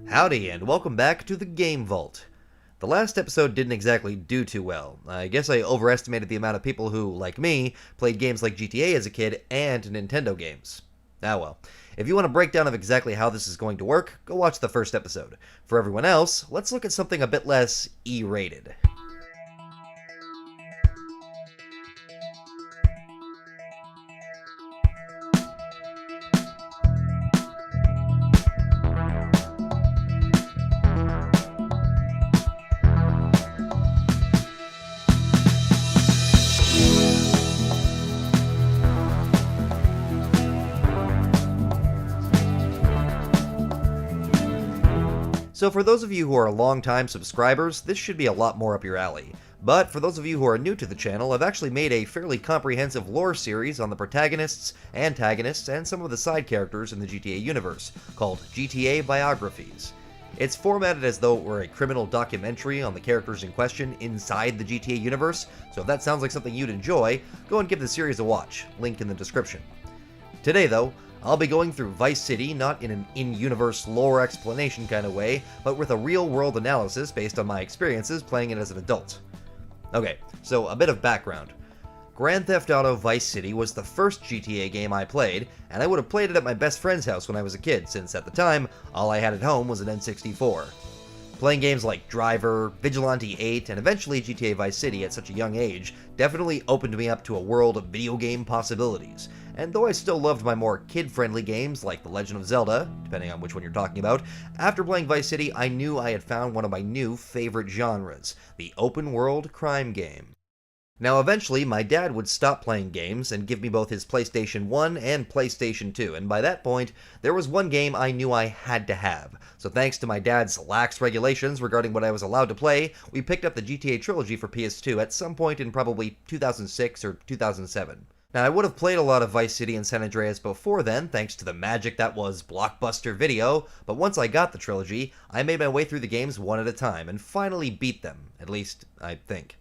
Howdy, and welcome back to the Game Vault. The last episode didn't exactly do too well. I guess I overestimated the amount of people who, like me, played games like GTA as a kid and Nintendo games. Ah well. If you want a breakdown of exactly how this is going to work, go watch the first episode. For everyone else, let's look at something a bit less E-rated. So for those of you who are long-time subscribers, this should be a lot more up your alley. But for those of you who are new to the channel, I've actually made a fairly comprehensive lore series on the protagonists, antagonists, and some of the side characters in the GTA universe, called GTA Biographies. It's formatted as though it were a criminal documentary on the characters in question inside the GTA universe, so if that sounds like something you'd enjoy, go and give the series a watch, link in the description. Today though, I'll be going through Vice City not in an in-universe lore explanation kind of way, but with a real-world analysis based on my experiences playing it as an adult. Okay, so a bit of background. Grand Theft Auto Vice City was the first GTA game I played, and I would have played it at my best friend's house when I was a kid, since at the time, all I had at home was an N64. Playing games like Driver, Vigilante 8, and eventually GTA Vice City at such a young age definitely opened me up to a world of video game possibilities, and though I still loved my more kid-friendly games like The Legend of Zelda, depending on which one you're talking about, after playing Vice City I knew I had found one of my new favorite genres, the open-world crime game. Now eventually my dad would stop playing games and give me both his PlayStation 1 and PlayStation 2, and by that point there was one game I knew I had to have. So thanks to my dad's lax regulations regarding what I was allowed to play, we picked up the GTA Trilogy for PS2 at some point in probably 2006 or 2007. Now I would have played a lot of Vice City and San Andreas before then thanks to the magic that was Blockbuster Video, but once I got the Trilogy, I made my way through the games one at a time and finally beat them, at least I think.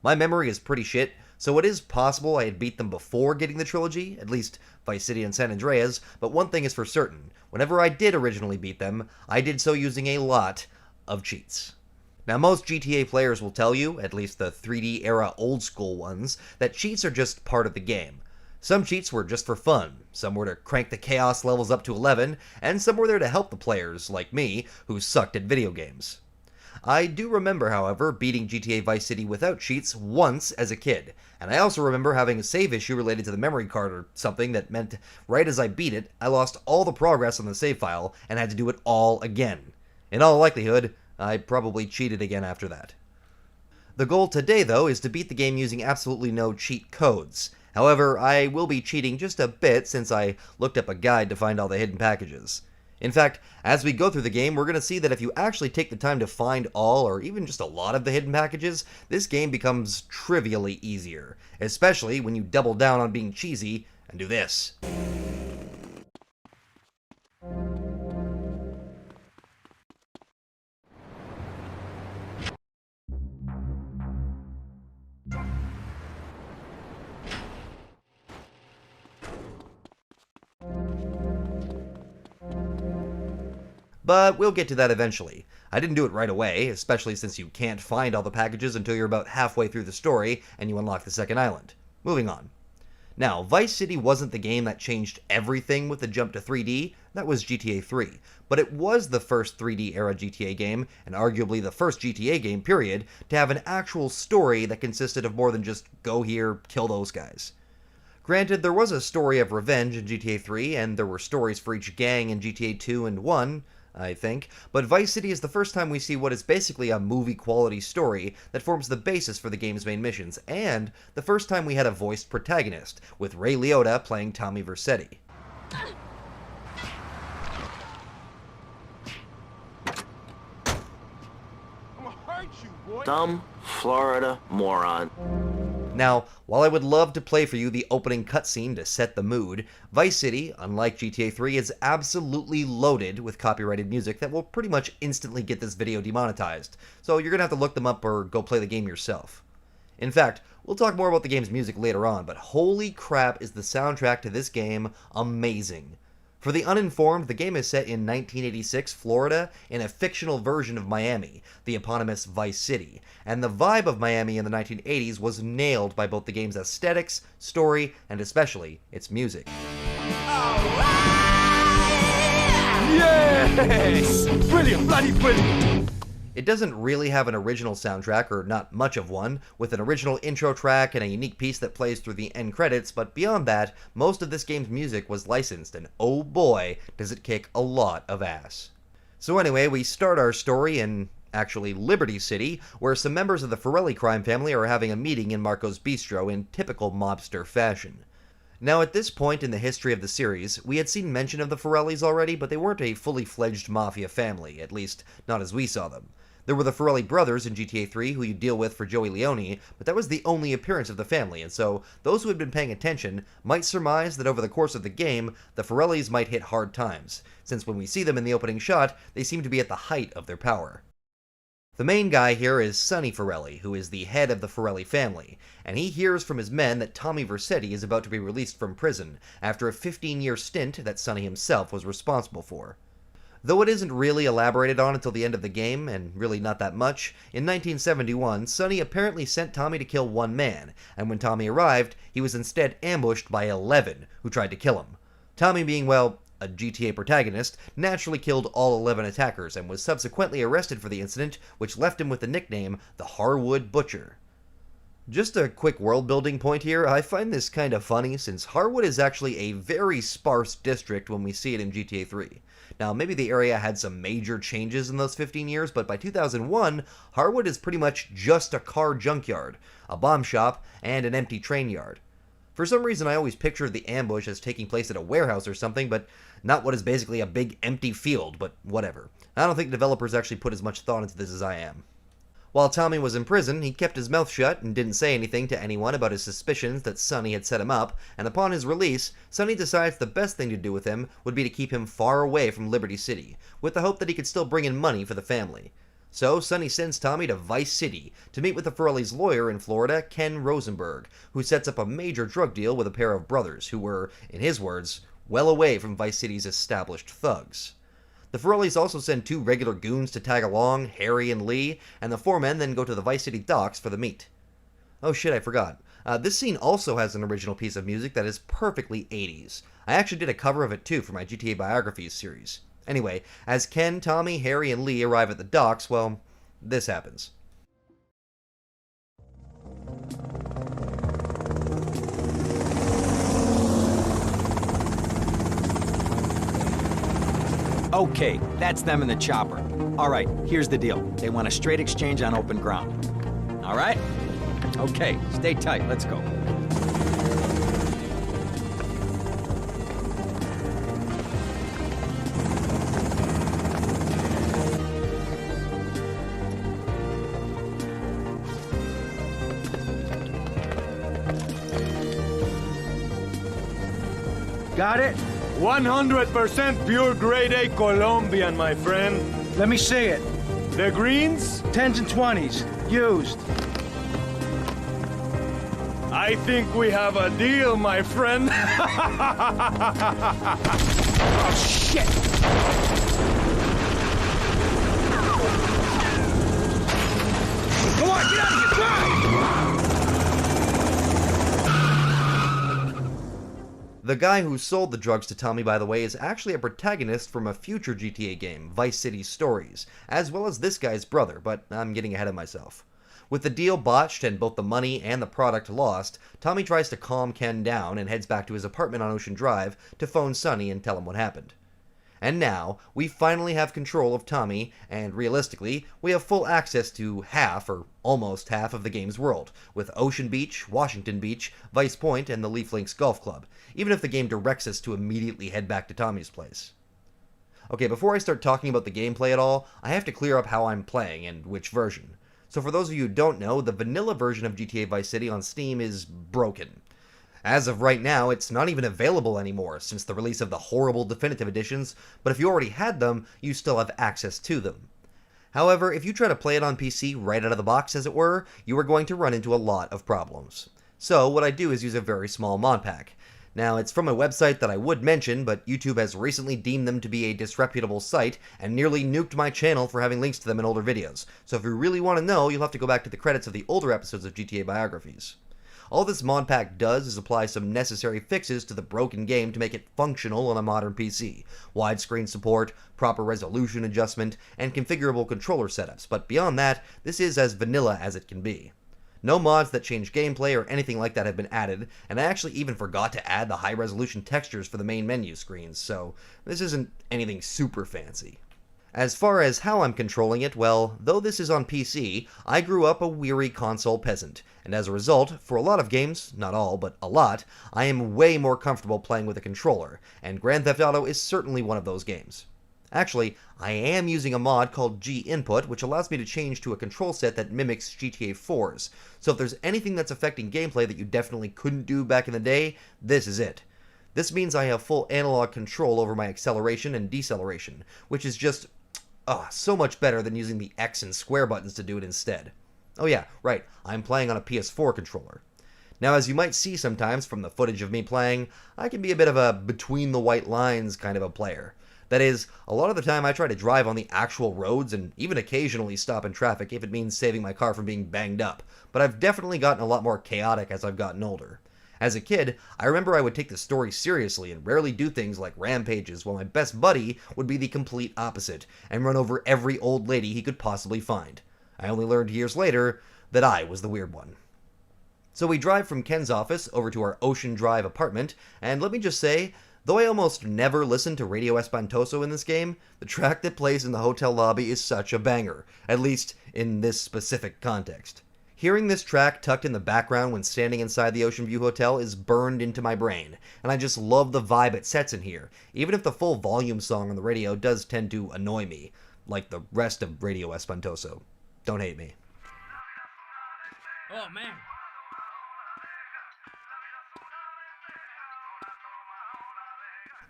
My memory is pretty shit, so it is possible I had beat them before getting the Trilogy, at least Vice City and San Andreas, but one thing is for certain, whenever I did originally beat them, I did so using a lot of cheats. Now most GTA players will tell you, at least the 3D era old school ones, that cheats are just part of the game. Some cheats were just for fun, some were to crank the chaos levels up to 11, and some were there to help the players, like me, who sucked at video games. I do remember, however, beating GTA Vice City without cheats once as a kid, and I also remember having a save issue related to the memory card or something that meant right as I beat it, I lost all the progress on the save file and had to do it all again. In all likelihood, I probably cheated again after that. The goal today, though, is to beat the game using absolutely no cheat codes. However, I will be cheating just a bit since I looked up a guide to find all the hidden packages. In fact, as we go through the game, we're going to see that if you actually take the time to find all, or even just a lot of the hidden packages, this game becomes trivially easier, especially when you double down on being cheesy and do this. But we'll get to that eventually. I didn't do it right away, especially since you can't find all the packages until you're about halfway through the story and you unlock the second island. Moving on. Now, Vice City wasn't the game that changed everything with the jump to 3D, that was GTA 3, but it was the first 3D era GTA game, and arguably the first GTA game, period, to have an actual story that consisted of more than just go here, kill those guys. Granted, there was a story of revenge in GTA 3, and there were stories for each gang in GTA 2 and 1, I think, but Vice City is the first time we see what is basically a movie-quality story that forms the basis for the game's main missions, and the first time we had a voiced protagonist, with Ray Liotta playing Tommy Vercetti. Dumb Florida moron. Now, while I would love to play for you the opening cutscene to set the mood, Vice City, unlike GTA 3, is absolutely loaded with copyrighted music that will pretty much instantly get this video demonetized, so you're gonna have to look them up or go play the game yourself. In fact, we'll talk more about the game's music later on, but holy crap is the soundtrack to this game amazing. For the uninformed, the game is set in 1986 Florida in a fictional version of Miami, the eponymous Vice City, and the vibe of Miami in the 1980s was nailed by both the game's aesthetics, story, and especially its music. Yes! Brilliant, bloody brilliant! It doesn't really have an original soundtrack, or not much of one, with an original intro track and a unique piece that plays through the end credits, but beyond that, most of this game's music was licensed, and oh boy, does it kick a lot of ass. So anyway, we start our story in, actually, Liberty City, where some members of the Forelli crime family are having a meeting in Marco's Bistro in typical mobster fashion. Now, at this point in the history of the series, we had seen mention of the Forellis already, but they weren't a fully fledged mafia family, at least not as we saw them. There were the Forelli brothers in GTA 3 who you deal with for Joey Leone, but that was the only appearance of the family, and so those who had been paying attention might surmise that over the course of the game, the Forellis might hit hard times, since when we see them in the opening shot, they seem to be at the height of their power. The main guy here is Sonny Forelli, who is the head of the Forelli family, and he hears from his men that Tommy Vercetti is about to be released from prison after a 15-year stint that Sonny himself was responsible for. Though it isn't really elaborated on until the end of the game, and really not that much, in 1971, Sonny apparently sent Tommy to kill one man, and when Tommy arrived, he was instead ambushed by 11 who tried to kill him. Tommy, being, well, a GTA protagonist, naturally killed all 11 attackers and was subsequently arrested for the incident, which left him with the nickname the Harwood Butcher. Just a quick world-building point here, I find this kind of funny since Harwood is actually a very sparse district when we see it in GTA 3. Now, maybe the area had some major changes in those 15 years, but by 2001, Harwood is pretty much just a car junkyard, a bomb shop, and an empty train yard. For some reason, I always pictured the ambush as taking place at a warehouse or something, but not what is basically a big empty field, but whatever. I don't think developers actually put as much thought into this as I am. While Tommy was in prison, he kept his mouth shut and didn't say anything to anyone about his suspicions that Sonny had set him up, and upon his release, Sonny decides the best thing to do with him would be to keep him far away from Liberty City, with the hope that he could still bring in money for the family. So, Sonny sends Tommy to Vice City to meet with the Forelli's lawyer in Florida, Ken Rosenberg, who sets up a major drug deal with a pair of brothers who were, in his words, well away from Vice City's established thugs. The Forellis also send 2 regular goons to tag along, Harry and Lee, and the 4 men then go to the Vice City docks for the meet. Oh shit, I forgot. This scene also has an original piece of music that is perfectly 80s. I actually did a cover of it too for my GTA Biographies series. Anyway, as Ken, Tommy, Harry, and Lee arrive at the docks, well, this happens. Okay, that's them in the chopper. All right, here's the deal. They want a straight exchange on open ground. All right? Okay, stay tight. Let's go. Got it? 100% pure grade A Colombian, my friend. Let me see it. The greens? 10s and 20s. Used. I think we have a deal, my friend. Oh, shit! Come on, get out of here! Drive! The guy who sold the drugs to Tommy, by the way, is actually a protagonist from a future GTA game, Vice City Stories, as well as this guy's brother, but I'm getting ahead of myself. With the deal botched and both the money and the product lost, Tommy tries to calm Ken down and heads back to his apartment on Ocean Drive to phone Sonny and tell him what happened. And now, we finally have control of Tommy, and realistically, we have full access to half, or almost half, of the game's world, with Ocean Beach, Washington Beach, Vice Point, and the Leaf Links Golf Club, even if the game directs us to immediately head back to Tommy's place. Okay, before I start talking about the gameplay at all, I have to clear up how I'm playing, and which version. So for those of you who don't know, the vanilla version of GTA Vice City on Steam is broken. As of right now, it's not even available anymore since the release of the horrible definitive editions, but if you already had them, you still have access to them. However, if you try to play it on PC right out of the box, as it were, you are going to run into a lot of problems. So what I do is use a very small mod pack. Now, it's from a website that I would mention, but YouTube has recently deemed them to be a disreputable site and nearly nuked my channel for having links to them in older videos. So if you really want to know, you'll have to go back to the credits of the older episodes of GTA Biographies. All this mod pack does is apply some necessary fixes to the broken game to make it functional on a modern PC. Widescreen support, proper resolution adjustment, and configurable controller setups, but beyond that, this is as vanilla as it can be. No mods that change gameplay or anything like that have been added, and I actually even forgot to add the high-resolution textures for the main menu screens, so this isn't anything super fancy. As far as how I'm controlling it, well, though this is on PC, I grew up a weary console peasant, and as a result, for a lot of games, not all, but a lot, I am way more comfortable playing with a controller, and Grand Theft Auto is certainly one of those games. Actually, I am using a mod called G-Input, which allows me to change to a control set that mimics GTA 4's, so if there's anything that's affecting gameplay that you definitely couldn't do back in the day, this is it. This means I have full analog control over my acceleration and deceleration, which is just so much better than using the X and square buttons to do it instead. Oh yeah, right, I'm playing on a PS4 controller. Now, as you might see sometimes from the footage of me playing, I can be a bit of a between-the-white-lines kind of a player. That is, a lot of the time I try to drive on the actual roads and even occasionally stop in traffic if it means saving my car from being banged up, but I've definitely gotten a lot more chaotic as I've gotten older. As a kid, I remember I would take the story seriously and rarely do things like rampages, while my best buddy would be the complete opposite and run over every old lady he could possibly find. I only learned years later that I was the weird one. So we drive from Ken's office over to our Ocean Drive apartment, and let me just say, though I almost never listen to Radio Espantoso in this game, the track that plays in the hotel lobby is such a banger, at least in this specific context. Hearing this track tucked in the background when standing inside the Ocean View Hotel is burned into my brain, and I just love the vibe it sets in here, even if the full volume song on the radio does tend to annoy me, like the rest of Radio Espantoso. Don't hate me. Oh, man.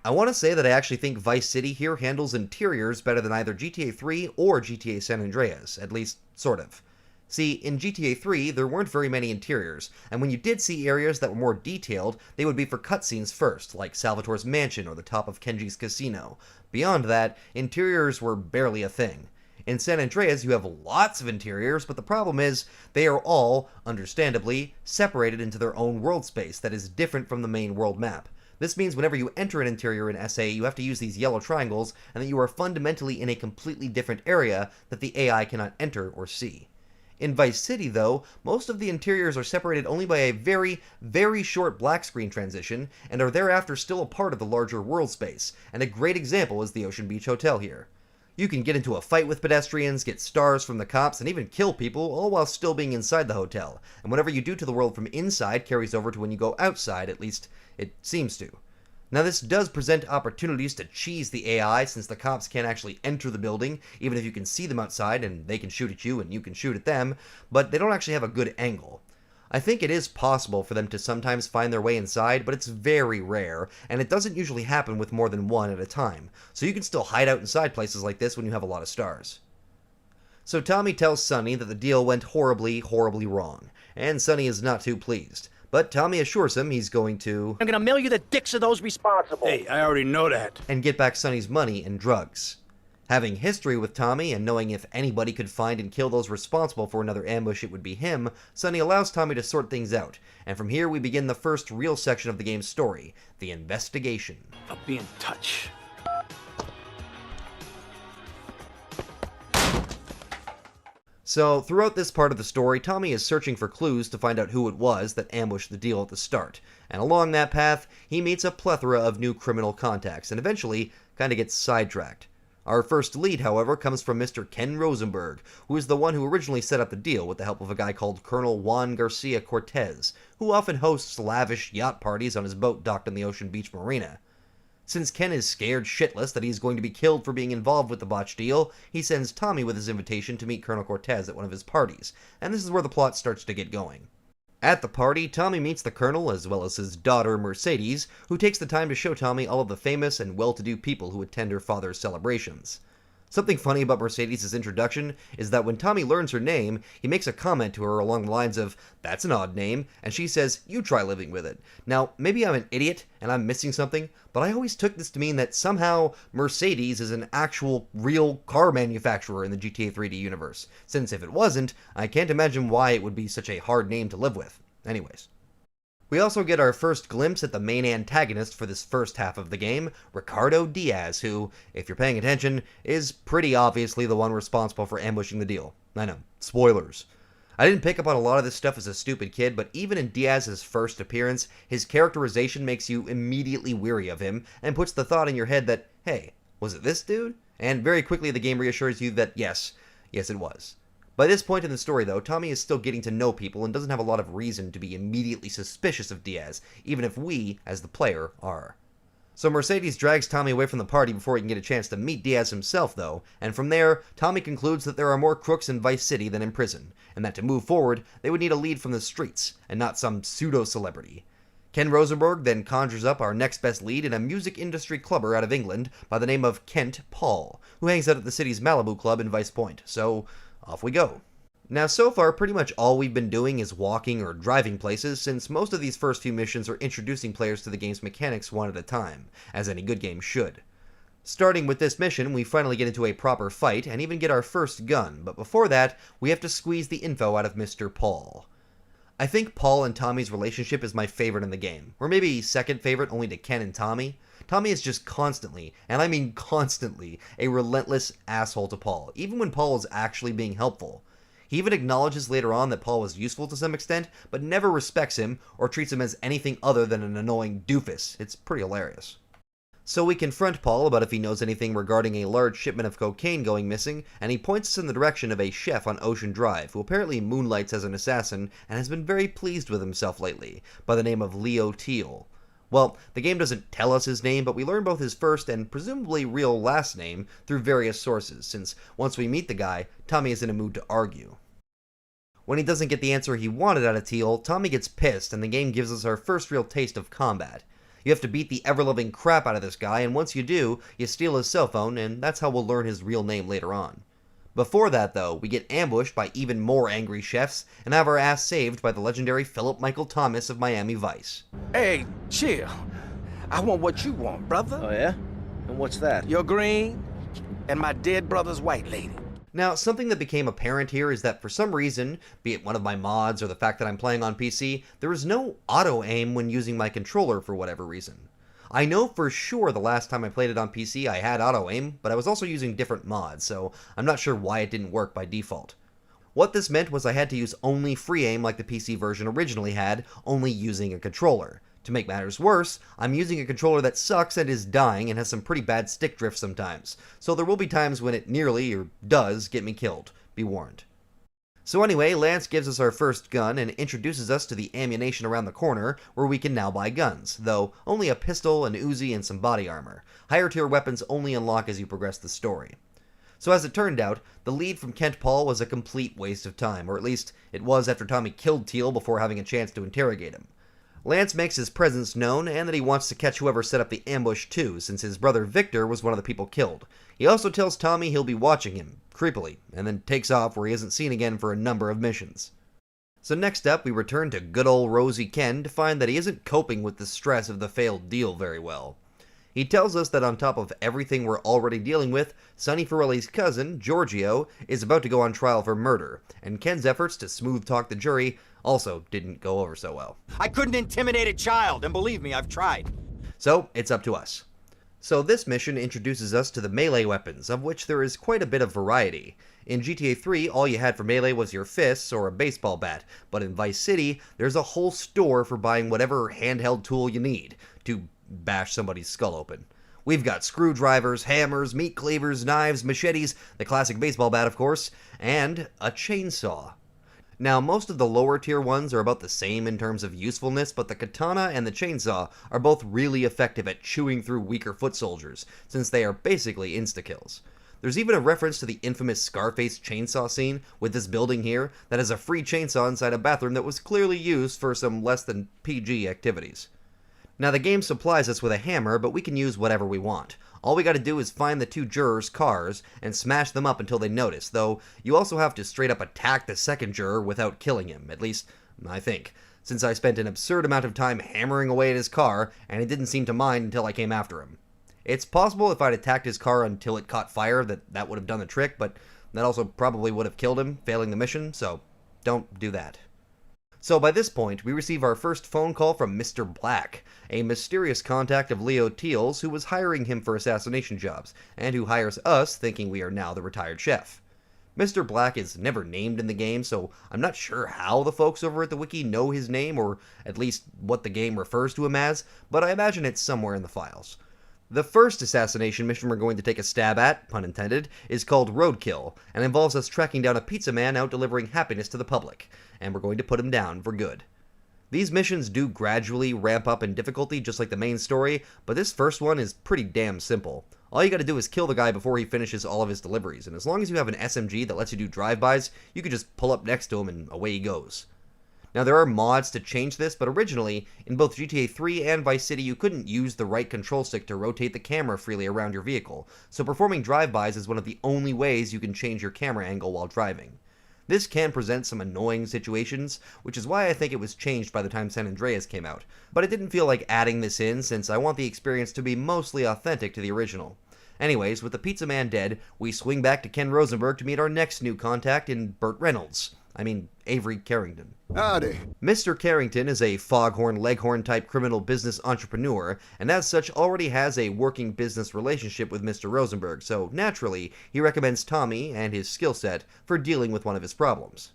I want to say that I actually think Vice City here handles interiors better than either GTA 3 or GTA San Andreas, at least sort of. See, in GTA 3, there weren't very many interiors, and when you did see areas that were more detailed, they would be for cutscenes first, like Salvatore's mansion or the top of Kenji's casino. Beyond that, interiors were barely a thing. In San Andreas, you have lots of interiors, but the problem is, they are all, understandably, separated into their own world space that is different from the main world map. This means whenever you enter an interior in SA, you have to use these yellow triangles, and that you are fundamentally in a completely different area that the AI cannot enter or see. In Vice City, though, most of the interiors are separated only by a very, very short black screen transition, and are thereafter still a part of the larger world space, and a great example is the Ocean Beach Hotel here. You can get into a fight with pedestrians, get stars from the cops, and even kill people, all while still being inside the hotel, and whatever you do to the world from inside carries over to when you go outside, at least it seems to. Now, this does present opportunities to cheese the AI, since the cops can't actually enter the building, even if you can see them outside and they can shoot at you and you can shoot at them, but they don't actually have a good angle. I think it is possible for them to sometimes find their way inside, but it's very rare, and it doesn't usually happen with more than one at a time, so you can still hide out inside places like this when you have a lot of stars. So Tommy tells Sonny that the deal went horribly, horribly wrong, and Sonny is not too pleased. But Tommy assures him he's going to... I'm gonna mail you the dicks of those responsible. Hey, I already know that. ...and get back Sonny's money and drugs. Having history with Tommy and knowing if anybody could find and kill those responsible for another ambush it would be him, Sonny allows Tommy to sort things out, and from here we begin the first real section of the game's story, the investigation. I'll be in touch. So, throughout this part of the story, Tommy is searching for clues to find out who it was that ambushed the deal at the start, and along that path, he meets a plethora of new criminal contacts, and eventually, kinda gets sidetracked. Our first lead, however, comes from Mr. Ken Rosenberg, who is the one who originally set up the deal with the help of a guy called Colonel Juan Garcia Cortez, who often hosts lavish yacht parties on his boat docked in the Ocean Beach Marina. Since Ken is scared shitless that he's going to be killed for being involved with the botched deal, he sends Tommy with his invitation to meet Colonel Cortez at one of his parties, and this is where the plot starts to get going. At the party, Tommy meets the Colonel as well as his daughter Mercedes, who takes the time to show Tommy all of the famous and well-to-do people who attend her father's celebrations. Something funny about Mercedes' introduction is that when Tommy learns her name, he makes a comment to her along the lines of, "That's an odd name," and she says, "You try living with it." Now, maybe I'm an idiot and I'm missing something, but I always took this to mean that somehow Mercedes is an actual, real car manufacturer in the GTA 3D universe, since if it wasn't, I can't imagine why it would be such a hard name to live with. Anyways. We also get our first glimpse at the main antagonist for this first half of the game, Ricardo Diaz, who, if you're paying attention, is pretty obviously the one responsible for ambushing the deal. I know, spoilers. I didn't pick up on a lot of this stuff as a stupid kid, but even in Diaz's first appearance, his characterization makes you immediately weary of him, and puts the thought in your head that, hey, was it this dude? And very quickly the game reassures you that yes it was. By this point in the story, though, Tommy is still getting to know people and doesn't have a lot of reason to be immediately suspicious of Diaz, even if we, as the player, are. So Mercedes drags Tommy away from the party before he can get a chance to meet Diaz himself, though, and from there, Tommy concludes that there are more crooks in Vice City than in prison, and that to move forward, they would need a lead from the streets, and not some pseudo-celebrity. Ken Rosenberg then conjures up our next best lead in a music industry clubber out of England by the name of Kent Paul, who hangs out at the city's Malibu Club in Vice Point, so off we go. Now, so far, pretty much all we've been doing is walking or driving places, since most of these first few missions are introducing players to the game's mechanics one at a time, as any good game should. Starting with this mission, we finally get into a proper fight, and even get our first gun, but before that, we have to squeeze the info out of Mr. Paul. I think Paul and Tommy's relationship is my favorite in the game, or maybe second favorite only to Ken and Tommy. Tommy is just constantly, and I mean constantly, a relentless asshole to Paul, even when Paul is actually being helpful. He even acknowledges later on that Paul was useful to some extent, but never respects him or treats him as anything other than an annoying doofus. It's pretty hilarious. So we confront Paul about if he knows anything regarding a large shipment of cocaine going missing, and he points us in the direction of a chef on Ocean Drive, who apparently moonlights as an assassin and has been very pleased with himself lately, by the name of Leo Teal. Well, the game doesn't tell us his name, but we learn both his first and presumably real last name through various sources, since once we meet the guy, Tommy is in a mood to argue. When he doesn't get the answer he wanted out of Teal, Tommy gets pissed, and the game gives us our first real taste of combat. You have to beat the ever-loving crap out of this guy, and once you do, you steal his cell phone, and that's how we'll learn his real name later on. Before that, though, we get ambushed by even more angry chefs, and have our ass saved by the legendary Philip Michael Thomas of Miami Vice. Hey, chill. I want what you want, brother. Oh, yeah? And what's that? Your green and my dead brother's white lady. Now, something that became apparent here is that for some reason, be it one of my mods or the fact that I'm playing on PC, there is no auto-aim when using my controller for whatever reason. I know for sure the last time I played it on PC I had auto-aim, but I was also using different mods, so I'm not sure why it didn't work by default. What this meant was I had to use only free aim like the PC version originally had, only using a controller. To make matters worse, I'm using a controller that sucks and is dying and has some pretty bad stick drift sometimes, so there will be times when it nearly, or does, get me killed. Be warned. So anyway, Lance gives us our first gun and introduces us to the ammunition around the corner, where we can now buy guns, though only a pistol, an Uzi, and some body armor. Higher tier weapons only unlock as you progress the story. So as it turned out, the lead from Kent Paul was a complete waste of time, or at least it was after Tommy killed Teal before having a chance to interrogate him. Lance makes his presence known, and that he wants to catch whoever set up the ambush too, since his brother Victor was one of the people killed. He also tells Tommy he'll be watching him, creepily, and then takes off where he isn't seen again for a number of missions. So next up, we return to good old Rosie Ken to find that he isn't coping with the stress of the failed deal very well. He tells us that on top of everything we're already dealing with, Sonny Forelli's cousin, Giorgio, is about to go on trial for murder, and Ken's efforts to smooth-talk the jury also didn't go over so well. I couldn't intimidate a child, and believe me, I've tried. So, it's up to us. So this mission introduces us to the melee weapons, of which there is quite a bit of variety. In GTA 3, all you had for melee was your fists or a baseball bat, but in Vice City, there's a whole store for buying whatever handheld tool you need to bash somebody's skull open. We've got screwdrivers, hammers, meat cleavers, knives, machetes, the classic baseball bat of course, and a chainsaw. Now, most of the lower tier ones are about the same in terms of usefulness, but the katana and the chainsaw are both really effective at chewing through weaker foot soldiers, since they are basically insta-kills. There's even a reference to the infamous Scarface chainsaw scene with this building here that has a free chainsaw inside a bathroom that was clearly used for some less than PG activities. Now the game supplies us with a hammer, but we can use whatever we want. All we gotta do is find the two jurors' cars and smash them up until they notice, though you also have to straight up attack the second juror without killing him, at least, I think, since I spent an absurd amount of time hammering away at his car, and he didn't seem to mind until I came after him. It's possible if I'd attacked his car until it caught fire that would have done the trick, but that also probably would have killed him, failing the mission, so don't do that. So by this point, we receive our first phone call from Mr. Black, a mysterious contact of Leo Teal's who was hiring him for assassination jobs, and who hires us thinking we are now the retired chef. Mr. Black is never named in the game, so I'm not sure how the folks over at the wiki know his name, or at least what the game refers to him as, but I imagine it's somewhere in the files. The first assassination mission we're going to take a stab at, pun intended, is called Roadkill, and involves us tracking down a pizza man out delivering happiness to the public, and we're going to put him down for good. These missions do gradually ramp up in difficulty just like the main story, but this first one is pretty damn simple. All you gotta do is kill the guy before he finishes all of his deliveries, and as long as you have an SMG that lets you do drive-bys, you can just pull up next to him and away he goes. Now there are mods to change this, but originally, in both GTA 3 and Vice City you couldn't use the right control stick to rotate the camera freely around your vehicle, so performing drive-bys is one of the only ways you can change your camera angle while driving. This can present some annoying situations, which is why I think it was changed by the time San Andreas came out, but it didn't feel like adding this in since I want the experience to be mostly authentic to the original. Anyways, with the pizza man dead, we swing back to Ken Rosenberg to meet our next new contact in Avery Carrington. Howdy. Mr. Carrington is a foghorn leghorn type criminal business entrepreneur, and as such already has a working business relationship with Mr. Rosenberg, so naturally he recommends Tommy and his skill set for dealing with one of his problems.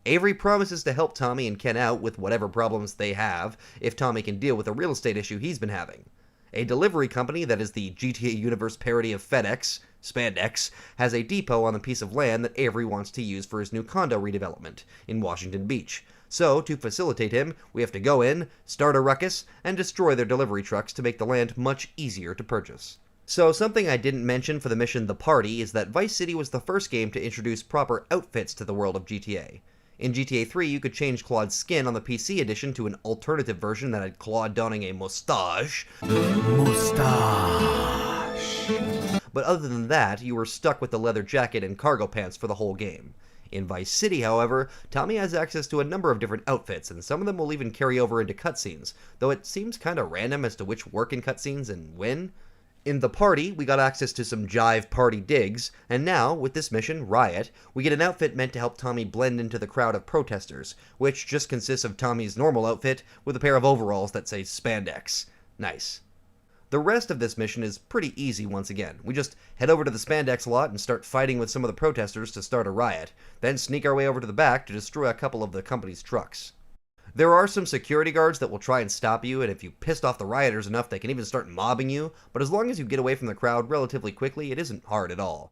Avery promises to help Tommy and Ken out with whatever problems they have if Tommy can deal with a real estate issue he's been having. A delivery company that is the GTA Universe parody of FedEx, Spandex, has a depot on the piece of land that Avery wants to use for his new condo redevelopment in Washington Beach. So, to facilitate him, we have to go in, start a ruckus, and destroy their delivery trucks to make the land much easier to purchase. So, something I didn't mention for the mission The Party is that Vice City was the first game to introduce proper outfits to the world of GTA. In GTA 3, you could change Claude's skin on the PC edition to an alternative version that had Claude donning a mustache. But other than that, you were stuck with the leather jacket and cargo pants for the whole game. In Vice City, however, Tommy has access to a number of different outfits, and some of them will even carry over into cutscenes, though it seems kinda random as to which work in cutscenes and when. In The Party, we got access to some jive party digs, and now, with this mission, Riot, we get an outfit meant to help Tommy blend into the crowd of protesters, which just consists of Tommy's normal outfit with a pair of overalls that say spandex. Nice. The rest of this mission is pretty easy once again. We just head over to the spandex lot and start fighting with some of the protesters to start a riot, then sneak our way over to the back to destroy a couple of the company's trucks. There are some security guards that will try and stop you, and if you pissed off the rioters enough, they can even start mobbing you, but as long as you get away from the crowd relatively quickly, it isn't hard at all.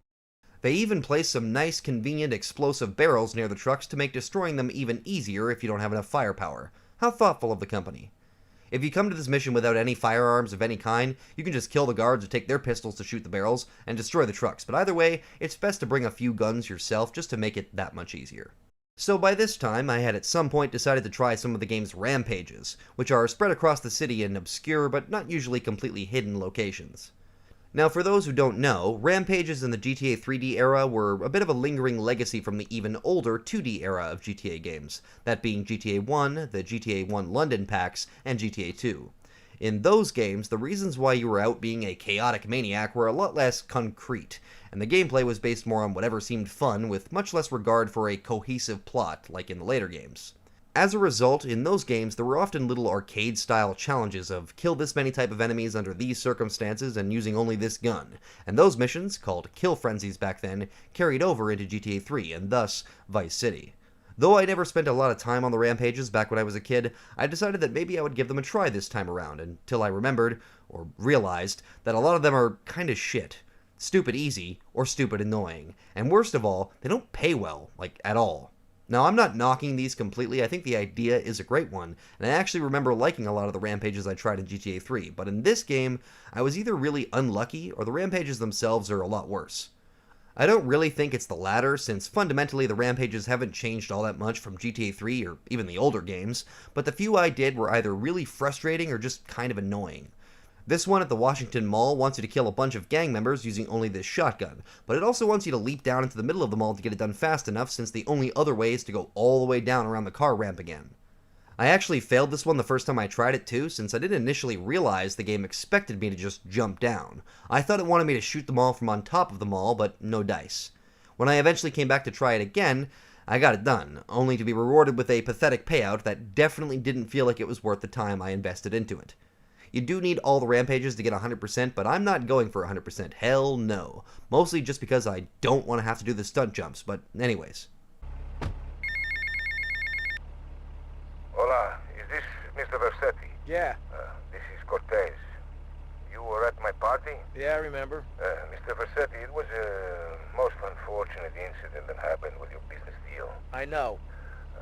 They even place some nice, convenient, explosive barrels near the trucks to make destroying them even easier if you don't have enough firepower. How thoughtful of the company. If you come to this mission without any firearms of any kind, you can just kill the guards or take their pistols to shoot the barrels and destroy the trucks, but either way, it's best to bring a few guns yourself just to make it that much easier. So by this time, I had at some point decided to try some of the game's rampages, which are spread across the city in obscure but not usually completely hidden locations. Now for those who don't know, rampages in the GTA 3D era were a bit of a lingering legacy from the even older 2D era of GTA games, that being GTA 1, the GTA 1 London packs, and GTA 2. In those games, the reasons why you were out being a chaotic maniac were a lot less concrete, and the gameplay was based more on whatever seemed fun with much less regard for a cohesive plot, like in the later games. As a result, in those games there were often little arcade-style challenges of kill this many type of enemies under these circumstances and using only this gun, and those missions, called kill frenzies back then, carried over into GTA 3 and thus Vice City. Though I never spent a lot of time on the rampages back when I was a kid, I decided that maybe I would give them a try this time around, until I remembered, or realized, that a lot of them are kinda shit. Stupid easy, or stupid annoying, and worst of all, they don't pay well, like, at all. Now, I'm not knocking these completely, I think the idea is a great one, and I actually remember liking a lot of the rampages I tried in GTA 3, but in this game, I was either really unlucky, or the rampages themselves are a lot worse. I don't really think it's the latter, since fundamentally the rampages haven't changed all that much from GTA 3 or even the older games, but the few I did were either really frustrating or just kind of annoying. This one at the Washington Mall wants you to kill a bunch of gang members using only this shotgun, but it also wants you to leap down into the middle of the mall to get it done fast enough, since the only other way is to go all the way down around the car ramp again. I actually failed this one the first time I tried it too, since I didn't initially realize the game expected me to just jump down. I thought it wanted me to shoot them all from on top of the mall, but no dice. When I eventually came back to try it again, I got it done, only to be rewarded with a pathetic payout that definitely didn't feel like it was worth the time I invested into it. You do need all the rampages to get 100%, but I'm not going for 100%, hell no. Mostly just because I don't want to have to do the stunt jumps, but anyways. Hola, is this Mr. Versetti? Yeah. This is Cortez. You were at my party? Yeah, I remember. Mr. Versetti, it was a most unfortunate incident that happened with your business deal. I know.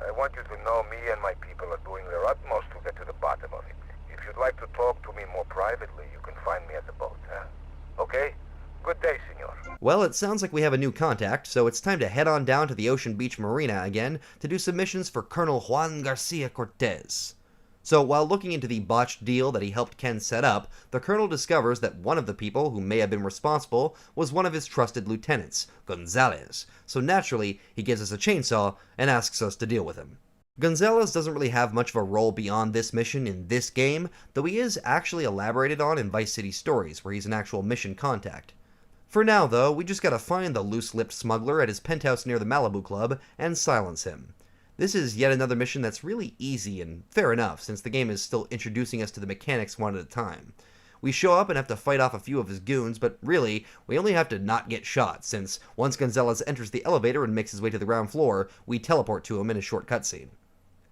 I want you to know me and my people are doing their utmost to get to the bottom of it. If you'd like to talk to me more privately, you can find me at the boat, huh? Okay? Good day, senor. Well, it sounds like we have a new contact, so it's time to head on down to the Ocean Beach Marina again to do some missions for Colonel Juan Garcia Cortez. So while looking into the botched deal that he helped Ken set up, the Colonel discovers that one of the people who may have been responsible was one of his trusted lieutenants, Gonzalez, so naturally he gives us a chainsaw and asks us to deal with him. Gonzalez doesn't really have much of a role beyond this mission in this game, though he is actually elaborated on in Vice City Stories, where he's an actual mission contact. For now, though, we just gotta find the loose-lipped smuggler at his penthouse near the Malibu Club and silence him. This is yet another mission that's really easy and fair enough, since the game is still introducing us to the mechanics one at a time. We show up and have to fight off a few of his goons, but really, we only have to not get shot, since once Gonzalez enters the elevator and makes his way to the ground floor, we teleport to him in a short cutscene.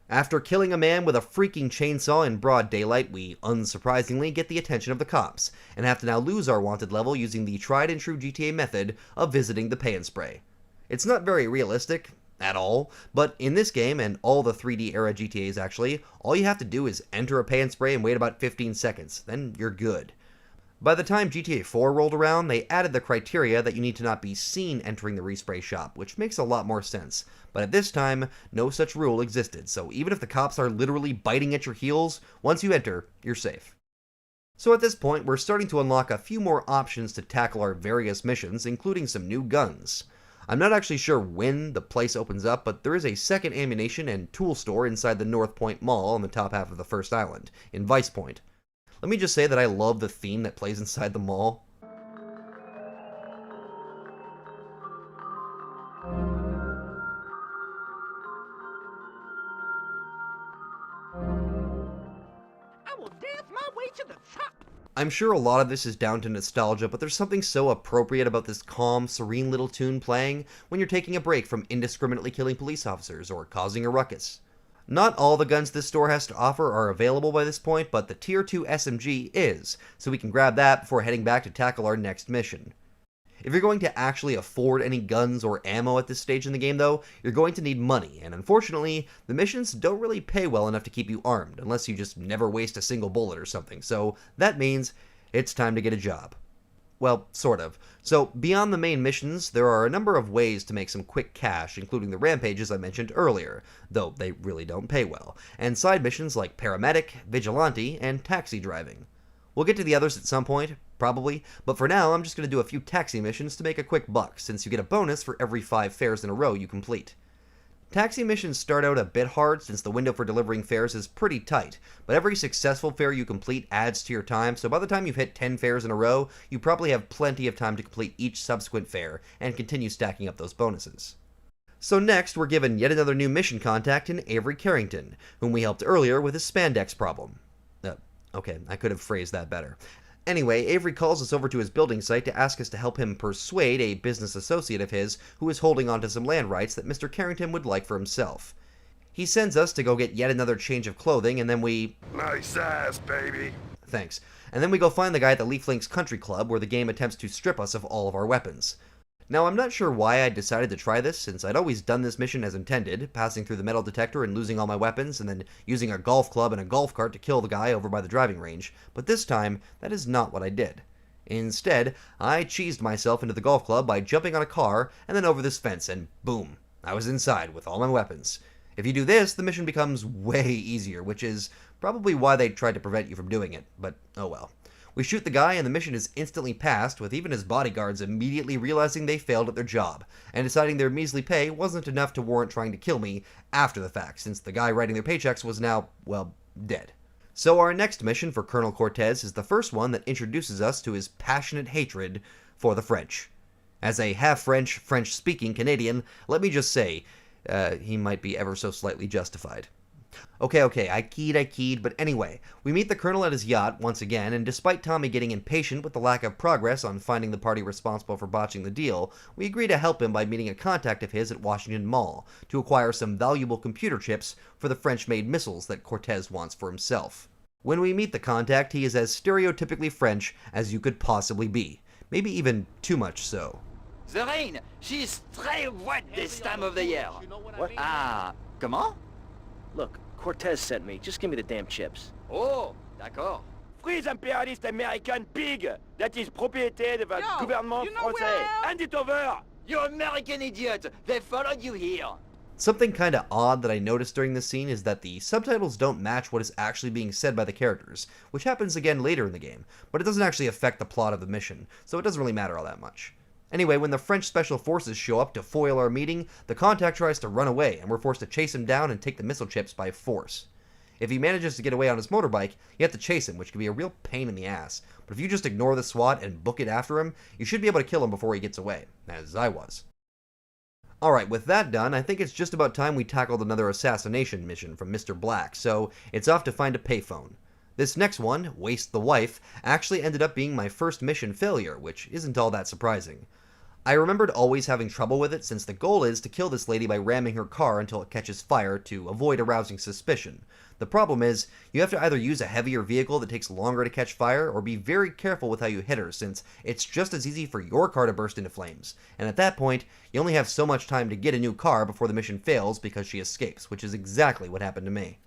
After killing a man with a freaking chainsaw in broad daylight, we, unsurprisingly, get the attention of the cops, and have to now lose our wanted level using the tried-and-true GTA method of visiting the Pay and Spray. It's not very realistic, at all, but in this game, and all the 3D-era GTAs actually, all you have to do is enter a Pay and Spray and wait about 15 seconds, then you're good. By the time GTA 4 rolled around, they added the criteria that you need to not be seen entering the respray shop, which makes a lot more sense. But at this time, no such rule existed, so even if the cops are literally biting at your heels, once you enter, you're safe. So at this point, we're starting to unlock a few more options to tackle our various missions, including some new guns. I'm not actually sure when the place opens up, but there is a second ammunition and tool store inside the North Point Mall on the top half of the first island, in Vice Point. Let me just say that I love the theme that plays inside the mall. I will dance my way to the top. I'm sure a lot of this is down to nostalgia, but there's something so appropriate about this calm, serene little tune playing when you're taking a break from indiscriminately killing police officers or causing a ruckus. Not all the guns this store has to offer are available by this point, but the Tier 2 SMG is, so we can grab that before heading back to tackle our next mission. If you're going to actually afford any guns or ammo at this stage in the game though, you're going to need money, and unfortunately, the missions don't really pay well enough to keep you armed, unless you just never waste a single bullet or something, so that means it's time to get a job. Well, sort of. So, beyond the main missions, there are a number of ways to make some quick cash, including the rampages I mentioned earlier, though they really don't pay well, and side missions like paramedic, vigilante, and taxi driving. We'll get to the others at some point, probably, but for now I'm just going to do a few taxi missions to make a quick buck, since you get a bonus for every 5 fares in a row you complete. Taxi missions start out a bit hard since the window for delivering fares is pretty tight, but every successful fare you complete adds to your time, so by the time you've hit 10 fares in a row, you probably have plenty of time to complete each subsequent fare and continue stacking up those bonuses. So next, we're given yet another new mission contact in Avery Carrington, whom we helped earlier with his spandex problem. Okay, I could have phrased that better. Anyway, Avery calls us over to his building site to ask us to help him persuade a business associate of his who is holding onto some land rights that Mr. Carrington would like for himself. He sends us to go get yet another change of clothing, and then we... Nice ass, baby. Thanks. And then we go find the guy at the Leaf Links Country Club, where the game attempts to strip us of all of our weapons. Now, I'm not sure why I decided to try this, since I'd always done this mission as intended, passing through the metal detector and losing all my weapons, and then using a golf club and a golf cart to kill the guy over by the driving range, but this time, that is not what I did. Instead, I cheesed myself into the golf club by jumping on a car and then over this fence, and boom, I was inside with all my weapons. If you do this, the mission becomes way easier, which is probably why they tried to prevent you from doing it, but oh well. We shoot the guy and the mission is instantly passed, with even his bodyguards immediately realizing they failed at their job, and deciding their measly pay wasn't enough to warrant trying to kill me after the fact, since the guy writing their paychecks was now, well, dead. So our next mission for Colonel Cortez is the first one that introduces us to his passionate hatred for the French. As a half-French, French-speaking Canadian, let me just say, he might be ever so slightly justified. Okay, I keyed, but anyway, we meet the Colonel at his yacht once again, and despite Tommy getting impatient with the lack of progress on finding the party responsible for botching the deal, we agree to help him by meeting a contact of his at Washington Mall to acquire some valuable computer chips for the French-made missiles that Cortez wants for himself. When we meet the contact, he is as stereotypically French as you could possibly be, maybe even too much so. The rain, she's très wet this time of the year. What? Ah, comment? Look, Cortez sent me. Just give me the damn chips. Oh, d'accord. Free the imperialist American pig that is propriété of the gouvernement français. Hand it over! You American idiot! They followed you here. Something kinda odd that I noticed during this scene is that the subtitles don't match what is actually being said by the characters, which happens again later in the game, but it doesn't actually affect the plot of the mission, so it doesn't really matter all that much. Anyway, when the French Special Forces show up to foil our meeting, the contact tries to run away, and we're forced to chase him down and take the missile chips by force. If he manages to get away on his motorbike, you have to chase him, which can be a real pain in the ass, but if you just ignore the SWAT and book it after him, you should be able to kill him before he gets away, as I was. Alright, with that done, I think it's just about time we tackled another assassination mission from Mr. Black, so it's off to find a payphone. This next one, Waste the Wife, actually ended up being my first mission failure, which isn't all that surprising. I remembered always having trouble with it since the goal is to kill this lady by ramming her car until it catches fire to avoid arousing suspicion. The problem is, you have to either use a heavier vehicle that takes longer to catch fire, or be very careful with how you hit her, since it's just as easy for your car to burst into flames. And at that point, you only have so much time to get a new car before the mission fails because she escapes, which is exactly what happened to me.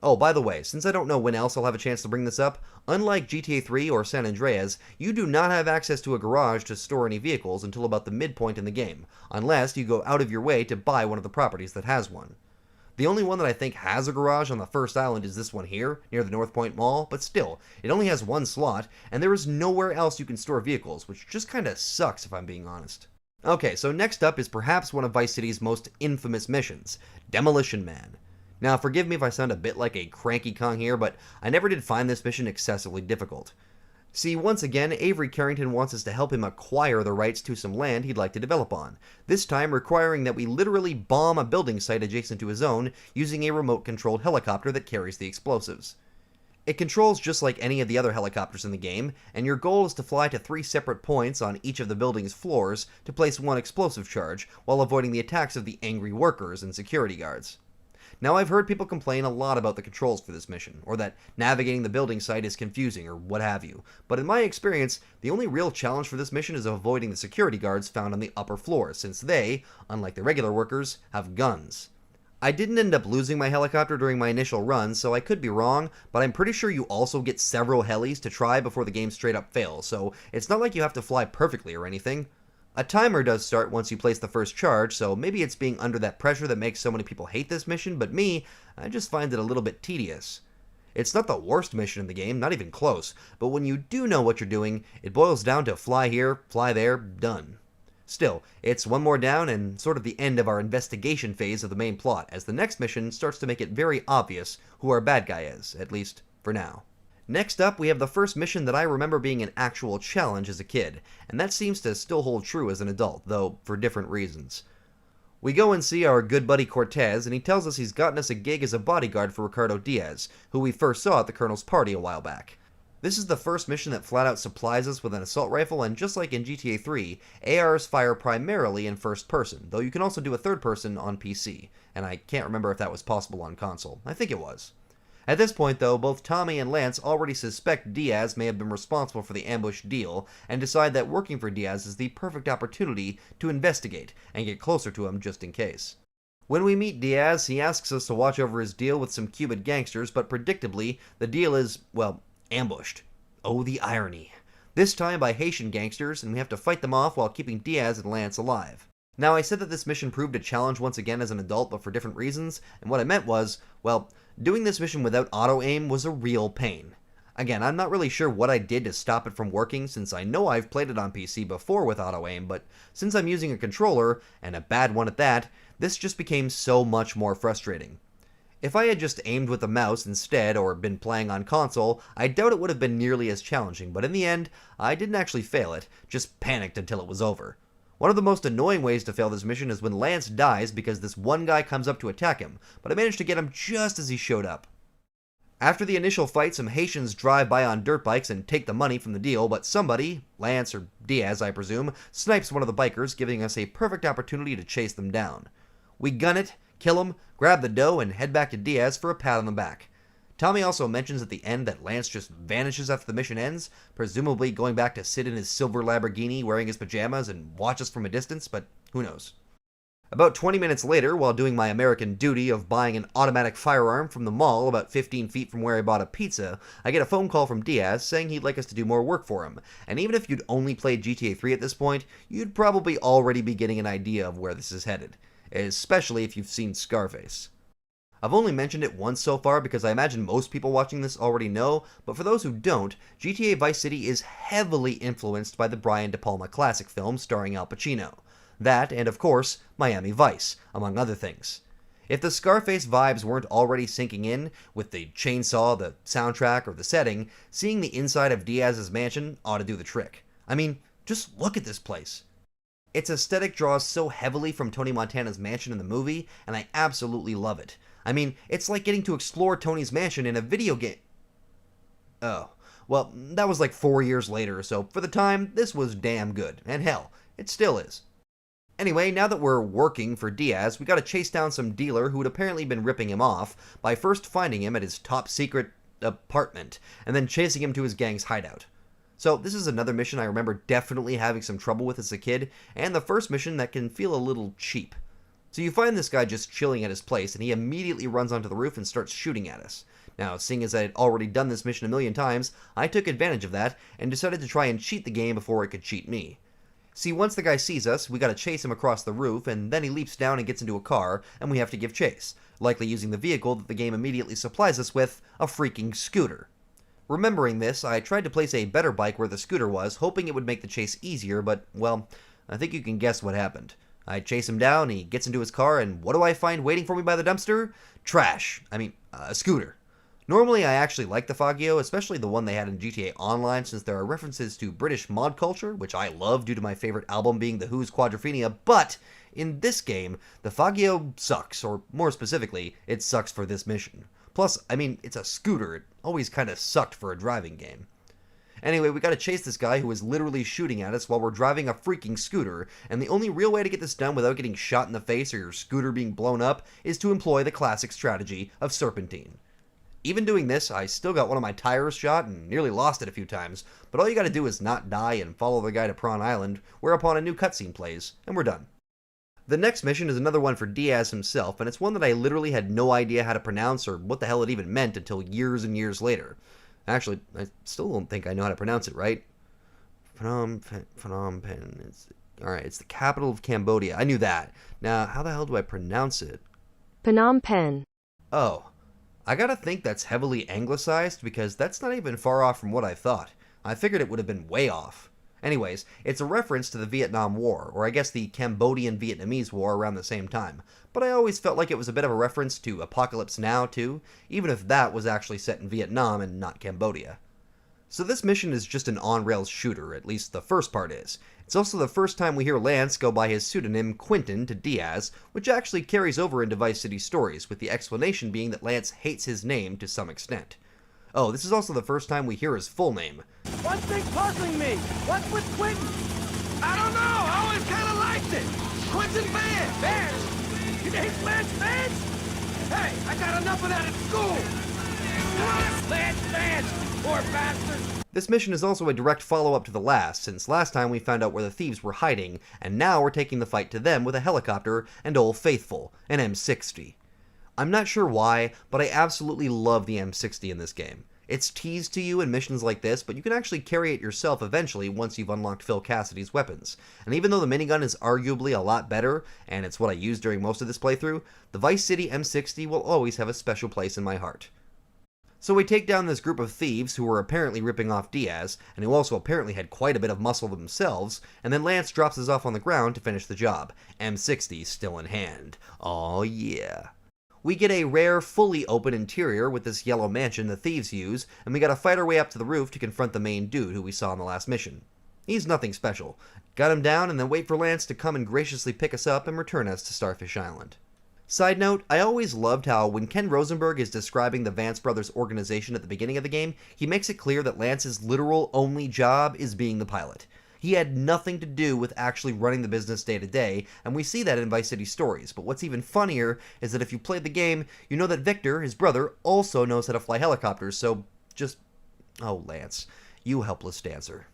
Oh, by the way, since I don't know when else I'll have a chance to bring this up, unlike GTA 3 or San Andreas, you do not have access to a garage to store any vehicles until about the midpoint in the game, unless you go out of your way to buy one of the properties that has one. The only one that I think has a garage on the first island is this one here, near the North Point Mall, but still, it only has one slot, and there is nowhere else you can store vehicles, which just kinda sucks if I'm being honest. Okay, so next up is perhaps one of Vice City's most infamous missions, Demolition Man. Now, forgive me if I sound a bit like a cranky Kong here, but I never did find this mission excessively difficult. See, once again, Avery Carrington wants us to help him acquire the rights to some land he'd like to develop on, this time requiring that we literally bomb a building site adjacent to his own using a remote-controlled helicopter that carries the explosives. It controls just like any of the other helicopters in the game, and your goal is to fly to 3 separate points on each of the building's floors to place one explosive charge, while avoiding the attacks of the angry workers and security guards. Now, I've heard people complain a lot about the controls for this mission, or that navigating the building site is confusing, or what have you, but in my experience, the only real challenge for this mission is avoiding the security guards found on the upper floors, since they, unlike the regular workers, have guns. I didn't end up losing my helicopter during my initial run, so I could be wrong, but I'm pretty sure you also get several helis to try before the game straight up fails, so it's not like you have to fly perfectly or anything. A timer does start once you place the first charge, so maybe it's being under that pressure that makes so many people hate this mission, but me, I just find it a little bit tedious. It's not the worst mission in the game, not even close, but when you do know what you're doing, it boils down to fly here, fly there, done. Still, it's one more down and sort of the end of our investigation phase of the main plot, as the next mission starts to make it very obvious who our bad guy is, at least for now. Next up, we have the first mission that I remember being an actual challenge as a kid, and that seems to still hold true as an adult, though for different reasons. We go and see our good buddy Cortez, and he tells us he's gotten us a gig as a bodyguard for Ricardo Diaz, who we first saw at the Colonel's party a while back. This is the first mission that flat out supplies us with an assault rifle, and just like in GTA 3, ARs fire primarily in first person, though you can also do a third person on PC, and I can't remember if that was possible on console. I think it was. At this point, though, both Tommy and Lance already suspect Diaz may have been responsible for the ambush deal, and decide that working for Diaz is the perfect opportunity to investigate and get closer to him just in case. When we meet Diaz, he asks us to watch over his deal with some Cuban gangsters, but predictably, the deal is, well, ambushed. Oh, the irony. this time by Haitian gangsters, and we have to fight them off while keeping Diaz and Lance alive. Now, I said that this mission proved a challenge once again as an adult, but for different reasons, and what I meant was, well, doing this mission without auto-aim was a real pain. Again, I'm not really sure what I did to stop it from working, since I know I've played it on PC before with auto-aim, but since I'm using a controller, and a bad one at that, this just became so much more frustrating. If I had just aimed with the mouse instead, or been playing on console, I doubt it would have been nearly as challenging, but in the end, I didn't actually fail it, just panicked until it was over. One of the most annoying ways to fail this mission is when Lance dies because this one guy comes up to attack him, but I managed to get him just as he showed up. After the initial fight, some Haitians drive by on dirt bikes and take the money from the deal, but somebody, Lance or Diaz I presume, snipes one of the bikers, giving us a perfect opportunity to chase them down. We gun it, kill him, grab the dough, and head back to Diaz for a pat on the back. Tommy also mentions at the end that Lance just vanishes after the mission ends, presumably going back to sit in his silver Lamborghini wearing his pajamas and watch us from a distance, but who knows. About 20 minutes later, while doing my American duty of buying an automatic firearm from the mall about 15 feet from where I bought a pizza, I get a phone call from Diaz saying he'd like us to do more work for him, and even if you'd only played GTA 3 at this point, you'd probably already be getting an idea of where this is headed, especially if you've seen Scarface. I've only mentioned it once so far because I imagine most people watching this already know, but for those who don't, GTA Vice City is heavily influenced by the Brian De Palma classic film starring Al Pacino. That, and of course, Miami Vice, among other things. If the Scarface vibes weren't already sinking in, with the chainsaw, the soundtrack, or the setting, seeing the inside of Diaz's mansion ought to do the trick. I mean, just look at this place. Its aesthetic draws so heavily from Tony Montana's mansion in the movie, and I absolutely love it. I mean, it's like getting to explore Tony's mansion in a video game. Oh, well, that was like 4 years later, so for the time, this was damn good. And hell, it still is. Anyway, now that we're working for Diaz, we gotta chase down some dealer who had apparently been ripping him off by first finding him at his top secret apartment, and then chasing him to his gang's hideout. So this is another mission I remember definitely having some trouble with as a kid, and the first mission that can feel a little cheap. So you find this guy just chilling at his place, and he immediately runs onto the roof and starts shooting at us. Now, seeing as I had already done this mission a million times, I took advantage of that, and decided to try and cheat the game before it could cheat me. See, once the guy sees us, we gotta chase him across the roof, and then he leaps down and gets into a car, and we have to give chase, likely using the vehicle that the game immediately supplies us with, a freaking scooter. Remembering this, I tried to place a better bike where the scooter was, hoping it would make the chase easier, but, well, I think you can guess what happened. I chase him down, he gets into his car, and what do I find waiting for me by the dumpster? Trash. A scooter. Normally, I actually like the Faggio, especially the one they had in GTA Online, since there are references to British mod culture, which I love due to my favorite album being The Who's Quadrophenia, but in this game, the Faggio sucks, or more specifically, it sucks for this mission. Plus, it's a scooter, it always kinda sucked for a driving game. Anyway, we gotta chase this guy who is literally shooting at us while we're driving a freaking scooter, and the only real way to get this done without getting shot in the face or your scooter being blown up is to employ the classic strategy of serpentine. Even doing this, I still got one of my tires shot and nearly lost it a few times, but all you gotta do is not die and follow the guy to Prawn Island, whereupon a new cutscene plays, and we're done. The next mission is another one for Diaz himself, and it's one that I literally had no idea how to pronounce or what the hell it even meant until years and years later. Actually, I still don't think I know how to pronounce it right. Phnom Penh. Alright, it's the capital of Cambodia. I knew that. Now, how the hell do I pronounce it? Phnom Penh. Oh. I gotta think that's heavily anglicized because that's not even far off from what I thought. I figured it would have been way off. Anyways, it's a reference to the Vietnam War, or I guess the Cambodian-Vietnamese War around the same time, but I always felt like it was a bit of a reference to Apocalypse Now, too, even if that was actually set in Vietnam and not Cambodia. So this mission is just an on-rails shooter, at least the first part is. It's also the first time we hear Lance go by his pseudonym Quentin to Diaz, which actually carries over into Vice City stories, with the explanation being that Lance hates his name to some extent. Oh, this is also the first time we hear his full name. One thing puzzling me. What's with Quentin? I don't know. I always kind of liked it. Quentin Vance. Vance? You hate Lance Vance? Hey, I got enough of that at school. Lance Vance, poor bastard. This mission is also a direct follow-up to the last, since last time we found out where the thieves were hiding, and now we're taking the fight to them with a helicopter and Old Faithful, an M60. I'm not sure why, but I absolutely love the M60 in this game. It's teased to you in missions like this, but you can actually carry it yourself eventually once you've unlocked Phil Cassidy's weapons. And even though the minigun is arguably a lot better, and it's what I used during most of this playthrough, the Vice City M60 will always have a special place in my heart. So we take down this group of thieves who were apparently ripping off Diaz, and who also apparently had quite a bit of muscle themselves, and then Lance drops us off on the ground to finish the job, M60 still in hand. Aw yeah. We get a rare, fully open interior with this yellow mansion the thieves use, and we gotta fight our way up to the roof to confront the main dude who we saw in the last mission. He's nothing special. Got him down and then wait for Lance to come and graciously pick us up and return us to Starfish Island. Side note, I always loved how when Ken Rosenberg is describing the Vance Brothers organization at the beginning of the game, he makes it clear that Lance's literal only job is being the pilot. He had nothing to do with actually running the business day to day, and we see that in Vice City Stories. But what's even funnier is that if you played the game, you know that Victor, his brother, also knows how to fly helicopters, so just... oh, Lance, you helpless dancer.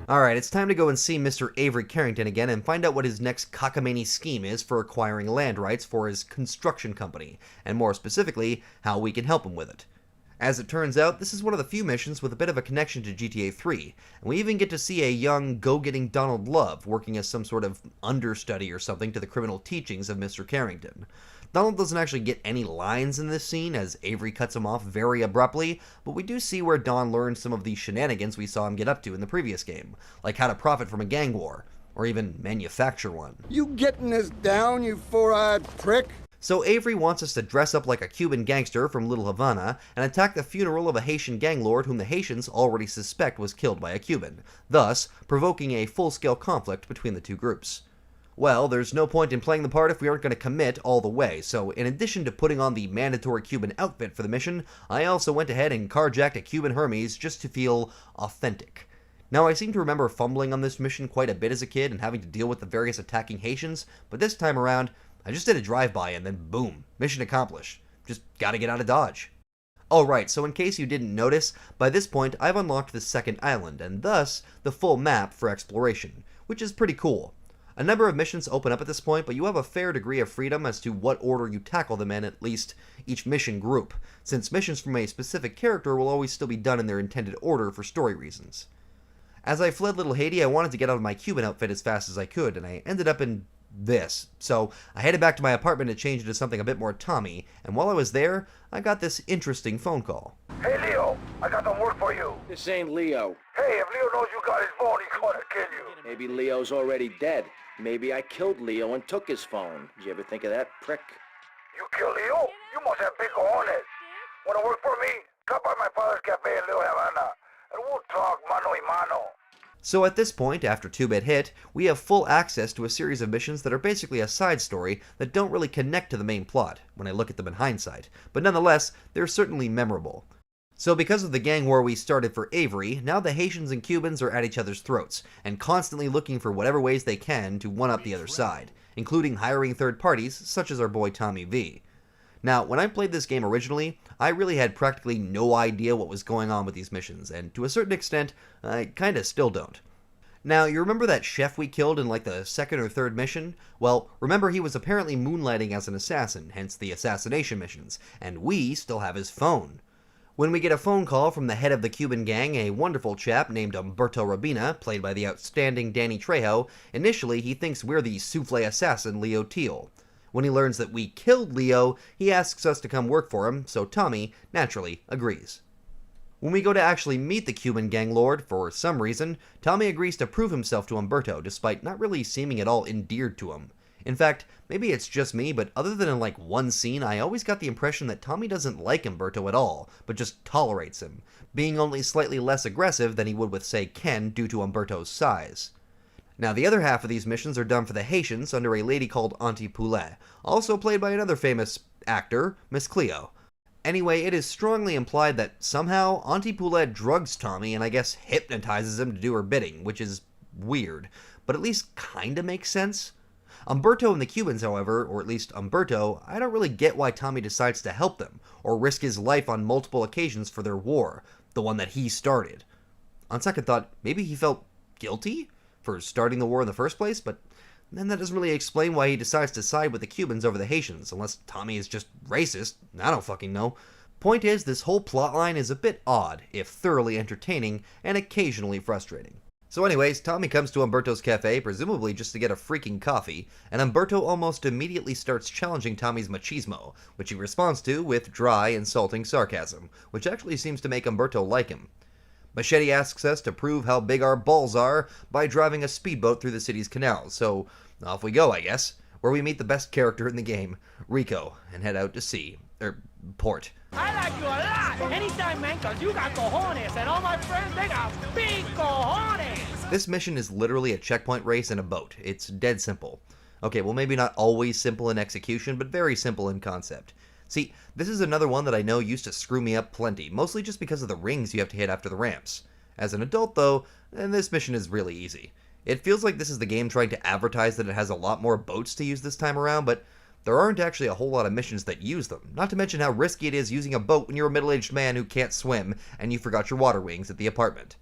Alright, it's time to go and see Mr. Avery Carrington again and find out what his next cockamamie scheme is for acquiring land rights for his construction company, and more specifically, how we can help him with it. As it turns out, this is one of the few missions with a bit of a connection to GTA 3, and we even get to see a young, go-getting Donald Love working as some sort of understudy or something to the criminal teachings of Mr. Carrington. Donald doesn't actually get any lines in this scene, as Avery cuts him off very abruptly, but we do see where Don learns some of the shenanigans we saw him get up to in the previous game, like how to profit from a gang war, or even manufacture one. You getting this down, you four-eyed prick? So Avery wants us to dress up like a Cuban gangster from Little Havana and attack the funeral of a Haitian gang lord whom the Haitians already suspect was killed by a Cuban, thus provoking a full-scale conflict between the two groups. Well, there's no point in playing the part if we aren't going to commit all the way, so in addition to putting on the mandatory Cuban outfit for the mission, I also went ahead and carjacked a Cuban Hermes just to feel authentic. Now, I seem to remember fumbling on this mission quite a bit as a kid and having to deal with the various attacking Haitians, but this time around, I just did a drive-by and then boom, mission accomplished. Just gotta get out of Dodge. Alright, so in case you didn't notice, by this point I've unlocked the second island, and thus the full map for exploration, which is pretty cool. A number of missions open up at this point, but you have a fair degree of freedom as to what order you tackle them in at least each mission group, since missions from a specific character will always still be done in their intended order for story reasons. As I fled Little Haiti, I wanted to get out of my Cuban outfit as fast as I could, and I ended up in this. So I headed back to my apartment to change into something a bit more Tommy, and while I was there, I got this interesting phone call. Hey, Leo, I got some work for you. This ain't Leo. Hey, if Leo knows you got his phone, he's gonna kill you. Maybe Leo's already dead. Maybe I killed Leo and took his phone. Did you ever think of that, prick? You kill Leo? You must have big cojones. Wanna work for me? Come by my father's cafe in Little Havana, and we'll talk mano y mano. So at this point, after 2-bit hit, we have full access to a series of missions that are basically a side story that don't really connect to the main plot, when I look at them in hindsight, but nonetheless, they're certainly memorable. So because of the gang war we started for Avery, now the Haitians and Cubans are at each other's throats, and constantly looking for whatever ways they can to one-up the other side, including hiring third parties, such as our boy Tommy V. Now, when I played this game originally, I really had practically no idea what was going on with these missions, and to a certain extent, I kinda still don't. Now, you remember that chef we killed in like the second or third mission? Well, remember he was apparently moonlighting as an assassin, hence the assassination missions, and we still have his phone. When we get a phone call from the head of the Cuban gang, a wonderful chap named Umberto Robina, played by the outstanding Danny Trejo, initially he thinks we're the souffle assassin Leo Teal. When he learns that we killed Leo, he asks us to come work for him, so Tommy, naturally, agrees. When we go to actually meet the Cuban gang lord, for some reason, Tommy agrees to prove himself to Umberto, despite not really seeming at all endeared to him. In fact, maybe it's just me, but other than in like one scene, I always got the impression that Tommy doesn't like Umberto at all, but just tolerates him, being only slightly less aggressive than he would with, say, Ken due to Umberto's size. Now, the other half of these missions are done for the Haitians under a lady called Auntie Poulet, also played by another famous actor, Miss Cleo. Anyway, it is strongly implied that somehow Auntie Poulet drugs Tommy and I guess hypnotizes him to do her bidding, which is weird, but at least kinda makes sense. Umberto and the Cubans, however, or at least Umberto, I don't really get why Tommy decides to help them, or risk his life on multiple occasions for their war, the one that he started. On second thought, maybe he felt guilty for starting the war in the first place, but And that doesn't really explain why he decides to side with the Cubans over the Haitians, unless Tommy is just racist. I don't fucking know. Point is, this whole plotline is a bit odd, if thoroughly entertaining, and occasionally frustrating. So anyways, Tommy comes to Umberto's cafe, presumably just to get a freaking coffee, and Umberto almost immediately starts challenging Tommy's machismo, which he responds to with dry, insulting sarcasm, which actually seems to make Umberto like him. Machete asks us to prove how big our balls are by driving a speedboat through the city's canals, so off we go, I guess, where we meet the best character in the game, Rico, and head out to sea, port. I like you a lot. Anytime, man, cause you got cojones, and all my friends, they got big cojones. This mission is literally a checkpoint race in a boat. It's dead simple. Okay, well maybe not always simple in execution, but very simple in concept. See, this is another one that I know used to screw me up plenty, mostly just because of the rings you have to hit after the ramps. As an adult though, this mission is really easy. It feels like this is the game trying to advertise that it has a lot more boats to use this time around, but there aren't actually a whole lot of missions that use them, not to mention how risky it is using a boat when you're a middle-aged man who can't swim and you forgot your water wings at the apartment.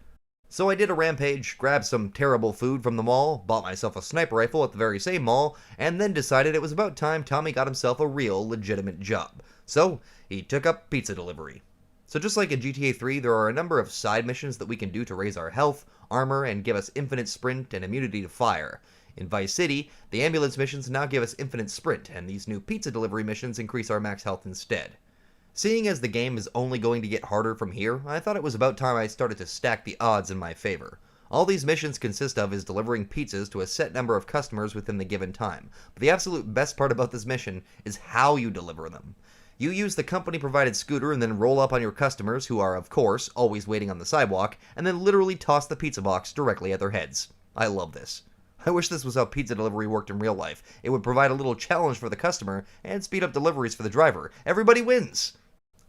So I did a rampage, grabbed some terrible food from the mall, bought myself a sniper rifle at the very same mall, and then decided it was about time Tommy got himself a real, legitimate job. So he took up pizza delivery. So just like in GTA 3, there are a number of side missions that we can do to raise our health, armor, and give us infinite sprint and immunity to fire. In Vice City, the ambulance missions now give us infinite sprint, and these new pizza delivery missions increase our max health instead. Seeing as the game is only going to get harder from here, I thought it was about time I started to stack the odds in my favor. All these missions consist of is delivering pizzas to a set number of customers within the given time, but the absolute best part about this mission is how you deliver them. You use the company-provided scooter and then roll up on your customers, who are, of course, always waiting on the sidewalk, and then literally toss the pizza box directly at their heads. I love this. I wish this was how pizza delivery worked in real life. It would provide a little challenge for the customer, and speed up deliveries for the driver. Everybody wins!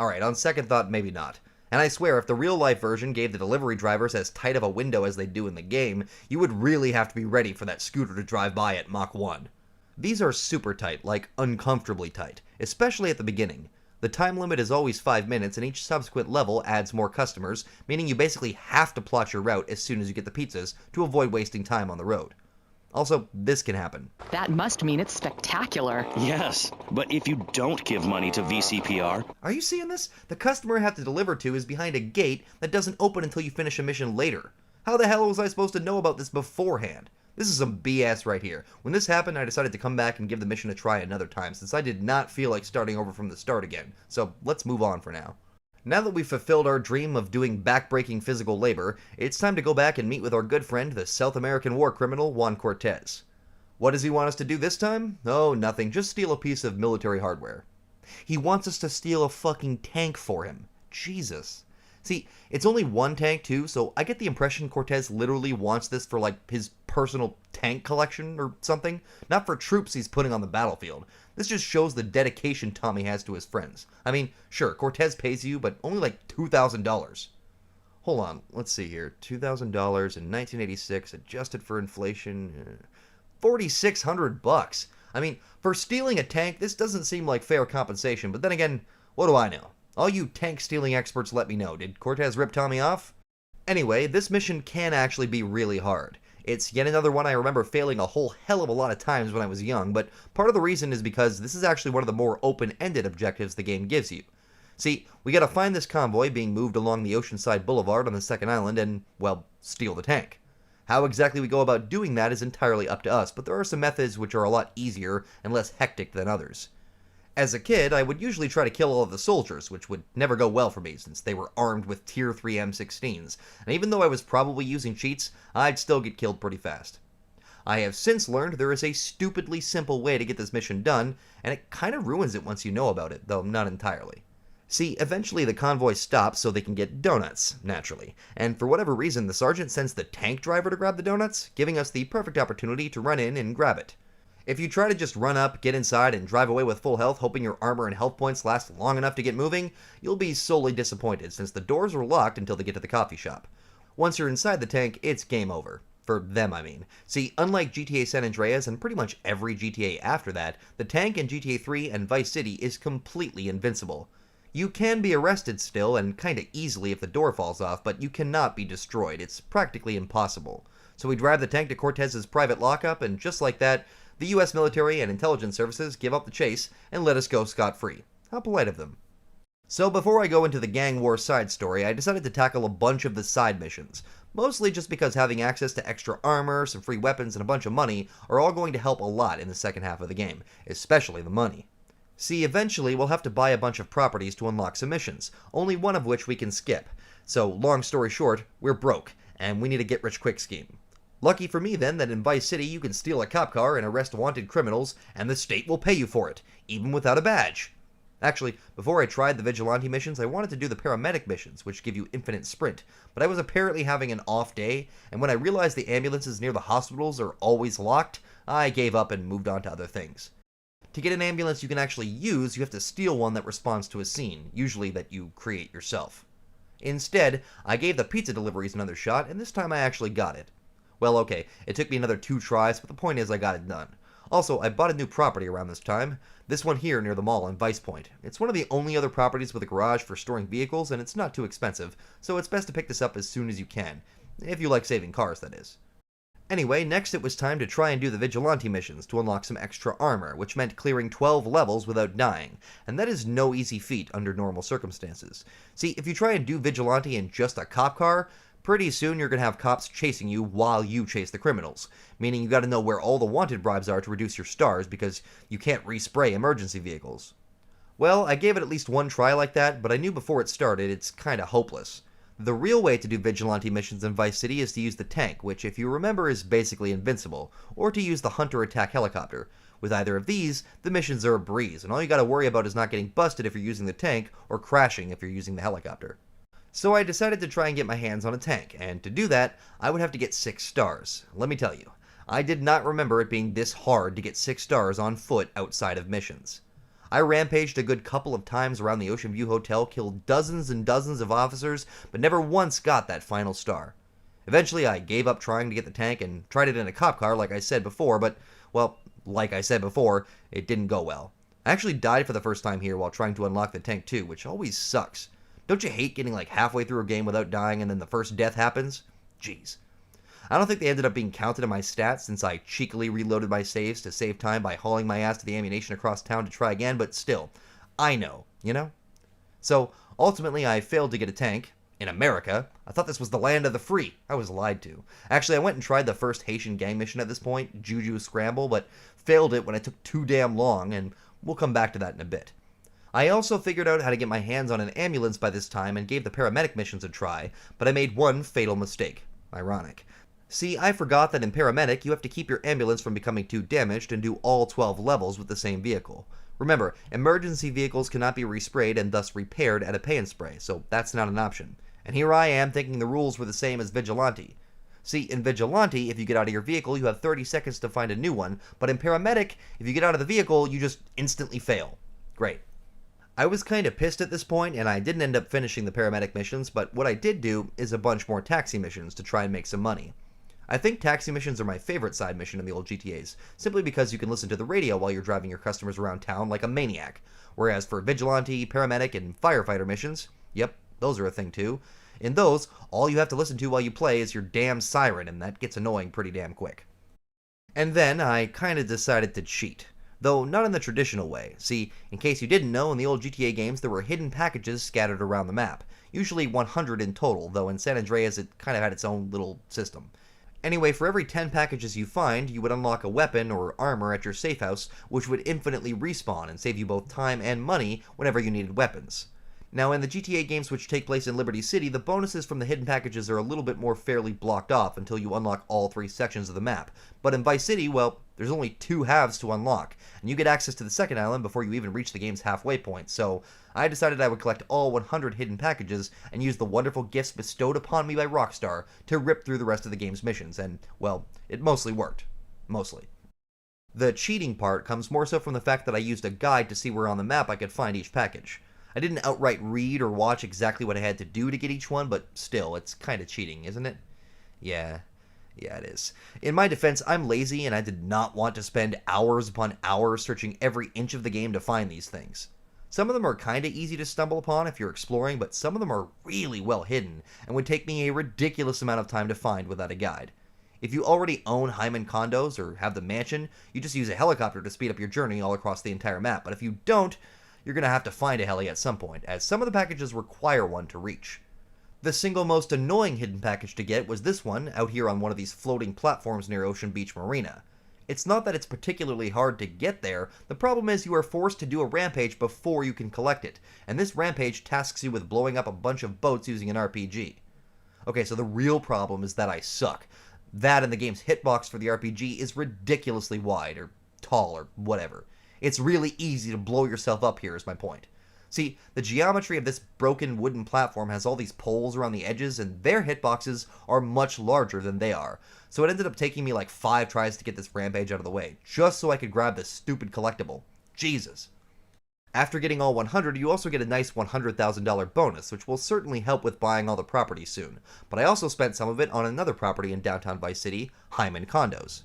Alright, on second thought, maybe not. And I swear, if the real-life version gave the delivery drivers as tight of a window as they do in the game, you would really have to be ready for that scooter to drive by at Mach 1. These are super tight, like uncomfortably tight, especially at the beginning. The time limit is always 5 minutes, and each subsequent level adds more customers, meaning you basically have to plot your route as soon as you get the pizzas to avoid wasting time on the road. Also, this can happen. That must mean it's spectacular. Yes, but if you don't give money to VCPR... Are you seeing this? The customer I have to deliver to is behind a gate that doesn't open until you finish a mission later. How the hell was I supposed to know about this beforehand? This is some BS right here. When this happened, I decided to come back and give the mission a try another time, since I did not feel like starting over from the start again. So let's move on for now. Now that we've fulfilled our dream of doing back-breaking physical labor, it's time to go back and meet with our good friend, the South American war criminal, Juan Cortez. What does he want us to do this time? Oh, nothing. Just steal a piece of military hardware. He wants us to steal a fucking tank for him. Jesus. See, it's only one tank too, so I get the impression Cortez literally wants this for, like, his personal tank collection or something, not for troops he's putting on the battlefield. This just shows the dedication Tommy has to his friends. I mean, sure, Cortez pays you, but only like $2,000. Hold on, let's see here. $2,000 in 1986, adjusted for inflation, 4,600 bucks. I mean, for stealing a tank, this doesn't seem like fair compensation, but then again, what do I know? All you tank-stealing experts let me know. Did Cortez rip Tommy off? Anyway, this mission can actually be really hard. It's yet another one I remember failing a whole hell of a lot of times when I was young, but part of the reason is because this is actually one of the more open-ended objectives the game gives you. See, we gotta find this convoy being moved along the Oceanside Boulevard on the second island and, well, steal the tank. How exactly we go about doing that is entirely up to us, but there are some methods which are a lot easier and less hectic than others. As a kid, I would usually try to kill all of the soldiers, which would never go well for me since they were armed with Tier 3 M16s, and even though I was probably using cheats, I'd still get killed pretty fast. I have since learned there is a stupidly simple way to get this mission done, and it kind of ruins it once you know about it, though not entirely. See, eventually the convoy stops so they can get donuts, naturally, and for whatever reason the sergeant sends the tank driver to grab the donuts, giving us the perfect opportunity to run in and grab it. If you try to just run up, get inside, and drive away with full health, hoping your armor and health points last long enough to get moving, you'll be sorely disappointed since the doors are locked until they get to the coffee shop. Once you're inside the tank, it's game over. For them, I mean. See, unlike GTA San Andreas and pretty much every GTA after that, the tank in GTA 3 and Vice City is completely invincible. You can be arrested still, and kinda easily if the door falls off, but you cannot be destroyed. It's practically impossible. So we drive the tank to Cortez's private lockup, and just like that, the US military and intelligence services give up the chase and let us go scot-free. How polite of them. So before I go into the gang war side story, I decided to tackle a bunch of the side missions, mostly just because having access to extra armor, some free weapons, and a bunch of money are all going to help a lot in the second half of the game, especially the money. See, eventually we'll have to buy a bunch of properties to unlock some missions, only one of which we can skip. So, long story short, we're broke, and we need a get-rich-quick scheme. Lucky for me, then, that in Vice City you can steal a cop car and arrest wanted criminals, and the state will pay you for it, even without a badge. Actually, before I tried the vigilante missions, I wanted to do the paramedic missions, which give you infinite sprint, but I was apparently having an off day, and when I realized the ambulances near the hospitals are always locked, I gave up and moved on to other things. To get an ambulance you can actually use, you have to steal one that responds to a scene, usually that you create yourself. Instead, I gave the pizza deliveries another shot, and this time I actually got it. Well, okay, it took me another 2 tries, but the point is I got it done. Also, I bought a new property around this time, this one here near the mall in Vice Point. It's one of the only other properties with a garage for storing vehicles, and it's not too expensive, so it's best to pick this up as soon as you can. If you like saving cars, that is. Anyway, next it was time to try and do the vigilante missions to unlock some extra armor, which meant clearing 12 levels without dying, and that is no easy feat under normal circumstances. See, if you try and do vigilante in just a cop car, pretty soon you're going to have cops chasing you while you chase the criminals, meaning you got to know where all the wanted bribes are to reduce your stars because you can't respray emergency vehicles. Well, I gave it at least one try like that, but I knew before it started it's kinda hopeless. The real way to do vigilante missions in Vice City is to use the tank, which if you remember is basically invincible, or to use the hunter attack helicopter. With either of these, the missions are a breeze, and all you gotta worry about is not getting busted if you're using the tank, or crashing if you're using the helicopter. So I decided to try and get my hands on a tank, and to do that, I would have to get 6 stars. Let me tell you, I did not remember it being this hard to get 6 stars on foot outside of missions. I rampaged a good couple of times around the Ocean View Hotel, killed dozens and dozens of officers, but never once got that final star. Eventually I gave up trying to get the tank and tried it in a cop car like I said before, but, well, like I said before, it didn't go well. I actually died for the first time here while trying to unlock the tank too, which always sucks. Don't you hate getting like halfway through a game without dying and then the first death happens? Jeez. I don't think they ended up being counted in my stats since I cheekily reloaded my saves to save time by hauling my ass to the ammunition across town to try again, but still, I know, you know? So, ultimately I failed to get a tank. In America. I thought this was the land of the free. I was lied to. Actually, I went and tried the first Haitian gang mission at this point, Juju Scramble, but failed it when it took too damn long, and we'll come back to that in a bit. I also figured out how to get my hands on an ambulance by this time and gave the paramedic missions a try, but I made one fatal mistake. Ironic. See, I forgot that in paramedic, you have to keep your ambulance from becoming too damaged and do all 12 levels with the same vehicle. Remember, emergency vehicles cannot be resprayed and thus repaired at a pay and spray, so that's not an option. And here I am thinking the rules were the same as Vigilante. See, in Vigilante, if you get out of your vehicle, you have 30 seconds to find a new one, but in paramedic, if you get out of the vehicle, you just instantly fail. Great. I was kinda pissed at this point, and I didn't end up finishing the paramedic missions, but what I did do is a bunch more taxi missions to try and make some money. I think taxi missions are my favorite side mission in the old GTAs, simply because you can listen to the radio while you're driving your customers around town like a maniac, whereas for Vigilante, Paramedic, and Firefighter missions, yep, those are a thing too. In those, all you have to listen to while you play is your damn siren, and that gets annoying pretty damn quick. And then I kinda decided to cheat. Though not in the traditional way. See, in case you didn't know, in the old GTA games there were hidden packages scattered around the map. Usually 100 in total, though in San Andreas it kind of had its own little system. Anyway, for every 10 packages you find, you would unlock a weapon or armor at your safe house, which would infinitely respawn and save you both time and money whenever you needed weapons. Now, in the GTA games which take place in Liberty City, the bonuses from the hidden packages are a little bit more fairly blocked off until you unlock all 3 sections of the map. But in Vice City, well, there's only 2 halves to unlock, and you get access to the second island before you even reach the game's halfway point, so I decided I would collect all 100 hidden packages and use the wonderful gifts bestowed upon me by Rockstar to rip through the rest of the game's missions, and, well, it mostly worked. Mostly. The cheating part comes more so from the fact that I used a guide to see where on the map I could find each package. I didn't outright read or watch exactly what I had to do to get each one, but still, it's kinda cheating, isn't it? Yeah, it is. In my defense, I'm lazy and I did not want to spend hours upon hours searching every inch of the game to find these things. Some of them are kinda easy to stumble upon if you're exploring, but some of them are really well hidden and would take me a ridiculous amount of time to find without a guide. If you already own Hyman condos or have the mansion, you just use a helicopter to speed up your journey all across the entire map. But if you don't, you're going to have to find a heli at some point, as some of the packages require one to reach. The single most annoying hidden package to get was this one, out here on one of these floating platforms near Ocean Beach Marina. It's not that it's particularly hard to get there, the problem is you are forced to do a rampage before you can collect it, and this rampage tasks you with blowing up a bunch of boats using an RPG. Okay, so the real problem is that I suck. That and the game's hitbox for the RPG is ridiculously wide, or tall, or whatever. It's really easy to blow yourself up here is my point. See, the geometry of this broken wooden platform has all these poles around the edges, and their hitboxes are much larger than they are. So it ended up taking me like 5 tries to get this rampage out of the way, just so I could grab this stupid collectible. Jesus. After getting all 100, you also get a nice $100,000 bonus, which will certainly help with buying all the property soon. But I also spent some of it on another property in downtown Vice City, Hyman Condos.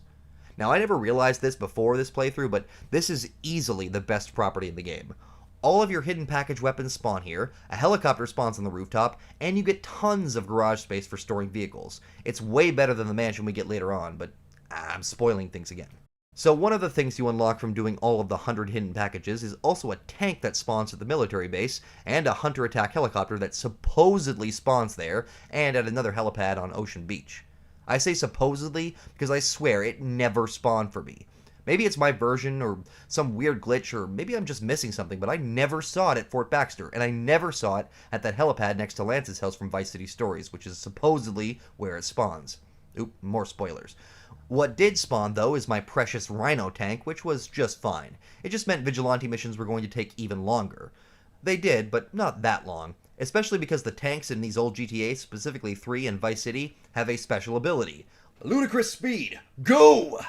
Now, I never realized this before this playthrough, but this is easily the best property in the game. All of your hidden package weapons spawn here, a helicopter spawns on the rooftop, and you get tons of garage space for storing vehicles. It's way better than the mansion we get later on, but I'm spoiling things again. So one of the things you unlock from doing all of the 100 hidden packages is also a tank that spawns at the military base, and a hunter attack helicopter that supposedly spawns there, and at another helipad on Ocean Beach. I say supposedly because I swear it never spawned for me. Maybe it's my version, or some weird glitch, or maybe I'm just missing something, but I never saw it at Fort Baxter, and I never saw it at that helipad next to Lance's house from Vice City Stories, which is supposedly where it spawns. Oop, more spoilers. What did spawn, though, is my precious Rhino tank, which was just fine. It just meant vigilante missions were going to take even longer. They did, but not that long, especially because the tanks in these old GTAs, specifically 3 and Vice City, have a special ability. Ludicrous speed! Go!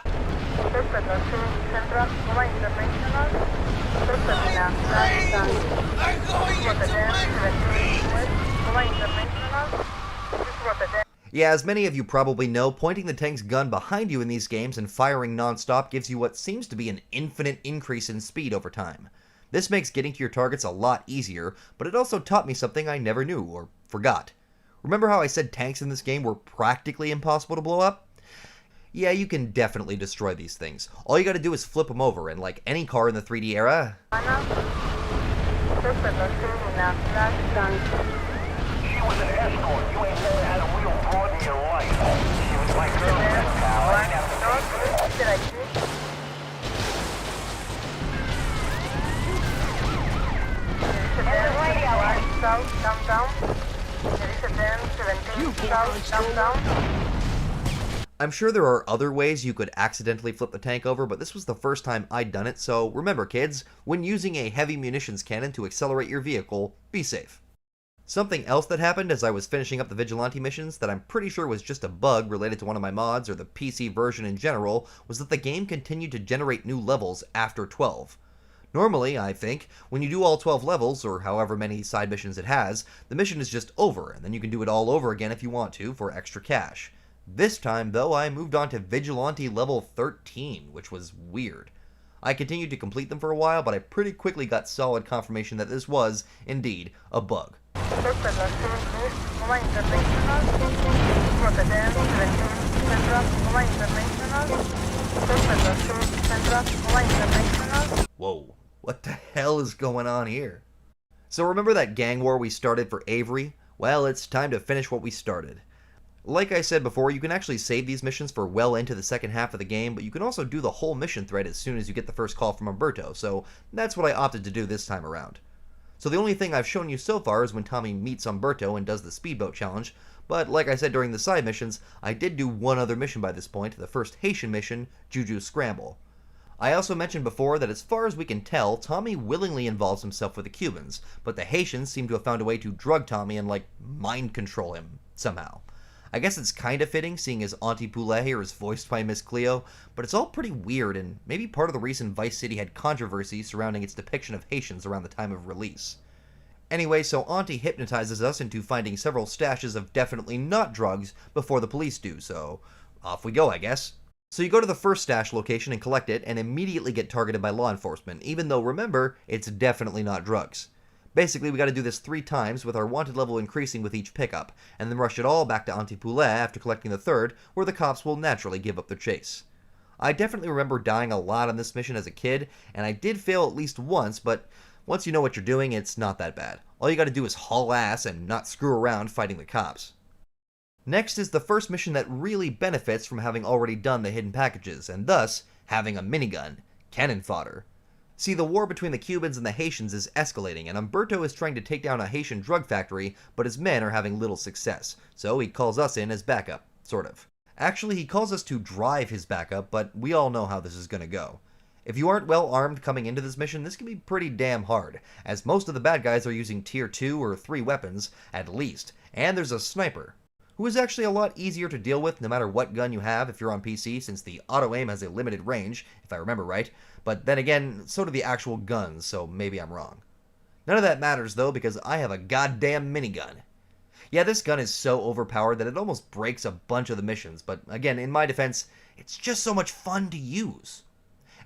Yeah, as many of you probably know, pointing the tank's gun behind you in these games and firing non-stop gives you what seems to be an infinite increase in speed over time. This makes getting to your targets a lot easier, but it also taught me something I never knew, or forgot. Remember how I said tanks in this game were practically impossible to blow up? Yeah, you can definitely destroy these things. All you gotta do is flip them over, and like any car in the 3D era... She was an escort. You ain't never had a real broad in your life. She was my girlfriend, pal. I ain't have I'm sure there are other ways you could accidentally flip the tank over, but this was the first time I'd done it, so remember kids, when using a heavy munitions cannon to accelerate your vehicle, be safe. Something else that happened as I was finishing up the vigilante missions that I'm pretty sure was just a bug related to one of my mods or the PC version in general was that the game continued to generate new levels after 12. Normally, I think, when you do all 12 levels, or however many side missions it has, the mission is just over, and then you can do it all over again if you want to, for extra cash. This time, though, I moved on to Vigilante level 13, which was weird. I continued to complete them for a while, but I pretty quickly got solid confirmation that this was, indeed, a bug. Whoa, what the hell is going on here? So remember that gang war we started for Avery? Well, it's time to finish what we started. Like I said before, you can actually save these missions for well into the second half of the game, but you can also do the whole mission thread as soon as you get the first call from Umberto, so that's what I opted to do this time around. So the only thing I've shown you so far is when Tommy meets Umberto and does the speedboat challenge, but like I said during the side missions, I did do one other mission by this point, the first Haitian mission, Juju Scramble. I also mentioned before that as far as we can tell, Tommy willingly involves himself with the Cubans, but the Haitians seem to have found a way to drug Tommy and, mind control him, somehow. I guess it's kind of fitting, seeing as Auntie Poulet here is voiced by Miss Cleo, but it's all pretty weird, and maybe part of the reason Vice City had controversy surrounding its depiction of Haitians around the time of release. Anyway, so Auntie hypnotizes us into finding several stashes of definitely not drugs before the police do, so off we go, I guess. So you go to the first stash location and collect it, and immediately get targeted by law enforcement, even though, remember, it's definitely not drugs. Basically, we gotta do this 3 times with our wanted level increasing with each pickup, and then rush it all back to Antipoulet after collecting the 3rd, where the cops will naturally give up their chase. I definitely remember dying a lot on this mission as a kid, and I did fail at least once, but once you know what you're doing, it's not that bad. All you gotta do is haul ass and not screw around fighting the cops. Next is the first mission that really benefits from having already done the hidden packages, and thus, having a minigun, cannon fodder. See, the war between the Cubans and the Haitians is escalating, and Umberto is trying to take down a Haitian drug factory, but his men are having little success, so he calls us in as backup, sort of. Actually, he calls us to drive his backup, but we all know how this is gonna go. If you aren't well armed coming into this mission, this can be pretty damn hard, as most of the bad guys are using tier 2 or 3 weapons, at least, and there's a sniper, who is actually a lot easier to deal with no matter what gun you have if you're on PC, since the auto-aim has a limited range, if I remember right, but then again, so do the actual guns, so maybe I'm wrong. None of that matters though, because I have a goddamn minigun. Yeah, this gun is so overpowered that it almost breaks a bunch of the missions, but again, in my defense, it's just so much fun to use.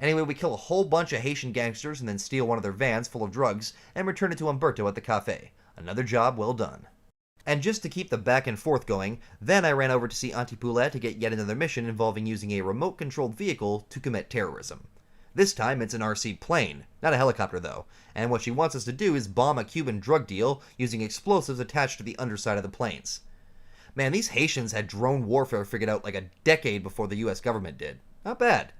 Anyway, we kill a whole bunch of Haitian gangsters and then steal one of their vans full of drugs and return it to Umberto at the cafe. Another job well done. And just to keep the back and forth going, then I ran over to see Antipoulet to get yet another mission involving using a remote-controlled vehicle to commit terrorism. This time it's an RC plane, not a helicopter though, and what she wants us to do is bomb a Cuban drug deal using explosives attached to the underside of the planes. Man, these Haitians had drone warfare figured out like a decade before the US government did. Not bad.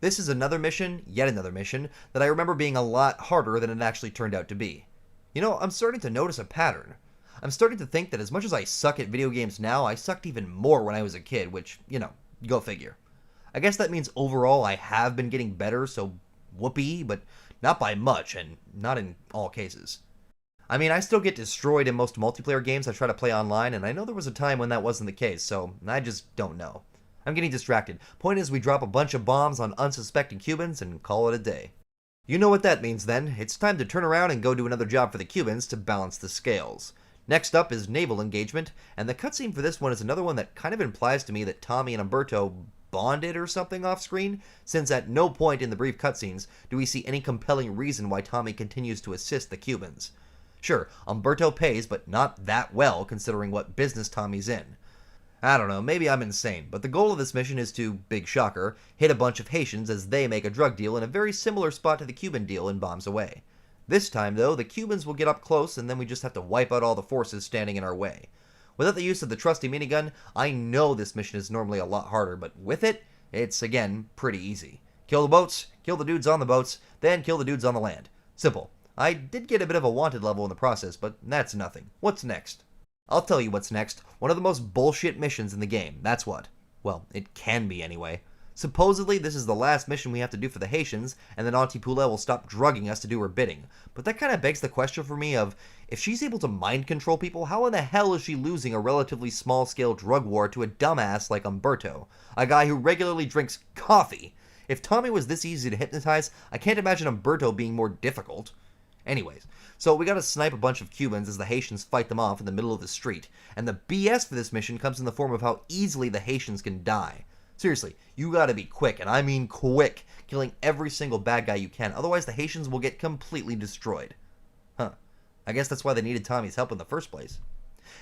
This is another mission, yet another mission, that I remember being a lot harder than it actually turned out to be. You know, I'm starting to notice a pattern. I'm starting to think that as much as I suck at video games now, I sucked even more when I was a kid, which, you know, go figure. I guess that means overall I have been getting better, so whoopee, but not by much, and not in all cases. I mean, I still get destroyed in most multiplayer games I try to play online, and I know there was a time when that wasn't the case, so I just don't know. I'm getting distracted. Point is, we drop a bunch of bombs on unsuspecting Cubans and call it a day. You know what that means then. It's time to turn around and go do another job for the Cubans to balance the scales. Next up is naval engagement, and the cutscene for this one is another one that kind of implies to me that Tommy and Umberto bonded or something off screen, since at no point in the brief cutscenes do we see any compelling reason why Tommy continues to assist the Cubans. Sure, Umberto pays, but not that well considering what business Tommy's in. I don't know, maybe I'm insane, but the goal of this mission is to, big shocker, hit a bunch of Haitians as they make a drug deal in a very similar spot to the Cuban deal in Bombs Away. This time, though, the Cubans will get up close and then we just have to wipe out all the forces standing in our way. Without the use of the trusty minigun, I know this mission is normally a lot harder, but with it, it's, again, pretty easy. Kill the boats, kill the dudes on the boats, then kill the dudes on the land. Simple. I did get a bit of a wanted level in the process, but that's nothing. What's next? I'll tell you what's next. One of the most bullshit missions in the game, that's what. Well, it can be anyway. Supposedly, this is the last mission we have to do for the Haitians, and then Antipoulet will stop drugging us to do her bidding. But that kind of begs the question for me of, if she's able to mind control people, how in the hell is she losing a relatively small-scale drug war to a dumbass like Umberto, a guy who regularly drinks coffee? If Tommy was this easy to hypnotize, I can't imagine Umberto being more difficult. Anyways, so we gotta snipe a bunch of Cubans as the Haitians fight them off in the middle of the street, and the BS for this mission comes in the form of how easily the Haitians can die. Seriously, you gotta be quick, and I mean quick, killing every single bad guy you can, otherwise the Haitians will get completely destroyed. Huh. I guess that's why they needed Tommy's help in the first place.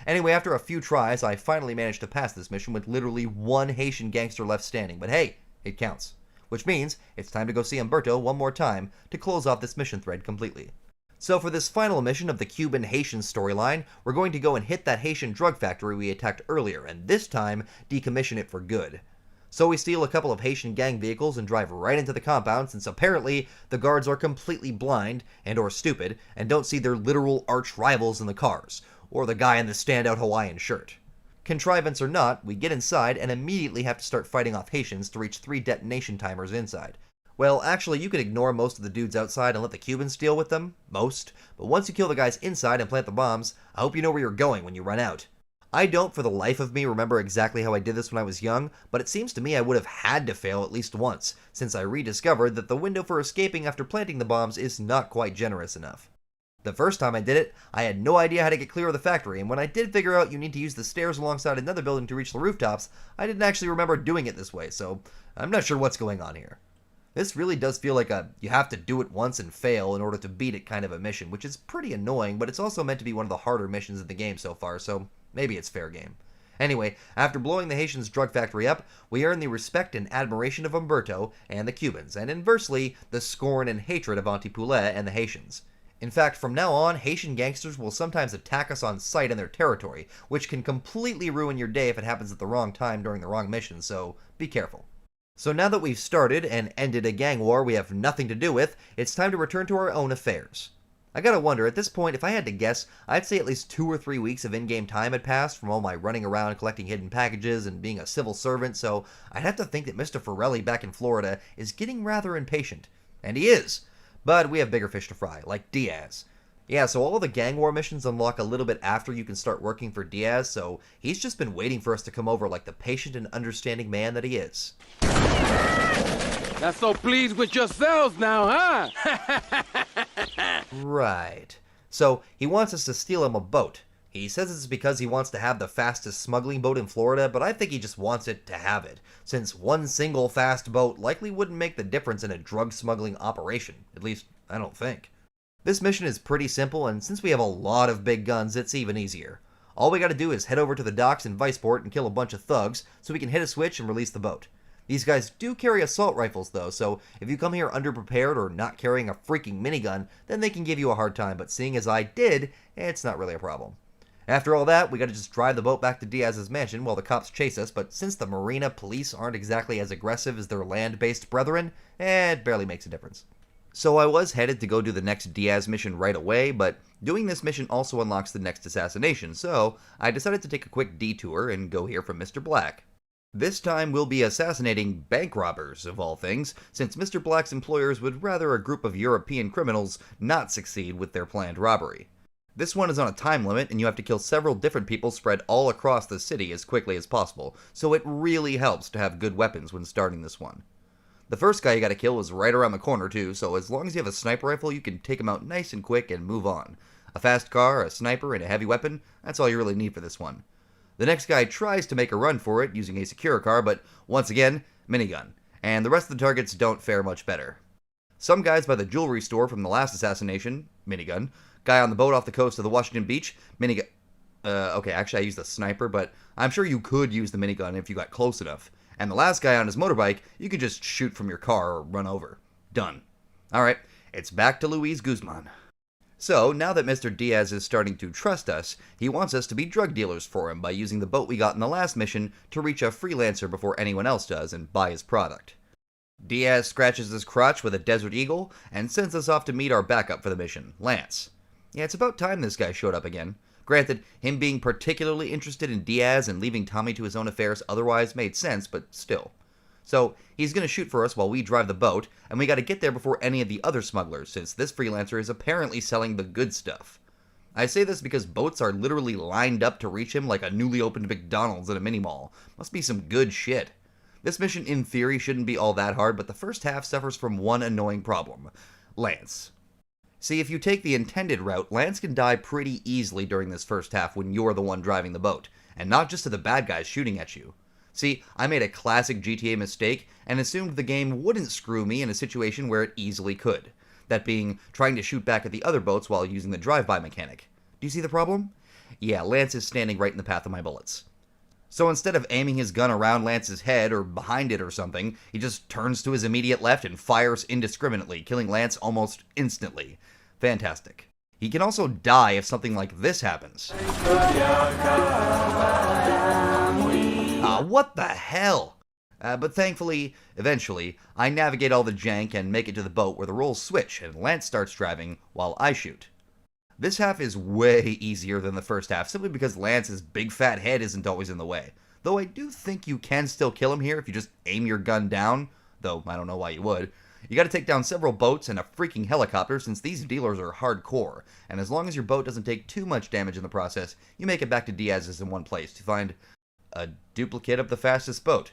Anyway, after a few tries, I finally managed to pass this mission with literally one Haitian gangster left standing, but hey, it counts. Which means, it's time to go see Umberto one more time to close off this mission thread completely. So for this final mission of the Cuban-Haitian storyline, we're going to go and hit that Haitian drug factory we attacked earlier, and this time, decommission it for good. So we steal a couple of Haitian gang vehicles and drive right into the compound, since apparently the guards are completely blind and or stupid and don't see their literal arch rivals in the cars, or the guy in the standout Hawaiian shirt. Contrivance or not, we get inside and immediately have to start fighting off Haitians to reach 3 detonation timers inside. Well, actually, you can ignore most of the dudes outside and let the Cubans deal with them. Most. But once you kill the guys inside and plant the bombs, I hope you know where you're going when you run out. I don't for the life of me remember exactly how I did this when I was young, but it seems to me I would have had to fail at least once, since I rediscovered that the window for escaping after planting the bombs is not quite generous enough. The first time I did it, I had no idea how to get clear of the factory, and when I did figure out you need to use the stairs alongside another building to reach the rooftops, I didn't actually remember doing it this way, so I'm not sure what's going on here. This really does feel like you have to do it once and fail in order to beat it kind of a mission, which is pretty annoying, but it's also meant to be one of the harder missions in the game so far, so maybe it's fair game. Anyway, after blowing the Haitians' drug factory up, we earn the respect and admiration of Umberto and the Cubans, and inversely, the scorn and hatred of Auntie Poulet and the Haitians. In fact, from now on, Haitian gangsters will sometimes attack us on sight in their territory, which can completely ruin your day if it happens at the wrong time during the wrong mission, so be careful. So now that we've started and ended a gang war we have nothing to do with, it's time to return to our own affairs. I gotta wonder, at this point, if I had to guess, I'd say at least 2 or 3 weeks of in-game time had passed from all my running around collecting hidden packages and being a civil servant, so I'd have to think that Mr. Forelli back in Florida is getting rather impatient. And he is! But we have bigger fish to fry, like Diaz. Yeah, so all of the gang war missions unlock a little bit after you can start working for Diaz, so he's just been waiting for us to come over like the patient and understanding man that he is. Not so pleased with yourselves now, huh? Right. So, he wants us to steal him a boat. He says it's because he wants to have the fastest smuggling boat in Florida, but I think he just wants it to have it, since one single fast boat likely wouldn't make the difference in a drug smuggling operation. At least, I don't think. This mission is pretty simple, and since we have a lot of big guns, it's even easier. All we gotta do is head over to the docks in Viceport and kill a bunch of thugs, so we can hit a switch and release the boat. These guys do carry assault rifles though, so if you come here underprepared or not carrying a freaking minigun, then they can give you a hard time, but seeing as I did, it's not really a problem. After all that, we gotta just drive the boat back to Diaz's mansion while the cops chase us, but since the marina police aren't exactly as aggressive as their land-based brethren, it barely makes a difference. So I was headed to go do the next Diaz mission right away, but doing this mission also unlocks the next assassination, so I decided to take a quick detour and go hear from Mr. Black. This time we'll be assassinating bank robbers, of all things, since Mr. Black's employers would rather a group of European criminals not succeed with their planned robbery. This one is on a time limit, and you have to kill several different people spread all across the city as quickly as possible, so it really helps to have good weapons when starting this one. The first guy you gotta kill is right around the corner too, so as long as you have a sniper rifle, you can take him out nice and quick and move on. A fast car, a sniper, and a heavy weapon, that's all you really need for this one. The next guy tries to make a run for it using a secure car, but once again, minigun. And the rest of the targets don't fare much better. Some guys by the jewelry store from the last assassination, minigun. Guy on the boat off the coast of the Washington Beach, minigun. Okay, actually I used the sniper, but I'm sure you could use the minigun if you got close enough. And the last guy on his motorbike, you could just shoot from your car or run over. Done. Alright, it's back to Luis Guzman. So, now that Mr. Diaz is starting to trust us, he wants us to be drug dealers for him by using the boat we got in the last mission to reach a freelancer before anyone else does and buy his product. Diaz scratches his crotch with a Desert Eagle and sends us off to meet our backup for the mission, Lance. Yeah, it's about time this guy showed up again. Granted, him being particularly interested in Diaz and leaving Tommy to his own affairs otherwise made sense, but still. So, he's gonna shoot for us while we drive the boat, and we gotta get there before any of the other smugglers, since this freelancer is apparently selling the good stuff. I say this because boats are literally lined up to reach him like a newly opened McDonald's at a mini-mall. Must be some good shit. This mission in theory shouldn't be all that hard, but the first half suffers from one annoying problem. Lance. See, if you take the intended route, Lance can die pretty easily during this first half when you're the one driving the boat, and not just to the bad guys shooting at you. See, I made a classic GTA mistake and assumed the game wouldn't screw me in a situation where it easily could. That being, trying to shoot back at the other boats while using the drive-by mechanic. Do you see the problem? Yeah, Lance is standing right in the path of my bullets. So instead of aiming his gun around Lance's head or behind it or something, he just turns to his immediate left and fires indiscriminately, killing Lance almost instantly. Fantastic. He can also die if something like this happens. What the hell? But thankfully, eventually, I navigate all the jank and make it to the boat where the roles switch and Lance starts driving while I shoot. This half is way easier than the first half, simply because Lance's big fat head isn't always in the way. Though I do think you can still kill him here if you just aim your gun down, though I don't know why you would. You gotta take down several boats and a freaking helicopter since these dealers are hardcore, and as long as your boat doesn't take too much damage in the process, you make it back to Diaz's in one place to find a duplicate of the fastest boat.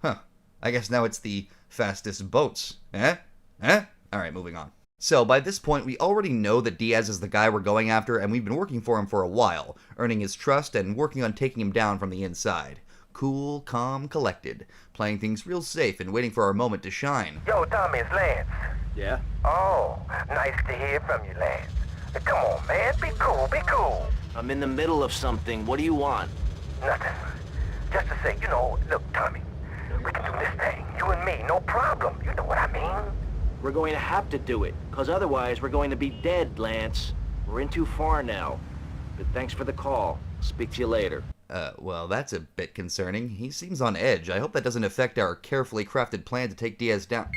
Huh. I guess now it's the fastest boats. Alright, moving on. So, by this point, we already know that Diaz is the guy we're going after, and we've been working for him for a while, earning his trust and working on taking him down from the inside. Cool, calm, collected, playing things real safe and waiting for our moment to shine. Yo, Tommy, it's Lance. Yeah? Oh, nice to hear from you, Lance. Come on, man, be cool, be cool. I'm in the middle of something. What do you want? Nothing. Just to say, look, Tommy, we can do this thing, you and me, no problem. You know what I mean? We're going to have to do it, because otherwise we're going to be dead, Lance. We're in too far now. But thanks for the call. Speak to you later. Well, that's a bit concerning. He seems on edge. I hope that doesn't affect our carefully crafted plan to take Diaz down.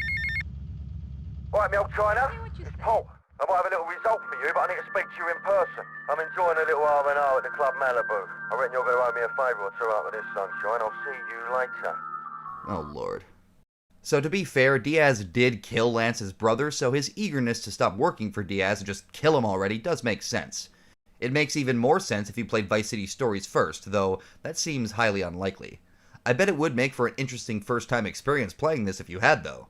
Alright, me old China, it's Paul. I might have a little result for you, but I need to speak to you in person. I'm enjoying a little R&R at the Club Malibu. I reckon you're going to owe me a favour or two out of this, sunshine. I'll see you later. Oh, Lord. So to be fair, Diaz did kill Lance's brother, so his eagerness to stop working for Diaz and just kill him already does make sense. It makes even more sense if you played Vice City Stories first, though that seems highly unlikely. I bet it would make for an interesting first-time experience playing this if you had, though.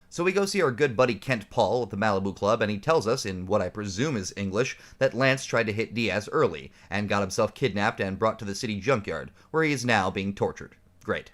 So we go see our good buddy Kent Paul at the Malibu Club, and he tells us, in what I presume is English, that Lance tried to hit Diaz early, and got himself kidnapped and brought to the city junkyard, where he is now being tortured. Great.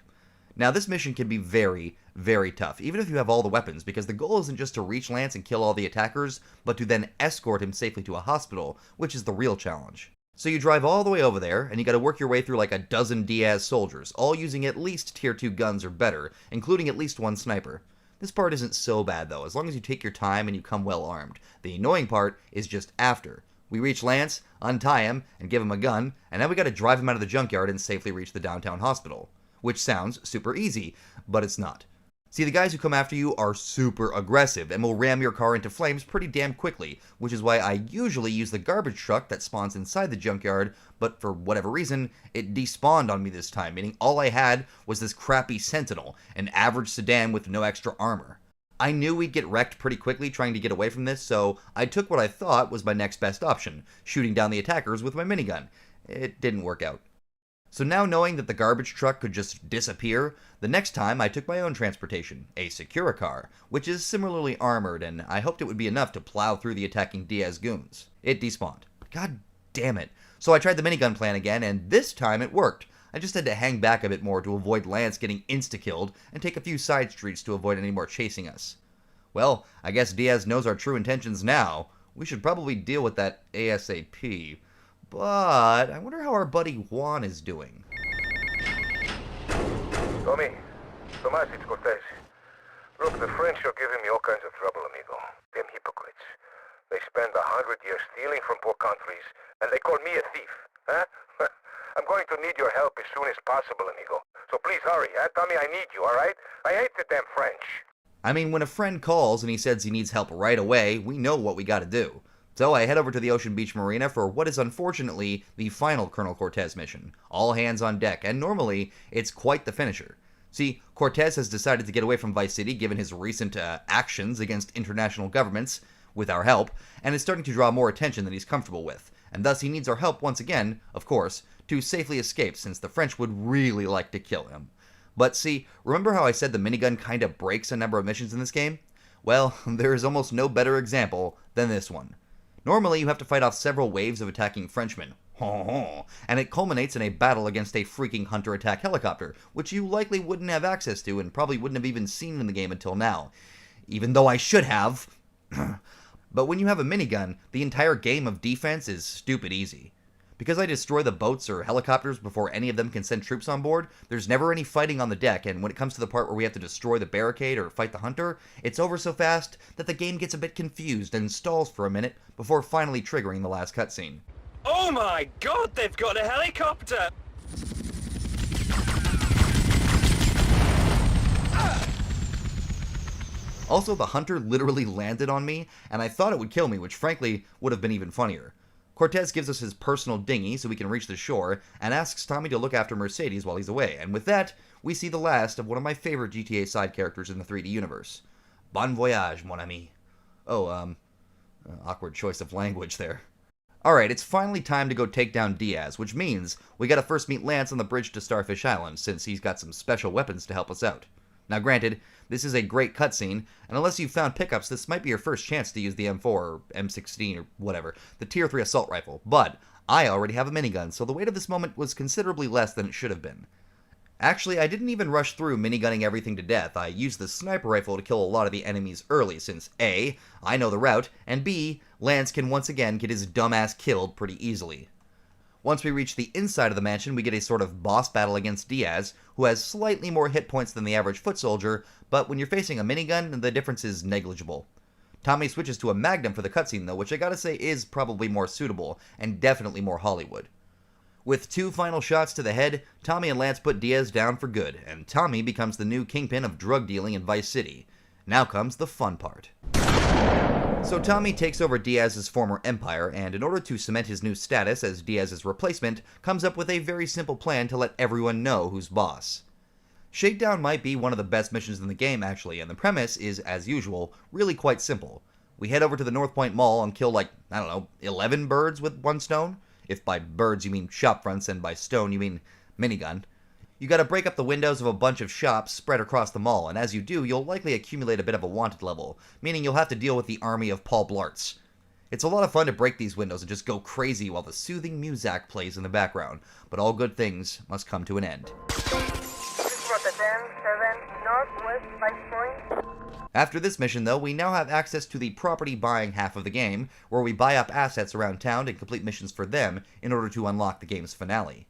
Now this mission can be very, very tough, even if you have all the weapons, because the goal isn't just to reach Lance and kill all the attackers, but to then escort him safely to a hospital, which is the real challenge. So you drive all the way over there, and you gotta work your way through like a dozen Diaz soldiers, all using at least tier 2 guns or better, including at least one sniper. This part isn't so bad though, as long as you take your time and you come well armed. The annoying part is just after. We reach Lance, untie him, and give him a gun, and now we gotta drive him out of the junkyard and safely reach the downtown hospital. Which sounds super easy, but it's not. See, the guys who come after you are super aggressive and will ram your car into flames pretty damn quickly, which is why I usually use the garbage truck that spawns inside the junkyard, but for whatever reason, it despawned on me this time, meaning all I had was this crappy Sentinel, an average sedan with no extra armor. I knew we'd get wrecked pretty quickly trying to get away from this, so I took what I thought was my next best option, shooting down the attackers with my minigun. It didn't work out. So now knowing that the garbage truck could just disappear, the next time I took my own transportation, a Securicar, which is similarly armored, and I hoped it would be enough to plow through the attacking Diaz goons. It despawned. God damn it. So I tried the minigun plan again, and this time it worked. I just had to hang back a bit more to avoid Lance getting insta-killed, and take a few side streets to avoid any more chasing us. Well, I guess Diaz knows our true intentions now. We should probably deal with that ASAP. But I wonder how our buddy Juan is doing. Tommy, Tomas, it's Cortez. Look, the French are giving me all kinds of trouble, amigo. Them hypocrites. They spend 100 years stealing from poor countries, and they call me a thief, huh? I'm going to need your help as soon as possible, amigo. So please hurry, huh? Tommy, I need you, alright? I hate the damn French. I mean, when a friend calls and he says he needs help right away, we know what we gotta do. So I head over to the Ocean Beach Marina for what is unfortunately the final Colonel Cortez mission. All hands on deck, and normally, it's quite the finisher. See, Cortez has decided to get away from Vice City given his recent actions against international governments, with our help, and is starting to draw more attention than he's comfortable with. And thus he needs our help once again, of course, to safely escape since the French would really like to kill him. But see, remember how I said the minigun kinda breaks a number of missions in this game? Well, there is almost no better example than this one. Normally, you have to fight off several waves of attacking Frenchmen, and it culminates in a battle against a freaking hunter attack helicopter, which you likely wouldn't have access to and probably wouldn't have even seen in the game until now. Even though I should have. But when you have a minigun, the entire game of defense is stupid easy. Because I destroy the boats or helicopters before any of them can send troops on board, there's never any fighting on the deck, and when it comes to the part where we have to destroy the barricade or fight the hunter, it's over so fast that the game gets a bit confused and stalls for a minute before finally triggering the last cutscene. Oh my god, they've got a helicopter! Also, the hunter literally landed on me, and I thought it would kill me, which frankly would have been even funnier. Cortez gives us his personal dinghy so we can reach the shore, and asks Tommy to look after Mercedes while he's away, and with that, we see the last of one of my favorite GTA side characters in the 3D universe. Bon voyage, mon ami. Oh, awkward choice of language there. Alright, it's finally time to go take down Diaz, which means we gotta first meet Lance on the bridge to Starfish Island, since he's got some special weapons to help us out. Now granted, this is a great cutscene, and unless you've found pickups, this might be your first chance to use the M4 or M16 or whatever, the Tier 3 assault rifle, but I already have a minigun, so the weight of this moment was considerably less than it should have been. Actually, I didn't even rush through minigunning everything to death. I used the sniper rifle to kill a lot of the enemies early, since A, I know the route, and B, Lance can once again get his dumbass killed pretty easily. Once we reach the inside of the mansion, we get a sort of boss battle against Diaz, who has slightly more hit points than the average foot soldier, but when you're facing a minigun, the difference is negligible. Tommy switches to a Magnum for the cutscene though, which I gotta say is probably more suitable, and definitely more Hollywood. With 2 final shots to the head, Tommy and Lance put Diaz down for good, and Tommy becomes the new kingpin of drug dealing in Vice City. Now comes the fun part. So Tommy takes over Diaz's former empire, and in order to cement his new status as Diaz's replacement, comes up with a very simple plan to let everyone know who's boss. Shakedown might be one of the best missions in the game actually, and the premise is, as usual, really quite simple. We head over to the North Point Mall and kill 11 birds with 1 stone. If by birds you mean shop fronts and by stone you mean minigun. You gotta break up the windows of a bunch of shops spread across the mall, and as you do, you'll likely accumulate a bit of a wanted level, meaning you'll have to deal with the army of Paul Blarts. It's a lot of fun to break these windows and just go crazy while the soothing muzak plays in the background, but all good things must come to an end. After this mission though, we now have access to the property buying half of the game, where we buy up assets around town and complete missions for them in order to unlock the game's finale.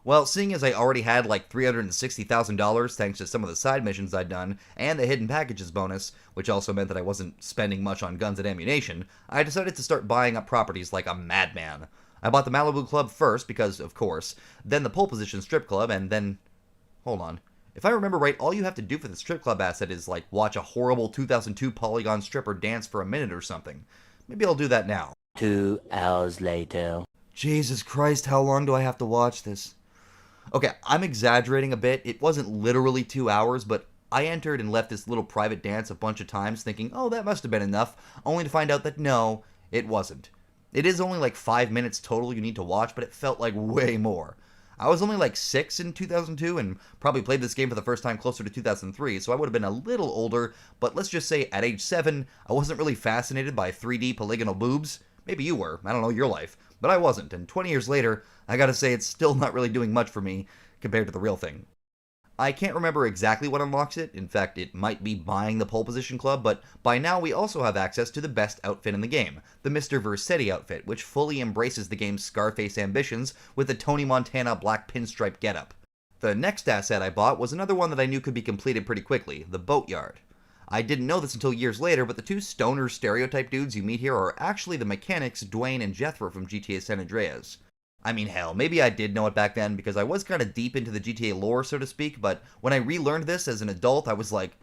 Well, seeing as I already had like $360,000 thanks to some of the side missions I'd done, and the hidden packages bonus, which also meant that I wasn't spending much on guns and ammunition, I decided to start buying up properties like a madman. I bought the Malibu Club first, because of course, then the Pole Position Strip Club, and then... Hold on. If I remember right, all you have to do for the strip club asset is, watch a horrible 2002 polygon stripper dance for a minute or something. Maybe I'll do that now. 2 hours later. Jesus Christ, how long do I have to watch this? Okay, I'm exaggerating a bit. It wasn't literally 2 hours, but I entered and left this little private dance a bunch of times thinking, oh, that must have been enough, only to find out that no, it wasn't. It is only 5 minutes total you need to watch, but it felt like way more. I was only 6 in 2002 and probably played this game for the first time closer to 2003, so I would have been a little older, but let's just say at age 7, I wasn't really fascinated by 3D polygonal boobs. Maybe you were, I don't know your life, but I wasn't, and 20 years later, I gotta say it's still not really doing much for me compared to the real thing. I can't remember exactly what unlocks it. In fact, it might be buying the Pole Position Club, but by now we also have access to the best outfit in the game, the Mr. Vercetti outfit, which fully embraces the game's Scarface ambitions with the Tony Montana black pinstripe getup. The next asset I bought was another one that I knew could be completed pretty quickly, the Boatyard. I didn't know this until years later, but the 2 stoner stereotype dudes you meet here are actually the mechanics Dwayne and Jethro from GTA San Andreas. I mean, hell, maybe I did know it back then because I was kind of deep into the GTA lore, so to speak, but when I relearned this as an adult, I was like...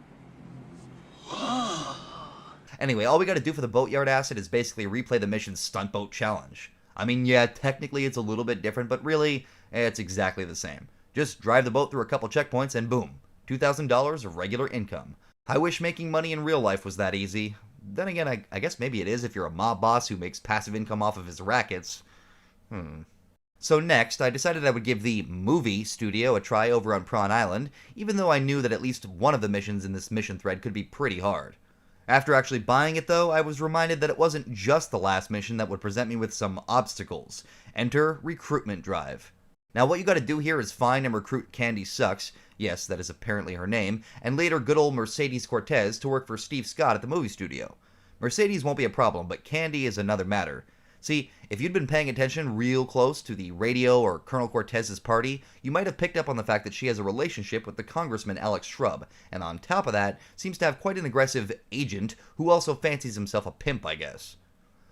Anyway, all we gotta do for the Boatyard asset is basically replay the mission's Stunt Boat Challenge. I mean, yeah, technically it's a little bit different, but really, it's exactly the same. Just drive the boat through a couple checkpoints and boom, $2,000 of regular income. I wish making money in real life was that easy. Then again, I guess maybe it is if you're a mob boss who makes passive income off of his rackets. So next, I decided I would give the movie studio a try over on Prawn Island, even though I knew that at least one of the missions in this mission thread could be pretty hard. After actually buying it though, I was reminded that it wasn't just the last mission that would present me with some obstacles. Enter Recruitment Drive. Now what you gotta do here is find and recruit Candy Sucks, yes, that is apparently her name, and later good old Mercedes Cortez to work for Steve Scott at the movie studio. Mercedes won't be a problem, but Candy is another matter. See, if you'd been paying attention real close to the radio or Colonel Cortez's party, you might have picked up on the fact that she has a relationship with the Congressman Alex Shrub, and on top of that, seems to have quite an aggressive agent who also fancies himself a pimp, I guess.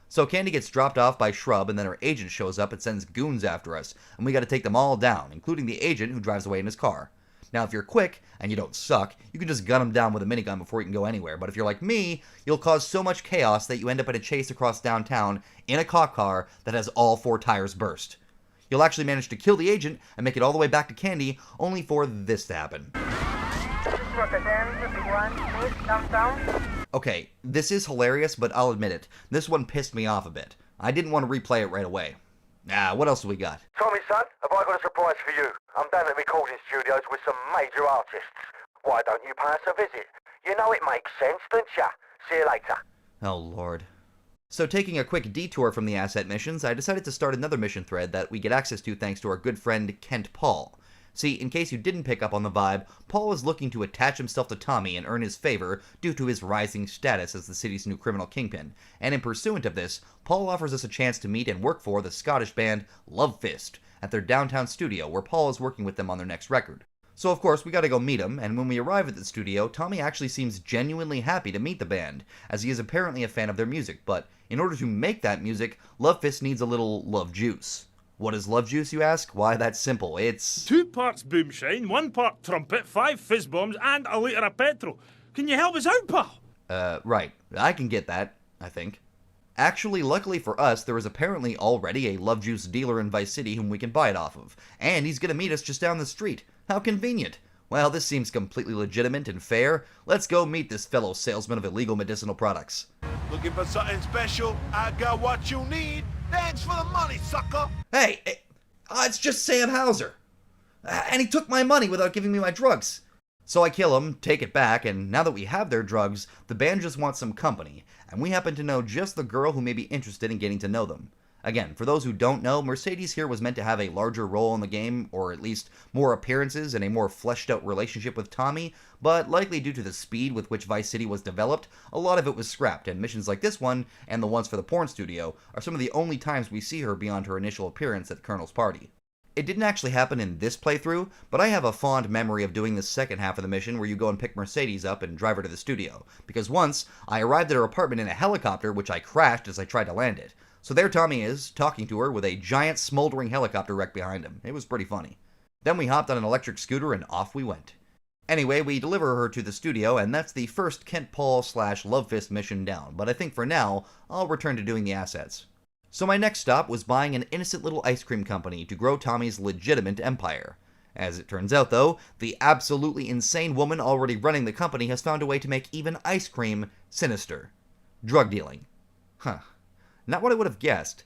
So Candy gets dropped off by Shrub, and then her agent shows up and sends goons after us, and we gotta take them all down, including the agent who drives away in his car. Now, if you're quick, and you don't suck, you can just gun them down with a minigun before you can go anywhere, but if you're like me, you'll cause so much chaos that you end up in a chase across downtown in a cop car that has all 4 tires burst. You'll actually manage to kill the agent and make it all the way back to Candy, only for this to happen. Okay, this is hilarious, but I'll admit it, this one pissed me off a bit. I didn't want to replay it right away. What else do we got? Tommy, son, have I got a surprise for you? I'm down at the recording studios with some major artists. Why don't you pay us a visit? You know it makes sense, don't ya? See you later. Oh, Lord. So taking a quick detour from the asset missions, I decided to start another mission thread that we get access to thanks to our good friend Kent Paul. See, in case you didn't pick up on the vibe, Paul is looking to attach himself to Tommy and earn his favor due to his rising status as the city's new criminal kingpin, and in pursuant of this, Paul offers us a chance to meet and work for the Scottish band Love Fist at their downtown studio where Paul is working with them on their next record. So of course, we gotta go meet him, and when we arrive at the studio, Tommy actually seems genuinely happy to meet the band, as he is apparently a fan of their music, but in order to make that music, Love Fist needs a little love juice. What is love juice, you ask? Why, that's simple. It's 2 parts boomshine, 1 part trumpet, 5 fizz bombs, and a litre of petrol. Can you help us out, pal? Right. I can get that, I think. Actually, luckily for us, there is apparently already a love juice dealer in Vice City whom we can buy it off of, and he's gonna meet us just down the street. How convenient. Well, this seems completely legitimate and fair. Let's go meet this fellow salesman of illegal medicinal products. Looking for something special? I got what you need. Thanks for the money, sucker. Hey, it's just Sam Hauser. And he took my money without giving me my drugs. So I kill him, take it back, and now that we have their drugs, the band just wants some company, and we happen to know just the girl who may be interested in getting to know them. Again, for those who don't know, Mercedes here was meant to have a larger role in the game, or at least more appearances and a more fleshed out relationship with Tommy, but likely due to the speed with which Vice City was developed, a lot of it was scrapped, and missions like this one, and the ones for the porn studio, are some of the only times we see her beyond her initial appearance at the Colonel's party. It didn't actually happen in this playthrough, but I have a fond memory of doing the second half of the mission where you go and pick Mercedes up and drive her to the studio, because once, I arrived at her apartment in a helicopter which I crashed as I tried to land it. So there Tommy is, talking to her with a giant smoldering helicopter wreck behind him. It was pretty funny. Then we hopped on an electric scooter and off we went. Anyway, we deliver her to the studio, and that's the first Kent Paul / Love Fist mission down, but I think for now, I'll return to doing the assets. So my next stop was buying an innocent little ice cream company to grow Tommy's legitimate empire. As it turns out though, the absolutely insane woman already running the company has found a way to make even ice cream sinister. Drug dealing. Huh. Not what I would have guessed.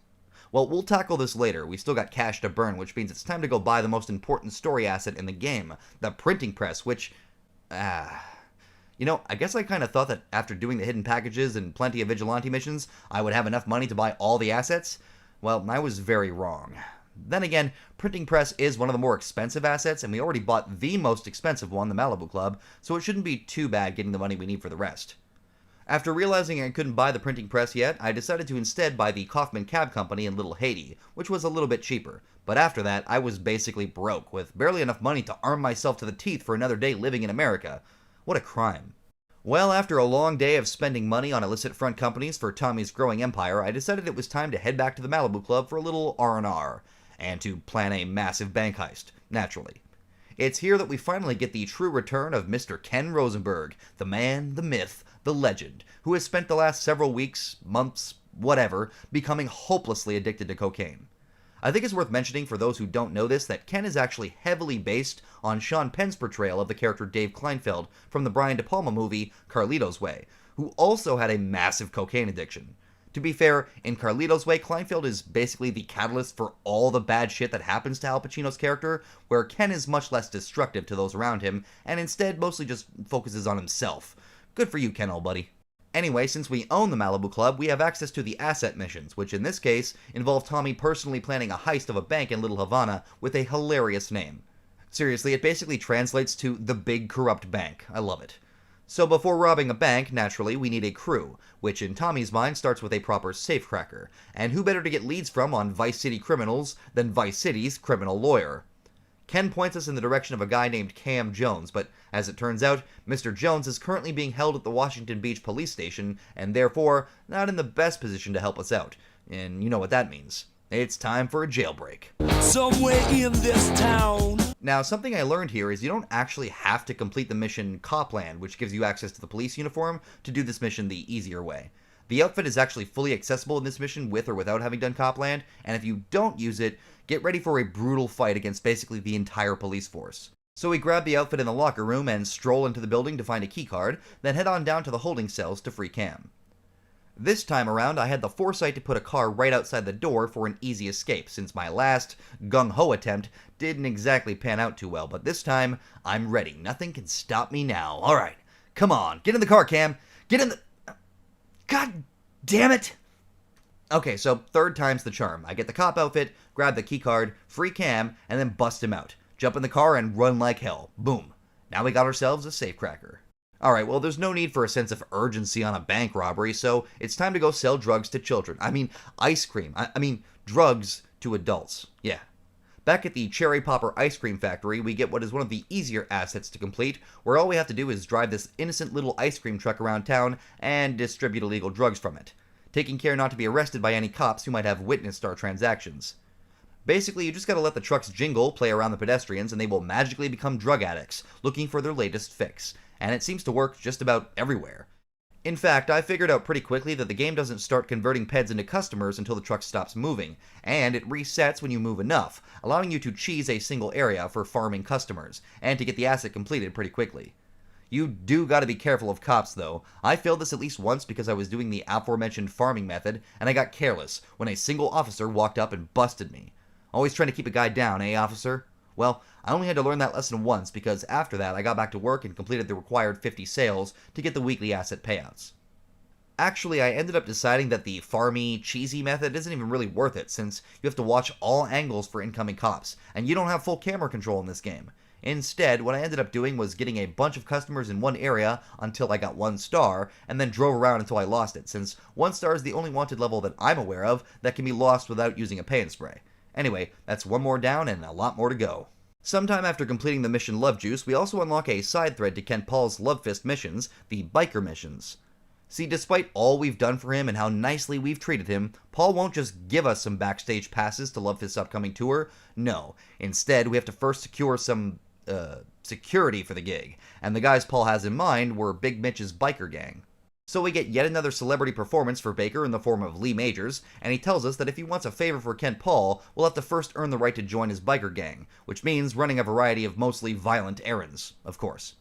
Well, we'll tackle this later. We still got cash to burn, which means it's time to go buy the most important story asset in the game, the printing press, which... You know, I guess I kind of thought that after doing the hidden packages and plenty of vigilante missions, I would have enough money to buy all the assets. Well, I was very wrong. Then again, printing press is one of the more expensive assets, and we already bought the most expensive one, the Malibu Club, so it shouldn't be too bad getting the money we need for the rest. After realizing I couldn't buy the printing press yet, I decided to instead buy the Kaufman Cab Company in Little Haiti, which was a little bit cheaper. But after that, I was basically broke, with barely enough money to arm myself to the teeth for another day living in America. What a crime. Well, after a long day of spending money on illicit front companies for Tommy's growing empire, I decided it was time to head back to the Malibu Club for a little R&R, and to plan a massive bank heist, naturally. It's here that we finally get the true return of Mr. Ken Rosenberg, the man, the myth, the legend, who has spent the last several weeks, months, whatever, becoming hopelessly addicted to cocaine. I think it's worth mentioning for those who don't know this that Ken is actually heavily based on Sean Penn's portrayal of the character Dave Kleinfeld from the Brian De Palma movie Carlito's Way, who also had a massive cocaine addiction. To be fair, in Carlito's Way, Kleinfeld is basically the catalyst for all the bad shit that happens to Al Pacino's character, where Ken is much less destructive to those around him, and instead mostly just focuses on himself. Good for you, Ken, old buddy. Anyway, since we own the Malibu Club, we have access to the asset missions, which in this case involve Tommy personally planning a heist of a bank in Little Havana with a hilarious name. Seriously, it basically translates to the Big Corrupt Bank. I love it. So before robbing a bank, naturally, we need a crew, which in Tommy's mind starts with a proper safecracker. And who better to get leads from on Vice City criminals than Vice City's criminal lawyer? Ken points us in the direction of a guy named Cam Jones, but as it turns out, Mr. Jones is currently being held at the Washington Beach police station, and therefore not in the best position to help us out. And you know what that means. It's time for a jailbreak. Somewhere in this town. Now, something I learned here is you don't actually have to complete the mission Copland, which gives you access to the police uniform, to do this mission the easier way. The outfit is actually fully accessible in this mission with or without having done Copland, and if you don't use it, get ready for a brutal fight against basically the entire police force. So we grab the outfit in the locker room and stroll into the building to find a keycard, then head on down to the holding cells to free Cam. This time around, I had the foresight to put a car right outside the door for an easy escape, since my last gung-ho attempt didn't exactly pan out too well, but this time, I'm ready. Nothing can stop me now. Alright, come on, get in the car, Cam! Get in the... God damn it! Okay, so third time's the charm. I get the cop outfit, grab the keycard, free Cam, and then bust him out. jump in the car, and run like hell. Boom. Now we got ourselves a safecracker. Alright, well, there's no need for a sense of urgency on a bank robbery, so it's time to go sell drugs to children. I mean, ice cream. I mean, drugs to adults. Yeah. Back at the Cherry Popper Ice Cream Factory, we get what is one of the easier assets to complete, where all we have to do is drive this innocent little ice cream truck around town and distribute illegal drugs from it, taking care not to be arrested by any cops who might have witnessed our transactions. Basically, you just gotta let the truck's jingle play around the pedestrians and they will magically become drug addicts, looking for their latest fix, and it seems to work just about everywhere. In fact, I figured out pretty quickly that the game doesn't start converting peds into customers until the truck stops moving, and it resets when you move enough, allowing you to cheese a single area for farming customers, and to get the asset completed pretty quickly. You do gotta be careful of cops though. I failed this at least once because I was doing the aforementioned farming method, and I got careless when a single officer walked up and busted me. Always trying to keep a guy down, eh, officer? Well, I only had to learn that lesson once because after that I got back to work and completed the required 50 sales to get the weekly asset payouts. Actually, I ended up deciding that the farmy, cheesy method isn't even really worth it since you have to watch all angles for incoming cops, and you don't have full camera control in this game. Instead, what I ended up doing was getting a bunch of customers in one area until I got 1 star, and then drove around until I lost it, since 1 star is the only wanted level that I'm aware of that can be lost without using a pay and spray. Anyway, that's 1 more down and a lot more to go. Sometime after completing the mission Love Juice, we also unlock a side thread to Ken Paul's Love Fist missions, the Biker missions. See, despite all we've done for him and how nicely we've treated him, Paul won't just give us some backstage passes to Love Fist's upcoming tour. No. Instead, we have to first secure some, security for the gig, and the guys Paul has in mind were Big Mitch's biker gang. So we get yet another celebrity performance for Baker in the form of Lee Majors, and he tells us that if he wants a favor for Kent Paul, we'll have to first earn the right to join his biker gang, which means running a variety of mostly violent errands, of course.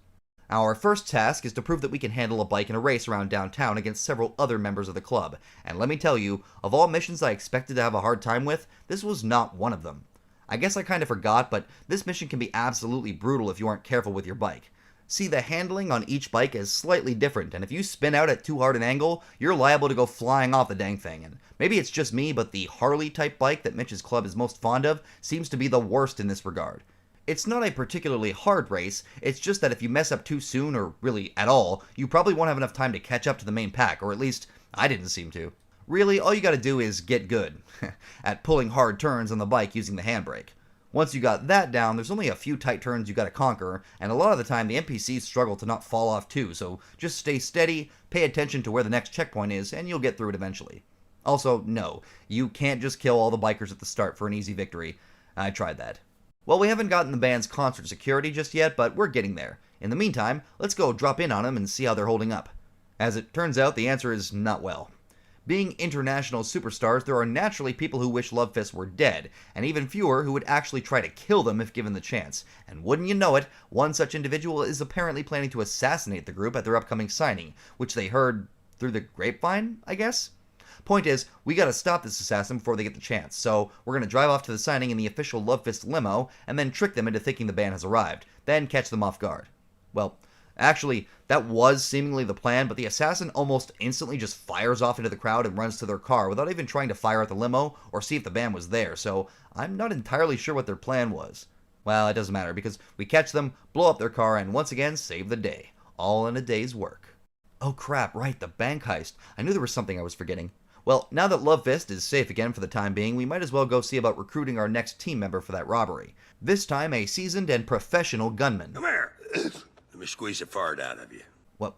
Our first task is to prove that we can handle a bike in a race around downtown against several other members of the club, and let me tell you, of all missions I expected to have a hard time with, this was not one of them. I guess I kinda forgot, but this mission can be absolutely brutal if you aren't careful with your bike. See, the handling on each bike is slightly different, and if you spin out at too hard an angle, you're liable to go flying off the dang thing, and maybe it's just me, but the Harley-type bike that Mitch's club is most fond of seems to be the worst in this regard. It's not a particularly hard race, it's just that if you mess up too soon, or really at all, you probably won't have enough time to catch up to the main pack, or at least, I didn't seem to. Really, all you gotta do is get good at pulling hard turns on the bike using the handbrake. Once you got that down, there's only a few tight turns you gotta conquer, and a lot of the time the NPCs struggle to not fall off too, so just stay steady, pay attention to where the next checkpoint is, and you'll get through it eventually. Also, no, you can't just kill all the bikers at the start for an easy victory. I tried that. Well, we haven't gotten the band's concert security just yet, but we're getting there. In the meantime, let's go drop in on them and see how they're holding up. As it turns out, the answer is not well. Being international superstars, there are naturally people who wish Love Fist were dead, and even fewer who would actually try to kill them if given the chance. And wouldn't you know it, one such individual is apparently planning to assassinate the group at their upcoming signing, which they heard through the grapevine, I guess? Point is, we gotta stop this assassin before they get the chance, so we're gonna drive off to the signing in the official Love Fist limo, and then trick them into thinking the band has arrived, then catch them off guard. Well, actually, that was seemingly the plan, but the assassin almost instantly just fires off into the crowd and runs to their car without even trying to fire at the limo or see if the band was there, so I'm not entirely sure what their plan was. Well, it doesn't matter, because we catch them, blow up their car, and once again save the day. All in a day's work. Oh crap, right, the bank heist. I knew there was something I was forgetting. Well, now that Love Fist is safe again for the time being, we might as well go see about recruiting our next team member for that robbery. This time, a seasoned and professional gunman. Come here. Let me squeeze a fart out of you.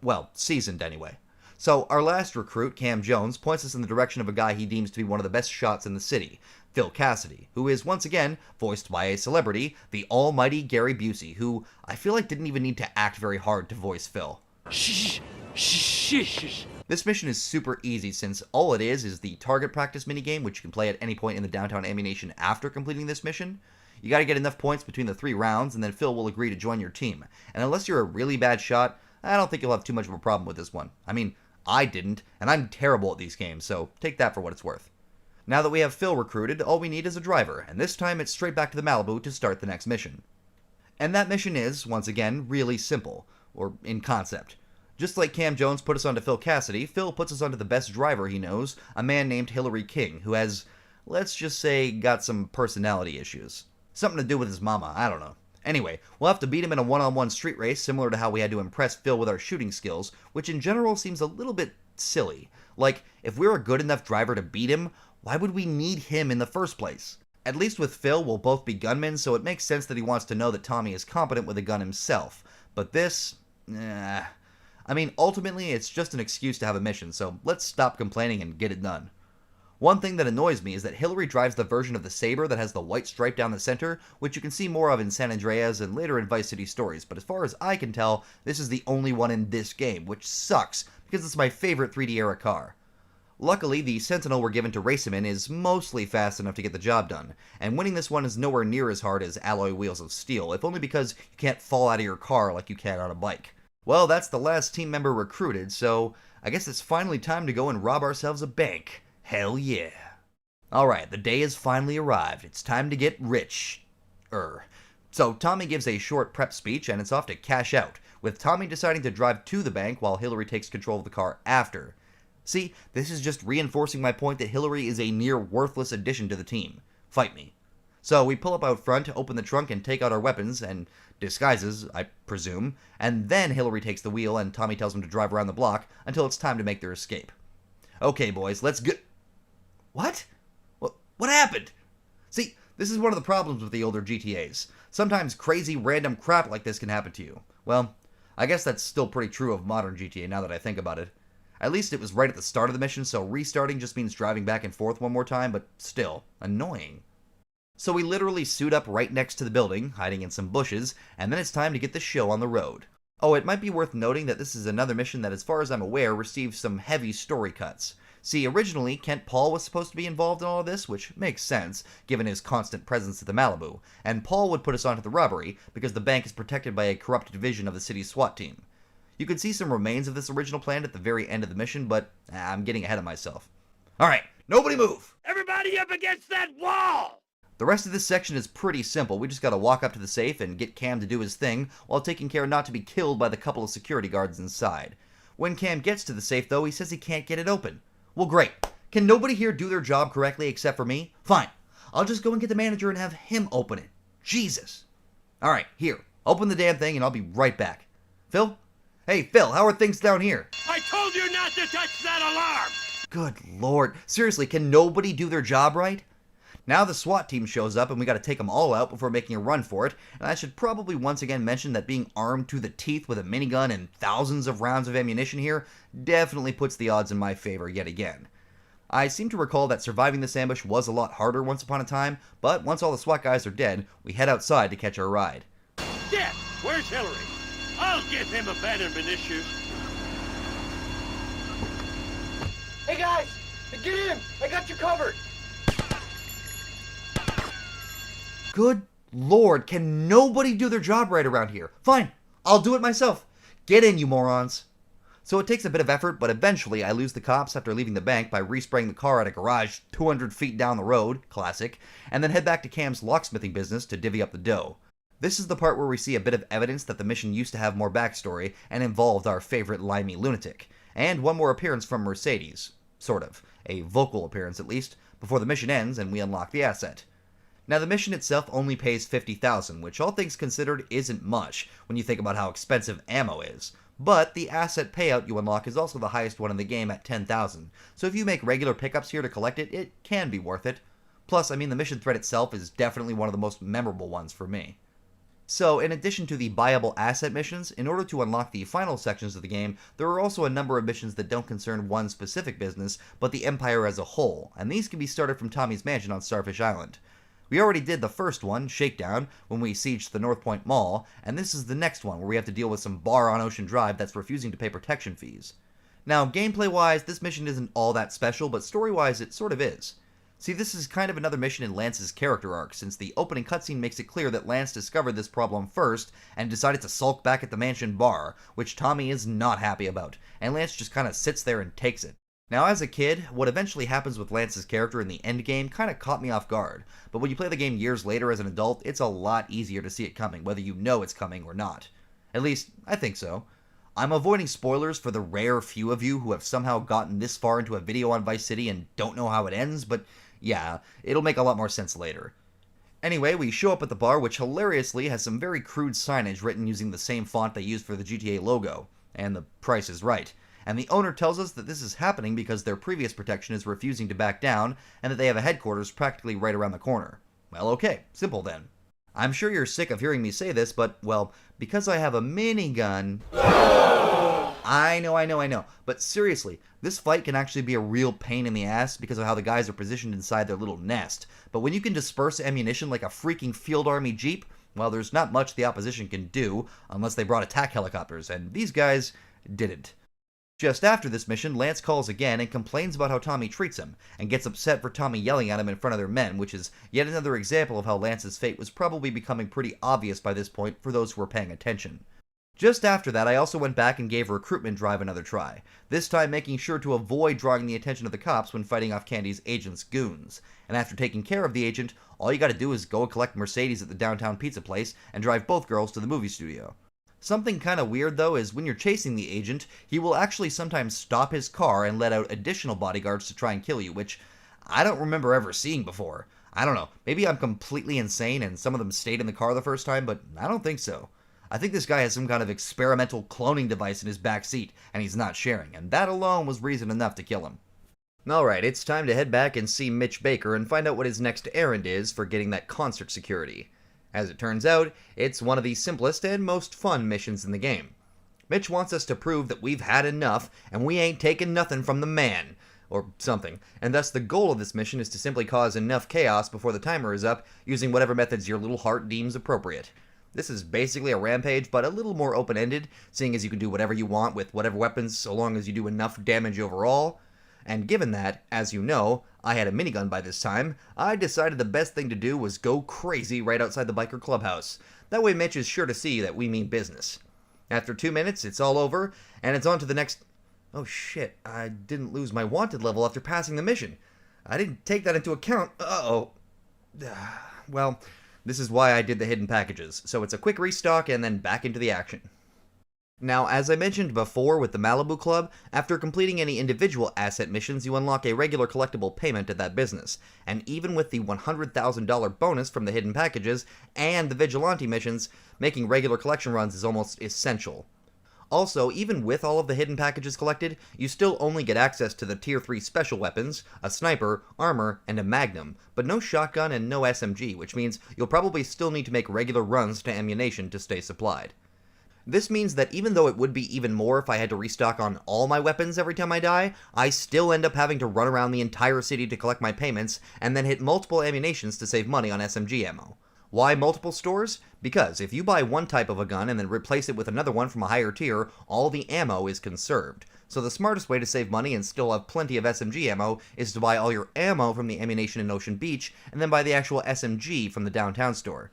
Well, seasoned anyway. So, our last recruit, Cam Jones, points us in the direction of a guy he deems to be one of the best shots in the city, Phil Cassidy, who is once again voiced by a celebrity, the almighty Gary Busey, who I feel like didn't even need to act very hard to voice Phil. Shh. This mission is super easy since all it is the target practice minigame, which you can play at any point in the downtown ammunition after completing this mission. You gotta get enough points between the 3 rounds, and then Phil will agree to join your team. And unless you're a really bad shot, I don't think you'll have too much of a problem with this one. I mean, I didn't, and I'm terrible at these games, so take that for what it's worth. Now that we have Phil recruited, all we need is a driver, and this time it's straight back to the Malibu to start the next mission. And that mission is, once again, really simple, or in concept. Just like Cam Jones put us onto Phil Cassidy, Phil puts us onto the best driver he knows, a man named Hillary King, who has, let's just say, got some personality issues. Something to do with his mama, I don't know. Anyway, we'll have to beat him in a one-on-one street race similar to how we had to impress Phil with our shooting skills, which in general seems a little bit silly. Like, if we're a good enough driver to beat him, why would we need him in the first place? At least with Phil, we'll both be gunmen, so it makes sense that he wants to know that Tommy is competent with a gun himself. But this... I mean, ultimately, it's just an excuse to have a mission, so let's stop complaining and get it done. One thing that annoys me is that Hillary drives the version of the Sabre that has the white stripe down the center, which you can see more of in San Andreas and later in Vice City Stories, but as far as I can tell, this is the only one in this game, which sucks, because it's my favorite 3D-era car. Luckily, the Sentinel we're given to race him in is mostly fast enough to get the job done, and winning this one is nowhere near as hard as Alloy Wheels of Steel, if only because you can't fall out of your car like you can on a bike. Well, that's the last team member recruited, so I guess it's finally time to go and rob ourselves a bank. Hell yeah. Alright, the day has finally arrived. It's time to get rich. So Tommy gives a short prep speech and it's off to cash out, with Tommy deciding to drive to the bank while Hillary takes control of the car after. See, this is just reinforcing my point that Hillary is a near worthless addition to the team. Fight me. So we pull up out front, open the trunk, and take out our weapons, and disguises, I presume, and then Hillary takes the wheel and Tommy tells him to drive around the block until it's time to make their escape. Okay, boys, let's go... What? What happened? See, this is one of the problems with the older GTAs. Sometimes crazy, random crap like this can happen to you. Well, I guess that's still pretty true of modern GTA now that I think about it. At least it was right at the start of the mission, so restarting just means driving back and forth one more time, but still, annoying. So we literally suit up right next to the building, hiding in some bushes, and then it's time to get the show on the road. Oh, it might be worth noting that this is another mission that, as far as I'm aware, received some heavy story cuts. See, originally, Kent Paul was supposed to be involved in all of this, which makes sense, given his constant presence at the Malibu, and Paul would put us onto the robbery, because the bank is protected by a corrupt division of the city's SWAT team. You can see some remains of this original plan at the very end of the mission, but I'm getting ahead of myself. Alright, nobody move! Everybody up against that wall! The rest of this section is pretty simple. We just gotta walk up to the safe and get Cam to do his thing, while taking care not to be killed by the couple of security guards inside. When Cam gets to the safe, though, he says he can't get it open. Well, great. Can nobody here do their job correctly except for me? Fine. I'll just go and get the manager and have him open it. Jesus. Alright, here. Open the damn thing and I'll be right back. Phil? Hey, Phil, how are things down here? I told you not to touch that alarm! Good lord. Seriously, can nobody do their job right? Now the SWAT team shows up and we gotta take them all out before making a run for it, and I should probably once again mention that being armed to the teeth with a minigun and thousands of rounds of ammunition here definitely puts the odds in my favor yet again. I seem to recall that surviving this ambush was a lot harder once upon a time, but once all the SWAT guys are dead, we head outside to catch our ride. Yeah, where's Hillary? I'll give him abandonment issues. Hey guys, get in! I got you covered! Good lord, can nobody do their job right around here? Fine, I'll do it myself. Get in, you morons. So it takes a bit of effort, but eventually I lose the cops after leaving the bank by respraying the car at a garage 200 feet down the road, classic, and then head back to Cam's locksmithing business to divvy up the dough. This is the part where we see a bit of evidence that the mission used to have more backstory and involved our favorite limey lunatic, and one more appearance from Mercedes. Sort of. A vocal appearance at least, before the mission ends and we unlock the asset. Now the mission itself only pays $50,000, which all things considered isn't much when you think about how expensive ammo is. But the asset payout you unlock is also the highest one in the game at $10,000, so if you make regular pickups here to collect it, it can be worth it. Plus, I mean, the mission thread itself is definitely one of the most memorable ones for me. So, in addition to the buyable asset missions, in order to unlock the final sections of the game, there are also a number of missions that don't concern one specific business, but the Empire as a whole, and these can be started from Tommy's mansion on Starfish Island. We already did the first one, Shakedown, when we sieged the North Point Mall, and this is the next one where we have to deal with some bar on Ocean Drive that's refusing to pay protection fees. Now, gameplay-wise, this mission isn't all that special, but story-wise, it sort of is. See, this is kind of another mission in Lance's character arc, since the opening cutscene makes it clear that Lance discovered this problem first and decided to sulk back at the mansion bar, which Tommy is not happy about, and Lance just kind of sits there and takes it. Now, as a kid, what eventually happens with Lance's character in the endgame kind of caught me off guard, but when you play the game years later as an adult, it's a lot easier to see it coming, whether you know it's coming or not. At least, I think so. I'm avoiding spoilers for the rare few of you who have somehow gotten this far into a video on Vice City and don't know how it ends, but yeah, it'll make a lot more sense later. Anyway, we show up at the bar, which hilariously has some very crude signage written using the same font they used for the GTA logo, and the price is right. And the owner tells us that this is happening because their previous protection is refusing to back down, and that they have a headquarters practically right around the corner. Well, okay, simple then. I'm sure you're sick of hearing me say this, but, well, because I have a minigun... I know, but seriously, this fight can actually be a real pain in the ass because of how the guys are positioned inside their little nest. But when you can disperse ammunition like a freaking field army jeep, well, there's not much the opposition can do unless they brought attack helicopters, and these guys didn't. Just after this mission, Lance calls again and complains about how Tommy treats him, and gets upset for Tommy yelling at him in front of their men, which is yet another example of how Lance's fate was probably becoming pretty obvious by this point for those who were paying attention. Just after that, I also went back and gave Recruitment Drive another try, this time making sure to avoid drawing the attention of the cops when fighting off Candy's agent's goons. And after taking care of the agent, all you gotta do is go and collect Mercedes at the downtown pizza place and drive both girls to the movie studio. Something kinda weird though is when you're chasing the agent, he will actually sometimes stop his car and let out additional bodyguards to try and kill you, which I don't remember ever seeing before. I don't know, maybe I'm completely insane and some of them stayed in the car the first time, but I don't think so. I think this guy has some kind of experimental cloning device in his back seat, and he's not sharing, and that alone was reason enough to kill him. Alright, it's time to head back and see Mitch Baker and find out what his next errand is for getting that concert security. As it turns out, it's one of the simplest and most fun missions in the game. Mitch wants us to prove that we've had enough, and we ain't taking nothing from the man, or something, and thus the goal of this mission is to simply cause enough chaos before the timer is up, using whatever methods your little heart deems appropriate. This is basically a rampage, but a little more open-ended, seeing as you can do whatever you want with whatever weapons so long as you do enough damage overall. And given that, as you know, I had a minigun by this time, I decided the best thing to do was go crazy right outside the biker clubhouse. That way Mitch is sure to see that we mean business. After 2 minutes, it's all over, and it's on to the next... Oh shit, I didn't lose my wanted level after passing the mission. I didn't take that into account. Uh-oh. Well... This is why I did the hidden packages, so it's a quick restock and then back into the action. Now, as I mentioned before with the Malibu Club, after completing any individual asset missions, you unlock a regular collectible payment at that business, and even with the $100,000 bonus from the hidden packages and the vigilante missions, making regular collection runs is almost essential. Also, even with all of the hidden packages collected, you still only get access to the Tier 3 special weapons, a sniper, armor, and a magnum, but no shotgun and no SMG, which means you'll probably still need to make regular runs to ammunition to stay supplied. This means that even though it would be even more if I had to restock on all my weapons every time I die, I still end up having to run around the entire city to collect my payments, and then hit multiple ammunitions to save money on SMG ammo. Why multiple stores? Because if you buy one type of a gun and then replace it with another one from a higher tier, all the ammo is conserved. So the smartest way to save money and still have plenty of SMG ammo is to buy all your ammo from the ammunition in Ocean Beach, and then buy the actual SMG from the downtown store.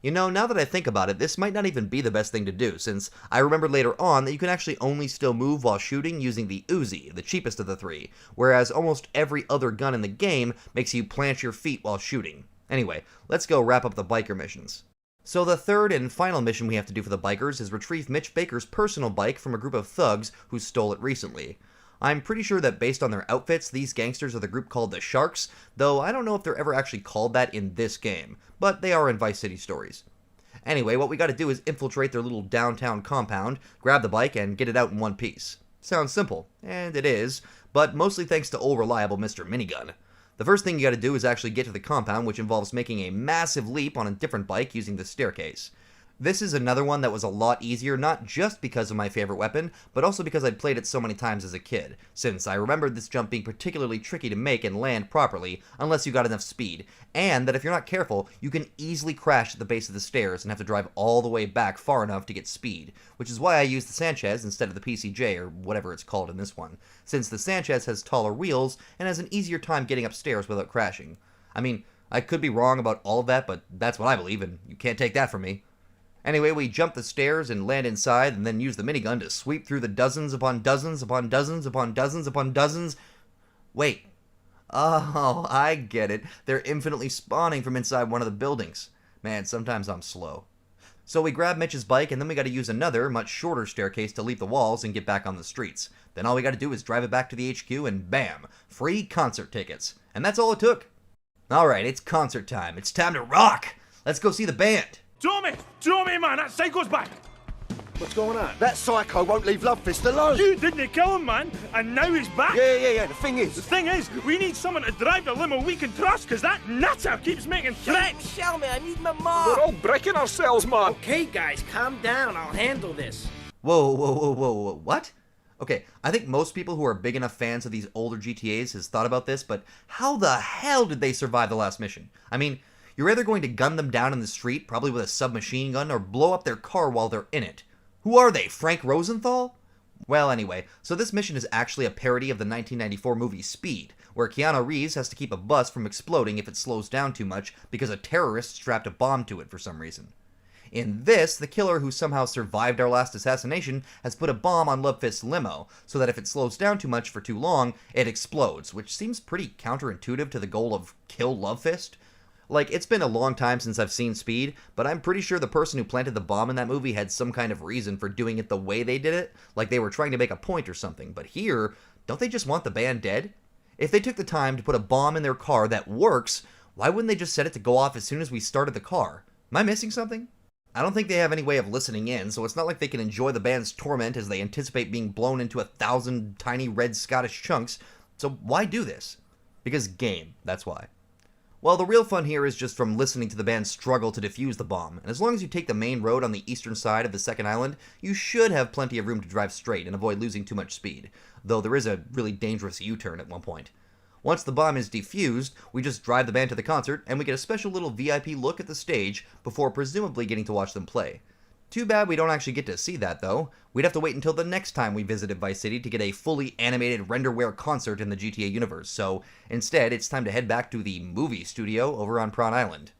You know, now that I think about it, this might not even be the best thing to do, since I remembered later on that you can actually only still move while shooting using the Uzi, the cheapest of the three, whereas almost every other gun in the game makes you plant your feet while shooting. Anyway, let's go wrap up the biker missions. So the third and final mission we have to do for the bikers is retrieve Mitch Baker's personal bike from a group of thugs who stole it recently. I'm pretty sure that based on their outfits, these gangsters are the group called the Sharks, though I don't know if they're ever actually called that in this game, but they are in Vice City stories. Anyway, what we gotta do is infiltrate their little downtown compound, grab the bike, and get it out in one piece. Sounds simple, and it is, but mostly thanks to old reliable Mr. Minigun. The first thing you gotta do is actually get to the compound, which involves making a massive leap on a different bike using the staircase. This is another one that was a lot easier, not just because of my favorite weapon, but also because I'd played it so many times as a kid, since I remembered this jump being particularly tricky to make and land properly, unless you got enough speed, and that if you're not careful, you can easily crash at the base of the stairs and have to drive all the way back far enough to get speed, which is why I used the Sanchez instead of the PCJ, or whatever it's called in this one, since the Sanchez has taller wheels and has an easier time getting upstairs without crashing. I mean, I could be wrong about all of that, but that's what I believe, and you can't take that from me. Anyway, we jump the stairs and land inside, and then use the minigun to sweep through the dozens upon dozens upon dozens upon dozens upon dozens. Wait. Oh, I get it. They're infinitely spawning from inside one of the buildings. Man, sometimes I'm slow. So we grab Mitch's bike, and then we gotta use another, much shorter staircase to leap the walls and get back on the streets. Then all we gotta do is drive it back to the HQ, and bam! Free concert tickets. And that's all it took. Alright, it's concert time. It's time to rock! Let's go see the band! Tommy, man, that psycho's back! What's going on? That psycho won't leave Lovefist alone. You didn't kill him, man, and now he's back. Yeah. The thing is, we need someone to drive the limo we can trust, because that nutter keeps making threats. Tell me, I need my mom. we're all breaking ourselves, man. Okay, guys, calm down. I'll handle this. Whoa, what? Okay, I think most people who are big enough fans of these older GTAs has thought about this, but how the hell did they survive the last mission? I mean, you're either going to gun them down in the street, probably with a submachine gun, or blow up their car while they're in it. Who are they, Frank Rosenthal? Well, anyway, so this mission is actually a parody of the 1994 movie Speed, where Keanu Reeves has to keep a bus from exploding if it slows down too much because a terrorist strapped a bomb to it for some reason. In this, the killer who somehow survived our last assassination has put a bomb on Lovefist's limo, so that if it slows down too much for too long, it explodes, which seems pretty counterintuitive to the goal of kill Lovefist. Like, it's been a long time since I've seen Speed, but I'm pretty sure the person who planted the bomb in that movie had some kind of reason for doing it the way they did it, like they were trying to make a point or something. But here, don't they just want the band dead? If they took the time to put a bomb in their car that works, why wouldn't they just set it to go off as soon as we started the car? Am I missing something? I don't think they have any way of listening in, so it's not like they can enjoy the band's torment as they anticipate being blown into 1,000 tiny red Scottish chunks, so why do this? Because game, that's why. Well, the real fun here is just from listening to the band struggle to defuse the bomb, and as long as you take the main road on the eastern side of the second island, you should have plenty of room to drive straight and avoid losing too much speed, though there is a really dangerous U-turn at one point. Once the bomb is defused, we just drive the band to the concert, and we get a special little VIP look at the stage before presumably getting to watch them play. Too bad we don't actually get to see that, though. We'd have to wait until the next time we visited Vice City to get a fully animated renderware concert in the GTA universe, so instead it's time to head back to the movie studio over on Prawn Island.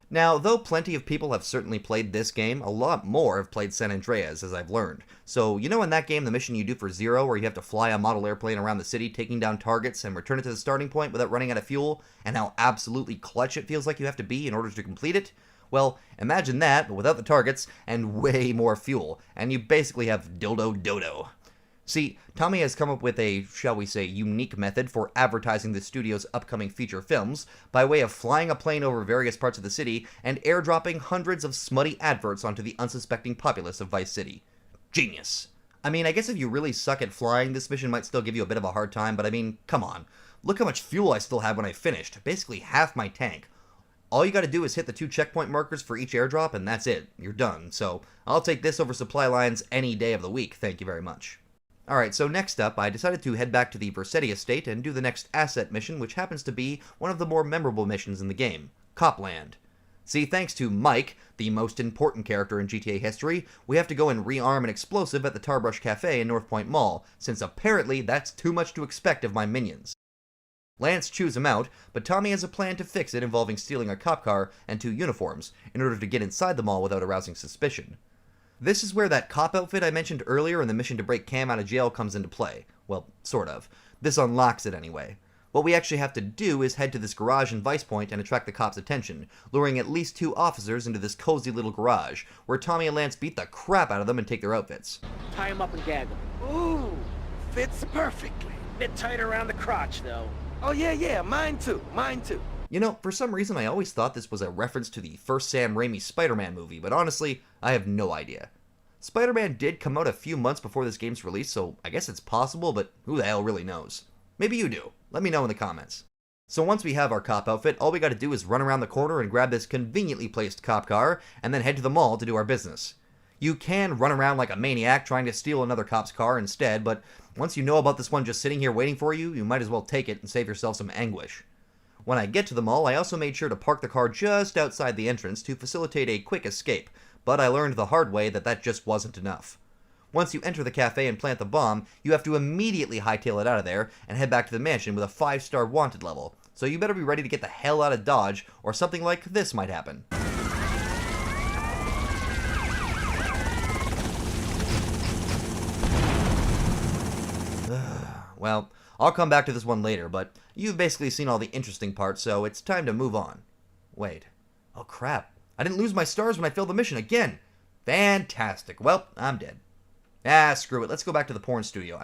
Now, though plenty of people have certainly played this game, a lot more have played San Andreas, as I've learned. So, you know in that game the mission you do for Zero, where you have to fly a model airplane around the city, taking down targets, and return it to the starting point without running out of fuel, and how absolutely clutch it feels like you have to be in order to complete it? Well, imagine that, but without the targets, and way more fuel, and you basically have Dildo Dodo. See, Tommy has come up with a, shall we say, unique method for advertising the studio's upcoming feature films by way of flying a plane over various parts of the city and airdropping hundreds of smutty adverts onto the unsuspecting populace of Vice City. Genius. I mean, I guess if you really suck at flying, this mission might still give you a bit of a hard time, but I mean, come on. Look how much fuel I still had when I finished, basically half my tank. All you gotta do is hit the 2 checkpoint markers for each airdrop, and that's it. You're done. So, I'll take this over supply lines any day of the week, thank you very much. Alright, so next up, I decided to head back to the Vercetti estate and do the next asset mission, which happens to be one of the more memorable missions in the game, Copland. See, thanks to Myke, the most important character in GTA history, we have to go and rearm an explosive at the Tarbrush Cafe in North Point Mall, since apparently that's too much to expect of my minions. Lance chews him out, but Tommy has a plan to fix it involving stealing a cop car and 2 uniforms, in order to get inside the mall without arousing suspicion. This is where that cop outfit I mentioned earlier in the mission to break Cam out of jail comes into play. Well, sort of. This unlocks it anyway. What we actually have to do is head to this garage in Vice Point and attract the cops' attention, luring at least 2 officers into this cozy little garage, where Tommy and Lance beat the crap out of them and take their outfits. Tie him up and gag him. Ooh, fits perfectly. Bit tight around the crotch, though. Oh yeah, mine too. You know, for some reason I always thought this was a reference to the first Sam Raimi Spider-Man movie, but honestly, I have no idea. Spider-Man did come out a few months before this game's release, so I guess it's possible, but who the hell really knows? Maybe you do. Let me know in the comments. So once we have our cop outfit, all we gotta do is run around the corner and grab this conveniently placed cop car, and then head to the mall to do our business. You can run around like a maniac trying to steal another cop's car instead, but once you know about this one just sitting here waiting for you, you might as well take it and save yourself some anguish. When I get to the mall, I also made sure to park the car just outside the entrance to facilitate a quick escape, but I learned the hard way that that just wasn't enough. Once you enter the cafe and plant the bomb, you have to immediately hightail it out of there and head back to the mansion with a 5-star wanted level, so you better be ready to get the hell out of Dodge, or something like this might happen. Well, I'll come back to this one later, but you've basically seen all the interesting parts, so it's time to move on. Wait. Oh crap. I didn't lose my stars when I failed the mission again. Fantastic. Well, I'm dead. Ah, screw it. Let's go back to the porn studio.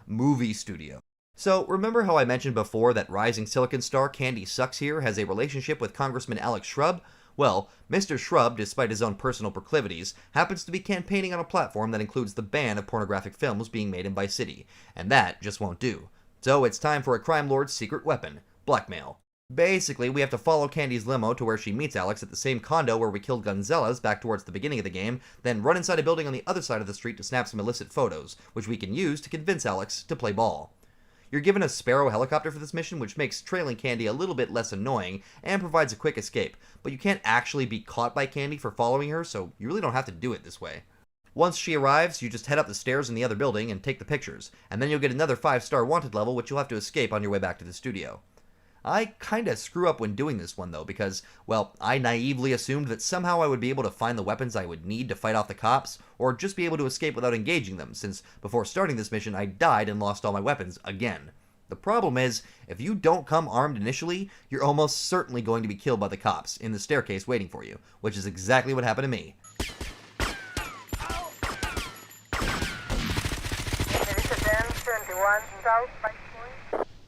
Movie studio. So, remember how I mentioned before that rising Silicon Star Candy Sucks here has a relationship with Congressman Alex Shrub? Well, Mr. Shrub, despite his own personal proclivities, happens to be campaigning on a platform that includes the ban of pornographic films being made in Vice City, and that just won't do. So it's time for a crime lord's secret weapon, blackmail. Basically, we have to follow Candy's limo to where she meets Alex at the same condo where we killed Gonzalez back towards the beginning of the game, then run inside a building on the other side of the street to snap some illicit photos, which we can use to convince Alex to play ball. You're given a Sparrow helicopter for this mission, which makes trailing Candy a little bit less annoying and provides a quick escape, but you can't actually be caught by Candy for following her, so you really don't have to do it this way. Once she arrives, you just head up the stairs in the other building and take the pictures, and then you'll get another 5-star wanted level which you'll have to escape on your way back to the studio. I kinda screw up when doing this one though because, well, I naively assumed that somehow I would be able to find the weapons I would need to fight off the cops, or just be able to escape without engaging them, since before starting this mission I died and lost all my weapons again. The problem is, if you don't come armed initially, you're almost certainly going to be killed by the cops in the staircase waiting for you, which is exactly what happened to me.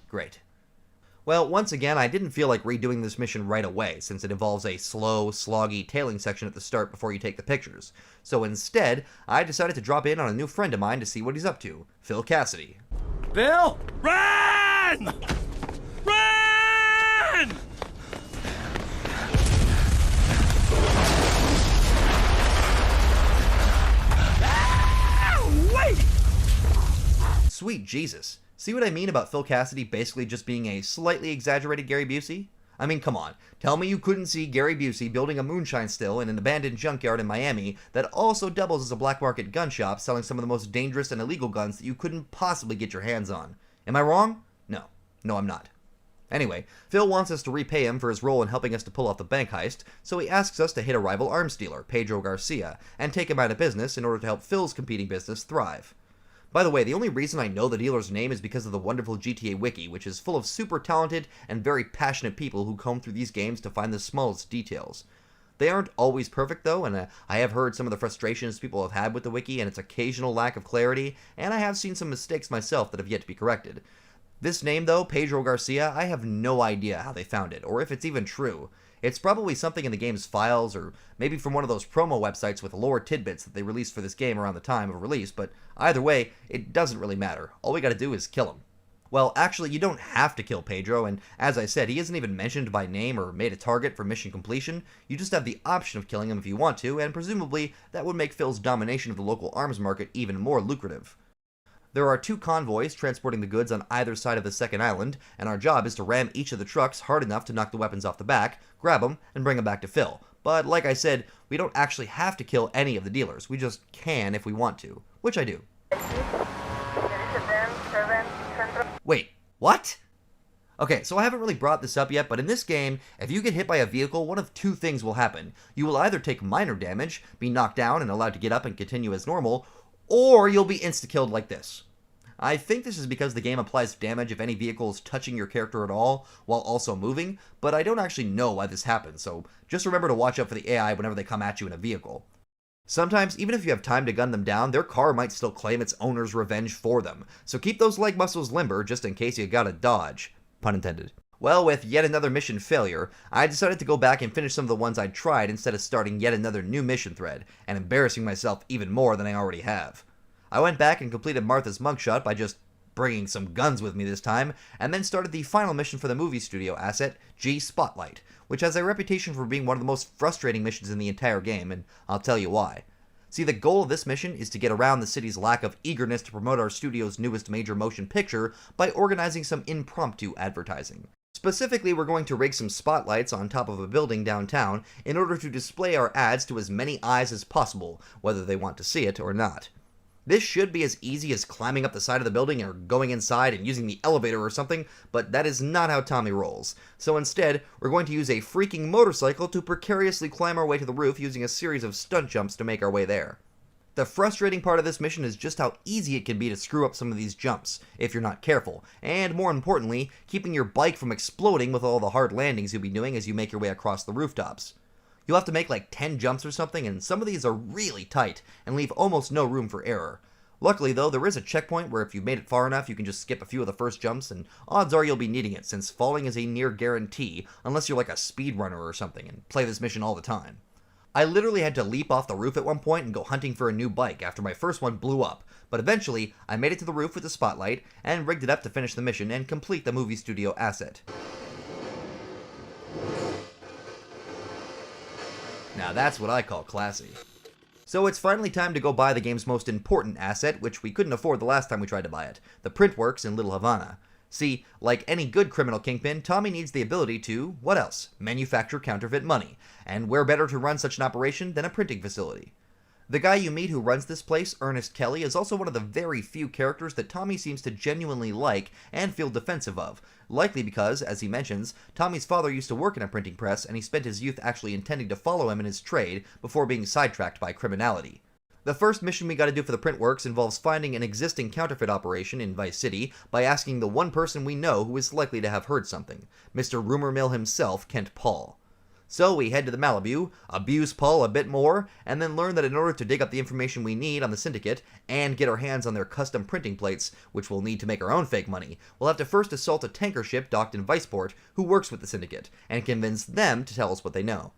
Great. Well, once again, I didn't feel like redoing this mission right away, since it involves a slow, sloggy tailing section at the start before you take the pictures. So instead, I decided to drop in on a new friend of mine to see what he's up to, Phil Cassidy. Bill! Run! Run! Ah, wait! Sweet Jesus. See what I mean about Phil Cassidy basically just being a slightly exaggerated Gary Busey? I mean, come on. Tell me you couldn't see Gary Busey building a moonshine still in an abandoned junkyard in Miami that also doubles as a black market gun shop selling some of the most dangerous and illegal guns that you couldn't possibly get your hands on. Am I wrong? No. No, I'm not. Anyway, Phil wants us to repay him for his role in helping us to pull off the bank heist, so he asks us to hit a rival arms dealer, Pedro Garcia, and take him out of business in order to help Phil's competing business thrive. By the way, the only reason I know the dealer's name is because of the wonderful GTA Wiki, which is full of super talented and very passionate people who comb through these games to find the smallest details. They aren't always perfect though, and I have heard some of the frustrations people have had with the wiki and its occasional lack of clarity, and I have seen some mistakes myself that have yet to be corrected. This name though, Pedro Garcia, I have no idea how they found it, or if it's even true. It's probably something in the game's files, or maybe from one of those promo websites with lore tidbits that they released for this game around the time of release, but either way, it doesn't really matter. All we gotta do is kill him. Well, actually, you don't have to kill Pedro, and as I said, he isn't even mentioned by name or made a target for mission completion. You just have the option of killing him if you want to, and presumably, that would make Phil's domination of the local arms market even more lucrative. There are 2 convoys transporting the goods on either side of the second island, and our job is to ram each of the trucks hard enough to knock the weapons off the back, grab them, and bring them back to Phil. But like I said, we don't actually have to kill any of the dealers, we just can if we want to, which I do. Wait, what? Okay, so I haven't really brought this up yet, but in this game, if you get hit by a vehicle, one of 2 things will happen. You will either take minor damage, be knocked down and allowed to get up and continue as normal, or you'll be insta-killed like this. I think this is because the game applies damage if any vehicle is touching your character at all, while also moving, but I don't actually know why this happens, so just remember to watch out for the AI whenever they come at you in a vehicle. Sometimes, even if you have time to gun them down, their car might still claim its owner's revenge for them, so keep those leg muscles limber just in case you gotta dodge. Pun intended. Well, with yet another mission failure, I decided to go back and finish some of the ones I'd tried instead of starting yet another new mission thread, and embarrassing myself even more than I already have. I went back and completed Martha's mugshot by just bringing some guns with me this time, and then started the final mission for the movie studio asset, G Spotlight, which has a reputation for being one of the most frustrating missions in the entire game, and I'll tell you why. See, the goal of this mission is to get around the city's lack of eagerness to promote our studio's newest major motion picture by organizing some impromptu advertising. Specifically, we're going to rig some spotlights on top of a building downtown in order to display our ads to as many eyes as possible, whether they want to see it or not. This should be as easy as climbing up the side of the building or going inside and using the elevator or something, but that is not how Tommy rolls. So instead, we're going to use a freaking motorcycle to precariously climb our way to the roof using a series of stunt jumps to make our way there. The frustrating part of this mission is just how easy it can be to screw up some of these jumps, if you're not careful, and more importantly, keeping your bike from exploding with all the hard landings you'll be doing as you make your way across the rooftops. You'll have to make like 10 jumps or something, and some of these are really tight and leave almost no room for error. Luckily though, there is a checkpoint where if you've made it far enough you can just skip a few of the first jumps, and odds are you'll be needing it since falling is a near guarantee unless you're like a speedrunner or something and play this mission all the time. I literally had to leap off the roof at one point and go hunting for a new bike after my first one blew up, but eventually I made it to the roof with the spotlight and rigged it up to finish the mission and complete the movie studio asset. Now that's what I call classy. So it's finally time to go buy the game's most important asset, which we couldn't afford the last time we tried to buy it, the printworks in Little Havana. See, like any good criminal kingpin, Tommy needs the ability to, what else? Manufacture counterfeit money. And where better to run such an operation than a printing facility? The guy you meet who runs this place, Ernest Kelly, is also one of the very few characters that Tommy seems to genuinely like and feel defensive of, likely because, as he mentions, Tommy's father used to work in a printing press and he spent his youth actually intending to follow him in his trade before being sidetracked by criminality. The first mission we gotta do for the printworks involves finding an existing counterfeit operation in Vice City by asking the one person we know who is likely to have heard something, Mr. Rumor Mill himself, Kent Paul. So we head to the Malibu, abuse Paul a bit more, and then learn that in order to dig up the information we need on the Syndicate, and get our hands on their custom printing plates, which we'll need to make our own fake money, we'll have to first assault a tanker ship docked in Viceport who works with the Syndicate, and convince them to tell us what they know.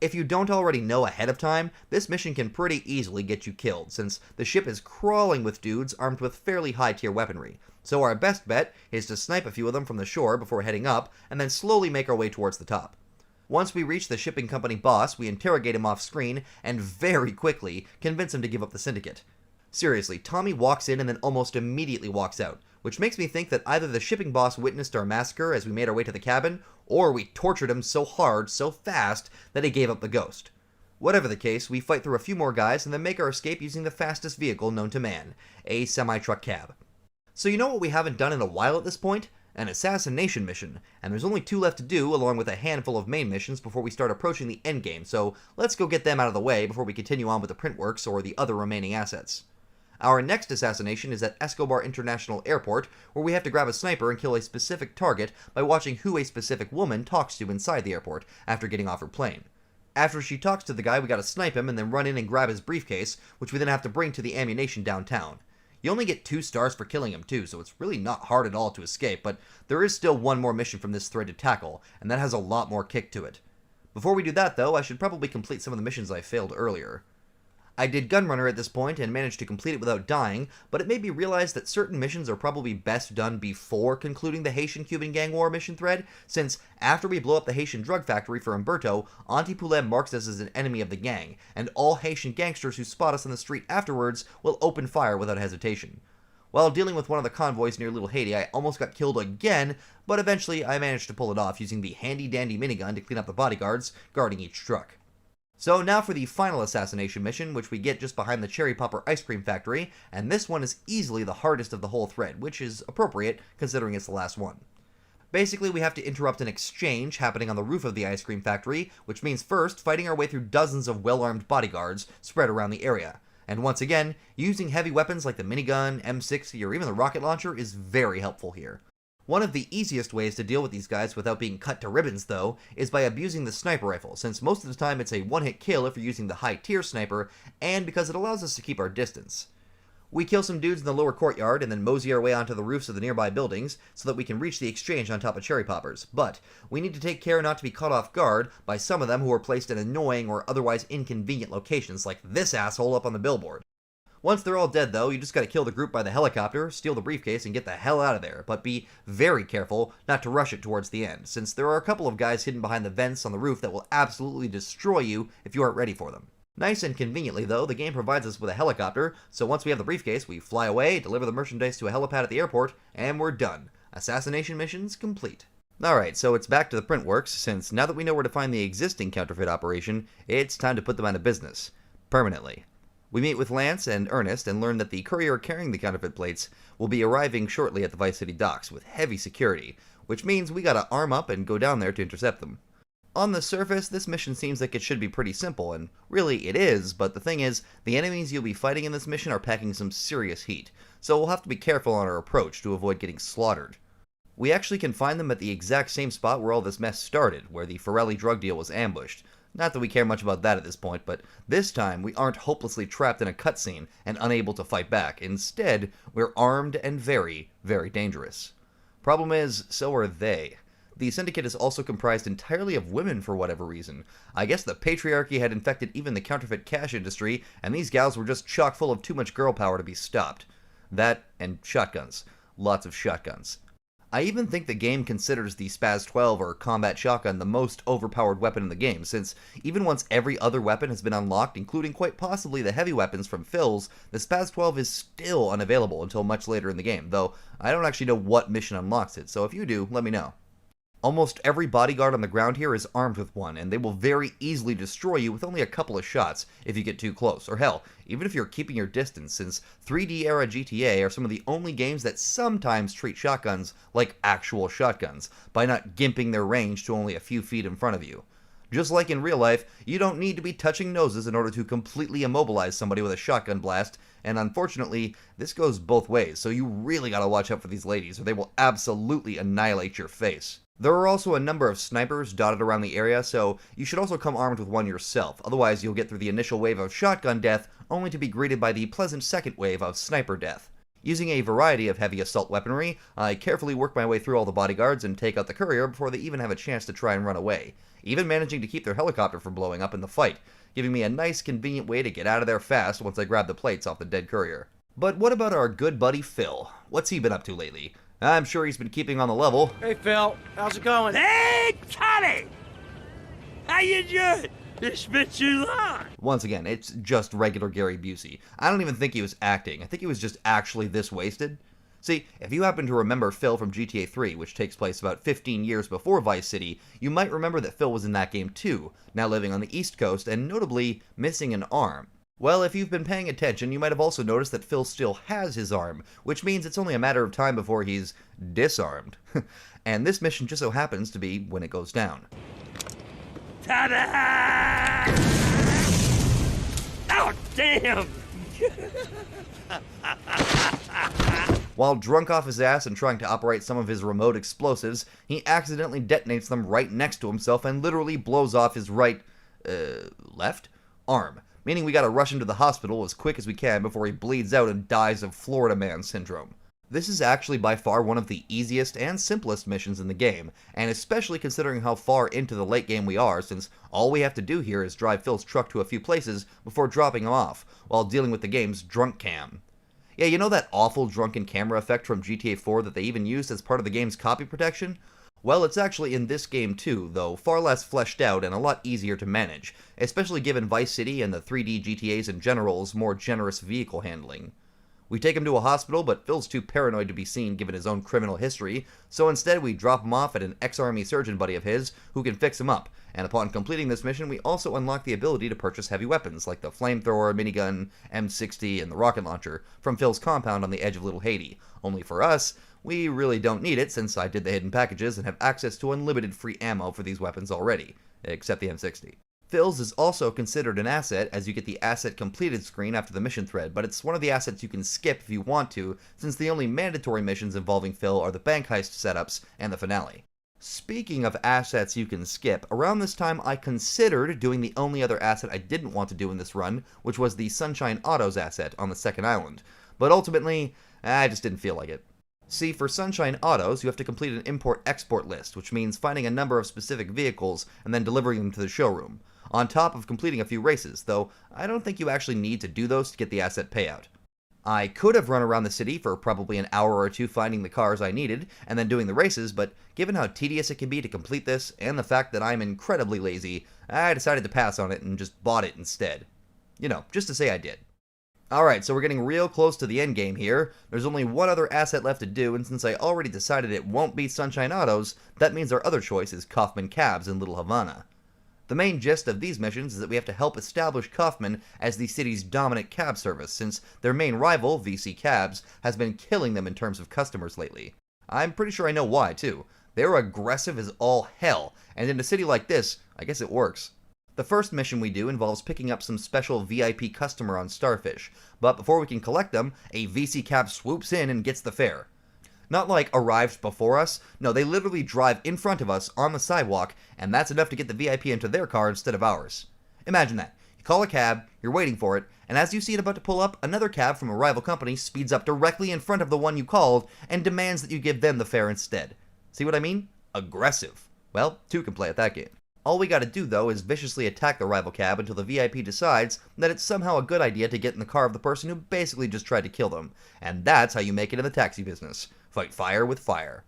If you don't already know ahead of time, this mission can pretty easily get you killed, since the ship is crawling with dudes armed with fairly high-tier weaponry. So our best bet is to snipe a few of them from the shore before heading up, and then slowly make our way towards the top. Once we reach the shipping company boss, we interrogate him off-screen, and very quickly convince him to give up the Syndicate. Seriously, Tommy walks in and then almost immediately walks out, which makes me think that either the shipping boss witnessed our massacre as we made our way to the cabin, or we tortured him so hard, so fast, that he gave up the ghost. Whatever the case, we fight through a few more guys and then make our escape using the fastest vehicle known to man, a semi-truck cab. So you know what we haven't done in a while at this point? An assassination mission, and there's only 2 left to do along with a handful of main missions before we start approaching the endgame, so let's go get them out of the way before we continue on with the printworks or the other remaining assets. Our next assassination is at Escobar International Airport, where we have to grab a sniper and kill a specific target by watching who a specific woman talks to inside the airport after getting off her plane. After she talks to the guy, we gotta snipe him and then run in and grab his briefcase, which we then have to bring to the ammunition downtown. You only get 2 stars for killing him too, so it's really not hard at all to escape, but there is still one more mission from this thread to tackle, and that has a lot more kick to it. Before we do that though, I should probably complete some of the missions I failed earlier. I did Gunrunner at this point and managed to complete it without dying, but it made me realize that certain missions are probably best done before concluding the Haitian-Cuban gang war mission thread, since after we blow up the Haitian drug factory for Umberto, Auntie Poulet marks us as an enemy of the gang, and all Haitian gangsters who spot us on the street afterwards will open fire without hesitation. While dealing with one of the convoys near Little Haiti, I almost got killed again, but eventually I managed to pull it off using the handy-dandy minigun to clean up the bodyguards guarding each truck. So now for the final assassination mission, which we get just behind the Cherry Popper ice cream factory, and this one is easily the hardest of the whole thread, which is appropriate considering it's the last one. Basically, we have to interrupt an exchange happening on the roof of the ice cream factory, which means first fighting our way through dozens of well-armed bodyguards spread around the area. And once again, using heavy weapons like the minigun, M60, or even the rocket launcher is very helpful here. One of the easiest ways to deal with these guys without being cut to ribbons, though, is by abusing the sniper rifle, since most of the time it's a one-hit kill if you're using the high-tier sniper, and because it allows us to keep our distance. We kill some dudes in the lower courtyard and then mosey our way onto the roofs of the nearby buildings so that we can reach the exchange on top of Cherry Poppers, but we need to take care not to be caught off guard by some of them who are placed in annoying or otherwise inconvenient locations like this asshole up on the billboard. Once they're all dead though, you just gotta kill the group by the helicopter, steal the briefcase, and get the hell out of there, but be very careful not to rush it towards the end, since there are a couple of guys hidden behind the vents on the roof that will absolutely destroy you if you aren't ready for them. Nice and conveniently though, the game provides us with a helicopter, so once we have the briefcase, we fly away, deliver the merchandise to a helipad at the airport, and we're done. Assassination missions complete. Alright, so it's back to the printworks, since now that we know where to find the existing counterfeit operation, it's time to put them out of business. Permanently. We meet with Lance and Ernest and learn that the courier carrying the counterfeit plates will be arriving shortly at the Vice City docks with heavy security, which means we gotta arm up and go down there to intercept them. On the surface, this mission seems like it should be pretty simple, and really it is, but the thing is, the enemies you'll be fighting in this mission are packing some serious heat, so we'll have to be careful on our approach to avoid getting slaughtered. We actually can find them at the exact same spot where all this mess started, where the Forelli drug deal was ambushed. Not that we care much about that at this point, but this time we aren't hopelessly trapped in a cutscene and unable to fight back. Instead, we're armed and very, very dangerous. Problem is, so are they. The Syndicate is also comprised entirely of women for whatever reason. I guess the patriarchy had infected even the counterfeit cash industry, and these gals were just chock full of too much girl power to be stopped. That, and shotguns. Lots of shotguns. I even think the game considers the Spaz-12 or combat shotgun the most overpowered weapon in the game, since even once every other weapon has been unlocked, including quite possibly the heavy weapons from Phil's, the Spaz-12 is still unavailable until much later in the game, though I don't actually know what mission unlocks it, so if you do, let me know. Almost every bodyguard on the ground here is armed with one, and they will very easily destroy you with only a couple of shots if you get too close, or hell, even if you're keeping your distance, since 3D-era GTA are some of the only games that sometimes treat shotguns like actual shotguns, by not gimping their range to only a few feet in front of you. Just like in real life, you don't need to be touching noses in order to completely immobilize somebody with a shotgun blast, and unfortunately, this goes both ways, so you really gotta watch out for these ladies, or they will absolutely annihilate your face. There are also a number of snipers dotted around the area, so you should also come armed with one yourself, otherwise you'll get through the initial wave of shotgun death, only to be greeted by the pleasant second wave of sniper death. Using a variety of heavy assault weaponry, I carefully work my way through all the bodyguards and take out the courier before they even have a chance to try and run away, even managing to keep their helicopter from blowing up in the fight, giving me a nice convenient way to get out of there fast once I grab the plates off the dead courier. But what about our good buddy Phil? What's he been up to lately? I'm sure he's been keeping on the level. Hey, Phil. How's it going? Hey, Tony! How you doing? It's been too long. Once again, it's just regular Gary Busey. I don't even think he was acting. I think he was just actually this wasted. See, if you happen to remember Phil from GTA 3, which takes place about 15 years before Vice City, you might remember that Phil was in that game too, now living on the East Coast and notably missing an arm. Well, if you've been paying attention, you might have also noticed that Phil still has his arm, which means it's only a matter of time before he's disarmed. And this mission just so happens to be when it goes down. Ta-da! Oh, damn! While drunk off his ass and trying to operate some of his remote explosives, he accidentally detonates them right next to himself and literally blows off his left arm. Meaning we gotta rush him to the hospital as quick as we can before he bleeds out and dies of Florida Man syndrome. This is actually by far one of the easiest and simplest missions in the game, and especially considering how far into the late game we are, since all we have to do here is drive Phil's truck to a few places before dropping him off, while dealing with the game's drunk cam. Yeah, you know that awful drunken camera effect from GTA 4 that they even used as part of the game's copy protection? Well, it's actually in this game too, though far less fleshed out and a lot easier to manage, especially given Vice City and the 3D GTAs in general's more generous vehicle handling. We take him to a hospital, but Phil's too paranoid to be seen given his own criminal history, so instead we drop him off at an ex-army surgeon buddy of his who can fix him up, and upon completing this mission we also unlock the ability to purchase heavy weapons like the flamethrower, minigun, M60, and the rocket launcher from Phil's compound on the edge of Little Haiti. Only for us, we really don't need it since I did the hidden packages and have access to unlimited free ammo for these weapons already, except the M60. Phil's is also considered an asset as you get the asset completed screen after the mission thread, but it's one of the assets you can skip if you want to, since the only mandatory missions involving Phil are the bank heist setups and the finale. Speaking of assets you can skip, around this time I considered doing the only other asset I didn't want to do in this run, which was the Sunshine Autos asset on the second island, but ultimately, I just didn't feel like it. See, for Sunshine Autos, you have to complete an import-export list, which means finding a number of specific vehicles and then delivering them to the showroom, on top of completing a few races, though I don't think you actually need to do those to get the asset payout. I could have run around the city for probably an hour or two finding the cars I needed, and then doing the races, but given how tedious it can be to complete this, and the fact that I'm incredibly lazy, I decided to pass on it and just bought it instead. You know, just to say I did. Alright, so we're getting real close to the endgame here. There's only one other asset left to do, and since I already decided it won't be Sunshine Autos, that means our other choice is Kaufman Cabs in Little Havana. The main gist of these missions is that we have to help establish Kaufman as the city's dominant cab service, since their main rival, VC Cabs, has been killing them in terms of customers lately. I'm pretty sure I know why, too. They're aggressive as all hell, and in a city like this, I guess it works. The first mission we do involves picking up some special VIP customer on Starfish, but before we can collect them, a VC Cab swoops in and gets the fare. Not like arrived before us, no, they literally drive in front of us on the sidewalk, and that's enough to get the VIP into their car instead of ours. Imagine that. You call a cab, you're waiting for it, and as you see it about to pull up, another cab from a rival company speeds up directly in front of the one you called and demands that you give them the fare instead. See what I mean? Aggressive. Well, two can play at that game. All we gotta do, though, is viciously attack the rival cab until the VIP decides that it's somehow a good idea to get in the car of the person who basically just tried to kill them. And that's how you make it in the taxi business. Fight fire with fire.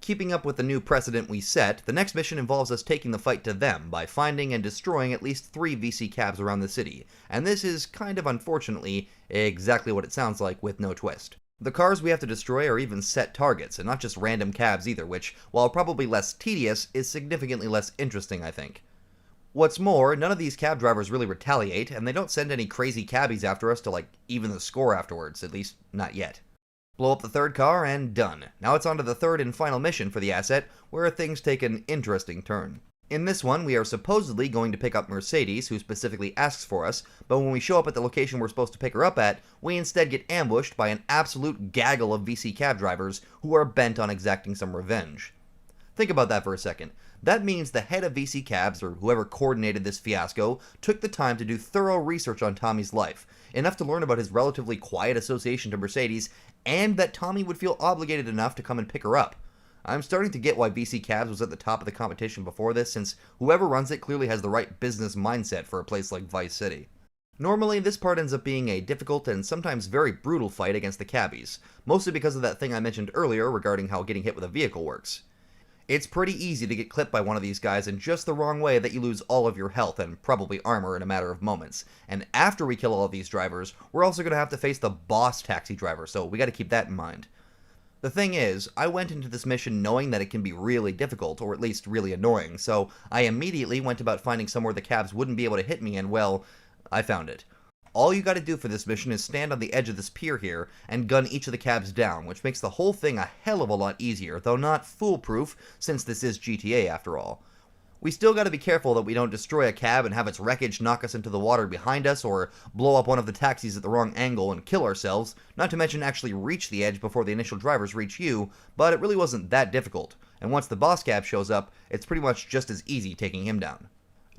Keeping up with the new precedent we set, the next mission involves us taking the fight to them by finding and destroying at least 3 VC cabs around the city. And this is kind of unfortunately exactly what it sounds like with no twist. The cars we have to destroy are even set targets, and not just random cabs either, which, while probably less tedious, is significantly less interesting, I think. What's more, none of these cab drivers really retaliate, and they don't send any crazy cabbies after us to, like, even the score afterwards, at least not yet. Blow up the third car, and done. Now it's on to the third and final mission for the asset, where things take an interesting turn. In this one, we are supposedly going to pick up Mercedes, who specifically asks for us, but when we show up at the location we're supposed to pick her up at, we instead get ambushed by an absolute gaggle of VC cab drivers who are bent on exacting some revenge. Think about that for a second. That means the head of VC Cabs, or whoever coordinated this fiasco, took the time to do thorough research on Tommy's life, enough to learn about his relatively quiet association to Mercedes, and that Tommy would feel obligated enough to come and pick her up. I'm starting to get why VC Cabs was at the top of the competition before this, since whoever runs it clearly has the right business mindset for a place like Vice City. Normally, this part ends up being a difficult and sometimes very brutal fight against the cabbies, mostly because of that thing I mentioned earlier regarding how getting hit with a vehicle works. It's pretty easy to get clipped by one of these guys in just the wrong way that you lose all of your health and probably armor in a matter of moments. And after we kill all of these drivers, we're also going to have to face the boss taxi driver, so we got to keep that in mind. The thing is, I went into this mission knowing that it can be really difficult, or at least really annoying, so I immediately went about finding somewhere the cabs wouldn't be able to hit me, and well, I found it. All you gotta do for this mission is stand on the edge of this pier here and gun each of the cabs down, which makes the whole thing a hell of a lot easier, though not foolproof, since this is GTA after all. We still gotta be careful that we don't destroy a cab and have its wreckage knock us into the water behind us, or blow up one of the taxis at the wrong angle and kill ourselves, not to mention actually reach the edge before the initial drivers reach you, but it really wasn't that difficult, and once the boss cab shows up, it's pretty much just as easy taking him down.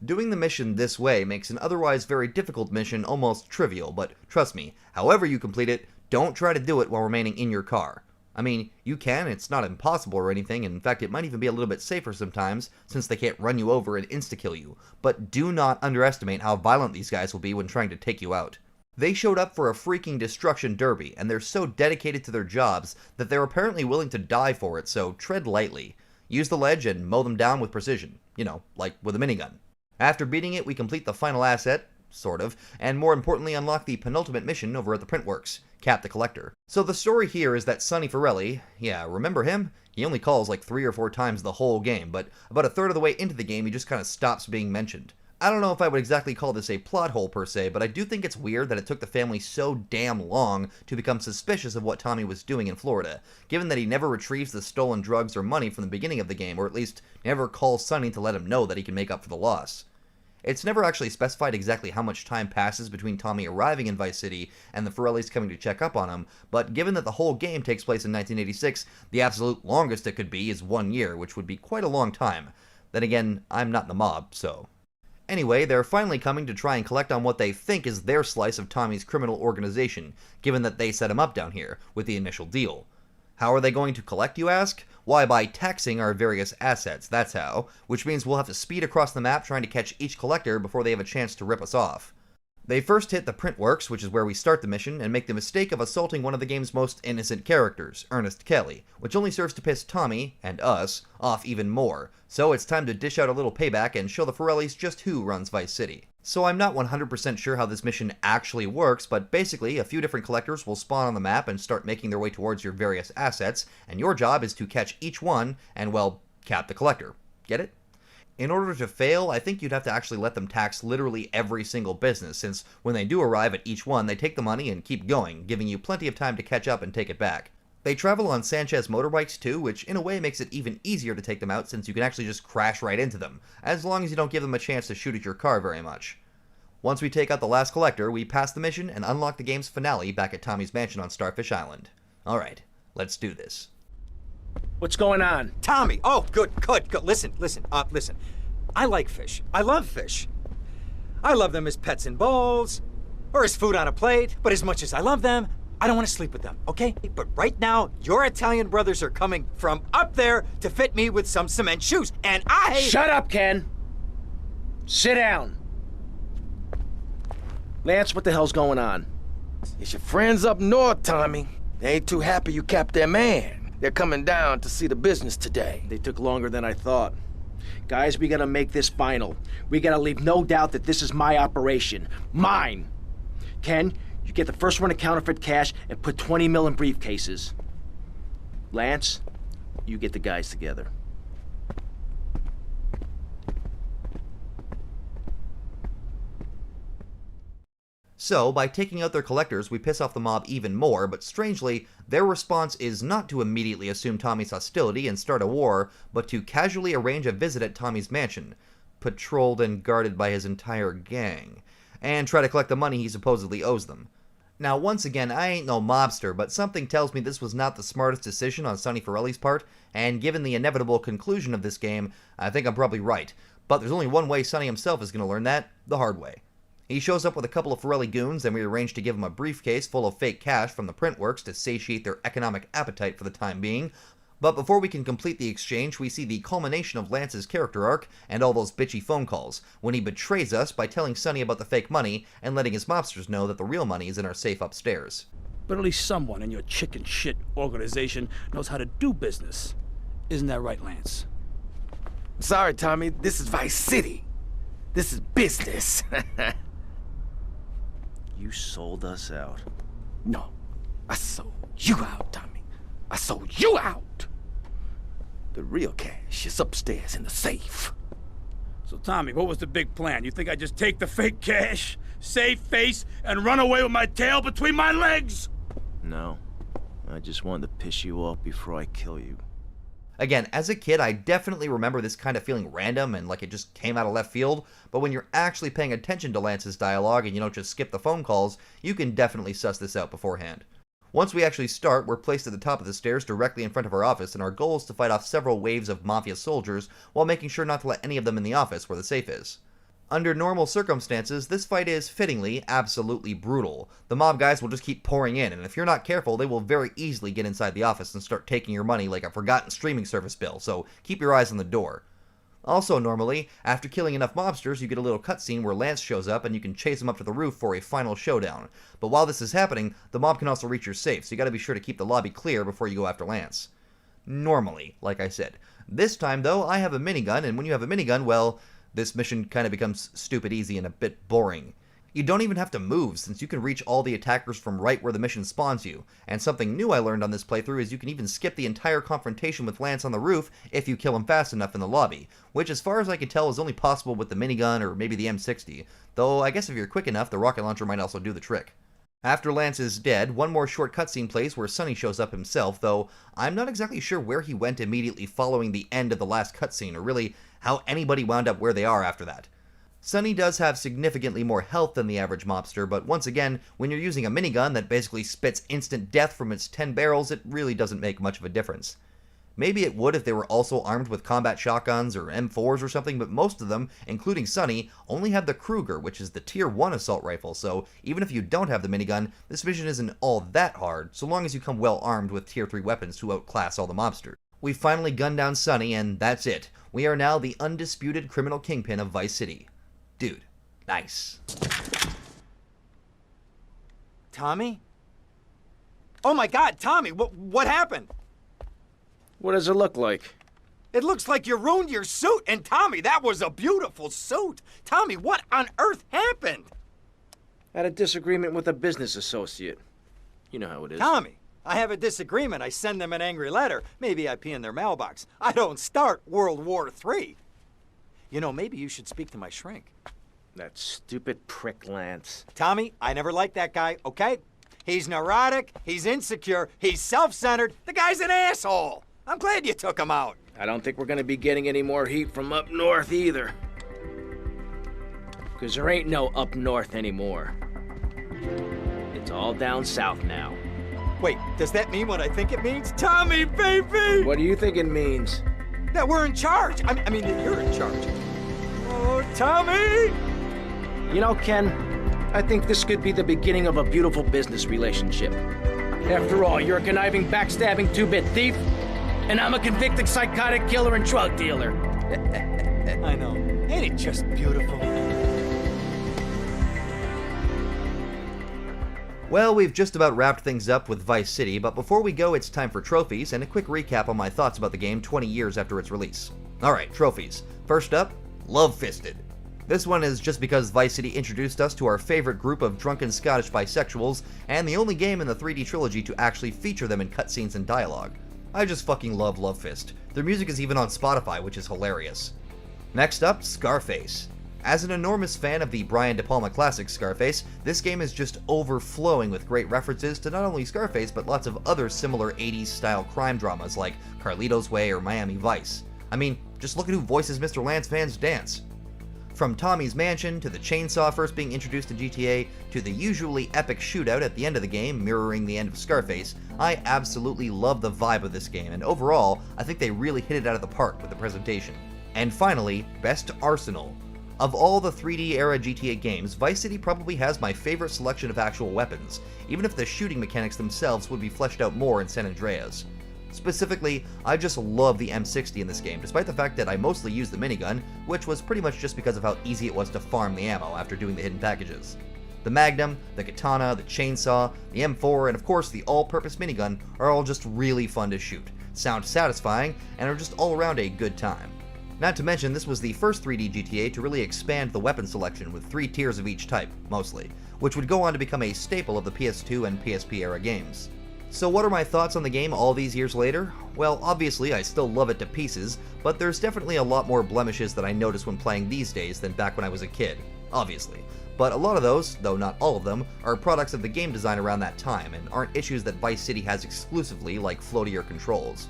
Doing the mission this way makes an otherwise very difficult mission almost trivial, but trust me, however you complete it, don't try to do it while remaining in your car. I mean, you can, it's not impossible or anything, in fact it might even be a little bit safer sometimes, since they can't run you over and insta-kill you, but do not underestimate how violent these guys will be when trying to take you out. They showed up for a freaking destruction derby, and they're so dedicated to their jobs that they're apparently willing to die for it, so tread lightly. Use the ledge and mow them down with precision, you know, like with a minigun. After beating it, we complete the final asset, sort of, and more importantly unlock the penultimate mission over at the Printworks, Cap the Collector. So the story here is that Sonny Forelli, yeah, remember him? He only calls like 3 or 4 times the whole game, but about a third of the way into the game he just kind of stops being mentioned. I don't know if I would exactly call this a plot hole per se, but I do think it's weird that it took the family so damn long to become suspicious of what Tommy was doing in Florida, given that he never retrieves the stolen drugs or money from the beginning of the game, or at least never calls Sonny to let him know that he can make up for the loss. It's never actually specified exactly how much time passes between Tommy arriving in Vice City and the Forellis coming to check up on him, but given that the whole game takes place in 1986, the absolute longest it could be is 1 year, which would be quite a long time. Then again, I'm not in the mob, so... Anyway, they're finally coming to try and collect on what they think is their slice of Tommy's criminal organization, given that they set him up down here, with the initial deal. How are they going to collect, you ask? Why, by taxing our various assets, that's how, which means we'll have to speed across the map trying to catch each collector before they have a chance to rip us off. They first hit the Printworks, which is where we start the mission, and make the mistake of assaulting one of the game's most innocent characters, Ernest Kelly, which only serves to piss Tommy, and us, off even more, so it's time to dish out a little payback and show the Forellis just who runs Vice City. So I'm not 100% sure how this mission actually works, but basically a few different collectors will spawn on the map and start making their way towards your various assets, and your job is to catch each one and, well, cap the collector. Get it? In order to fail, I think you'd have to actually let them tax literally every single business, since when they do arrive at each one, they take the money and keep going, giving you plenty of time to catch up and take it back. They travel on Sanchez motorbikes too, which in a way makes it even easier to take them out since you can actually just crash right into them, as long as you don't give them a chance to shoot at your car very much. Once we take out the last collector, we pass the mission and unlock the game's finale back at Tommy's mansion on Starfish Island. Alright, let's do this. What's going on? Tommy! Oh, good. Listen. I like fish. I love fish. I love them as pets in bowls, or as food on a plate, but as much as I love them, I don't want to sleep with them, okay? But right now, your Italian brothers are coming from up there to fit me with some cement shoes, and I... Shut up, Ken! Sit down. Lance, what the hell's going on? It's your friends up north, Tommy. They ain't too happy you capped their man. They're coming down to see the business today. They took longer than I thought. Guys, we gotta make this final. We gotta leave no doubt that this is my operation. Mine! Ken, you get the first one to counterfeit cash and put 20 mil in briefcases. Lance, you get the guys together. So, by taking out their collectors, we piss off the mob even more, but strangely, their response is not to immediately assume Tommy's hostility and start a war, but to casually arrange a visit at Tommy's mansion, patrolled and guarded by his entire gang, and try to collect the money he supposedly owes them. Now, once again, I ain't no mobster, but something tells me this was not the smartest decision on Sonny Forelli's part, and given the inevitable conclusion of this game, I think I'm probably right. But there's only one way Sonny himself is going to learn that, the hard way. He shows up with a couple of Forelli goons, and we arrange to give him a briefcase full of fake cash from the printworks to satiate their economic appetite for the time being. But before we can complete the exchange, we see the culmination of Lance's character arc and all those bitchy phone calls, when he betrays us by telling Sonny about the fake money and letting his mobsters know that the real money is in our safe upstairs. But at least someone in your chicken shit organization knows how to do business. Isn't that right, Lance? Sorry, Tommy, this is Vice City. This is business. You sold us out. No, I sold you out, Tommy. I sold you out. The real cash is upstairs in the safe. So, Tommy, what was the big plan? You think I just take the fake cash, save face, and run away with my tail between my legs? No. I just wanted to piss you off before I kill you. Again, as a kid, I definitely remember this kind of feeling random and like it just came out of left field, but when you're actually paying attention to Lance's dialogue and you don't just skip the phone calls, you can definitely suss this out beforehand. Once we actually start, we're placed at the top of the stairs directly in front of our office, and our goal is to fight off several waves of Mafia soldiers while making sure not to let any of them in the office where the safe is. Under normal circumstances, this fight is, fittingly, absolutely brutal. The mob guys will just keep pouring in, and if you're not careful, they will very easily get inside the office and start taking your money like a forgotten streaming service bill, so keep your eyes on the door. Also, normally, after killing enough mobsters, you get a little cutscene where Lance shows up and you can chase him up to the roof for a final showdown. But while this is happening, the mob can also reach your safe, so you gotta be sure to keep the lobby clear before you go after Lance. Normally, like I said. This time, though, I have a minigun, and when you have a minigun, well, this mission kind of becomes stupid easy and a bit boring. You don't even have to move, since you can reach all the attackers from right where the mission spawns you, and something new I learned on this playthrough is you can even skip the entire confrontation with Lance on the roof if you kill him fast enough in the lobby, which as far as I can tell is only possible with the minigun or maybe the M60, though I guess if you're quick enough, the rocket launcher might also do the trick. After Lance is dead, one more short cutscene plays where Sonny shows up himself, though I'm not exactly sure where he went immediately following the end of the last cutscene, or really how anybody wound up where they are after that. Sonny does have significantly more health than the average mobster, but once again, when you're using a minigun that basically spits instant death from its 10 barrels, it really doesn't make much of a difference. Maybe it would if they were also armed with combat shotguns or M4s or something, but most of them, including Sonny, only have the Kruger, which is the Tier 1 assault rifle, so even if you don't have the minigun, this mission isn't all that hard, so long as you come well armed with Tier 3 weapons to outclass all the mobsters. We finally gunned down Sonny, and that's it. We are now the undisputed criminal kingpin of Vice City. Dude, nice. Tommy? Oh my god, Tommy, what happened? What does it look like? It looks like you ruined your suit, and Tommy, that was a beautiful suit. Tommy, what on earth happened? Had a disagreement with a business associate. You know how it is. Tommy, I have a disagreement. I send them an angry letter. Maybe I pee in their mailbox. I don't start World War III. You know, maybe you should speak to my shrink. That stupid prick Lance. Tommy, I never liked that guy, okay? He's neurotic, he's insecure, he's self-centered. The guy's an asshole. I'm glad you took him out. I don't think we're gonna be getting any more heat from up north either. Because there ain't no up north anymore. It's all down south now. Wait, does that mean what I think it means? Tommy, baby! What do you think it means? That we're in charge. I mean, that you're in charge. Oh, Tommy! You know, Ken, I think this could be the beginning of a beautiful business relationship. After all, you're a conniving, backstabbing two-bit thief, and I'm a convicted psychotic killer and drug dealer. I know. Ain't it just beautiful? Well, we've just about wrapped things up with Vice City, but before we go, it's time for trophies and a quick recap on my thoughts about the game 20 years after its release. Alright, trophies. First up, Love Fisted. This one is just because Vice City introduced us to our favorite group of drunken Scottish bisexuals, and the only game in the 3D trilogy to actually feature them in cutscenes and dialogue. I just fucking love Love Fist. Their music is even on Spotify, which is hilarious. Next up, Scarface. As an enormous fan of the Brian De Palma classic Scarface, this game is just overflowing with great references to not only Scarface, but lots of other similar 80s style crime dramas like Carlito's Way or Miami Vice. I mean, just look at who voices Mr. Lance Van's dance. From Tommy's Mansion, to the chainsaw first being introduced in GTA, to the usually epic shootout at the end of the game mirroring the end of Scarface, I absolutely love the vibe of this game, and overall, I think they really hit it out of the park with the presentation. And finally, Best Arsenal. Of all the 3D era GTA games, Vice City probably has my favorite selection of actual weapons, even if the shooting mechanics themselves would be fleshed out more in San Andreas. Specifically, I just love the M60 in this game, despite the fact that I mostly use the minigun, which was pretty much just because of how easy it was to farm the ammo after doing the hidden packages. The Magnum, the Katana, the Chainsaw, the M4, and of course the all-purpose minigun are all just really fun to shoot, sound satisfying, and are just all around a good time. Not to mention, this was the first 3D GTA to really expand the weapon selection with 3 tiers of each type, mostly, which would go on to become a staple of the PS2 and PSP era games. So what are my thoughts on the game all these years later? Well, obviously I still love it to pieces, but there's definitely a lot more blemishes that I notice when playing these days than back when I was a kid, obviously. But a lot of those, though not all of them, are products of the game design around that time, and aren't issues that Vice City has exclusively, like floatier controls.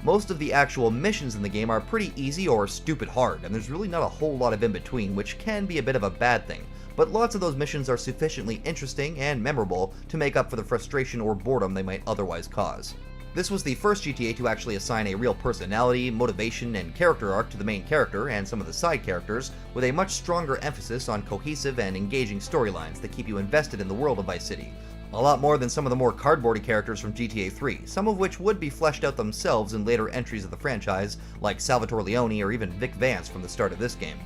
Most of the actual missions in the game are pretty easy or stupid hard, and there's really not a whole lot of in between, which can be a bit of a bad thing, but lots of those missions are sufficiently interesting and memorable to make up for the frustration or boredom they might otherwise cause. This was the first GTA to actually assign a real personality, motivation, and character arc to the main character and some of the side characters, with a much stronger emphasis on cohesive and engaging storylines that keep you invested in the world of Vice City. A lot more than some of the more cardboardy characters from GTA 3, some of which would be fleshed out themselves in later entries of the franchise, like Salvatore Leone or even Vic Vance from the start of this game.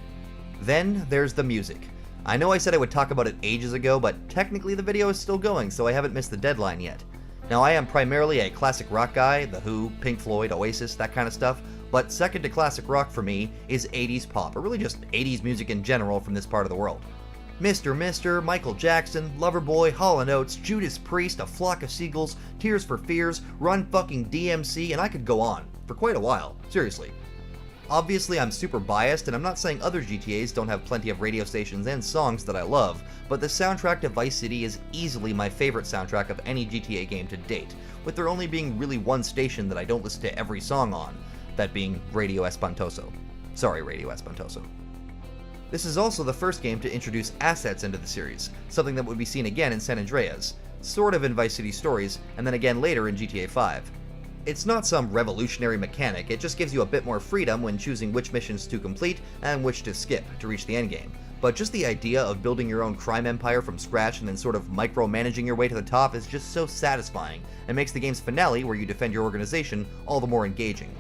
Then there's the music. I know I said I would talk about it ages ago, but technically the video is still going, so I haven't missed the deadline yet. Now I am primarily a classic rock guy, The Who, Pink Floyd, Oasis, that kind of stuff, but second to classic rock for me is 80s pop, or really just 80s music in general from this part of the world. Mr. Michael Jackson, Loverboy, Hall & Oates, Judas Priest, A Flock of Seagulls, Tears for Fears, Run fucking DMC, and I could go on, for quite a while, seriously. Obviously I'm super biased, and I'm not saying other GTAs don't have plenty of radio stations and songs that I love, but the soundtrack to Vice City is easily my favorite soundtrack of any GTA game to date, with there only being really one station that I don't listen to every song on, that being Radio Espantoso. Sorry, Radio Espantoso. This is also the first game to introduce assets into the series, something that would be seen again in San Andreas, sort of in Vice City Stories, and then again later in GTA 5. It's not some revolutionary mechanic, it just gives you a bit more freedom when choosing which missions to complete and which to skip to reach the endgame. But just the idea of building your own crime empire from scratch and then sort of micromanaging your way to the top is just so satisfying, and makes the game's finale, where you defend your organization, all the more engaging.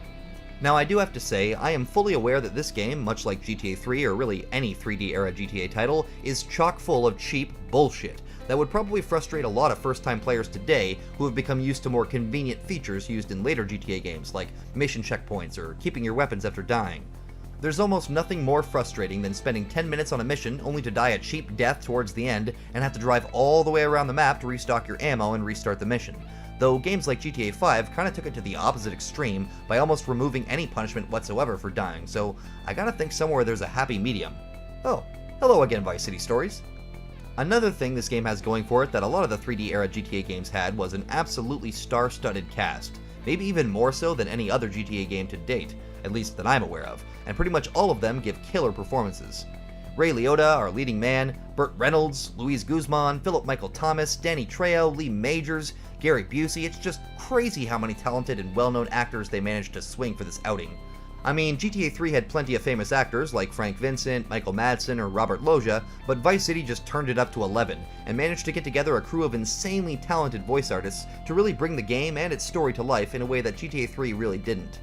Now I do have to say, I am fully aware that this game, much like GTA 3 or really any 3D era GTA title, is chock full of cheap bullshit that would probably frustrate a lot of first-time players today who have become used to more convenient features used in later GTA games like mission checkpoints or keeping your weapons after dying. There's almost nothing more frustrating than spending 10 minutes on a mission only to die a cheap death towards the end and have to drive all the way around the map to restock your ammo and restart the mission. Though games like GTA 5 kinda took it to the opposite extreme by almost removing any punishment whatsoever for dying, so I gotta think somewhere there's a happy medium. Oh, hello again, Vice City Stories. Another thing this game has going for it that a lot of the 3D era GTA games had was an absolutely star-studded cast, maybe even more so than any other GTA game to date, at least that I'm aware of, and pretty much all of them give killer performances. Ray Liotta, our leading man, Burt Reynolds, Luis Guzman, Philip Michael Thomas, Danny Trejo, Lee Majors, Gary Busey. It's just crazy how many talented and well-known actors they managed to swing for this outing. I mean, GTA 3 had plenty of famous actors like Frank Vincent, Michael Madsen, or Robert Loggia, but Vice City just turned it up to 11, and managed to get together a crew of insanely talented voice artists to really bring the game and its story to life in a way that GTA 3 really didn't.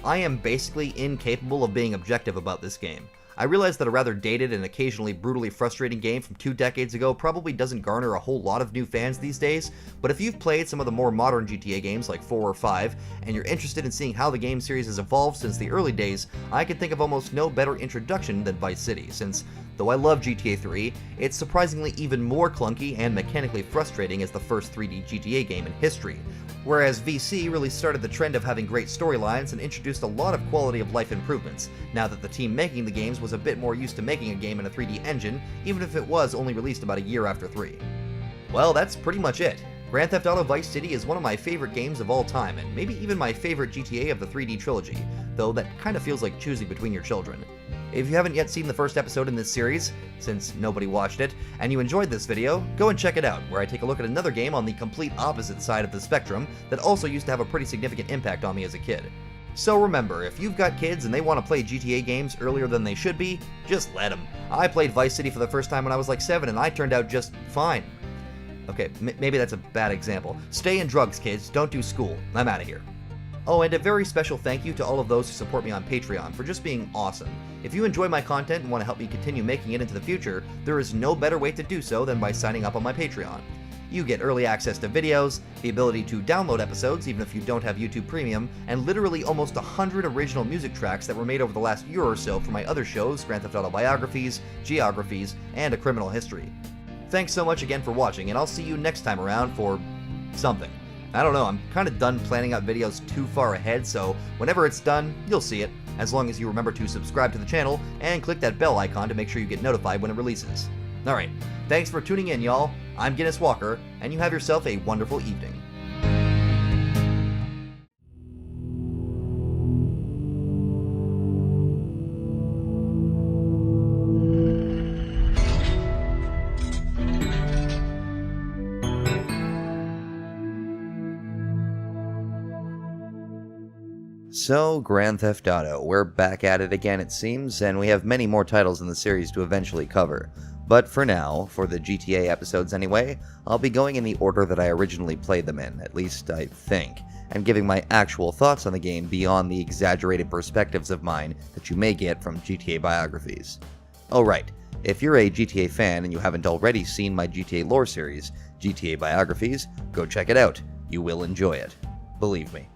I am basically incapable of being objective about this game. I realize that a rather dated and occasionally brutally frustrating game from 2 decades ago probably doesn't garner a whole lot of new fans these days, but if you've played some of the more modern GTA games like 4 or 5, and you're interested in seeing how the game series has evolved since the early days, I can think of almost no better introduction than Vice City, since, though I love GTA 3, it's surprisingly even more clunky and mechanically frustrating as the first 3D GTA game in history. Whereas VC really started the trend of having great storylines and introduced a lot of quality of life improvements, now that the team making the games was a bit more used to making a game in a 3D engine, even if it was only released about a year after 3. Well, that's pretty much it. Grand Theft Auto Vice City is one of my favorite games of all time, and maybe even my favorite GTA of the 3D trilogy, though that kind of feels like choosing between your children. If you haven't yet seen the first episode in this series, since nobody watched it, and you enjoyed this video, go and check it out, where I take a look at another game on the complete opposite side of the spectrum that also used to have a pretty significant impact on me as a kid. So remember, if you've got kids and they want to play GTA games earlier than they should be, just let them. I played Vice City for the first time when I was like 7 and I turned out just fine. Okay, maybe that's a bad example. Stay in drugs, kids. Don't do school. I'm out of here. Oh, and a very special thank you to all of those who support me on Patreon for just being awesome. If you enjoy my content and want to help me continue making it into the future, there is no better way to do so than by signing up on my Patreon. You get early access to videos, the ability to download episodes even if you don't have YouTube Premium, and literally almost 100 original music tracks that were made over the last year or so for my other shows, Grand Theft Auto Biographies, Geographies, and A Criminal History. Thanks so much again for watching, and I'll see you next time around for something. I don't know, I'm kind of done planning out videos too far ahead, so whenever it's done, you'll see it, as long as you remember to subscribe to the channel and click that bell icon to make sure you get notified when it releases. Alright, thanks for tuning in, y'all. I'm Guinness Walker, and you have yourself a wonderful evening. So, Grand Theft Auto, we're back at it again it seems, and we have many more titles in the series to eventually cover. But for now, for the GTA episodes anyway, I'll be going in the order that I originally played them in, at least I think, and giving my actual thoughts on the game beyond the exaggerated perspectives of mine that you may get from GTA biographies. Oh right, if you're a GTA fan and you haven't already seen my GTA lore series, GTA Biographies, go check it out. You will enjoy it. Believe me.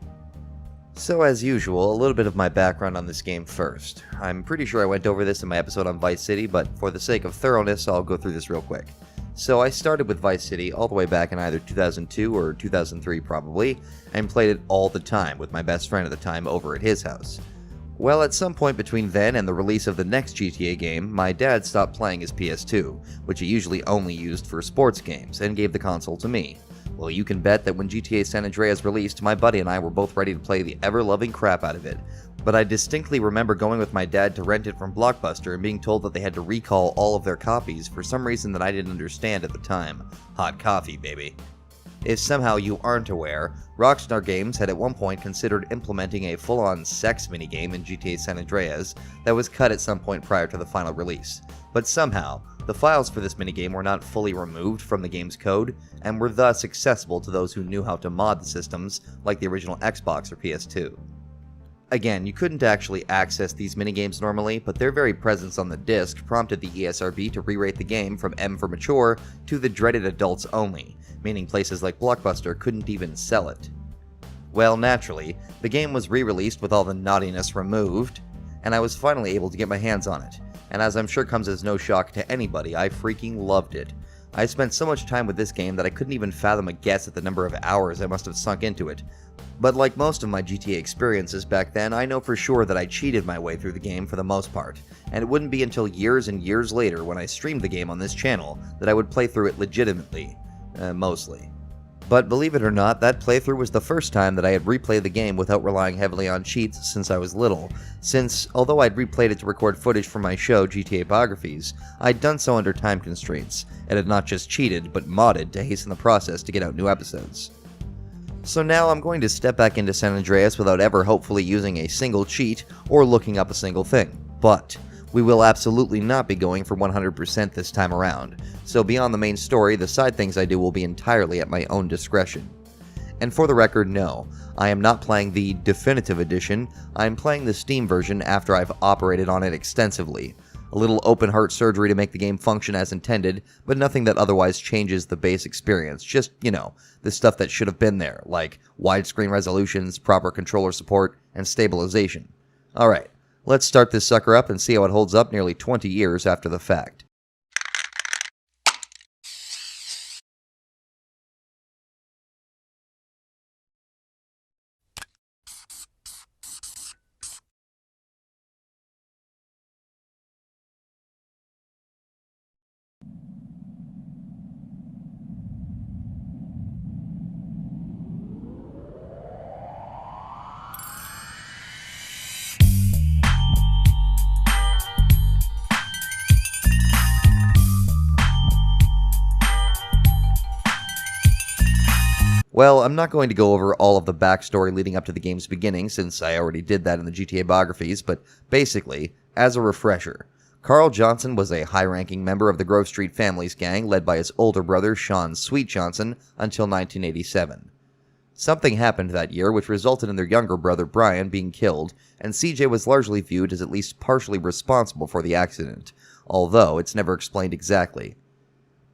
So as usual, a little bit of my background on this game first. I'm pretty sure I went over this in my episode on Vice City, but for the sake of thoroughness, I'll go through this real quick. So I started with Vice City all the way back in either 2002 or 2003 probably, and played it all the time with my best friend at the time over at his house. Well, at some point between then and the release of the next GTA game, my dad stopped playing his PS2, which he usually only used for sports games, and gave the console to me. Well, you can bet that when GTA San Andreas released, my buddy and I were both ready to play the ever-loving crap out of it. But I distinctly remember going with my dad to rent it from Blockbuster and being told that they had to recall all of their copies for some reason that I didn't understand at the time. Hot coffee, baby. If somehow you aren't aware, Rockstar Games had at one point considered implementing a full-on sex minigame in GTA San Andreas that was cut at some point prior to the final release. But somehow, the files for this minigame were not fully removed from the game's code, and were thus accessible to those who knew how to mod the systems, like the original Xbox or PS2. Again, you couldn't actually access these minigames normally, but their very presence on the disc prompted the ESRB to re-rate the game from M for mature to the dreaded adults only, meaning places like Blockbuster couldn't even sell it. Well, naturally, the game was re-released with all the naughtiness removed, and I was finally able to get my hands on it. And as I'm sure comes as no shock to anybody, I freaking loved it. I spent so much time with this game that I couldn't even fathom a guess at the number of hours I must have sunk into it. But like most of my GTA experiences back then, I know for sure that I cheated my way through the game for the most part, and it wouldn't be until years and years later when I streamed the game on this channel that I would play through it legitimately. Mostly. But believe it or not, that playthrough was the first time that I had replayed the game without relying heavily on cheats since I was little, since, although I'd replayed it to record footage for my show, GTA Biographies, I'd done so under time constraints, and had not just cheated, but modded to hasten the process to get out new episodes. So now I'm going to step back into San Andreas without ever hopefully using a single cheat or looking up a single thing, but we will absolutely not be going for 100% this time around, so beyond the main story, the side things I do will be entirely at my own discretion. And for the record, no, I am not playing the definitive edition, I am playing the Steam version after I've operated on it extensively. A little open heart surgery to make the game function as intended, but nothing that otherwise changes the base experience, just, you know, the stuff that should have been there, like widescreen resolutions, proper controller support, and stabilization. Alright, let's start this sucker up and see how it holds up nearly 20 years after the fact. Well, I'm not going to go over all of the backstory leading up to the game's beginning, since I already did that in the GTA biographies, but basically, as a refresher, Carl Johnson was a high-ranking member of the Grove Street Families gang led by his older brother Sean Sweet Johnson until 1987. Something happened that year which resulted in their younger brother Brian being killed, and CJ was largely viewed as at least partially responsible for the accident, although it's never explained exactly.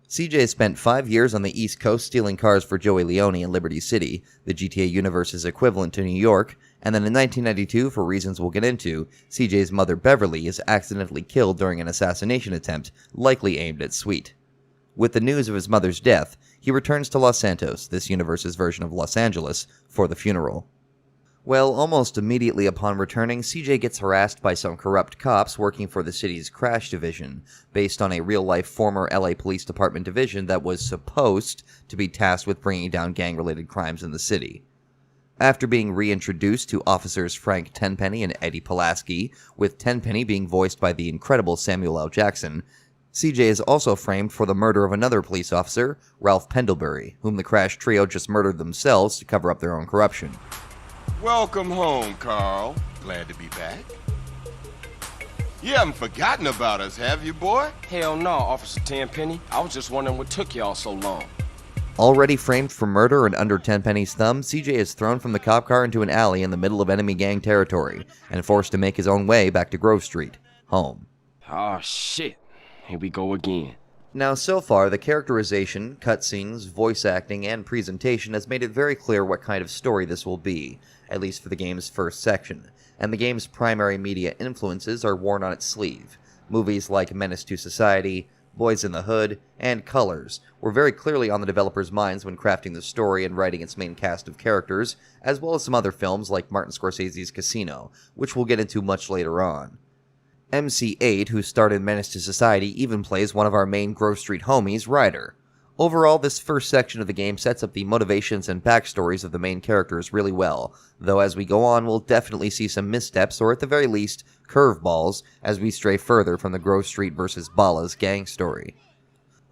CJ spent 5 years on the East Coast stealing cars for Joey Leone in Liberty City, the GTA universe's equivalent to New York, and then in 1992, for reasons we'll get into, CJ's mother Beverly is accidentally killed during an assassination attempt, likely aimed at Sweet. With the news of his mother's death, he returns to Los Santos, this universe's version of Los Angeles, for the funeral. Well, almost immediately upon returning, CJ gets harassed by some corrupt cops working for the city's crash division, based on a real-life former LA Police Department division that was supposed to be tasked with bringing down gang-related crimes in the city. After being reintroduced to officers Frank Tenpenny and Eddie Pulaski, with Tenpenny being voiced by the incredible Samuel L. Jackson, CJ is also framed for the murder of another police officer, Ralph Pendlebury, whom the crash trio just murdered themselves to cover up their own corruption. Welcome home, Carl. Glad to be back. You haven't forgotten about us, have you, boy? Hell no, Officer Tenpenny. I was just wondering what took y'all so long. Already framed for murder and under Tenpenny's thumb, CJ is thrown from the cop car into an alley in the middle of enemy gang territory, and forced to make his own way back to Grove Street, home. Ah, shit. Here we go again. Now, so far, the characterization, cutscenes, voice acting, and presentation has made it very clear what kind of story this will be, at least for the game's first section, and the game's primary media influences are worn on its sleeve. Movies like Menace to Society, Boys in the Hood, and Colors were very clearly on the developers' minds when crafting the story and writing its main cast of characters, as well as some other films like Martin Scorsese's Casino, which we'll get into much later on. MC8, who starred in Menace to Society, even plays one of our main Grove Street homies, Ryder. Overall, this first section of the game sets up the motivations and backstories of the main characters really well, though as we go on we'll definitely see some missteps, or at the very least, curveballs, as we stray further from the Grove Street vs. Bala's gang story.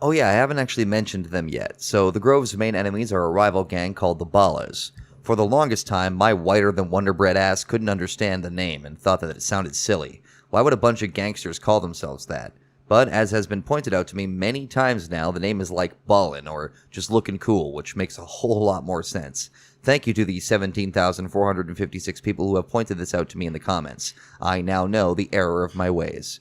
Oh yeah, I haven't actually mentioned them yet, so the Grove's main enemies are a rival gang called the Balas. For the longest time, my whiter-than-Wonder-Bread ass couldn't understand the name and thought that it sounded silly. Why would a bunch of gangsters call themselves that? But, as has been pointed out to me many times now, the name is like ballin', or just looking cool, which makes a whole lot more sense. Thank you to the 17,456 people who have pointed this out to me in the comments. I now know the error of my ways.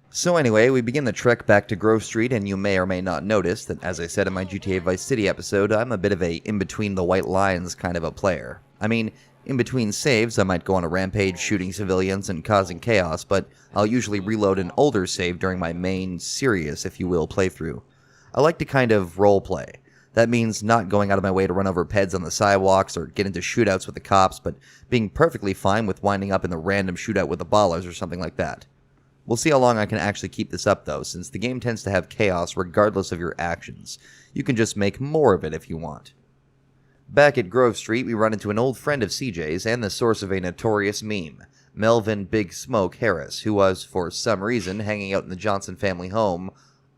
So anyway, we begin the trek back to Grove Street, and you may or may not notice that, as I said in my GTA Vice City episode, I'm a bit of a in-between-the-white-lines kind of a player. I mean, in between saves, I might go on a rampage shooting civilians and causing chaos, but I'll usually reload an older save during my main, serious, if you will, playthrough. I like to kind of roleplay. That means not going out of my way to run over peds on the sidewalks or get into shootouts with the cops, but being perfectly fine with winding up in the random shootout with the ballers or something like that. We'll see how long I can actually keep this up though, since the game tends to have chaos regardless of your actions. You can just make more of it if you want. Back at Grove Street, we run into an old friend of CJ's and the source of a notorious meme, Melvin Big Smoke Harris, who was, for some reason, hanging out in the Johnson family home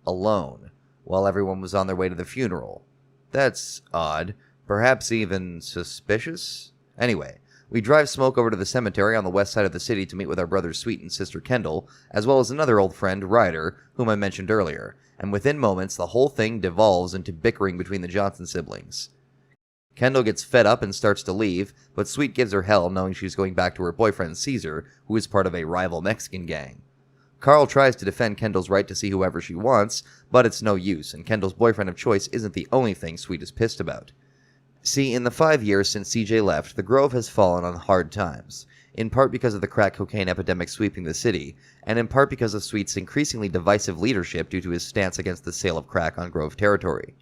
alone, while everyone was on their way to the funeral. That's odd. Perhaps even suspicious? Anyway, we drive Smoke over to the cemetery on the west side of the city to meet with our brother Sweet and sister Kendall, as well as another old friend, Ryder, whom I mentioned earlier, and within moments the whole thing devolves into bickering between the Johnson siblings. Kendall gets fed up and starts to leave, but Sweet gives her hell knowing she's going back to her boyfriend Caesar, who is part of a rival Mexican gang. Carl tries to defend Kendall's right to see whoever she wants, but it's no use, and Kendall's boyfriend of choice isn't the only thing Sweet is pissed about. See, in the 5 years since CJ left, the Grove has fallen on hard times, in part because of the crack cocaine epidemic sweeping the city, and in part because of Sweet's increasingly divisive leadership due to his stance against the sale of crack on Grove territory.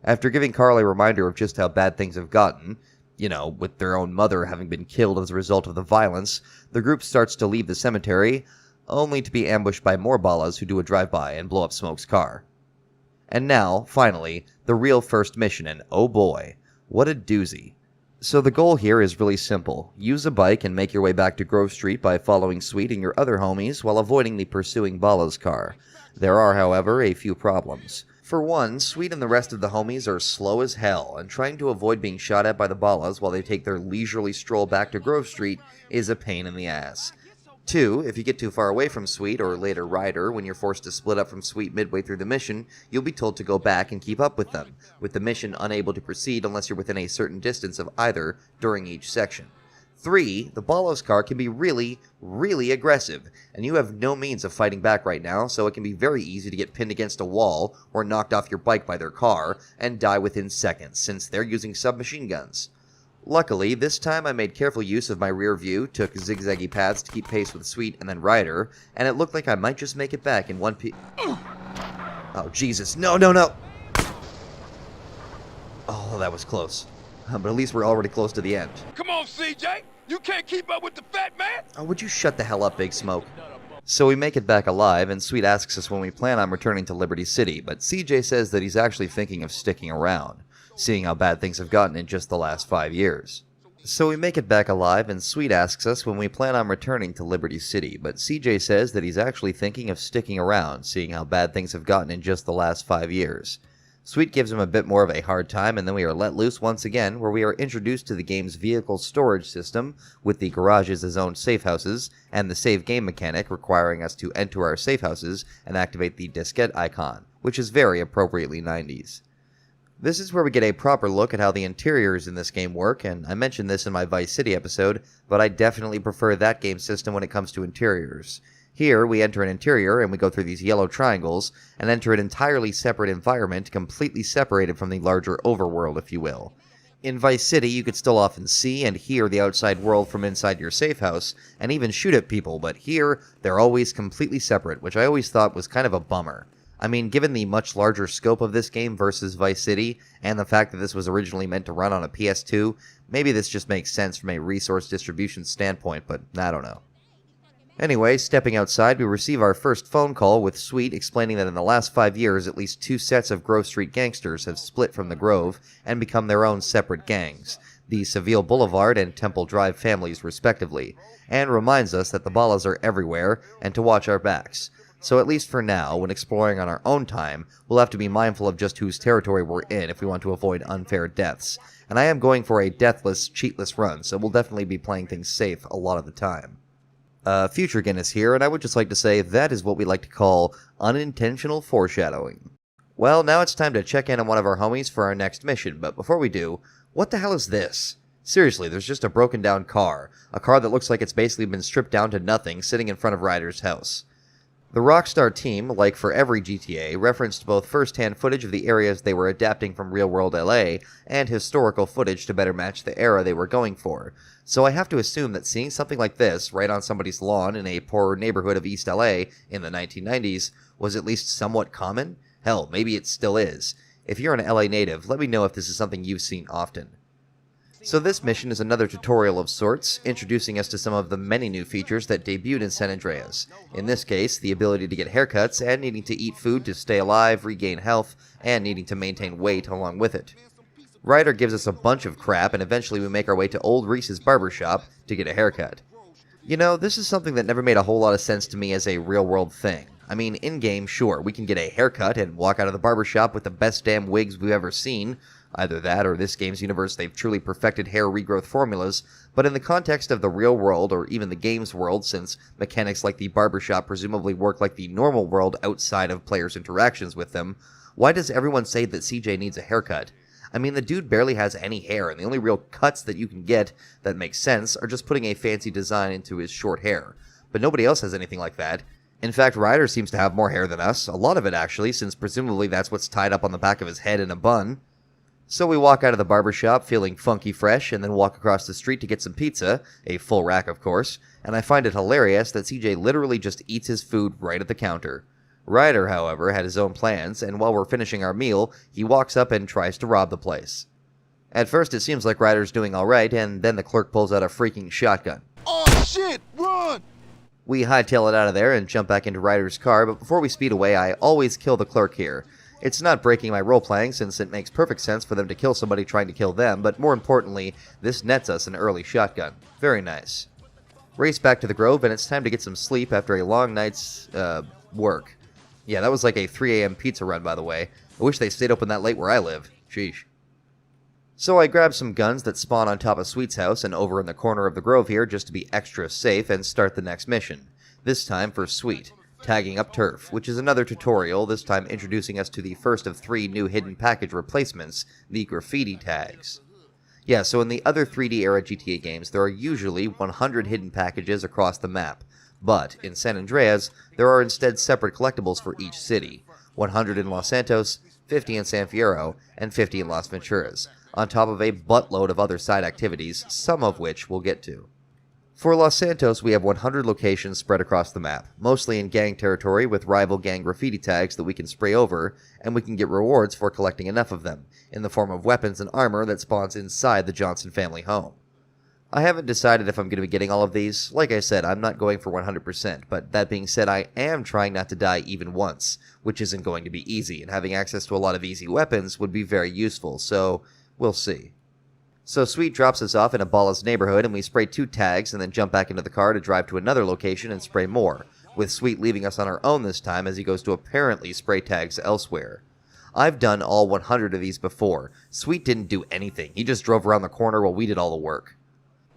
After giving Carl a reminder of just how bad things have gotten, with their own mother having been killed as a result of the violence, the group starts to leave the cemetery, only to be ambushed by more ballas who do a drive-by and blow up Smoke's car. And now, finally, the real first mission, and oh boy, what a doozy. So the goal here is really simple. Use a bike and make your way back to Grove Street by following Sweet and your other homies while avoiding the pursuing Balla's car. There are, however, a few problems. For one, Sweet and the rest of the homies are slow as hell, and trying to avoid being shot at by the Ballas while they take their leisurely stroll back to Grove Street is a pain in the ass. 2, if you get too far away from Sweet, or later Ryder, when you're forced to split up from Sweet midway through the mission, you'll be told to go back and keep up with them, with the mission unable to proceed unless you're within a certain distance of either during each section. 3, the Ballas car can be really, really aggressive, and you have no means of fighting back right now, so it can be very easy to get pinned against a wall or knocked off your bike by their car and die within seconds, since they're using submachine guns. Luckily, this time I made careful use of my rear view, took zigzaggy paths to keep pace with Sweet and then Ryder, and it looked like I might just make it back in one Oh, Jesus. No, no, no! Oh, that was close. But at least we're already close to the end. Come on, CJ! You can't keep up with the fat man! Oh, would you shut the hell up, Big Smoke? So we make it back alive, and Sweet asks us when we plan on returning to Liberty City, but CJ says that he's actually thinking of sticking around, seeing how bad things have gotten in just the last 5 years. So we make it back alive, and Sweet asks us when we plan on returning to Liberty City, but CJ says that he's actually thinking of sticking around, seeing how bad things have gotten in just the last 5 years. Sweet gives him a bit more of a hard time, and then we are let loose once again, where we are introduced to the game's vehicle storage system, with the garages as own safe houses, and the save game mechanic requiring us to enter our safe houses and activate the diskette icon, which is very appropriately 90s. This is where we get a proper look at how the interiors in this game work, and I mentioned this in my Vice City episode, but I definitely prefer that game system when it comes to interiors. Here, we enter an interior, and we go through these yellow triangles, and enter an entirely separate environment, completely separated from the larger overworld, if you will. In Vice City, you could still often see and hear the outside world from inside your safe house, and even shoot at people, but here, they're always completely separate, which I always thought was kind of a bummer. I mean, given the much larger scope of this game versus Vice City, and the fact that this was originally meant to run on a PS2, maybe this just makes sense from a resource distribution standpoint, but I don't know. Anyway, stepping outside, we receive our first phone call with Sweet explaining that in the last 5 years, at least 2 sets of Grove Street gangsters have split from the Grove and become their own separate gangs, the Seville Boulevard and Temple Drive families respectively, and reminds us that the Ballas are everywhere and to watch our backs. So at least for now, when exploring on our own time, we'll have to be mindful of just whose territory we're in if we want to avoid unfair deaths. And I am going for a deathless, cheatless run, so we'll definitely be playing things safe a lot of the time. Future Guinness here, and I would just like to say that is what we like to call unintentional foreshadowing. Well, now it's time to check in on one of our homies for our next mission, but before we do, what the hell is this? Seriously, there's just a broken down car. A car that looks like it's basically been stripped down to nothing, sitting in front of Ryder's house. The Rockstar team, like for every GTA, referenced both first-hand footage of the areas they were adapting from real-world LA, and historical footage to better match the era they were going for. So I have to assume that seeing something like this right on somebody's lawn in a poorer neighborhood of East LA in the 1990s was at least somewhat common? Hell, maybe it still is. If you're an LA native, let me know if this is something you've seen often. So this mission is another tutorial of sorts, introducing us to some of the many new features that debuted in San Andreas. In this case, the ability to get haircuts and needing to eat food to stay alive, regain health, and needing to maintain weight along with it. Ryder gives us a bunch of crap, and eventually we make our way to old Reese's barbershop to get a haircut. You know, this is something that never made a whole lot of sense to me as a real-world thing. I mean, in-game, sure, we can get a haircut and walk out of the barbershop with the best damn wigs we've ever seen. Either that, or this game's universe, they've truly perfected hair regrowth formulas, but in the context of the real world, or even the game's world, since mechanics like the barbershop presumably work like the normal world outside of players' interactions with them, why does everyone say that CJ needs a haircut? I mean, the dude barely has any hair, and the only real cuts that you can get that make sense are just putting a fancy design into his short hair. But nobody else has anything like that. In fact, Ryder seems to have more hair than us, a lot of it actually, since presumably that's what's tied up on the back of his head in a bun. So we walk out of the barbershop feeling funky fresh, and then walk across the street to get some pizza, a full rack of course, and I find it hilarious that CJ literally just eats his food right at the counter. Ryder, however, had his own plans, and while we're finishing our meal, he walks up and tries to rob the place. At first it seems like Ryder's doing alright, and then the clerk pulls out a freaking shotgun. Oh shit, run! We hightail it out of there and jump back into Ryder's car, but before we speed away, I always kill the clerk here. It's not breaking my role-playing, since it makes perfect sense for them to kill somebody trying to kill them, but more importantly, this nets us an early shotgun. Very nice. Race back to the Grove, and it's time to get some sleep after a long night's, work. Yeah, that was like a 3 a.m. pizza run, by the way. I wish they stayed open that late where I live. Sheesh. So I grab some guns that spawn on top of Sweet's house and over in the corner of the Grove here just to be extra safe and start the next mission. This time for Sweet, tagging up turf, which is another tutorial, this time introducing us to the first of 3 new hidden package replacements, the graffiti tags. Yeah, so in the other 3D-era GTA games, there are usually 100 hidden packages across the map. But, in San Andreas, there are instead separate collectibles for each city, 100 in Los Santos, 50 in San Fierro, and 50 in Las Venturas, on top of a buttload of other side activities, some of which we'll get to. For Los Santos, we have 100 locations spread across the map, mostly in gang territory with rival gang graffiti tags that we can spray over, and we can get rewards for collecting enough of them, in the form of weapons and armor that spawns inside the Johnson family home. I haven't decided if I'm going to be getting all of these. Like I said, I'm not going for 100%, but that being said, I am trying not to die even once, which isn't going to be easy, and having access to a lot of easy weapons would be very useful, so we'll see. So Sweet drops us off in a Bala's neighborhood, and we spray 2 tags and then jump back into the car to drive to another location and spray more, with Sweet leaving us on our own this time as he goes to apparently spray tags elsewhere. I've done all 100 of these before. Sweet didn't do anything, he just drove around the corner while we did all the work.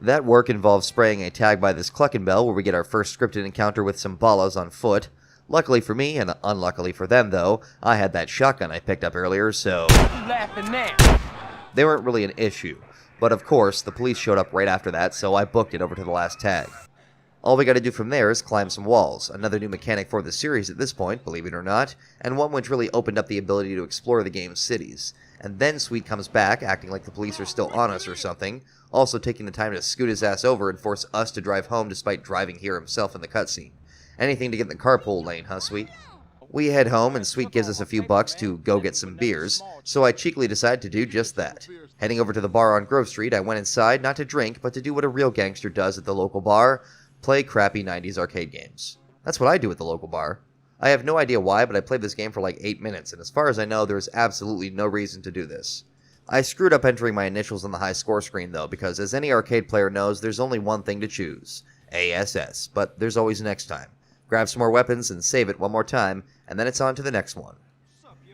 That work involves spraying a tag by this Cluckenbell where we get our first scripted encounter with some Balas on foot. Luckily for me, and unluckily for them though, I had that shotgun I picked up earlier, so they weren't really an issue. But of course, the police showed up right after that, so I booked it over to the last tag. All we gotta do from there is climb some walls, another new mechanic for the series at this point, believe it or not, and one which really opened up the ability to explore the game's cities. And then Sweet comes back, acting like the police are still on us or something, also taking the time to scoot his ass over and force us to drive home despite driving here himself in the cutscene. Anything to get in the carpool lane, huh, Sweet? We head home, and Sweet gives us a few bucks to go get some beers, so I cheekily decide to do just that. Heading over to the bar on Grove Street, I went inside not to drink, but to do what a real gangster does at the local bar, play crappy 90s arcade games. That's what I do at the local bar. I have no idea why, but I played this game for like 8 minutes, and as far as I know, there is absolutely no reason to do this. I screwed up entering my initials on the high score screen, though, because as any arcade player knows, there's only one thing to choose. ASS, but there's always next time. Grab some more weapons and save it one more time, and then it's on to the next one.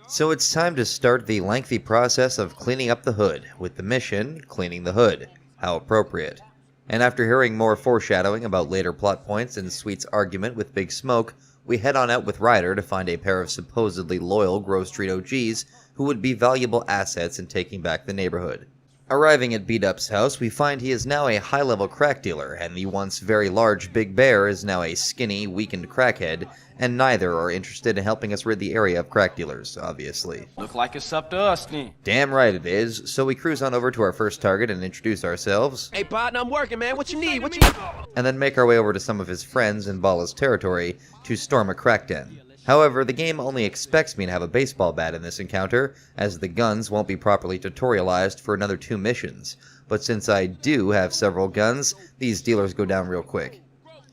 So it's time to start the lengthy process of cleaning up the hood, with the mission, cleaning the hood. How appropriate. And after hearing more foreshadowing about later plot points and Sweet's argument with Big Smoke, we head on out with Ryder to find a pair of supposedly loyal Grove Street OGs who would be valuable assets in taking back the neighborhood. Arriving at Beat-Up's house, we find he is now a high-level crack dealer, and the once very large Big Bear is now a skinny, weakened crackhead, and neither are interested in helping us rid the area of crack dealers, obviously. Look like it's up to us, then. Damn right it is, so we cruise on over to our first target and introduce ourselves. Hey, partner, I'm working, man. What you need? What you need? And then make our way over to some of his friends in Bala's territory to storm a crack den. However, the game only expects me to have a baseball bat in this encounter, as the guns won't be properly tutorialized for another 2 missions. But since I do have several guns, these dealers go down real quick.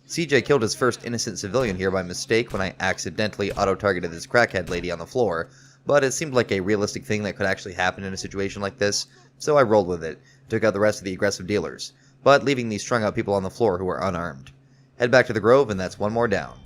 CJ killed his first innocent civilian here by mistake when I accidentally auto-targeted this crackhead lady on the floor, but it seemed like a realistic thing that could actually happen in a situation like this, so I rolled with it, took out the rest of the aggressive dealers, but leaving these strung out people on the floor who were unarmed. Head back to the Grove, and that's one more down.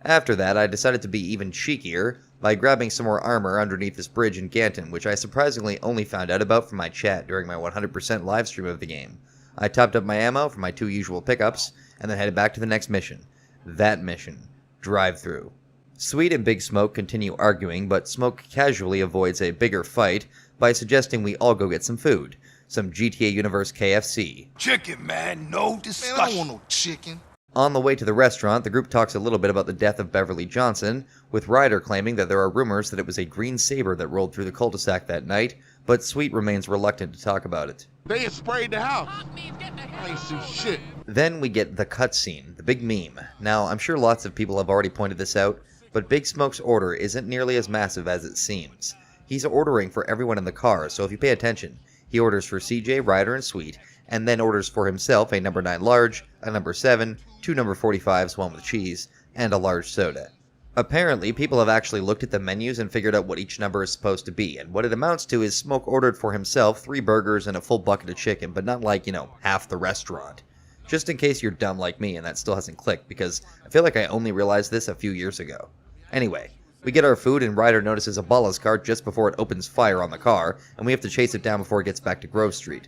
After that, I decided to be even cheekier by grabbing some more armor underneath this bridge in Ganton, which I surprisingly only found out about from my chat during my 100% livestream of the game. I topped up my ammo for my 2 usual pickups, and then headed back to the next mission. That mission. Drive-through. Sweet and Big Smoke continue arguing, but Smoke casually avoids a bigger fight by suggesting we all go get some food. Some GTA Universe KFC. Chicken, man, no discussion. Man, I don't want no chicken. On the way to the restaurant, the group talks a little bit about the death of Beverly Johnson, with Ryder claiming that there are rumors that it was a green saber that rolled through the cul-de-sac that night, but Sweet remains reluctant to talk about it. They had sprayed the house. I ain't seen shit. Then we get the cutscene, the big meme. Now, I'm sure lots of people have already pointed this out, but Big Smoke's order isn't nearly as massive as it seems. He's ordering for everyone in the car, so if you pay attention, he orders for CJ, Ryder, and Sweet, and then orders for himself a number 9 large, a number 7, 2 number 45s, one with cheese, and a large soda. Apparently, people have actually looked at the menus and figured out what each number is supposed to be, and what it amounts to is Smoke ordered for himself 3 burgers and a full bucket of chicken, but not like, half the restaurant. Just in case you're dumb like me and that still hasn't clicked, because I feel like I only realized this a few years ago. Anyway, we get our food and Ryder notices a Ballas car just before it opens fire on the car, and we have to chase it down before it gets back to Grove Street.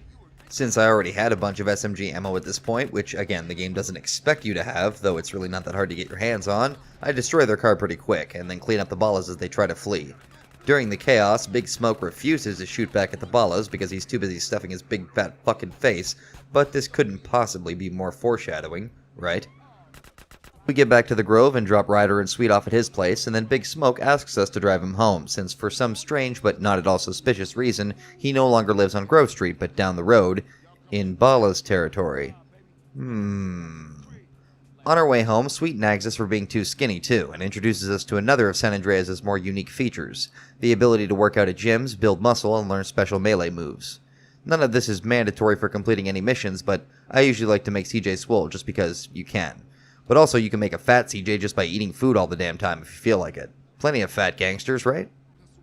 Since I already had a bunch of SMG ammo at this point, which again the game doesn't expect you to have, though it's really not that hard to get your hands on, I destroy their car pretty quick, and then clean up the Ballas as they try to flee. During the chaos, Big Smoke refuses to shoot back at the Ballas because he's too busy stuffing his big fat fucking face, but this couldn't possibly be more foreshadowing, right? We get back to the Grove and drop Ryder and Sweet off at his place, and then Big Smoke asks us to drive him home, since for some strange but not at all suspicious reason, he no longer lives on Grove Street, but down the road, in Ballas territory. On our way home, Sweet nags us for being too skinny too, and introduces us to another of San Andreas' more unique features, the ability to work out at gyms, build muscle, and learn special melee moves. None of this is mandatory for completing any missions, but I usually like to make CJ swole just because you can. But also you can make a fat CJ just by eating food all the damn time if you feel like it. Plenty of fat gangsters, right?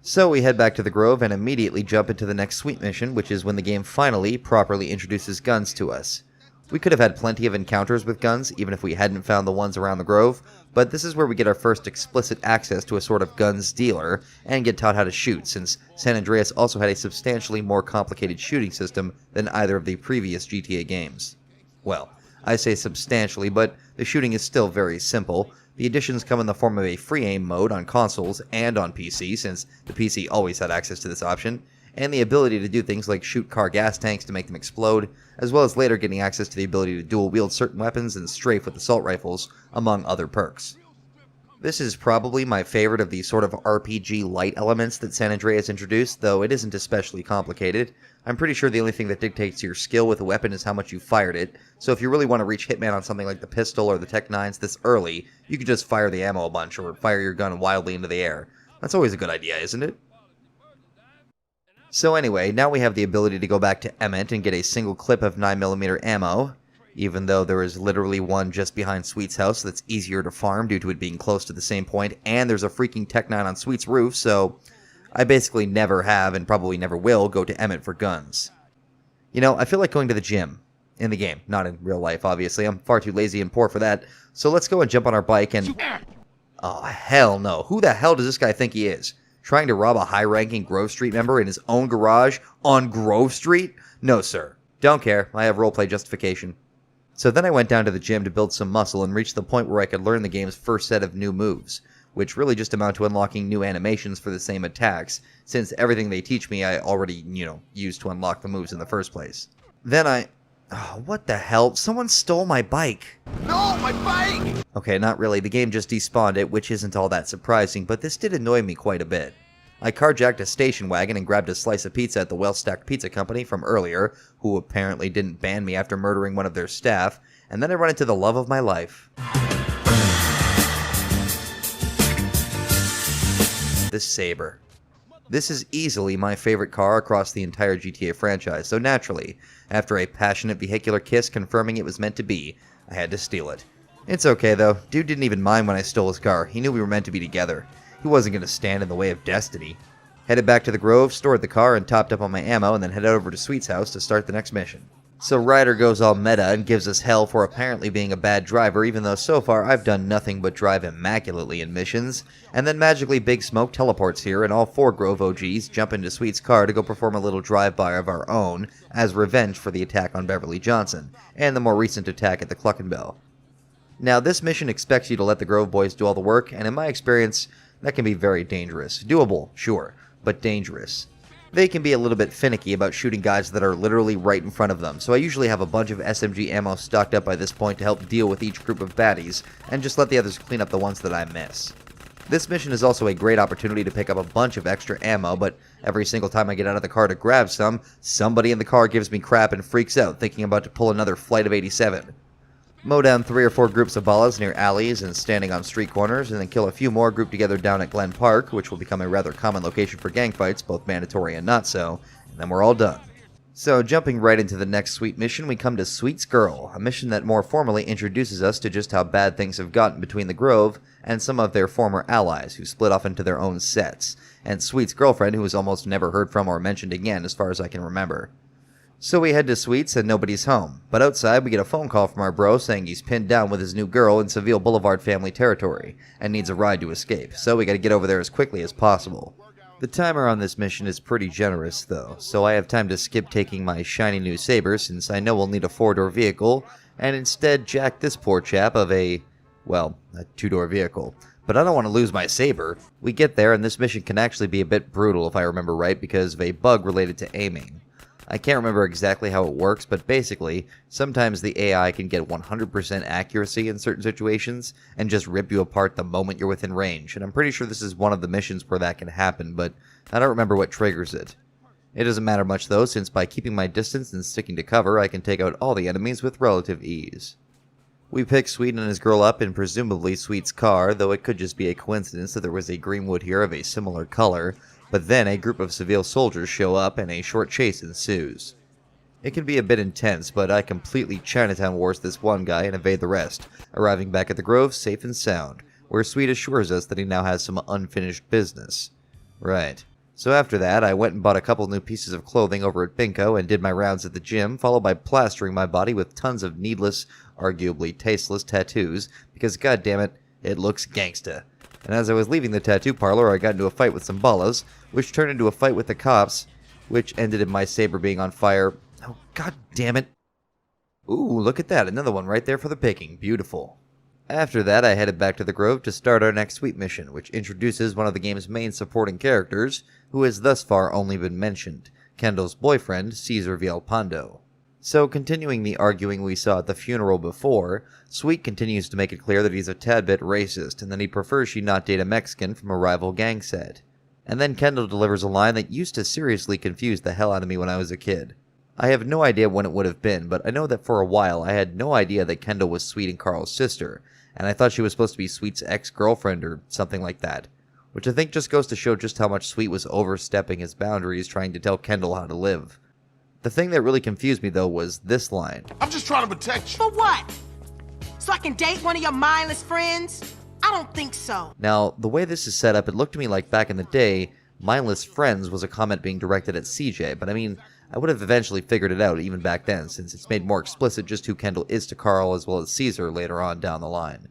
So we head back to the Grove and immediately jump into the next Sweet mission, which is when the game finally properly introduces guns to us. We could have had plenty of encounters with guns, even if we hadn't found the ones around the Grove, but this is where we get our first explicit access to a sort of guns dealer, and get taught how to shoot, since San Andreas also had a substantially more complicated shooting system than either of the previous GTA games. Well, I say substantially, but the shooting is still very simple. The additions come in the form of a free aim mode on consoles and on PC, since the PC always had access to this option, and the ability to do things like shoot car gas tanks to make them explode, as well as later getting access to the ability to dual wield certain weapons and strafe with assault rifles, among other perks. This is probably my favorite of the sort of RPG light elements that San Andreas introduced, though it isn't especially complicated. I'm pretty sure the only thing that dictates your skill with a weapon is how much you fired it, so if you really want to reach Hitman on something like the pistol or the Tech 9s this early, you could just fire the ammo a bunch or fire your gun wildly into the air. That's always a good idea, isn't it? So anyway, now we have the ability to go back to Emmett and get a single clip of 9mm ammo, even though there is literally one just behind Sweet's house that's easier to farm due to it being close to the same point, and there's a freaking Tech 9 on Sweet's roof, so I basically never have and probably never will go to Emmett for guns. You know, I feel like going to the gym. In the game, not in real life, obviously. I'm far too lazy and poor for that, so let's go and jump on our bike and... Oh, hell no. Who the hell does this guy think he is? Trying to rob a high-ranking Grove Street member in his own garage on Grove Street? No, sir. Don't care. I have roleplay justification. So then I went down to the gym to build some muscle and reached the point where I could learn the game's first set of new moves, which really just amount to unlocking new animations for the same attacks, since everything they teach me I already, used to unlock the moves in the first place. Then Oh, what the hell? Someone stole my bike! No, my bike! Okay, not really. The game just despawned it, which isn't all that surprising, but this did annoy me quite a bit. I carjacked a station wagon and grabbed a slice of pizza at the Well-Stacked Pizza Company from earlier, who apparently didn't ban me after murdering one of their staff, and then I run into the love of my life. The Sabre. This is easily my favorite car across the entire GTA franchise, so naturally, after a passionate vehicular kiss confirming it was meant to be, I had to steal it. It's okay though, dude didn't even mind when I stole his car, he knew we were meant to be together. He wasn't going to stand in the way of destiny. Headed back to the Grove, stored the car, and topped up on my ammo, and then headed over to Sweet's house to start the next mission. So Ryder goes all meta and gives us hell for apparently being a bad driver, even though so far I've done nothing but drive immaculately in missions, and then magically Big Smoke teleports here and all 4 Grove OGs jump into Sweet's car to go perform a little drive-by of our own as revenge for the attack on Beverly Johnson, and the more recent attack at the Cluckenbell. Now this mission expects you to let the Grove boys do all the work, and in my experience, that can be very dangerous. Doable, sure, but dangerous. They can be a little bit finicky about shooting guys that are literally right in front of them, so I usually have a bunch of SMG ammo stocked up by this point to help deal with each group of baddies, and just let the others clean up the ones that I miss. This mission is also a great opportunity to pick up a bunch of extra ammo, but every single time I get out of the car to grab some, somebody in the car gives me crap and freaks out, thinking I'm about to pull another Flight of 87. Mow down 3 or 4 groups of ballas near alleys and standing on street corners, and then kill a few more grouped together down at Glen Park, which will become a rather common location for gang fights, both mandatory and not so, and then we're all done. So, jumping right into the next Sweet mission, we come to Sweet's Girl, a mission that more formally introduces us to just how bad things have gotten between the Grove and some of their former allies, who split off into their own sets, and Sweet's girlfriend, who was almost never heard from or mentioned again as far as I can remember. So we head to Sweet's and nobody's home, but outside we get a phone call from our bro saying he's pinned down with his new girl in Seville Boulevard family territory, and needs a ride to escape, so we gotta get over there as quickly as possible. The timer on this mission is pretty generous though, so I have time to skip taking my shiny new Saber since I know we'll need a 4-door vehicle, and instead jack this poor chap of a 2-door vehicle. But I don't want to lose my Saber. We get there and this mission can actually be a bit brutal if I remember right because of a bug related to aiming. I can't remember exactly how it works, but basically, sometimes the AI can get 100% accuracy in certain situations and just rip you apart the moment you're within range, and I'm pretty sure this is one of the missions where that can happen, but I don't remember what triggers it. It doesn't matter much though, since by keeping my distance and sticking to cover, I can take out all the enemies with relative ease. We pick Sweet and his girl up in presumably Sweet's car, though it could just be a coincidence that there was a Greenwood here of a similar color, but then a group of Seville soldiers show up and a short chase ensues. It can be a bit intense, but I completely Chinatown Wars this one guy and evade the rest, arriving back at the Grove safe and sound, where Sweet assures us that he now has some unfinished business. Right. So after that, I went and bought a couple new pieces of clothing over at Binko and did my rounds at the gym, followed by plastering my body with tons of needless, arguably tasteless tattoos, because goddammit, it looks gangsta. And as I was leaving the tattoo parlor, I got into a fight with some ballas, which turned into a fight with the cops, which ended in my Saber being on fire. Oh, god damn it. Ooh, look at that, another one right there for the picking. Beautiful. After that, I headed back to the Grove to start our next Sweet mission, which introduces one of the game's main supporting characters, who has thus far only been mentioned, Kendall's boyfriend, Cesar Villalpando. So, continuing the arguing we saw at the funeral before, Sweet continues to make it clear that he's a tad bit racist, and that he prefers she not date a Mexican from a rival gang set. And then Kendall delivers a line that used to seriously confuse the hell out of me when I was a kid. I have no idea when it would have been, but I know that for a while I had no idea that Kendall was Sweet and Carl's sister, and I thought she was supposed to be Sweet's ex-girlfriend or something like that. Which I think just goes to show just how much Sweet was overstepping his boundaries trying to tell Kendall how to live. The thing that really confused me, though, was this line. I'm just trying to protect you. For what? So I can date one of your mindless friends? I don't think so. Now, the way this is set up, it looked to me like back in the day, mindless friends was a comment being directed at CJ, but I mean, I would have eventually figured it out even back then, since it's made more explicit just who Kendall is to Carl as well as Caesar later on down the line.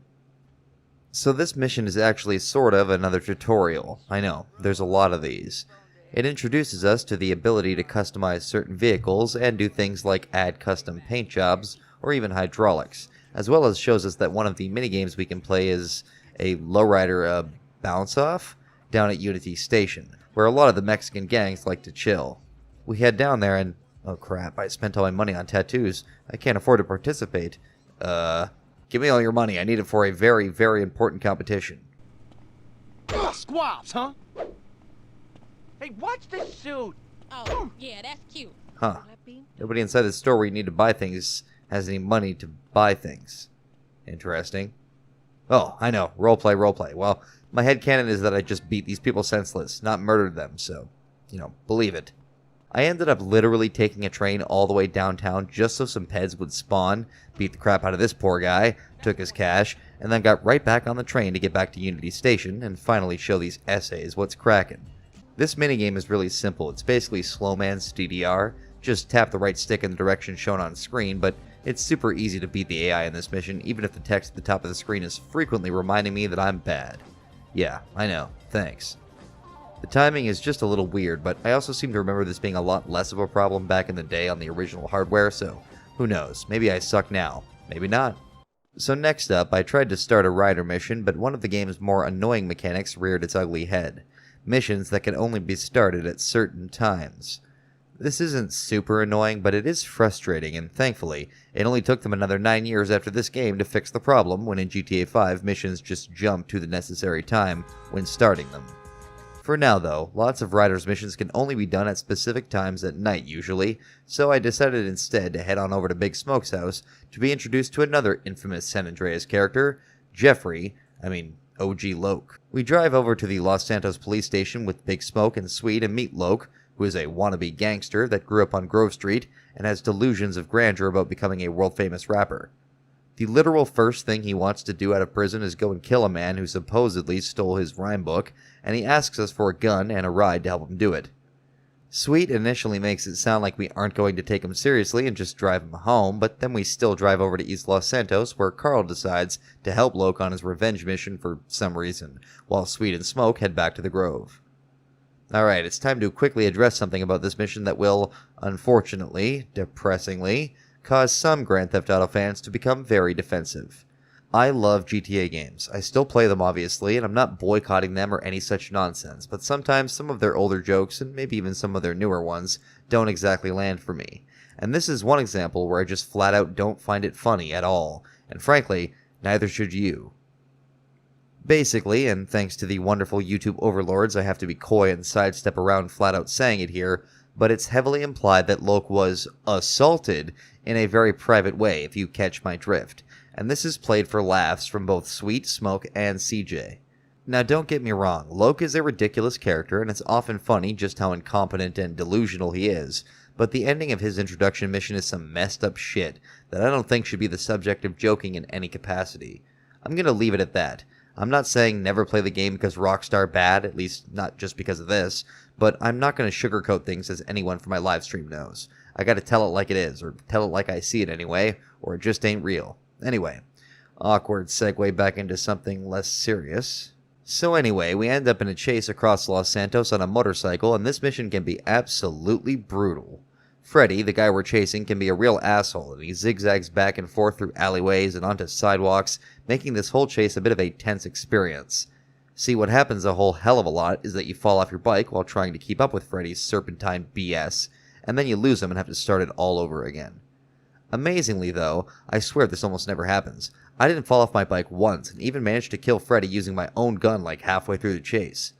So this mission is actually sort of another tutorial. I know, there's a lot of these. It introduces us to the ability to customize certain vehicles and do things like add custom paint jobs or even hydraulics, as well as shows us that one of the minigames we can play is a lowrider bounce-off down at Unity Station, where a lot of the Mexican gangs like to chill. We head down there and, oh crap, I spent all my money on tattoos. I can't afford to participate. Give me all your money. I need it for a very, very important competition. Squabs, huh? Hey, watch this suit! Oh, yeah, that's cute. Huh. Nobody inside the store where you need to buy things has any money to buy things. Interesting. Oh, I know. Roleplay. Well, my headcanon is that I just beat these people senseless, not murdered them, so, believe it. I ended up literally taking a train all the way downtown just so some peds would spawn, beat the crap out of this poor guy, took his cash, and then got right back on the train to get back to Unity Station and finally show these essays what's crackin'. This minigame is really simple. It's basically Slowman's DDR. Just tap the right stick in the direction shown on screen, but it's super easy to beat the AI in this mission, even if the text at the top of the screen is frequently reminding me that I'm bad. Yeah, I know. Thanks. The timing is just a little weird, but I also seem to remember this being a lot less of a problem back in the day on the original hardware, so who knows, maybe I suck now, maybe not. So next up, I tried to start a rider mission, but one of the game's more annoying mechanics reared its ugly head. Missions that can only be started at certain times. This isn't super annoying, but it is frustrating, and thankfully, it only took them another 9 years after this game to fix the problem when in GTA 5 missions just jump to the necessary time when starting them. For now though, lots of Riders missions can only be done at specific times at night usually, so I decided instead to head on over to Big Smoke's house to be introduced to another infamous San Andreas character, OG Loke. We drive over to the Los Santos police station with Big Smoke and Sweet and meet Loke, who is a wannabe gangster that grew up on Grove Street and has delusions of grandeur about becoming a world-famous rapper. The literal first thing he wants to do out of prison is go and kill a man who supposedly stole his rhyme book, and he asks us for a gun and a ride to help him do it. Sweet initially makes it sound like we aren't going to take him seriously and just drive him home, but then we still drive over to East Los Santos where Carl decides to help Loke on his revenge mission for some reason, while Sweet and Smoke head back to the Grove. Alright, it's time to quickly address something about this mission that will, unfortunately, depressingly, cause some Grand Theft Auto fans to become very defensive. I love GTA games. I still play them obviously, and I'm not boycotting them or any such nonsense, but sometimes some of their older jokes, and maybe even some of their newer ones, don't exactly land for me. And this is one example where I just flat out don't find it funny at all, and frankly, neither should you. Basically, and thanks to the wonderful YouTube overlords, I have to be coy and sidestep around flat out saying it here, but it's heavily implied that Loke was assaulted in a very private way, if you catch my drift. And this is played for laughs from both Sweet, Smoke, and CJ. Now don't get me wrong, Loke is a ridiculous character, and it's often funny just how incompetent and delusional he is, but the ending of his introduction mission is some messed up shit that I don't think should be the subject of joking in any capacity. I'm gonna leave it at that. I'm not saying never play the game because Rockstar bad, at least not just because of this, but I'm not going to sugarcoat things, as anyone from my live stream knows. I gotta tell it like it is, or tell it like I see it anyway, or it just ain't real. Anyway, awkward segue back into something less serious. So anyway, we end up in a chase across Los Santos on a motorcycle, and this mission can be absolutely brutal. Freddy, the guy we're chasing, can be a real asshole, and he zigzags back and forth through alleyways and onto sidewalks, making this whole chase a bit of a tense experience. See, what happens a whole hell of a lot is that you fall off your bike while trying to keep up with Freddy's serpentine BS, and then you lose him and have to start it all over again. Amazingly though, I swear this almost never happens. I didn't fall off my bike once, and even managed to kill Freddy using my own gun like halfway through the chase.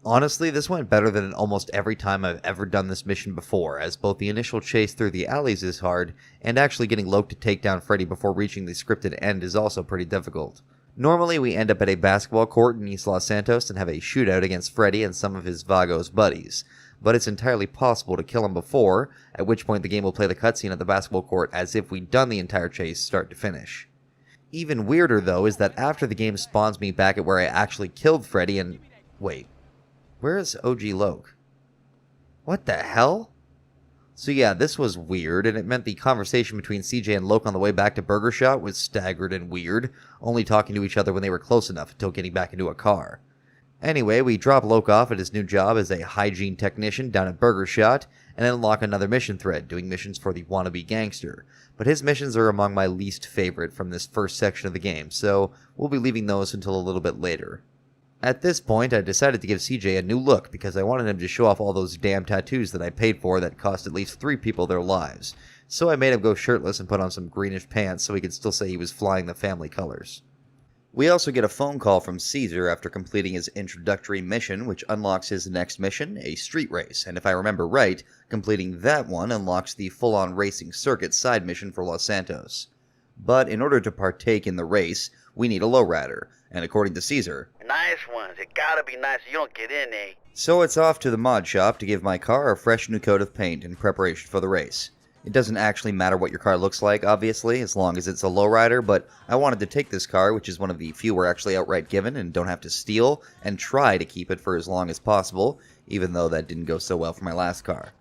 Honestly, this went better than in almost every time I've ever done this mission before, as both the initial chase through the alleys is hard, and actually getting Loke to take down Freddy before reaching the scripted end is also pretty difficult. Normally, we end up at a basketball court in East Los Santos and have a shootout against Freddy and some of his Vagos buddies, but it's entirely possible to kill him before, at which point the game will play the cutscene at the basketball court as if we'd done the entire chase start to finish. Even weirder, though, is that after the game spawns me back at where I actually killed Freddy and... wait. Where is OG Loke? What the hell? So yeah, this was weird, and it meant the conversation between CJ and Loke on the way back to Burger Shot was staggered and weird, only talking to each other when they were close enough until getting back into a car. Anyway, we drop Loke off at his new job as a hygiene technician down at Burger Shot, and unlock another mission thread, doing missions for the wannabe gangster. But his missions are among my least favorite from this first section of the game, so we'll be leaving those until a little bit later. At this point, I decided to give CJ a new look because I wanted him to show off all those damn tattoos that I paid for that cost at least 3 people their lives. So I made him go shirtless and put on some greenish pants so he could still say he was flying the family colors. We also get a phone call from Caesar after completing his introductory mission, which unlocks his next mission, a street race, and if I remember right, completing that one unlocks the full-on racing circuit side mission for Los Santos. But in order to partake in the race, we need a lowrider, and according to Caesar, nice ones, it gotta be nice or you don't get in, eh? So it's off to the mod shop to give my car a fresh new coat of paint in preparation for the race. It doesn't actually matter what your car looks like, obviously, as long as it's a lowrider, but I wanted to take this car, which is one of the few we're actually outright given and don't have to steal, and try to keep it for as long as possible, even though that didn't go so well for my last car.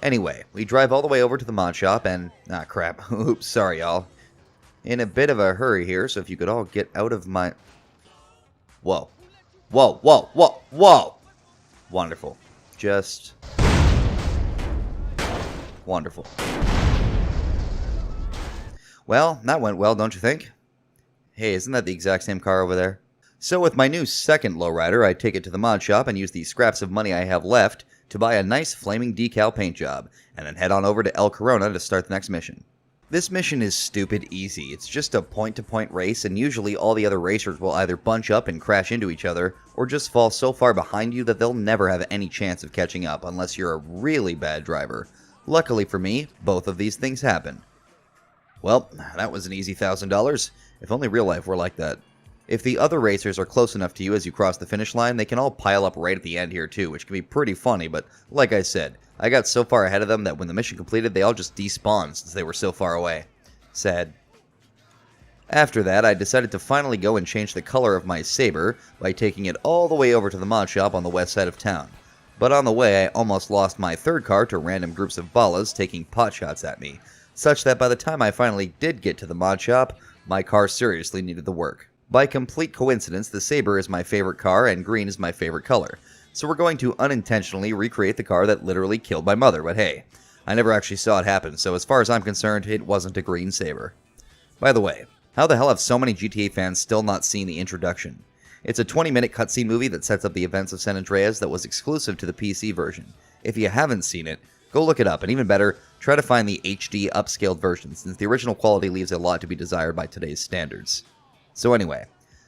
Anyway, we drive all the way over to the mod shop and... ah, crap. Oops, sorry, y'all. In a bit of a hurry here, so if you could all get out of my... Whoa. Whoa, whoa, whoa, whoa! Wonderful. Just... wonderful. Well, that went well, don't you think? Hey, isn't that the exact same car over there? So with my new second lowrider, I take it to the mod shop and use the scraps of money I have left to buy a nice flaming decal paint job, and then head on over to El Corona to start the next mission. This mission is stupid easy. It's just a point-to-point race, and usually all the other racers will either bunch up and crash into each other, or just fall so far behind you that they'll never have any chance of catching up unless you're a really bad driver. Luckily for me, both of these things happen. Well, that was an easy $1,000. If only real life were like that. If the other racers are close enough to you as you cross the finish line, they can all pile up right at the end here too, which can be pretty funny, but like I said, I got so far ahead of them that when the mission completed, they all just despawned since they were so far away. Sad. After that, I decided to finally go and change the color of my Saber by taking it all the way over to the mod shop on the west side of town. But on the way, I almost lost my third car to random groups of ballas taking pot shots at me, such that by the time I finally did get to the mod shop, my car seriously needed the work. By complete coincidence, the Saber is my favorite car and green is my favorite color, so we're going to unintentionally recreate the car that literally killed my mother, but hey, I never actually saw it happen, so as far as I'm concerned, it wasn't a green Saber. By the way, how the hell have so many GTA fans still not seen the introduction? It's a 20-minute cutscene movie that sets up the events of San Andreas that was exclusive to the PC version. If you haven't seen it, go look it up, and even better, try to find the HD upscaled version, since the original quality leaves a lot to be desired by today's standards. So anyway,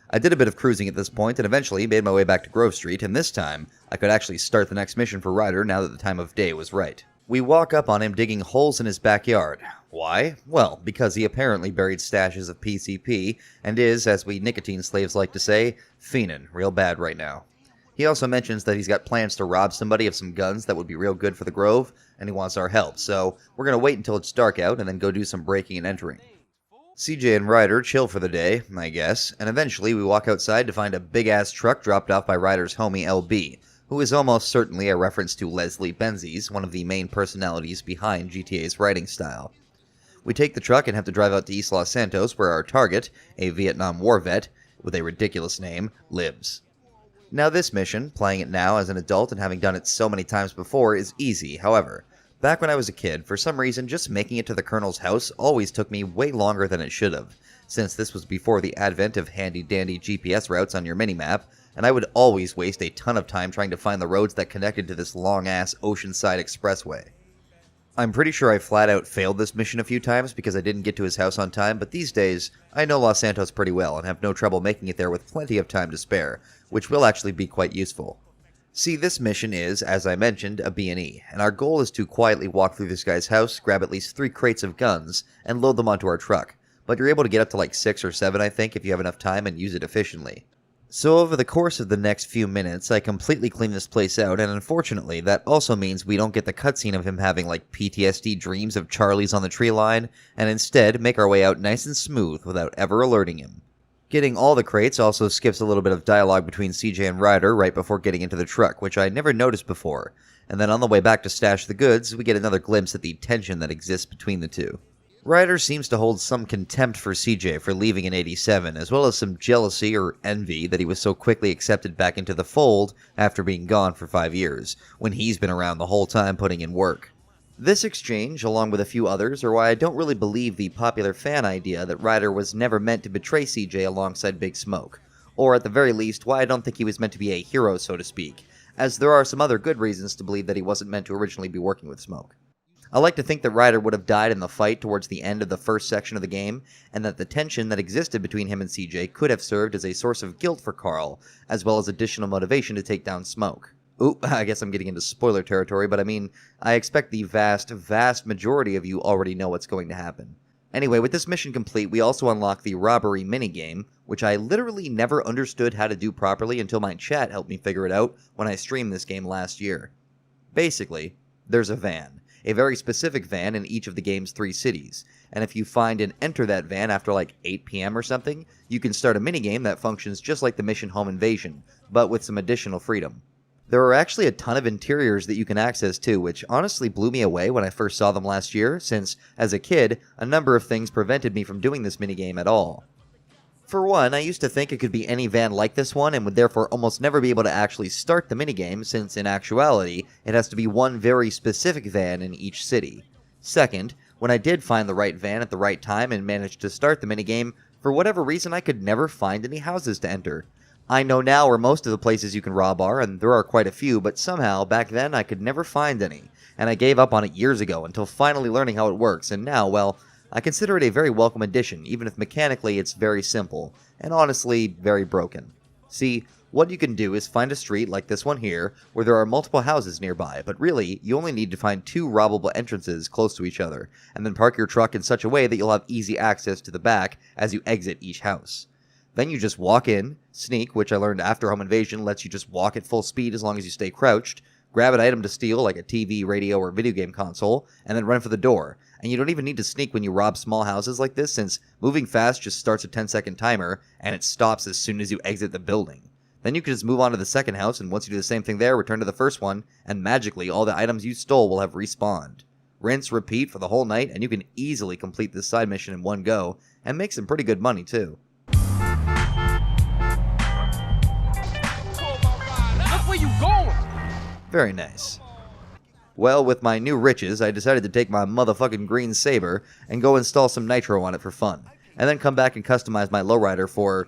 I did a bit of cruising at this point and eventually made my way back to Grove Street, and this time, I could actually start the next mission for Ryder now that the time of day was right. We walk up on him digging holes in his backyard. Why? Well, because he apparently buried stashes of PCP, and is, as we nicotine slaves like to say, fiendin' real bad right now. He also mentions that he's got plans to rob somebody of some guns that would be real good for the Grove, and he wants our help, so we're gonna wait until it's dark out and then go do some breaking and entering. CJ and Ryder chill for the day, I guess, and eventually we walk outside to find a big-ass truck dropped off by Ryder's homie LB, who is almost certainly a reference to Leslie Benzies, one of the main personalities behind GTA's writing style. We take the truck and have to drive out to East Los Santos, where our target, a Vietnam War vet, with a ridiculous name, lives. Now this mission, playing it now as an adult and having done it so many times before, is easy, however. Back when I was a kid, for some reason, just making it to the Colonel's house always took me way longer than it should have, since this was before the advent of handy-dandy GPS routes on your minimap, and I would always waste a ton of time trying to find the roads that connected to this long-ass Oceanside Expressway. I'm pretty sure I flat-out failed this mission a few times because I didn't get to his house on time, but these days, I know Los Santos pretty well and have no trouble making it there with plenty of time to spare, which will actually be quite useful. See, this mission is, as I mentioned, a B&E, and our goal is to quietly walk through this guy's house, grab at least 3 crates of guns, and load them onto our truck, but you're able to get up to like 6 or 7, I think, if you have enough time and use it efficiently. So over the course of the next few minutes, I completely clean this place out, and unfortunately, that also means we don't get the cutscene of him having like PTSD dreams of Charlie's on the tree line, and instead make our way out nice and smooth without ever alerting him. Getting all the crates also skips a little bit of dialogue between CJ and Ryder right before getting into the truck, which I never noticed before, and then on the way back to stash the goods, we get another glimpse at the tension that exists between the two. Ryder seems to hold some contempt for CJ for leaving in 87, as well as some jealousy or envy that he was so quickly accepted back into the fold after being gone for 5 years, when he's been around the whole time putting in work. This exchange, along with a few others, are why I don't really believe the popular fan idea that Ryder was never meant to betray CJ alongside Big Smoke, or at the very least, why I don't think he was meant to be a hero, so to speak, as there are some other good reasons to believe that he wasn't meant to originally be working with Smoke. I like to think that Ryder would have died in the fight towards the end of the first section of the game, and that the tension that existed between him and CJ could have served as a source of guilt for Carl, as well as additional motivation to take down Smoke. Ooh, I guess I'm getting into spoiler territory, but I mean, I expect the vast majority of you already know what's going to happen. Anyway, with this mission complete, we also unlock the robbery minigame, which I literally never understood how to do properly until my chat helped me figure it out when I streamed this game last year. Basically, there's a van, a very specific van in each of the game's 3 cities. And if you find and enter that van after like 8 p.m. or something, you can start a minigame that functions just like the mission Home Invasion, but with some additional freedom. There are actually a ton of interiors that you can access too, which honestly blew me away when I first saw them last year, since, as a kid, a number of things prevented me from doing this minigame at all. For one, I used to think it could be any van like this one and would therefore almost never be able to actually start the minigame, since in actuality, it has to be one very specific van in each city. Second, when I did find the right van at the right time and managed to start the minigame, for whatever reason I could never find any houses to enter. I know now where most of the places you can rob are, and there are quite a few, but somehow, back then, I could never find any, and I gave up on it years ago until finally learning how it works, and now, well, I consider it a very welcome addition, even if mechanically it's very simple, and honestly, very broken. See, what you can do is find a street like this one here, where there are multiple houses nearby, but really, you only need to find 2 robbable entrances close to each other, and then park your truck in such a way that you'll have easy access to the back as you exit each house. Then you just walk in, sneak, which I learned after Home Invasion lets you just walk at full speed as long as you stay crouched, grab an item to steal like a TV, radio, or video game console, and then run for the door. And you don't even need to sneak when you rob small houses like this, since moving fast just starts a 10-second timer, and it stops as soon as you exit the building. Then you can just move on to the second house, and once you do the same thing there, return to the first one, and magically all the items you stole will have respawned. Rinse, repeat for the whole night, and you can easily complete this side mission in one go, and make some pretty good money too. Where you going? Very nice. Well, with my new riches, I decided to take my motherfucking green saber and go install some nitro on it for fun, and then come back and customize my lowrider for...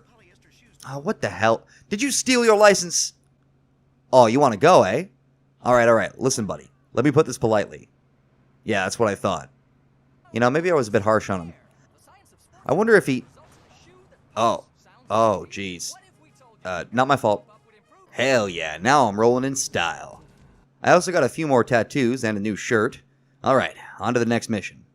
Oh, what the hell? Did you steal your license? Oh, you want to go, eh? Alright, listen, buddy. Let me put this politely. Yeah, that's what I thought. You know, maybe I was a bit harsh on him. I wonder if he... Oh, jeez. Not my fault. Hell yeah, now I'm rolling in style. I also got a few more tattoos and a new shirt. Alright, on to the next mission.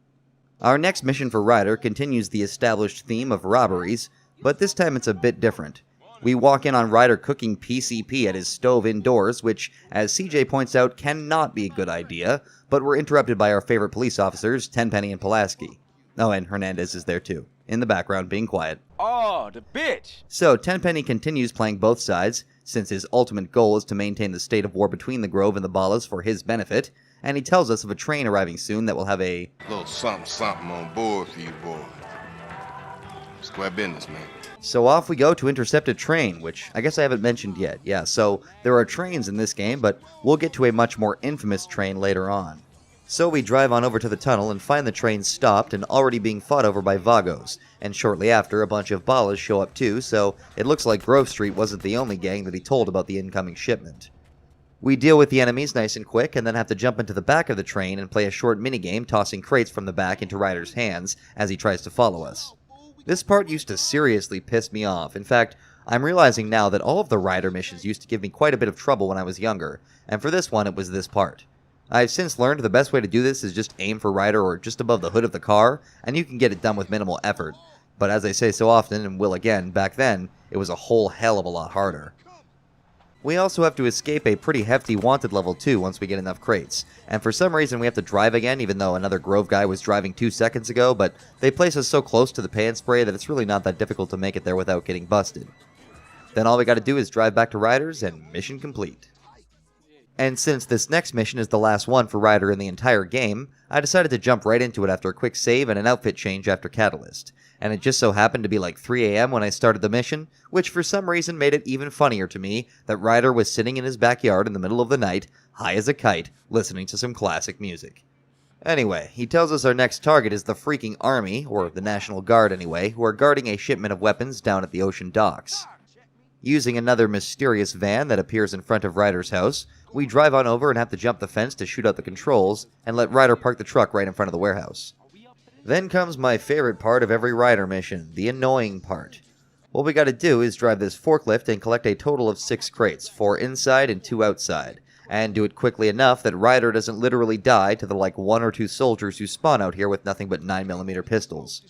Our next mission for Ryder continues the established theme of robberies, but this time it's a bit different. We walk in on Ryder cooking PCP at his stove indoors, which, as CJ points out, cannot be a good idea, but we're interrupted by our favorite police officers, Tenpenny and Pulaski. Oh, and Hernandez is there too, in the background being quiet. Oh, the bitch! So, Tenpenny continues playing both sides, since his ultimate goal is to maintain the state of war between the Grove and the Ballas for his benefit, and he tells us of a train arriving soon that will have a... little something on board for you boys. Square business, man. So off we go to intercept a train, which I guess I haven't mentioned yet. Yeah, so there are trains in this game, but we'll get to a much more infamous train later on. So we drive on over to the tunnel and find the train stopped and already being fought over by Vagos, and shortly after a bunch of Ballas show up too, so it looks like Grove Street wasn't the only gang that he told about the incoming shipment. We deal with the enemies nice and quick, and then have to jump into the back of the train and play a short minigame tossing crates from the back into Ryder's hands as he tries to follow us. This part used to seriously piss me off. In fact, I'm realizing now that all of the Ryder missions used to give me quite a bit of trouble when I was younger, and for this one it was this part. I've since learned the best way to do this is just aim for Ryder or just above the hood of the car, and you can get it done with minimal effort. But as I say so often, and will again, back then, it was a whole hell of a lot harder. We also have to escape a pretty hefty wanted level too once we get enough crates, and for some reason we have to drive again even though another Grove guy was driving 2 seconds ago, but they place us so close to the pay and spray that it's really not that difficult to make it there without getting busted. Then all we gotta do is drive back to Ryder's and mission complete. And since this next mission is the last one for Ryder in the entire game, I decided to jump right into it after a quick save and an outfit change after Catalyst. And it just so happened to be like 3 AM when I started the mission, which for some reason made it even funnier to me that Ryder was sitting in his backyard in the middle of the night, high as a kite, listening to some classic music. Anyway, he tells us our next target is the freaking army, or the National Guard anyway, who are guarding a shipment of weapons down at the ocean docks. Using another mysterious van that appears in front of Ryder's house, we drive on over and have to jump the fence to shoot out the controls, and let Ryder park the truck right in front of the warehouse. Then comes my favorite part of every Ryder mission, the annoying part. What we gotta do is drive this forklift and collect a total of 6 crates, 4 inside and 2 outside, and do it quickly enough that Ryder doesn't literally die to the like 1 or 2 soldiers who spawn out here with nothing but 9mm pistols.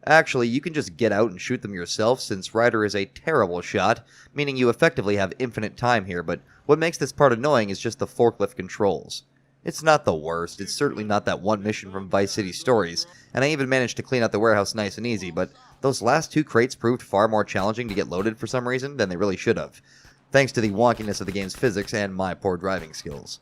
Actually, you can just get out and shoot them yourself since Ryder is a terrible shot, meaning you effectively have infinite time here, but what makes this part annoying is just the forklift controls. It's not the worst, it's certainly not that one mission from Vice City Stories, and I even managed to clean out the warehouse nice and easy, but those last 2 crates proved far more challenging to get loaded for some reason than they really should have, thanks to the wonkiness of the game's physics and my poor driving skills.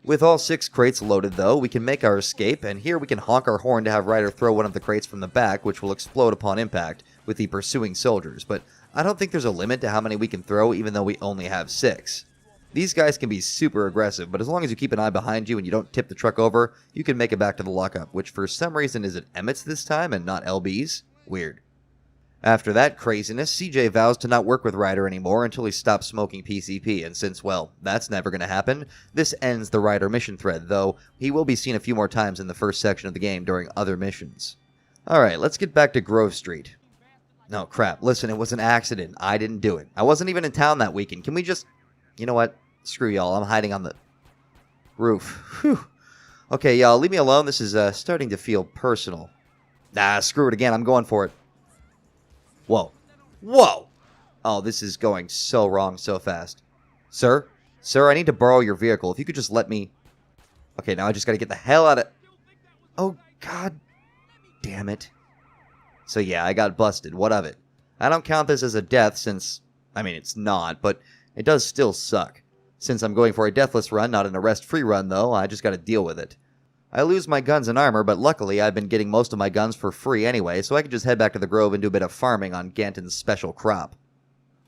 With all 6 crates loaded though, we can make our escape, and here we can honk our horn to have Ryder throw one of the crates from the back, which will explode upon impact with the pursuing soldiers, but I don't think there's a limit to how many we can throw even though we only have 6. These guys can be super aggressive, but as long as you keep an eye behind you and you don't tip the truck over, you can make it back to the lockup, which for some reason is at Emmett's this time and not LB's. Weird. After that craziness, CJ vows to not work with Ryder anymore until he stops smoking PCP, and since, well, that's never going to happen, this ends the Ryder mission thread, though he will be seen a few more times in the first section of the game during other missions. Alright, let's get back to Grove Street. No, crap, listen, it was an accident. I didn't do it. I wasn't even in town that weekend. Can we just... You know what? Screw y'all. I'm hiding on the roof. Whew. Okay, y'all, leave me alone. This is starting to feel personal. Nah, screw it again. I'm going for it. Whoa. Whoa! Oh, this is going so wrong so fast. Sir? Sir, I need to borrow your vehicle. If you could just let me... Okay, now I just gotta get the hell out of... Oh, god damn it. So yeah, I got busted. What of it? I don't count this as a death since... I mean, it's not, but... It does still suck. Since I'm going for a deathless run, not an arrest-free run, though, I just gotta deal with it. I lose my guns and armor, but luckily I've been getting most of my guns for free anyway, so I can just head back to the Grove and do a bit of farming on Ganton's special crop.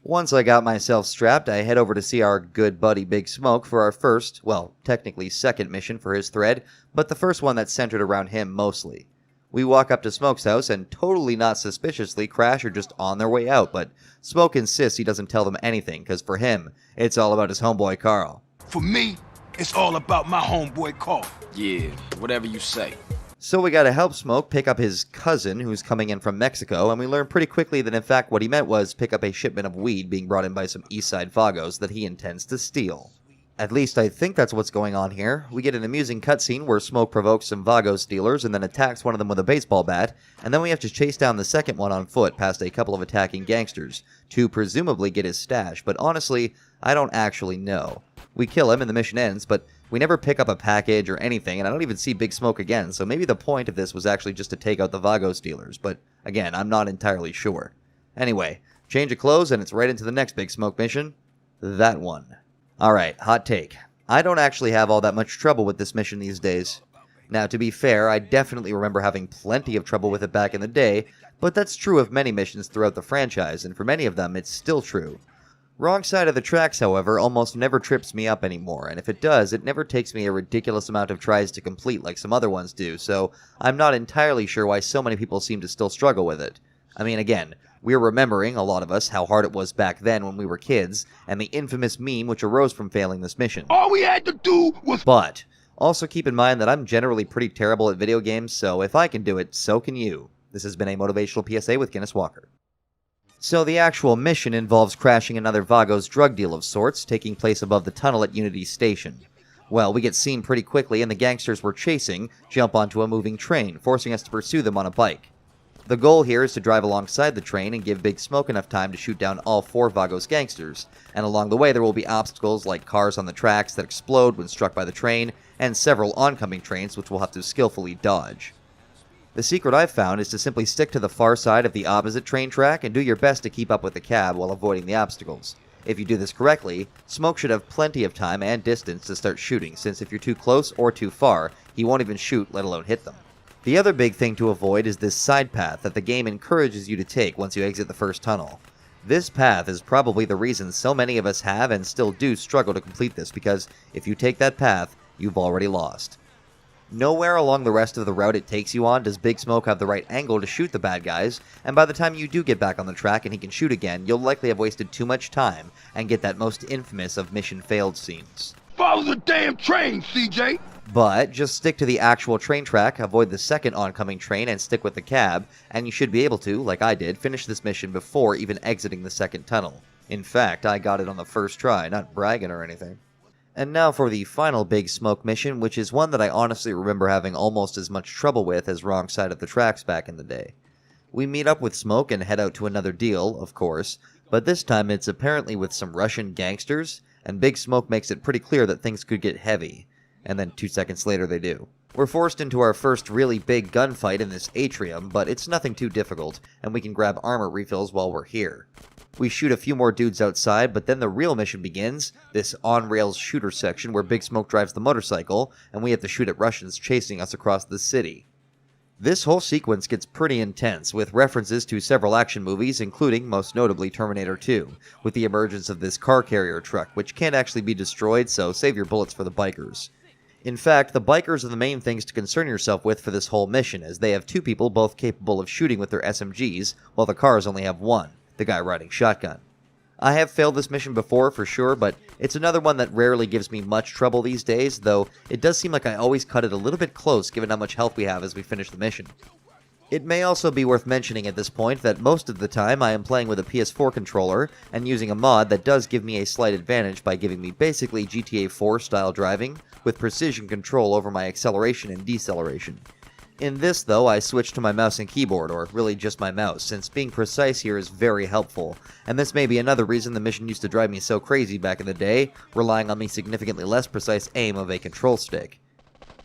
Once I got myself strapped, I head over to see our good buddy Big Smoke for our first, well, technically second mission for his thread, but the first one that's centered around him mostly. We walk up to Smoke's house and totally not suspiciously Crash are just on their way out, but Smoke insists he doesn't tell them anything, because for him, it's all about his homeboy Carl. For me, it's all about my homeboy Carl. Yeah, whatever you say. So we gotta help Smoke pick up his cousin who's coming in from Mexico, and we learn pretty quickly that in fact what he meant was pick up a shipment of weed being brought in by some Eastside Vagos that he intends to steal. At least I think that's what's going on here. We get an amusing cutscene where Smoke provokes some Vago stealers and then attacks one of them with a baseball bat, and then we have to chase down the second one on foot past a couple of attacking gangsters to presumably get his stash, but honestly, I don't actually know. We kill him and the mission ends, but we never pick up a package or anything, and I don't even see Big Smoke again, so maybe the point of this was actually just to take out the Vago stealers, but again, I'm not entirely sure. Anyway, change of clothes and it's right into the next Big Smoke mission. That one. Alright, hot take. I don't actually have all that much trouble with this mission these days. Now, to be fair, I definitely remember having plenty of trouble with it back in the day, but that's true of many missions throughout the franchise, and for many of them, it's still true. Wrong Side of the Tracks, however, almost never trips me up anymore, and if it does, it never takes me a ridiculous amount of tries to complete like some other ones do, so I'm not entirely sure why so many people seem to still struggle with it. I mean, again, we're remembering, a lot of us, how hard it was back then when we were kids, and the infamous meme which arose from failing this mission. All we had to do was... But, also keep in mind that I'm generally pretty terrible at video games, so if I can do it, so can you. This has been a motivational PSA with Guinness Walker. So the actual mission involves crashing another Vago's drug deal of sorts, taking place above the tunnel at Unity Station. Well, we get seen pretty quickly, and the gangsters we're chasing jump onto a moving train, forcing us to pursue them on a bike. The goal here is to drive alongside the train and give Big Smoke enough time to shoot down all 4 Vagos gangsters, and along the way there will be obstacles like cars on the tracks that explode when struck by the train, and several oncoming trains which we'll have to skillfully dodge. The secret I've found is to simply stick to the far side of the opposite train track and do your best to keep up with the cab while avoiding the obstacles. If you do this correctly, Smoke should have plenty of time and distance to start shooting, since if you're too close or too far, he won't even shoot, let alone hit them. The other big thing to avoid is this side path that the game encourages you to take once you exit the first tunnel. This path is probably the reason so many of us have and still do struggle to complete this, because if you take that path, you've already lost. Nowhere along the rest of the route it takes you on does Big Smoke have the right angle to shoot the bad guys, and by the time you do get back on the track and he can shoot again, you'll likely have wasted too much time and get that most infamous of mission failed scenes. Follow the damn train, CJ! But just stick to the actual train track, avoid the second oncoming train, and stick with the cab, and you should be able to, like I did, finish this mission before even exiting the second tunnel. In fact, I got it on the first try, not bragging or anything. And now for the final Big Smoke mission, which is one that I honestly remember having almost as much trouble with as Wrong Side of the Tracks back in the day. We meet up with Smoke and head out to another deal, of course, but this time it's apparently with some Russian gangsters, and Big Smoke makes it pretty clear that things could get heavy. and then 2 seconds later they do. We're forced into our first really big gunfight in this atrium, but it's nothing too difficult, and we can grab armor refills while we're here. We shoot a few more dudes outside, but then the real mission begins, this on-rails shooter section where Big Smoke drives the motorcycle, and we have to shoot at Russians chasing us across the city. This whole sequence gets pretty intense, with references to several action movies, including, most notably, Terminator 2, with the emergence of this car carrier truck, which can't actually be destroyed, so save your bullets for the bikers. In fact, the bikers are the main things to concern yourself with for this whole mission, as they have 2 people both capable of shooting with their SMGs, while the cars only have 1, the guy riding shotgun. I have failed this mission before, for sure, but it's another one that rarely gives me much trouble these days, though it does seem like I always cut it a little bit close given how much health we have as we finish the mission. It may also be worth mentioning at this point that most of the time I am playing with a PS4 controller and using a mod that does give me a slight advantage by giving me basically GTA 4 style driving with precision control over my acceleration and deceleration. In this, though, I switched to my mouse and keyboard, or really just my mouse, since being precise here is very helpful, and this may be another reason the mission used to drive me so crazy back in the day, relying on the significantly less precise aim of a control stick.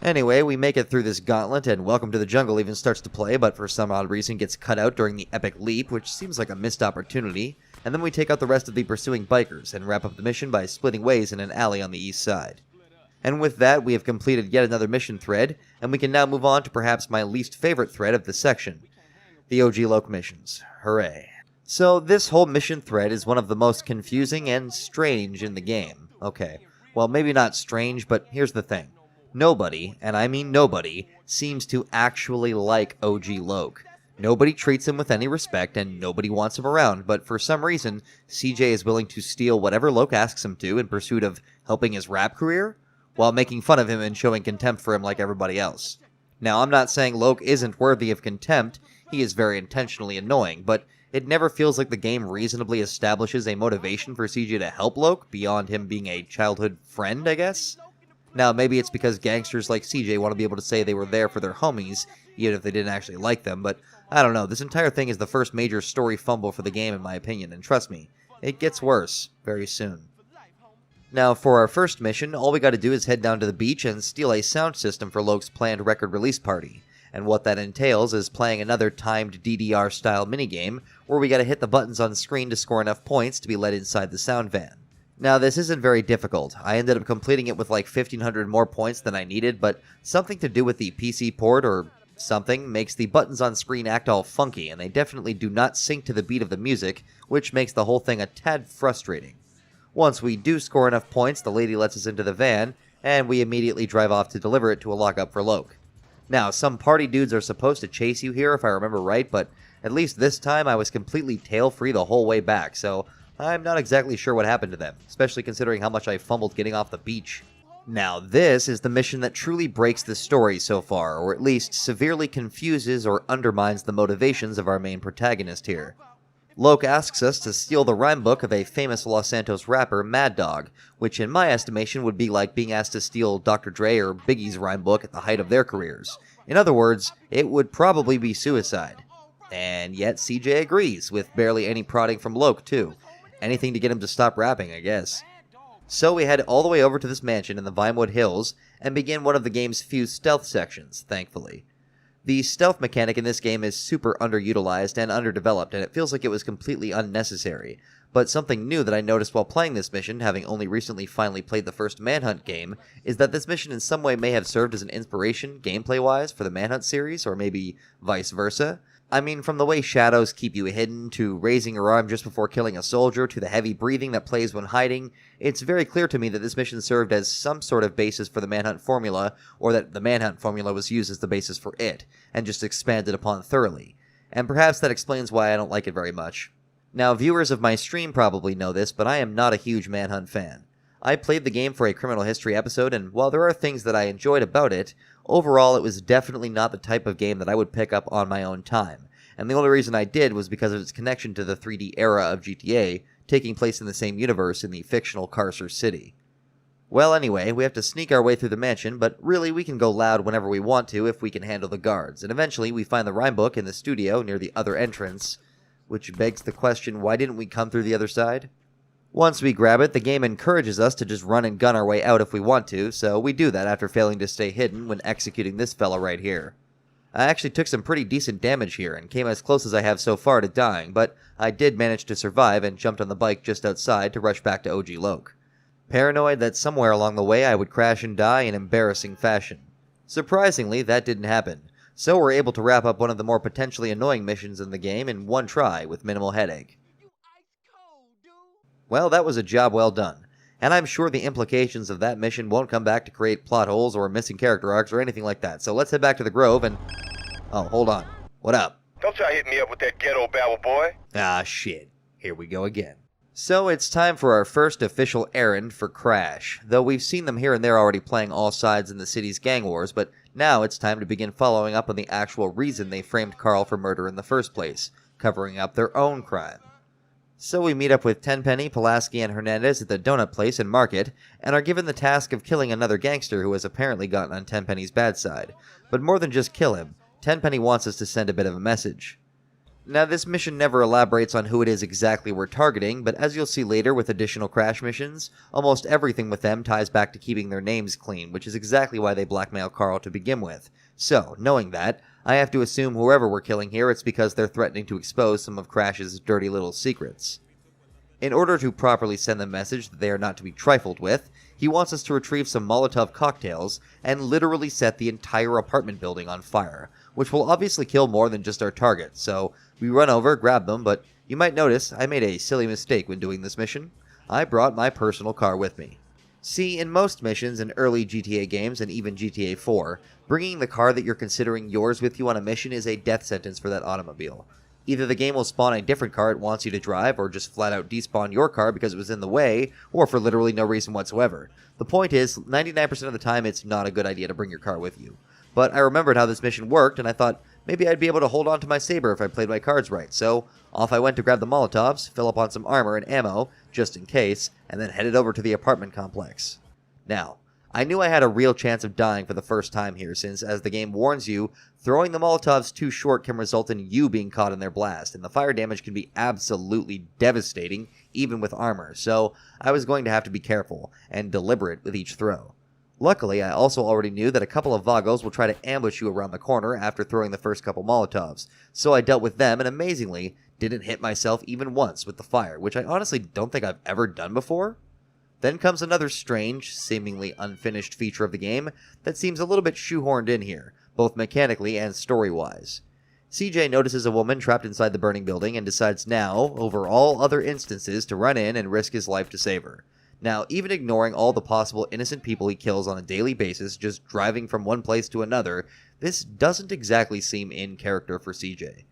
Anyway, we make it through this gauntlet, and Welcome to the Jungle even starts to play, but for some odd reason gets cut out during the epic leap, which seems like a missed opportunity, and then we take out the rest of the pursuing bikers, and wrap up the mission by splitting ways in an alley on the east side. And with that, we have completed yet another mission thread, and we can now move on to perhaps my least favorite thread of this section, the OG Loc missions. Hooray. So this whole mission thread is one of the most confusing and strange in the game. Okay, well maybe not strange, but here's the thing. Nobody, and I mean nobody, seems to actually like OG Loc. Nobody treats him with any respect, and nobody wants him around, but for some reason, CJ is willing to steal whatever Loc asks him to in pursuit of helping his rap career, while making fun of him and showing contempt for him like everybody else. Now, I'm not saying Loc isn't worthy of contempt, he is very intentionally annoying, but it never feels like the game reasonably establishes a motivation for CJ to help Loc, beyond him being a childhood friend, I guess? Now, maybe it's because gangsters like CJ want to be able to say they were there for their homies, even if they didn't actually like them, but I don't know, this entire thing is the first major story fumble for the game in my opinion, and trust me, it gets worse very soon. Now, for our first mission, all we gotta do is head down to the beach and steal a sound system for Loc's planned record release party. And what that entails is playing another timed DDR-style minigame, where we gotta hit the buttons on screen to score enough points to be let inside the sound van. Now, this isn't very difficult. I ended up completing it with like 1,500 more points than I needed, but something to do with the PC port or something makes the buttons on screen act all funky, and they definitely do not sync to the beat of the music, which makes the whole thing a tad frustrating. Once we do score enough points, the lady lets us into the van, and we immediately drive off to deliver it to a lockup for Loc. Now, some party dudes are supposed to chase you here if I remember right, but at least this time I was completely tail-free the whole way back, so I'm not exactly sure what happened to them, especially considering how much I fumbled getting off the beach. Now, this is the mission that truly breaks the story so far, or at least severely confuses or undermines the motivations of our main protagonist here. Loc asks us to steal the rhyme book of a famous Los Santos rapper, Mad Dog, which in my estimation would be like being asked to steal Dr. Dre or Biggie's rhyme book at the height of their careers. In other words, it would probably be suicide. And yet CJ agrees, with barely any prodding from Loc too. Anything to get him to stop rapping, I guess. So we head all the way over to this mansion in the Vinewood Hills, and begin one of the game's few stealth sections, thankfully. The stealth mechanic in this game is super underutilized and underdeveloped, and it feels like it was completely unnecessary. But something new that I noticed while playing this mission, having only recently finally played the first Manhunt game, is that this mission in some way may have served as an inspiration, gameplay-wise, for the Manhunt series, or maybe vice versa. I mean, from the way shadows keep you hidden, to raising your arm just before killing a soldier, to the heavy breathing that plays when hiding, it's very clear to me that this mission served as some sort of basis for the Manhunt formula, or that the Manhunt formula was used as the basis for it, and just expanded upon thoroughly. And perhaps that explains why I don't like it very much. Now, viewers of my stream probably know this, but I am not a huge Manhunt fan. I played the game for a criminal history episode, and while there are things that I enjoyed about it, overall it was definitely not the type of game that I would pick up on my own time. And the only reason I did was because of its connection to the 3D era of GTA, taking place in the same universe in the fictional Carcer City. Well, anyway, we have to sneak our way through the mansion, but really we can go loud whenever we want to if we can handle the guards, and eventually we find the rhyme book in the studio near the other entrance, which begs the question, why didn't we come through the other side? Once we grab it, the game encourages us to just run and gun our way out if we want to, so we do that after failing to stay hidden when executing this fella right here. I actually took some pretty decent damage here and came as close as I have so far to dying, but I did manage to survive and jumped on the bike just outside to rush back to OG Loke. Paranoid that somewhere along the way I would crash and die in embarrassing fashion. Surprisingly, that didn't happen, so we're able to wrap up one of the more potentially annoying missions in the game in one try with minimal headache. Well, that was a job well done, and I'm sure the implications of that mission won't come back to create plot holes or missing character arcs or anything like that, so let's head back to the Grove and... Oh, hold on. What up? Don't try hitting me up with that ghetto babble, boy. Ah, shit. Here we go again. So it's time for our first official errand for Crash, though we've seen them here and there already playing all sides in the city's gang wars, but now it's time to begin following up on the actual reason they framed Carl for murder in the first place, covering up their own crime. So we meet up with Tenpenny, Pulaski, and Hernandez at the donut place and market, and are given the task of killing another gangster who has apparently gotten on Tenpenny's bad side. But more than just kill him, Tenpenny wants us to send a bit of a message. Now this mission never elaborates on who it is exactly we're targeting, but as you'll see later with additional Crash missions, almost everything with them ties back to keeping their names clean, which is exactly why they blackmail Carl to begin with. So, knowing that, I have to assume whoever we're killing here, it's because they're threatening to expose some of Crash's dirty little secrets. In order to properly send the message that they are not to be trifled with, he wants us to retrieve some Molotov cocktails and literally set the entire apartment building on fire, which will obviously kill more than just our target, so we run over, grab them, but you might notice I made a silly mistake when doing this mission. I brought my personal car with me. See, in most missions in early GTA games and even GTA 4, bringing the car that you're considering yours with you on a mission is a death sentence for that automobile. Either the game will spawn a different car it wants you to drive, or just flat out despawn your car because it was in the way, or for literally no reason whatsoever. The point is, 99% of the time it's not a good idea to bring your car with you. But I remembered how this mission worked, and I thought maybe I'd be able to hold on to my saber if I played my cards right, so off I went to grab the Molotovs, fill up on some armor and ammo, just in case, and then headed over to the apartment complex. Now, I knew I had a real chance of dying for the first time here, since, as the game warns you, throwing the Molotovs too short can result in you being caught in their blast, and the fire damage can be absolutely devastating, even with armor, so I was going to have to be careful, and deliberate with each throw. Luckily, I also already knew that a couple of Vagos will try to ambush you around the corner after throwing the first couple Molotovs, so I dealt with them and amazingly didn't hit myself even once with the fire, which I honestly don't think I've ever done before. Then comes another strange, seemingly unfinished feature of the game that seems a little bit shoehorned in here, both mechanically and story-wise. CJ notices a woman trapped inside the burning building and decides now, over all other instances, to run in and risk his life to save her. Now, even ignoring all the possible innocent people he kills on a daily basis just driving from one place to another, this doesn't exactly seem in character for CJ.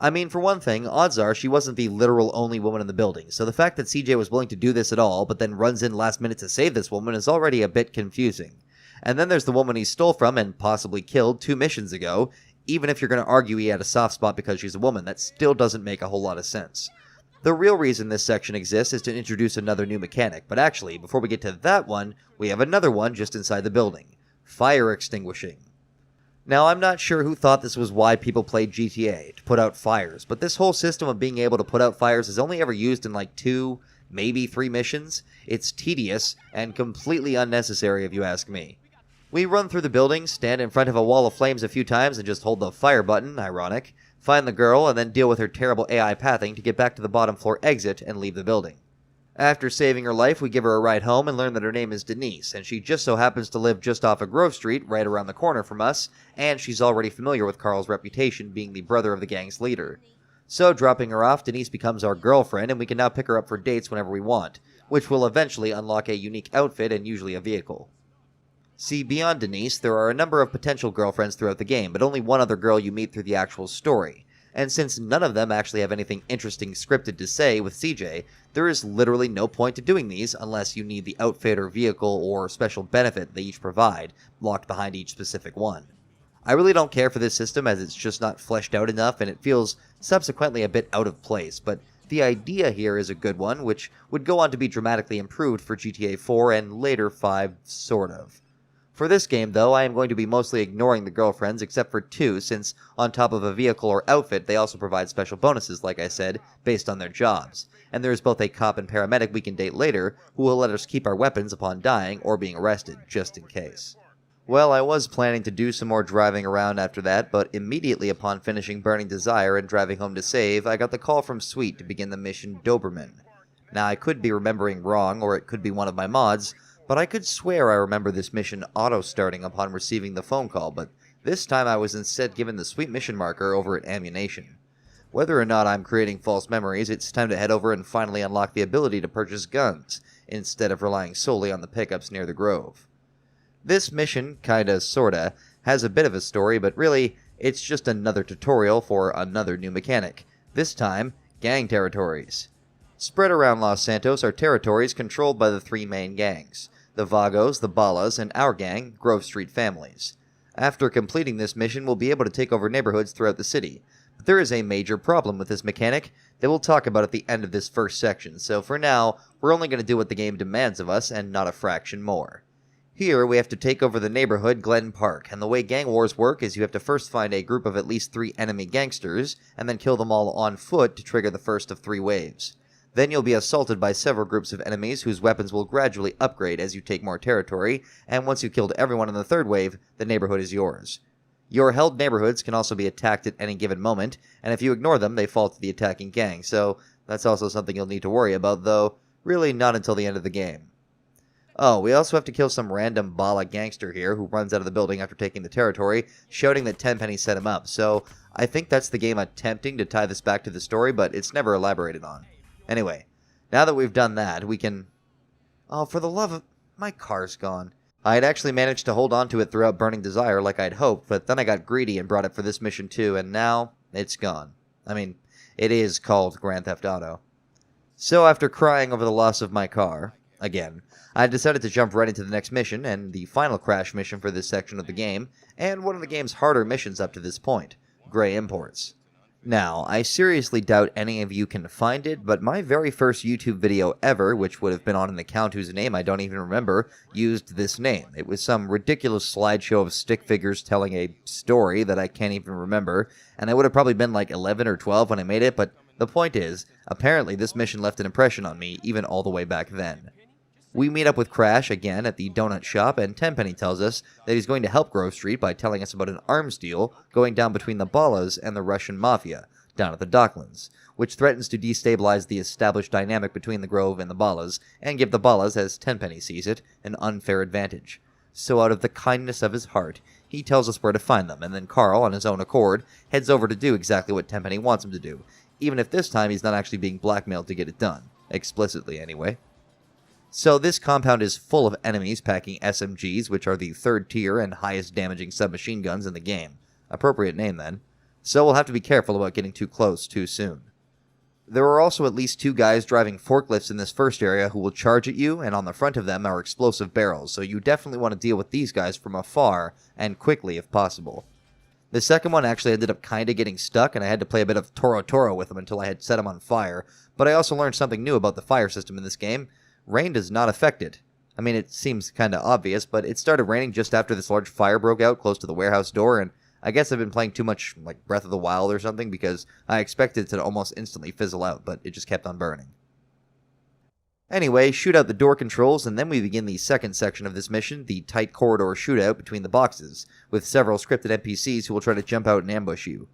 I mean, for one thing, odds are she wasn't the literal only woman in the building, so the fact that CJ was willing to do this at all, but then runs in last minute to save this woman is already a bit confusing. And then there's the woman he stole from and possibly killed 2 missions ago. Even if you're going to argue he had a soft spot because she's a woman, that still doesn't make a whole lot of sense. The real reason this section exists is to introduce another new mechanic, but actually, before we get to that one, we have another one just inside the building. Fire extinguishing. Now, I'm not sure who thought this was why people played GTA, to put out fires, but this whole system of being able to put out fires is only ever used in like 2, maybe 3 missions. It's tedious and completely unnecessary if you ask me. We run through the building, stand in front of a wall of flames a few times and just hold the fire button, ironic, find the girl, and then deal with her terrible AI pathing to get back to the bottom floor exit and leave the building. After saving her life, we give her a ride home and learn that her name is Denise, and she just so happens to live just off of Grove Street, right around the corner from us, and she's already familiar with Carl's reputation being the brother of the gang's leader. So, dropping her off, Denise becomes our girlfriend, and we can now pick her up for dates whenever we want, which will eventually unlock a unique outfit and usually a vehicle. See, beyond Denise, there are a number of potential girlfriends throughout the game, but only one other girl you meet through the actual story. And since none of them actually have anything interesting scripted to say with CJ, there is literally no point to doing these unless you need the outfit or vehicle or special benefit they each provide, locked behind each specific one. I really don't care for this system as it's just not fleshed out enough and it feels subsequently a bit out of place, but the idea here is a good one, which would go on to be dramatically improved for GTA 4 and later 5, sort of. For this game, though, I am going to be mostly ignoring the girlfriends, except for 2, since on top of a vehicle or outfit, they also provide special bonuses, like I said, based on their jobs. And there is both a cop and paramedic we can date later, who will let us keep our weapons upon dying or being arrested, just in case. Well, I was planning to do some more driving around after that, but immediately upon finishing Burning Desire and driving home to save, I got the call from Sweet to begin the mission Doberman. Now, I could be remembering wrong, or it could be one of my mods, but I could swear I remember this mission auto-starting upon receiving the phone call, but this time I was instead given the Sweet mission marker over at Ammunition. Whether or not I'm creating false memories, it's time to head over and finally unlock the ability to purchase guns, instead of relying solely on the pickups near the Grove. This mission, kinda, sorta, has a bit of a story, but really, it's just another tutorial for another new mechanic. This time, gang territories. Spread around Los Santos are territories controlled by the 3 main gangs: the Vagos, the Ballas, and our gang, Grove Street families. After completing this mission, we'll be able to take over neighborhoods throughout the city. But there is a major problem with this mechanic that we'll talk about at the end of this first section, so for now, we're only going to do what the game demands of us, and not a fraction more. Here, we have to take over the neighborhood Glen Park, and the way gang wars work is you have to first find a group of at least 3 enemy gangsters, and then kill them all on foot to trigger the first of 3 waves. Then you'll be assaulted by several groups of enemies whose weapons will gradually upgrade as you take more territory, and once you've killed everyone in the 3rd wave, the neighborhood is yours. Your held neighborhoods can also be attacked at any given moment, and if you ignore them, they fall to the attacking gang, so that's also something you'll need to worry about, though really not until the end of the game. Oh, we also have to kill some random Bala gangster here who runs out of the building after taking the territory, shouting that Tenpenny set him up, so I think that's the game attempting to tie this back to the story, but it's never elaborated on. Anyway, now that we've done that, we can... Oh, for the love of... My car's gone. I had actually managed to hold on to it throughout Burning Desire like I'd hoped, but then I got greedy and brought it for this mission too, and now it's gone. I mean, it is called Grand Theft Auto. So after crying over the loss of my car, again, I decided to jump right into the next mission, and the final crash mission for this section of the game, and one of the game's harder missions up to this point, Gray Imports. Now, I seriously doubt any of you can find it, but my very first YouTube video ever, which would have been on an account whose name I don't even remember, used this name. It was some ridiculous slideshow of stick figures telling a story that I can't even remember, and I would have probably been like 11 or 12 when I made it, but the point is, apparently this mission left an impression on me, even all the way back then. We meet up with Crash again at the donut shop, and Tenpenny tells us that he's going to help Grove Street by telling us about an arms deal going down between the Ballas and the Russian Mafia, down at the Docklands, which threatens to destabilize the established dynamic between the Grove and the Ballas, and give the Ballas, as Tenpenny sees it, an unfair advantage. So out of the kindness of his heart, he tells us where to find them, and then Carl, on his own accord, heads over to do exactly what Tenpenny wants him to do, even if this time he's not actually being blackmailed to get it done. Explicitly, anyway. So this compound is full of enemies packing SMGs, which are the 3rd tier and highest damaging submachine guns in the game. Appropriate name, then. So we'll have to be careful about getting too close too soon. There are also at least 2 guys driving forklifts in this first area who will charge at you, and on the front of them are explosive barrels, so you definitely want to deal with these guys from afar, and quickly if possible. The second one actually ended up kinda getting stuck, and I had to play a bit of Toro Toro with him until I had set him on fire, but I also learned something new about the fire system in this game. Rain does not affect it. I mean, it seems kinda obvious, but it started raining just after this large fire broke out close to the warehouse door, and I guess I've been playing too much, like, Breath of the Wild or something, because I expected it to almost instantly fizzle out, but it just kept on burning. Anyway, shoot out the door controls, and then we begin the second section of this mission, the tight corridor shootout between the boxes, with several scripted NPCs who will try to jump out and ambush you.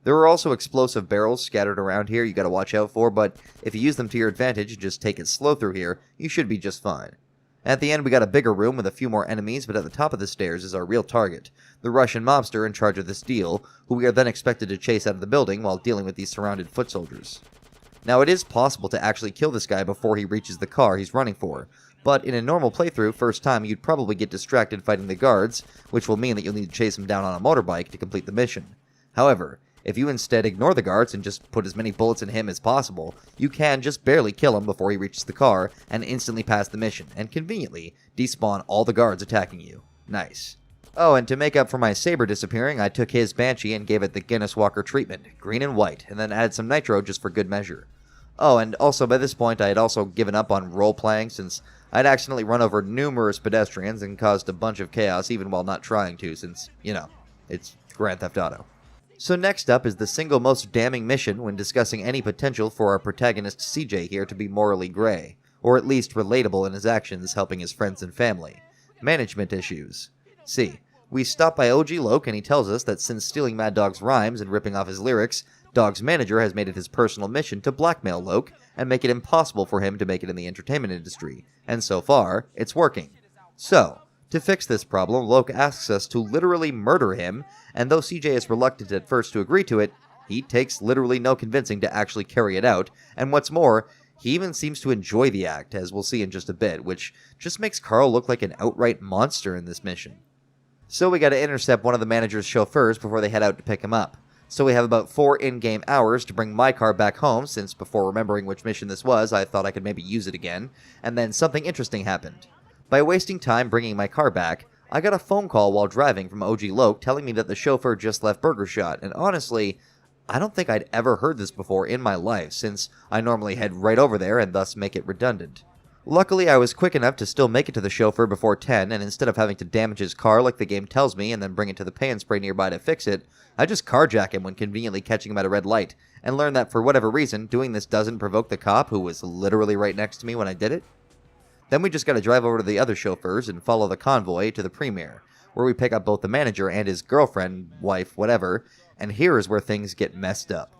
There are also explosive barrels scattered around here you gotta watch out for, but if you use them to your advantage and just take it slow through here, you should be just fine. At the end, we got a bigger room with a few more enemies, but at the top of the stairs is our real target, the Russian mobster in charge of this deal, who we are then expected to chase out of the building while dealing with these surrounded foot soldiers. Now, it is possible to actually kill this guy before he reaches the car he's running for, but in a normal playthrough, first time, you'd probably get distracted fighting the guards, which will mean that you'll need to chase him down on a motorbike to complete the mission. However, if you instead ignore the guards and just put as many bullets in him as possible, you can just barely kill him before he reaches the car and instantly pass the mission, and conveniently despawn all the guards attacking you. Nice. Oh, and to make up for my saber disappearing, I took his Banshee and gave it the Guinness Walker treatment, green and white, and then added some nitro just for good measure. Oh, and also by this point I had also given up on role-playing since I'd accidentally run over numerous pedestrians and caused a bunch of chaos even while not trying to, since, you know, it's Grand Theft Auto. So next up is the single most damning mission when discussing any potential for our protagonist CJ here to be morally gray, or at least relatable in his actions helping his friends and family. Management issues. See, we stop by OG Loc and he tells us that since stealing Mad Dog's rhymes and ripping off his lyrics, Dog's manager has made it his personal mission to blackmail Loc and make it impossible for him to make it in the entertainment industry, and so far, it's working. So, to fix this problem, Loc asks us to literally murder him, and though CJ is reluctant at first to agree to it, he takes literally no convincing to actually carry it out, and what's more, he even seems to enjoy the act, as we'll see in just a bit, which just makes Carl look like an outright monster in this mission. So we gotta intercept one of the manager's chauffeurs before they head out to pick him up. So we have about 4 in-game hours to bring my car back home, since before remembering which mission this was, I thought I could maybe use it again, and then something interesting happened. By wasting time bringing my car back, I got a phone call while driving from OG Loc telling me that the chauffeur just left Burger Shot, and honestly, I don't think I'd ever heard this before in my life, since I normally head right over there and thus make it redundant. Luckily, I was quick enough to still make it to the chauffeur before 10, and instead of having to damage his car like the game tells me and then bring it to the pay and spray nearby to fix it, I just carjack him when conveniently catching him at a red light, and learn that for whatever reason, doing this doesn't provoke the cop who was literally right next to me when I did it. Then we just gotta drive over to the other chauffeurs and follow the convoy to the premiere, where we pick up both the manager and his girlfriend, wife, whatever, and here is where things get messed up.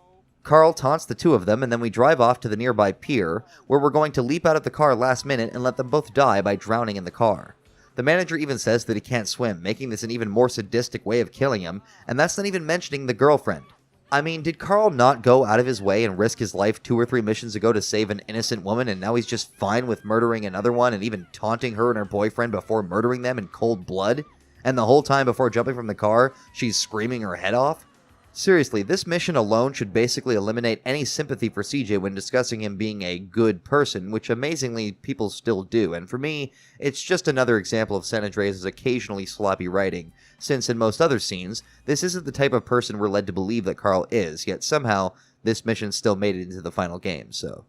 Carl taunts the two of them, and then we drive off to the nearby pier, where we're going to leap out of the car last minute and let them both die by drowning in the car. The manager even says that he can't swim, making this an even more sadistic way of killing him, and that's not even mentioning the girlfriend. I mean, did Carl not go out of his way and risk his life 2 or 3 missions ago to save an innocent woman, and now he's just fine with murdering another one and even taunting her and her boyfriend before murdering them in cold blood? And the whole time before jumping from the car, she's screaming her head off? Seriously, this mission alone should basically eliminate any sympathy for CJ when discussing him being a good person, which amazingly people still do, and for me, it's just another example of San Andreas' occasionally sloppy writing, since in most other scenes, this isn't the type of person we're led to believe that Carl is, yet somehow, this mission still made it into the final game, so.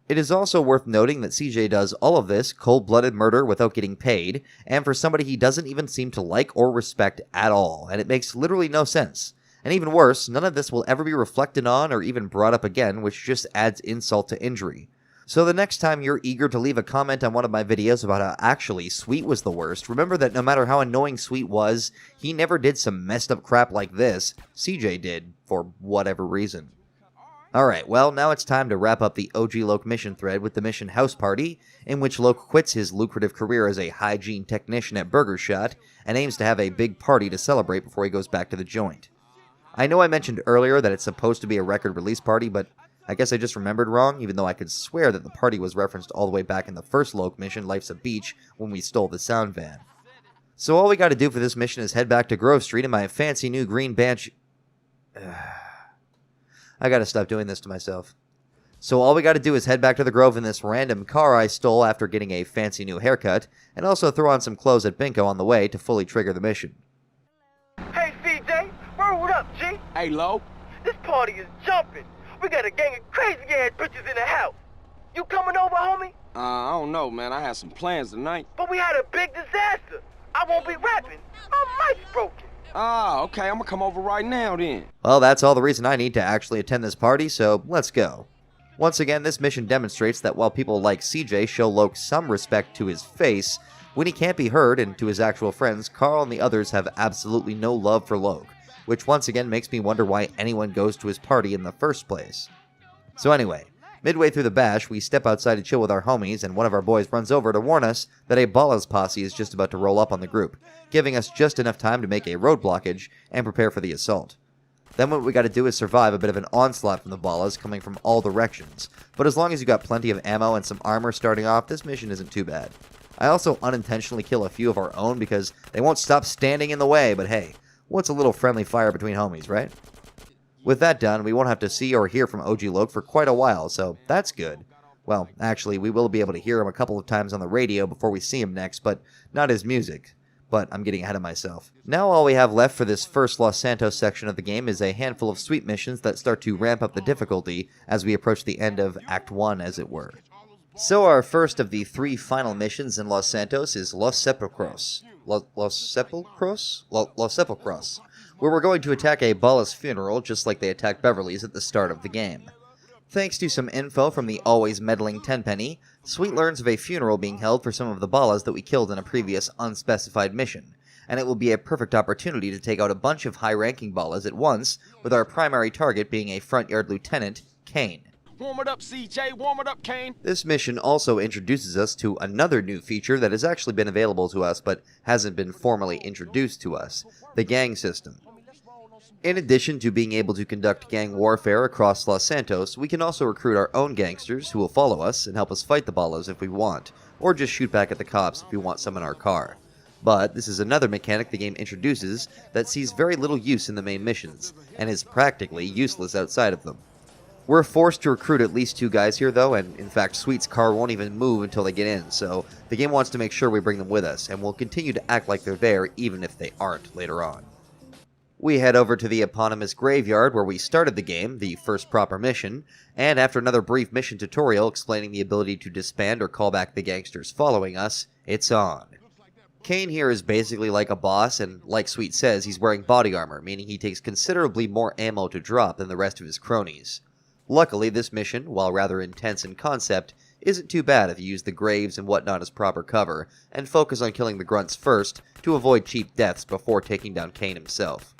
It is also worth noting that CJ does all of this cold-blooded murder without getting paid, and for somebody he doesn't even seem to like or respect at all, and it makes literally no sense. And even worse, none of this will ever be reflected on or even brought up again, which just adds insult to injury. So the next time you're eager to leave a comment on one of my videos about how actually Sweet was the worst, remember that no matter how annoying Sweet was, he never did some messed up crap like this. CJ did, for whatever reason. Alright, well, now it's time to wrap up the OG Loc mission thread with the mission House Party, in which Loc quits his lucrative career as a hygiene technician at Burger Shot, and aims to have a big party to celebrate before he goes back to the joint. I know I mentioned earlier that it's supposed to be a record release party, but I guess I just remembered wrong, even though I could swear that the party was referenced all the way back in the first Loc mission, Life's a Beach, when we stole the sound van. So all we gotta do for this mission is head back to Grove Street in my fancy new green Banshee. I gotta stop doing this to myself. So all we gotta do is head back to the Grove in this random car I stole after getting a fancy new haircut, and also throw on some clothes at Binko on the way to fully trigger the mission. Hey, CJ, word up, G? Hey, Lo. This party is jumping. We got a gang of crazy-ass bitches in the house. You coming over, homie? I don't know, man. I had some plans tonight. But we had a big disaster. I won't be rapping. My mic's broken. Ah, okay. I'm gonna come over right now, then. Well, that's all the reason I need to actually attend this party, so let's go. Once again, this mission demonstrates that while people like CJ show Loc some respect to his face, when he can't be heard and to his actual friends, Carl and the others have absolutely no love for Loc, which once again makes me wonder why anyone goes to his party in the first place. So anyway, midway through the bash, we step outside to chill with our homies, and one of our boys runs over to warn us that a Ballas posse is just about to roll up on the group, giving us just enough time to make a road blockage and prepare for the assault. Then what we gotta do is survive a bit of an onslaught from the Ballas coming from all directions, but as long as you got plenty of ammo and some armor starting off, this mission isn't too bad. I also unintentionally kill a few of our own because they won't stop standing in the way, but hey, what's a little friendly fire between homies, right? With that done, we won't have to see or hear from OG Loc for quite a while, so that's good. Well, actually, we will be able to hear him a couple of times on the radio before we see him next, but not his music. But I'm getting ahead of myself. Now all we have left for this first Los Santos section of the game is a handful of sweet missions that start to ramp up the difficulty as we approach the end of Act 1, as it were. So our first of the 3 final missions in Los Santos is Los Sepulcros. Los Sepulcros, where we're going to attack a Balla's funeral just like they attacked Beverly's at the start of the game. Thanks to some info from the always meddling Tenpenny, Sweet learns of a funeral being held for some of the Ballas that we killed in a previous unspecified mission, and it will be a perfect opportunity to take out a bunch of high-ranking Ballas at once, with our primary target being a front yard lieutenant, Kane. Warm it up, CJ. Warm it up, Kane. This mission also introduces us to another new feature that has actually been available to us but hasn't been formally introduced to us, the gang system. In addition to being able to conduct gang warfare across Los Santos, we can also recruit our own gangsters who will follow us and help us fight the Ballas if we want, or just shoot back at the cops if we want some in our car. But this is another mechanic the game introduces that sees very little use in the main missions, and is practically useless outside of them. We're forced to recruit at least 2 guys here though, and in fact Sweet's car won't even move until they get in, so the game wants to make sure we bring them with us, and we'll continue to act like they're there even if they aren't later on. We head over to the eponymous graveyard where we started the game, the first proper mission, and after another brief mission tutorial explaining the ability to disband or call back the gangsters following us, it's on. Kane here is basically like a boss, and like Sweet says, he's wearing body armor, meaning he takes considerably more ammo to drop than the rest of his cronies. Luckily, this mission, while rather intense in concept, isn't too bad if you use the graves and whatnot as proper cover, and focus on killing the grunts first, to avoid cheap deaths before taking down Kane himself.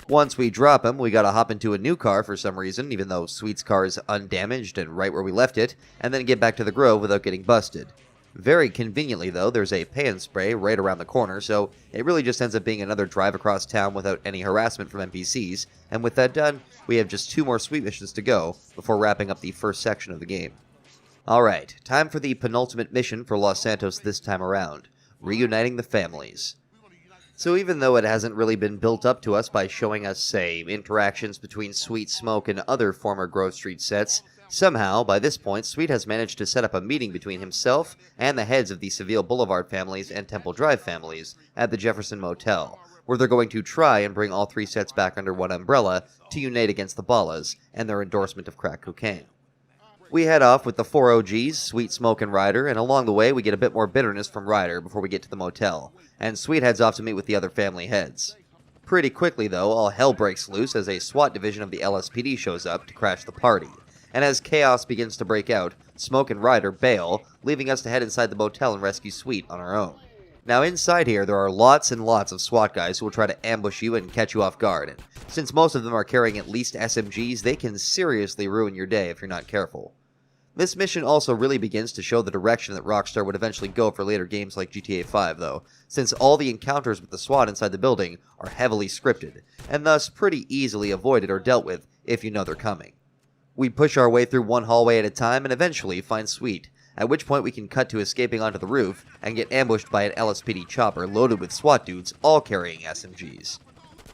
Once we drop him, we gotta hop into a new car for some reason, even though Sweet's car is undamaged and right where we left it, and then get back to the Grove without getting busted. Very conveniently though, there's a pay and spray right around the corner, so it really just ends up being another drive across town without any harassment from NPCs, and with that done, we have just 2 more Sweet missions to go before wrapping up the first section of the game. Alright, time for the penultimate mission for Los Santos this time around, reuniting the families. So even though it hasn't really been built up to us by showing us, say, interactions between Sweet, Smoke, and other former Grove Street sets, somehow, by this point, Sweet has managed to set up a meeting between himself and the heads of the Seville Boulevard families and Temple Drive families at the Jefferson Motel, where they're going to try and bring all 3 sets back under one umbrella to unite against the Ballas and their endorsement of crack cocaine. We head off with the 4 OGs, Sweet, Smoke, and Ryder, and along the way we get a bit more bitterness from Ryder before we get to the motel, and Sweet heads off to meet with the other family heads. Pretty quickly though, all hell breaks loose as a SWAT division of the LSPD shows up to crash the party, and as chaos begins to break out, Smoke and Ryder bail, leaving us to head inside the motel and rescue Sweet on our own. Now inside here, there are lots and lots of SWAT guys who will try to ambush you and catch you off guard, and since most of them are carrying at least SMGs, they can seriously ruin your day if you're not careful. This mission also really begins to show the direction that Rockstar would eventually go for later games like GTA 5 though, since all the encounters with the SWAT inside the building are heavily scripted, and thus pretty easily avoided or dealt with if you know they're coming. We push our way through one hallway at a time and eventually find Sweet, at which point we can cut to escaping onto the roof and get ambushed by an LSPD chopper loaded with SWAT dudes all carrying SMGs.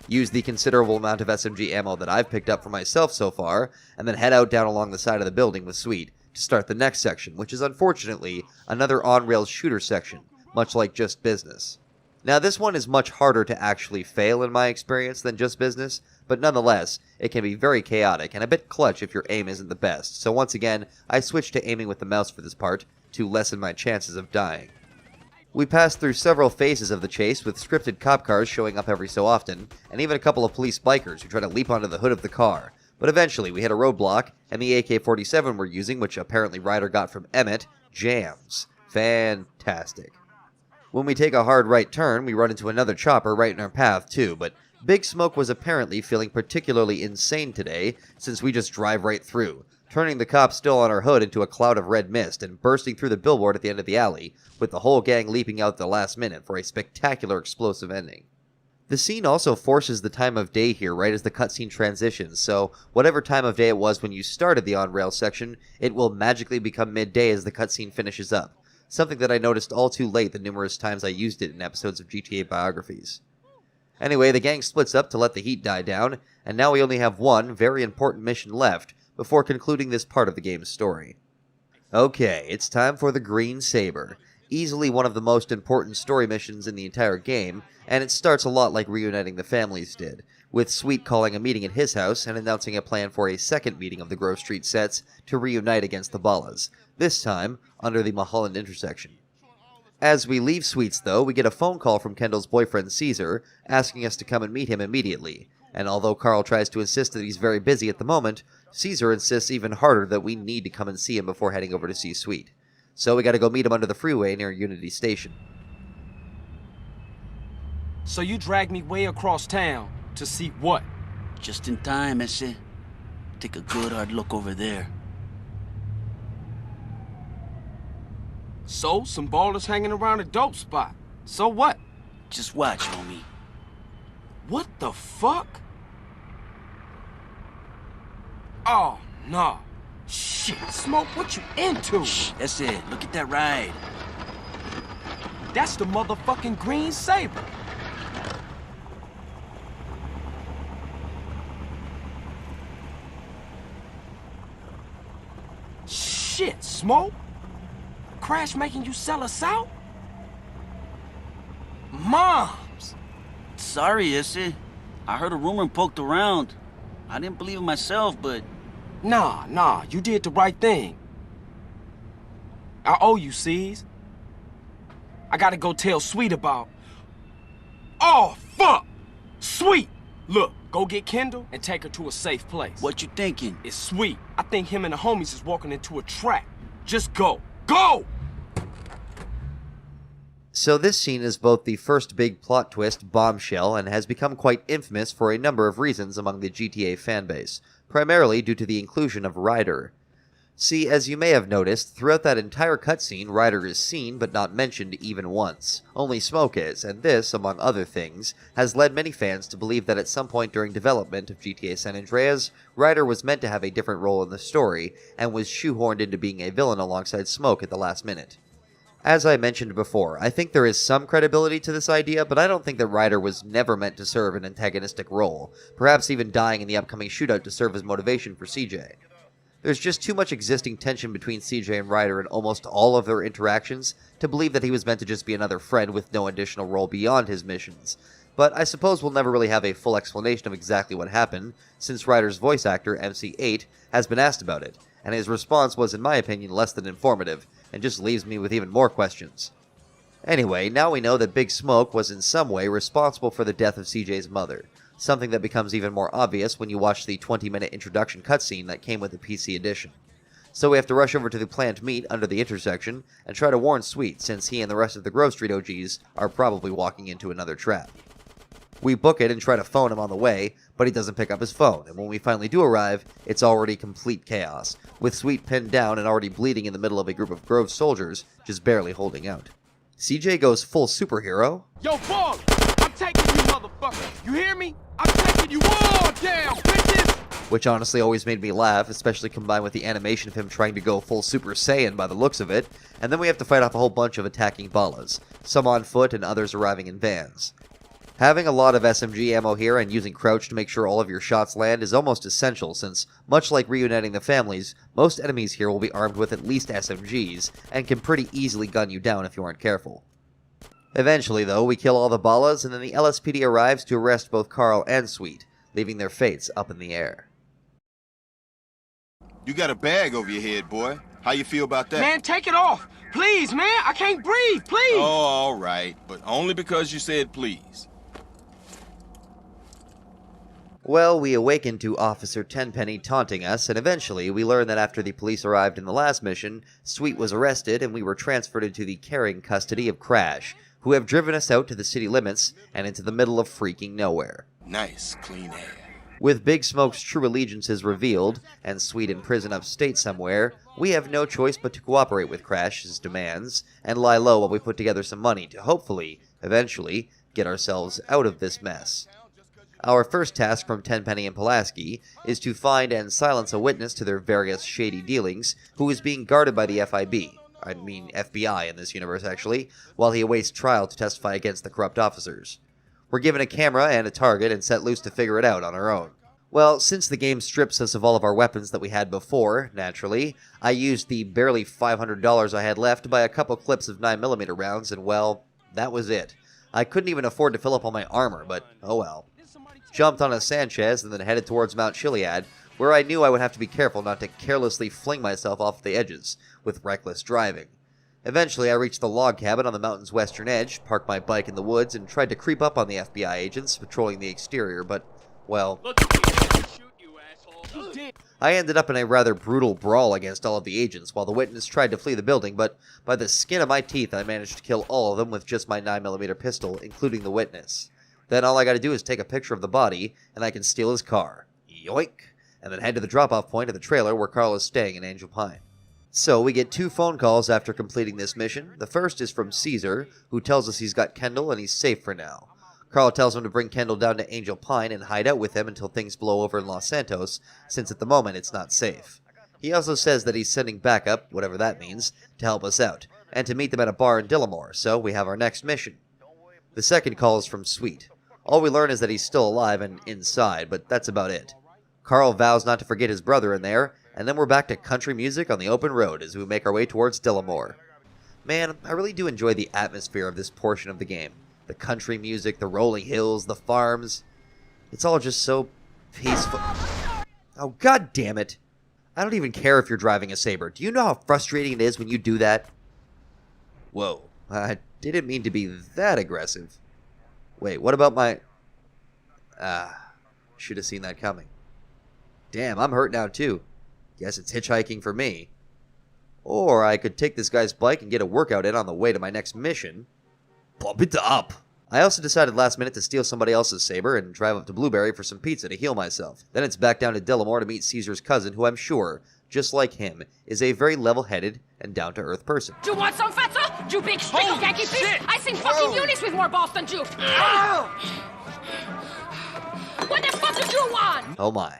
Use the considerable amount of SMG ammo that I've picked up for myself so far, and then head out down along the side of the building with Sweet to start the next section, which is unfortunately another on-rails shooter section, much like Just Business. Now this one is much harder to actually fail in my experience than Just Business, but nonetheless, it can be very chaotic and a bit clutch if your aim isn't the best, so once again, I switched to aiming with the mouse for this part, to lessen my chances of dying. We pass through several phases of the chase with scripted cop cars showing up every so often, and even a couple of police bikers who try to leap onto the hood of the car, but eventually we hit a roadblock, and the AK-47 we're using, which apparently Ryder got from Emmett, jams. Fantastic. When we take a hard right turn, we run into another chopper right in our path too, but Big Smoke was apparently feeling particularly insane today, since we just drive right through, turning the cop still on our hood into a cloud of red mist and bursting through the billboard at the end of the alley, with the whole gang leaping out at the last minute for a spectacular explosive ending. The scene also forces the time of day here right as the cutscene transitions, so whatever time of day it was when you started the on-rail section, it will magically become midday as the cutscene finishes up, something that I noticed all too late the numerous times I used it in episodes of GTA biographies. Anyway, the gang splits up to let the heat die down, and now we only have one very important mission left before concluding this part of the game's story. Okay, it's time for the Green Saber, easily one of the most important story missions in the entire game, and it starts a lot like Reuniting the Families did, with Sweet calling a meeting at his house and announcing a plan for a second meeting of the Grove Street sets to reunite against the Ballas, this time under the Mulholland intersection. As we leave Sweet's, though, we get a phone call from Kendall's boyfriend Caesar, asking us to come and meet him immediately, and although Carl tries to insist that he's very busy at the moment, Caesar insists even harder that we need to come and see him before heading over to see Sweet. So we gotta go meet him under the freeway near Unity Station. So you dragged me way across town to see what? Just in time, ese. Take a good hard look over there. So, some ballers hanging around a dope spot. So what? Just watch, homie. What the fuck? Oh, no. Shit, Smoke, what you into? Shh, that's it. Look at that ride. That's the motherfucking green Saber. Shit, Smoke. Crash making you sell us out? Moms! Sorry, ese. I heard a rumor and poked around. I didn't believe it myself, but... Nah, you did the right thing. I owe you, C's. I gotta go tell Sweet about... Oh, fuck! Sweet! Look, go get Kendall and take her to a safe place. What you thinking? It's Sweet. I think him and the homies is walking into a trap. Just go. Go! So this scene is both the first big plot twist bombshell and has become quite infamous for a number of reasons among the GTA fanbase, primarily due to the inclusion of Ryder. See, as you may have noticed, throughout that entire cutscene, Ryder is seen but not mentioned even once. Only Smoke is, and this, among other things, has led many fans to believe that at some point during development of GTA San Andreas, Ryder was meant to have a different role in the story, and was shoehorned into being a villain alongside Smoke at the last minute. As I mentioned before, I think there is some credibility to this idea, but I don't think that Ryder was never meant to serve an antagonistic role, perhaps even dying in the upcoming shootout to serve as motivation for CJ. There's just too much existing tension between CJ and Ryder in almost all of their interactions to believe that he was meant to just be another friend with no additional role beyond his missions. But I suppose we'll never really have a full explanation of exactly what happened, since Ryder's voice actor, MC8, has been asked about it, and his response was, in my opinion, less than informative, and just leaves me with even more questions. Anyway, now we know that Big Smoke was in some way responsible for the death of CJ's mother, something that becomes even more obvious when you watch the 20-minute introduction cutscene that came with the PC edition. So we have to rush over to the planned meet under the intersection and try to warn Sweet, since he and the rest of the Grove Street OGs are probably walking into another trap. We book it and try to phone him on the way, but he doesn't pick up his phone, and when we finally do arrive, it's already complete chaos, with Sweet pinned down and already bleeding in the middle of a group of Grove soldiers, just barely holding out. CJ goes full superhero. Yo, Bog! I'm taking you, motherfucker! You hear me? I'm taking you all down, bitches! Which honestly always made me laugh, especially combined with the animation of him trying to go full Super Saiyan by the looks of it, and then we have to fight off a whole bunch of attacking Ballas, some on foot and others arriving in vans. Having a lot of SMG ammo here and using crouch to make sure all of your shots land is almost essential, since, much like reuniting the families, most enemies here will be armed with at least SMGs, and can pretty easily gun you down if you aren't careful. Eventually, though, we kill all the Ballas, and then the LSPD arrives to arrest both Carl and Sweet, leaving their fates up in the air. You got a bag over your head, boy. How you feel about that? Man, take it off! Please, man! I can't breathe, please! Oh, all right, but only because you said please. Well, we awaken to Officer Tenpenny taunting us, and eventually we learn that after the police arrived in the last mission, Sweet was arrested and we were transferred into the caring custody of Crash, who have driven us out to the city limits and into the middle of freaking nowhere. Nice, clean air. With Big Smoke's true allegiances revealed, and Sweet in prison upstate somewhere, we have no choice but to cooperate with Crash's demands, and lie low while we put together some money to hopefully, eventually, get ourselves out of this mess. Our first task from Tenpenny and Pulaski is to find and silence a witness to their various shady dealings who is being guarded by the FBI in this universe actually, while he awaits trial to testify against the corrupt officers. We're given a camera and a target and set loose to figure it out on our own. Well, since the game strips us of all of our weapons that we had before, naturally, I used the barely $500 I had left to buy a couple clips of 9mm rounds, and well, that was it. I couldn't even afford to fill up all my armor, but oh well. jumped on a Sanchez, and then headed towards Mount Chiliad, where I knew I would have to be careful not to carelessly fling myself off the edges with reckless driving. Eventually, I reached the log cabin on the mountain's western edge, parked my bike in the woods, and tried to creep up on the FBI agents patrolling the exterior, but, well, I ended up in a rather brutal brawl against all of the agents while the witness tried to flee the building, but by the skin of my teeth I managed to kill all of them with just my 9mm pistol, including the witness. Then all I gotta do is take a picture of the body, and I can steal his car. Yoink! And then head to the drop-off point of the trailer where Carl is staying in Angel Pine. So we get 2 phone calls after completing this mission. The first is from Caesar, who tells us he's got Kendall and he's safe for now. Carl tells him to bring Kendall down to Angel Pine and hide out with him until things blow over in Los Santos, since at the moment it's not safe. He also says that he's sending backup, whatever that means, to help us out, and to meet them at a bar in Dillamore, so we have our next mission. The second call is from Sweet. All we learn is that he's still alive and inside, but that's about it. Carl vows not to forget his brother in there, and then we're back to country music on the open road as we make our way towards Dillamore. Man, I really do enjoy the atmosphere of this portion of the game. The country music, the rolling hills, the farms. It's all just so peaceful. Oh, god damn it. I don't even care if you're driving a Saber. Do you know how frustrating it is when you do that? Whoa, I didn't mean to be that aggressive. Wait, what about my... should have seen that coming. Damn, I'm hurt now too. Guess it's hitchhiking for me. Or I could take this guy's bike and get a workout in on the way to my next mission. Pump it up! I also decided last minute to steal somebody else's Saber and drive up to Blueberry for some pizza to heal myself. Then it's back down to Dillamore to meet Caesar's cousin, who I'm sure, just like him, is a very level-headed and down-to-earth person. Do you want some, fatso? You big stick of Yankee fish? I seen fucking Eunice with more balls than you! What the fuck did you want? Oh my.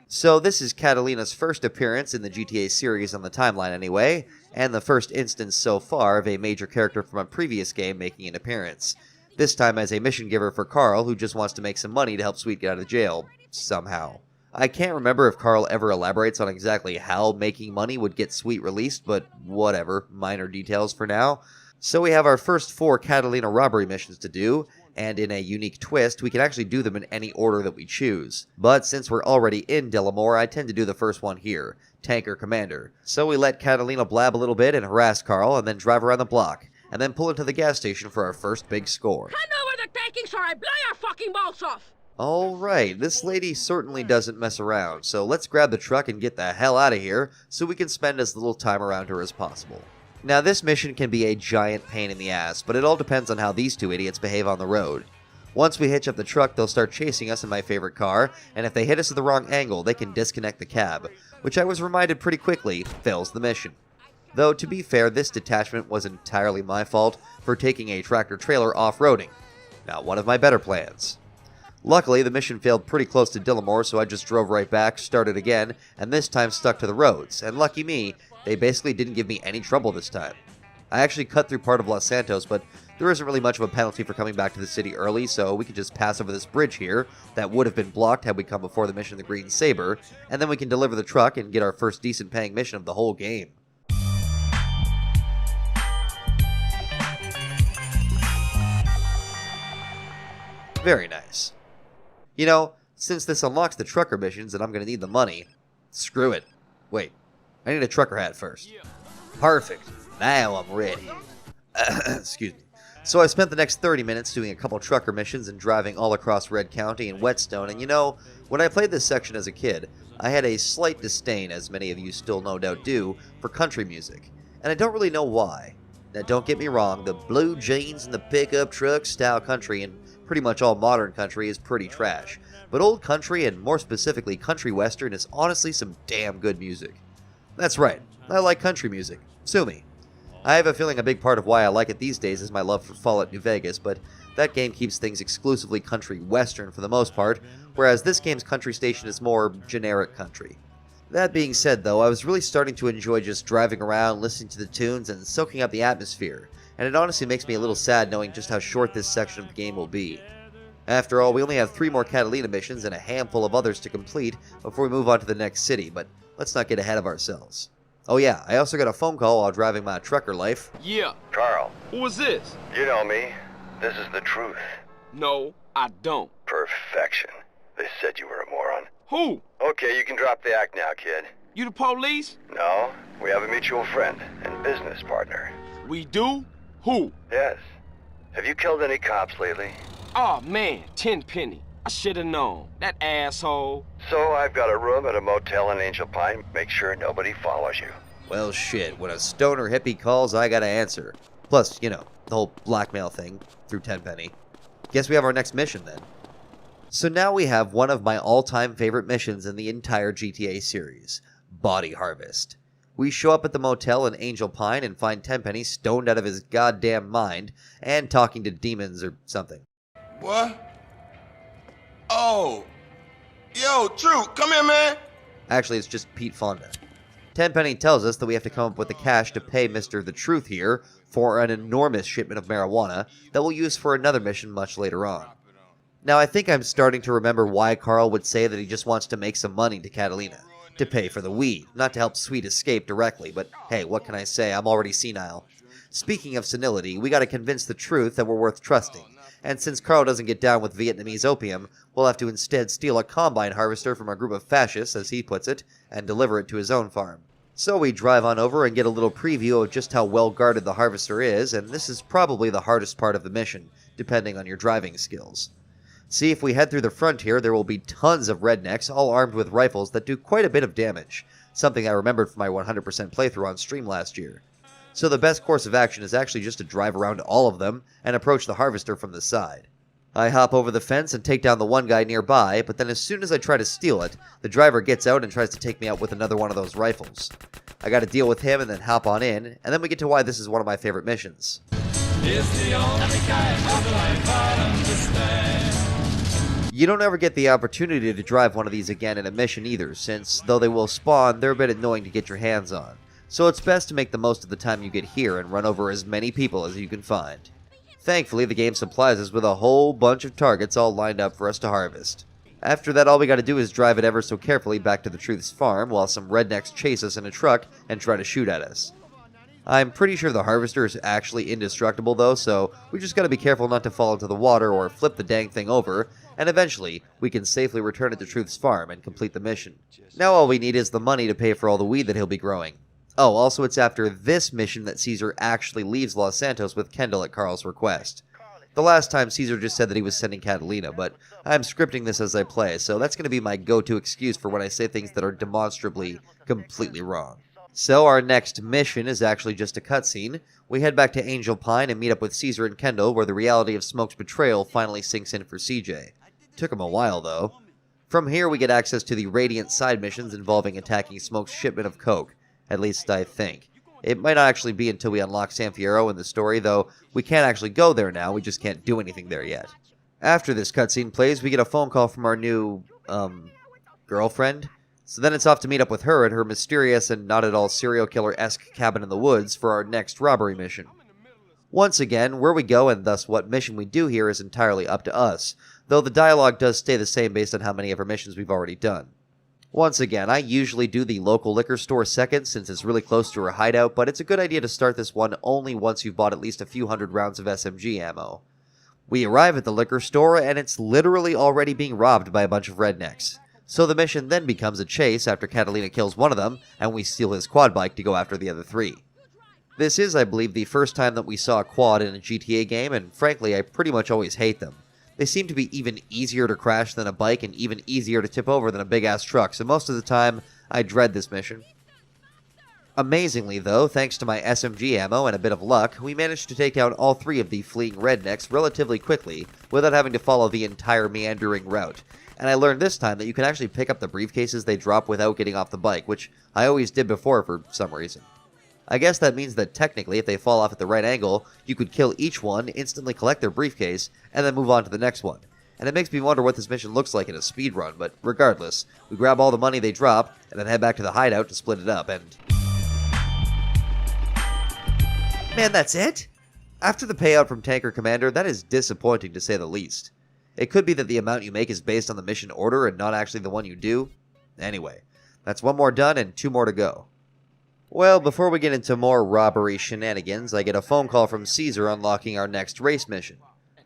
So this is Catalina's first appearance in the GTA series on the timeline anyway, and the first instance so far of a major character from a previous game making an appearance. This time as a mission giver for Carl, who just wants to make some money to help Sweet get out of jail. Somehow. I can't remember if Carl ever elaborates on exactly how making money would get Sweet released, but whatever, minor details for now. So we have our first 4 Catalina robbery missions to do, and in a unique twist, we can actually do them in any order that we choose. But since we're already in Dillamore, I tend to do the first one here, Tanker Commander. So we let Catalina blab a little bit and harass Carl, and then drive around the block, and then pull into the gas station for our first big score. Hand over the takings or I blow your fucking balls off! Alright, this lady certainly doesn't mess around, so let's grab the truck and get the hell out of here so we can spend as little time around her as possible. Now this mission can be a giant pain in the ass, but it all depends on how these 2 idiots behave on the road. Once we hitch up the truck, they'll start chasing us in my favorite car, and if they hit us at the wrong angle, they can disconnect the cab, which I was reminded pretty quickly fails the mission. Though, to be fair, this detachment was entirely my fault for taking a tractor-trailer off-roading. Not one of my better plans. Luckily, the mission failed pretty close to Dillamore, so I just drove right back, started again, and this time stuck to the roads, and lucky me, they basically didn't give me any trouble this time. I actually cut through part of Los Santos, but there isn't really much of a penalty for coming back to the city early, so we could just pass over this bridge here that would have been blocked had we come before the mission of the Green Saber, and then we can deliver the truck and get our first decent paying mission of the whole game. Very nice. You know, since this unlocks the trucker missions and I'm going to need the money, screw it. Wait, I need a trucker hat first. Perfect. Now I'm ready. Excuse me. So I spent the next 30 minutes doing a couple trucker missions and driving all across Red County and Whetstone, and you know, when I played this section as a kid, I had a slight disdain, as many of you still no doubt do, for country music. And I don't really know why. Now don't get me wrong, the blue jeans and the pickup truck style country and pretty much all modern country is pretty trash. But old country, and more specifically country western, is honestly some damn good music. That's right, I like country music. Sue me. I have a feeling a big part of why I like it these days is my love for Fallout New Vegas, but that game keeps things exclusively country western for the most part, whereas this game's country station is more generic country. That being said though, I was really starting to enjoy just driving around, listening to the tunes, and soaking up the atmosphere, and it honestly makes me a little sad knowing just how short this section of the game will be. After all, we only have 3 more Catalina missions and a handful of others to complete before we move on to the next city, but let's not get ahead of ourselves. Oh yeah, I also got a phone call while driving my trucker life. Yeah. Carl. Who is this? You know me. This is the truth. No, I don't. Perfection. They said you were a moron. Who? Okay, you can drop the act now, kid. You the police? No, we have a mutual friend and business partner. We do? Who? Yes. Have you killed any cops lately? Oh man, Tenpenny. I should have known. That asshole. So I've got a room at a motel in Angel Pine. Make sure nobody follows you. Well, shit. When a stoner hippie calls, I gotta answer. Plus, you know, the whole blackmail thing through Tenpenny. Guess we have our next mission then. So now we have one of my all-time favorite missions in the entire GTA series, Body Harvest. We show up at the motel in Angel Pine and find Tenpenny stoned out of his goddamn mind and talking to demons or something. What? Oh. Yo, True, come here, man. Actually, it's just Pete Fonda. Tenpenny tells us that we have to come up with the cash to pay Mr. The Truth here for an enormous shipment of marijuana that we'll use for another mission much later on. Now, I think I'm starting to remember why Carl would say that he just wants to make some money to Catalina. To pay for the weed, not to help Sweet escape directly, but hey, what can I say, I'm already senile. Speaking of senility, we gotta convince the Truth that we're worth trusting, and since Carl doesn't get down with Vietnamese opium, we'll have to instead steal a combine harvester from a group of fascists, as he puts it, and deliver it to his own farm. So we drive on over and get a little preview of just how well guarded the harvester is, and this is probably the hardest part of the mission, depending on your driving skills. See, if we head through the frontier, there will be tons of rednecks, all armed with rifles that do quite a bit of damage, something I remembered from my 100% playthrough on stream last year. So the best course of action is actually just to drive around all of them and approach the harvester from the side. I hop over the fence and take down the one guy nearby, but then as soon as I try to steal it, the driver gets out and tries to take me out with another one of those rifles. I gotta deal with him and then hop on in, and then we get to why this is one of my favorite missions. It's the only kind of life I understand. You don't ever get the opportunity to drive one of these again in a mission either, since, though they will spawn, they're a bit annoying to get your hands on. So it's best to make the most of the time you get here and run over as many people as you can find. Thankfully, the game supplies us with a whole bunch of targets all lined up for us to harvest. After that, all we gotta do is drive it ever so carefully back to the Truth's farm while some rednecks chase us in a truck and try to shoot at us. I'm pretty sure the harvester is actually indestructible though, so we just gotta be careful not to fall into the water or flip the dang thing over, and eventually, we can safely return it to Truth's farm and complete the mission. Now all we need is the money to pay for all the weed that he'll be growing. Oh, also it's after this mission that Caesar actually leaves Los Santos with Kendall at Carl's request. The last time Caesar just said that he was sending Catalina, but I'm scripting this as I play, so that's going to be my go-to excuse for when I say things that are demonstrably completely wrong. So our next mission is actually just a cutscene. We head back to Angel Pine and meet up with Caesar and Kendall, where the reality of Smoke's betrayal finally sinks in for CJ. Took him a while, though. From here, we get access to the Radiant side missions involving attacking Smoke's shipment of coke. At least, I think. It might not actually be until we unlock San Fierro in the story, though we can't actually go there now, we just can't do anything there yet. After this cutscene plays, we get a phone call from our new, girlfriend. So then it's off to meet up with her at her mysterious and not at all serial killer-esque cabin in the woods for our next robbery mission. Once again, where we go and thus what mission we do here is entirely up to us, though the dialogue does stay the same based on how many of our missions we've already done. Once again, I usually do the local liquor store second since it's really close to her hideout, but it's a good idea to start this one only once you've bought at least a few hundred rounds of SMG ammo. We arrive at the liquor store and it's literally already being robbed by a bunch of rednecks. So the mission then becomes a chase after Catalina kills one of them, and we steal his quad bike to go after the other three. This is, I believe, the first time that we saw a quad in a GTA game, and frankly, I pretty much always hate them. They seem to be even easier to crash than a bike, and even easier to tip over than a big-ass truck, so most of the time, I dread this mission. Amazingly, though, thanks to my SMG ammo and a bit of luck, we managed to take down all three of the fleeing rednecks relatively quickly, without having to follow the entire meandering route. And I learned this time that you can actually pick up the briefcases they drop without getting off the bike, which I always did before for some reason. I guess that means that technically, if they fall off at the right angle, you could kill each one, instantly collect their briefcase, and then move on to the next one. And it makes me wonder what this mission looks like in a speedrun, but regardless, we grab all the money they drop, and then head back to the hideout to split it up, and... Man, that's it? After the payout from Tanker Commander, that is disappointing to say the least. It could be that the amount you make is based on the mission order and not actually the one you do. Anyway, that's one more done and two more to go. Well, before we get into more robbery shenanigans, I get a phone call from Caesar unlocking our next race mission.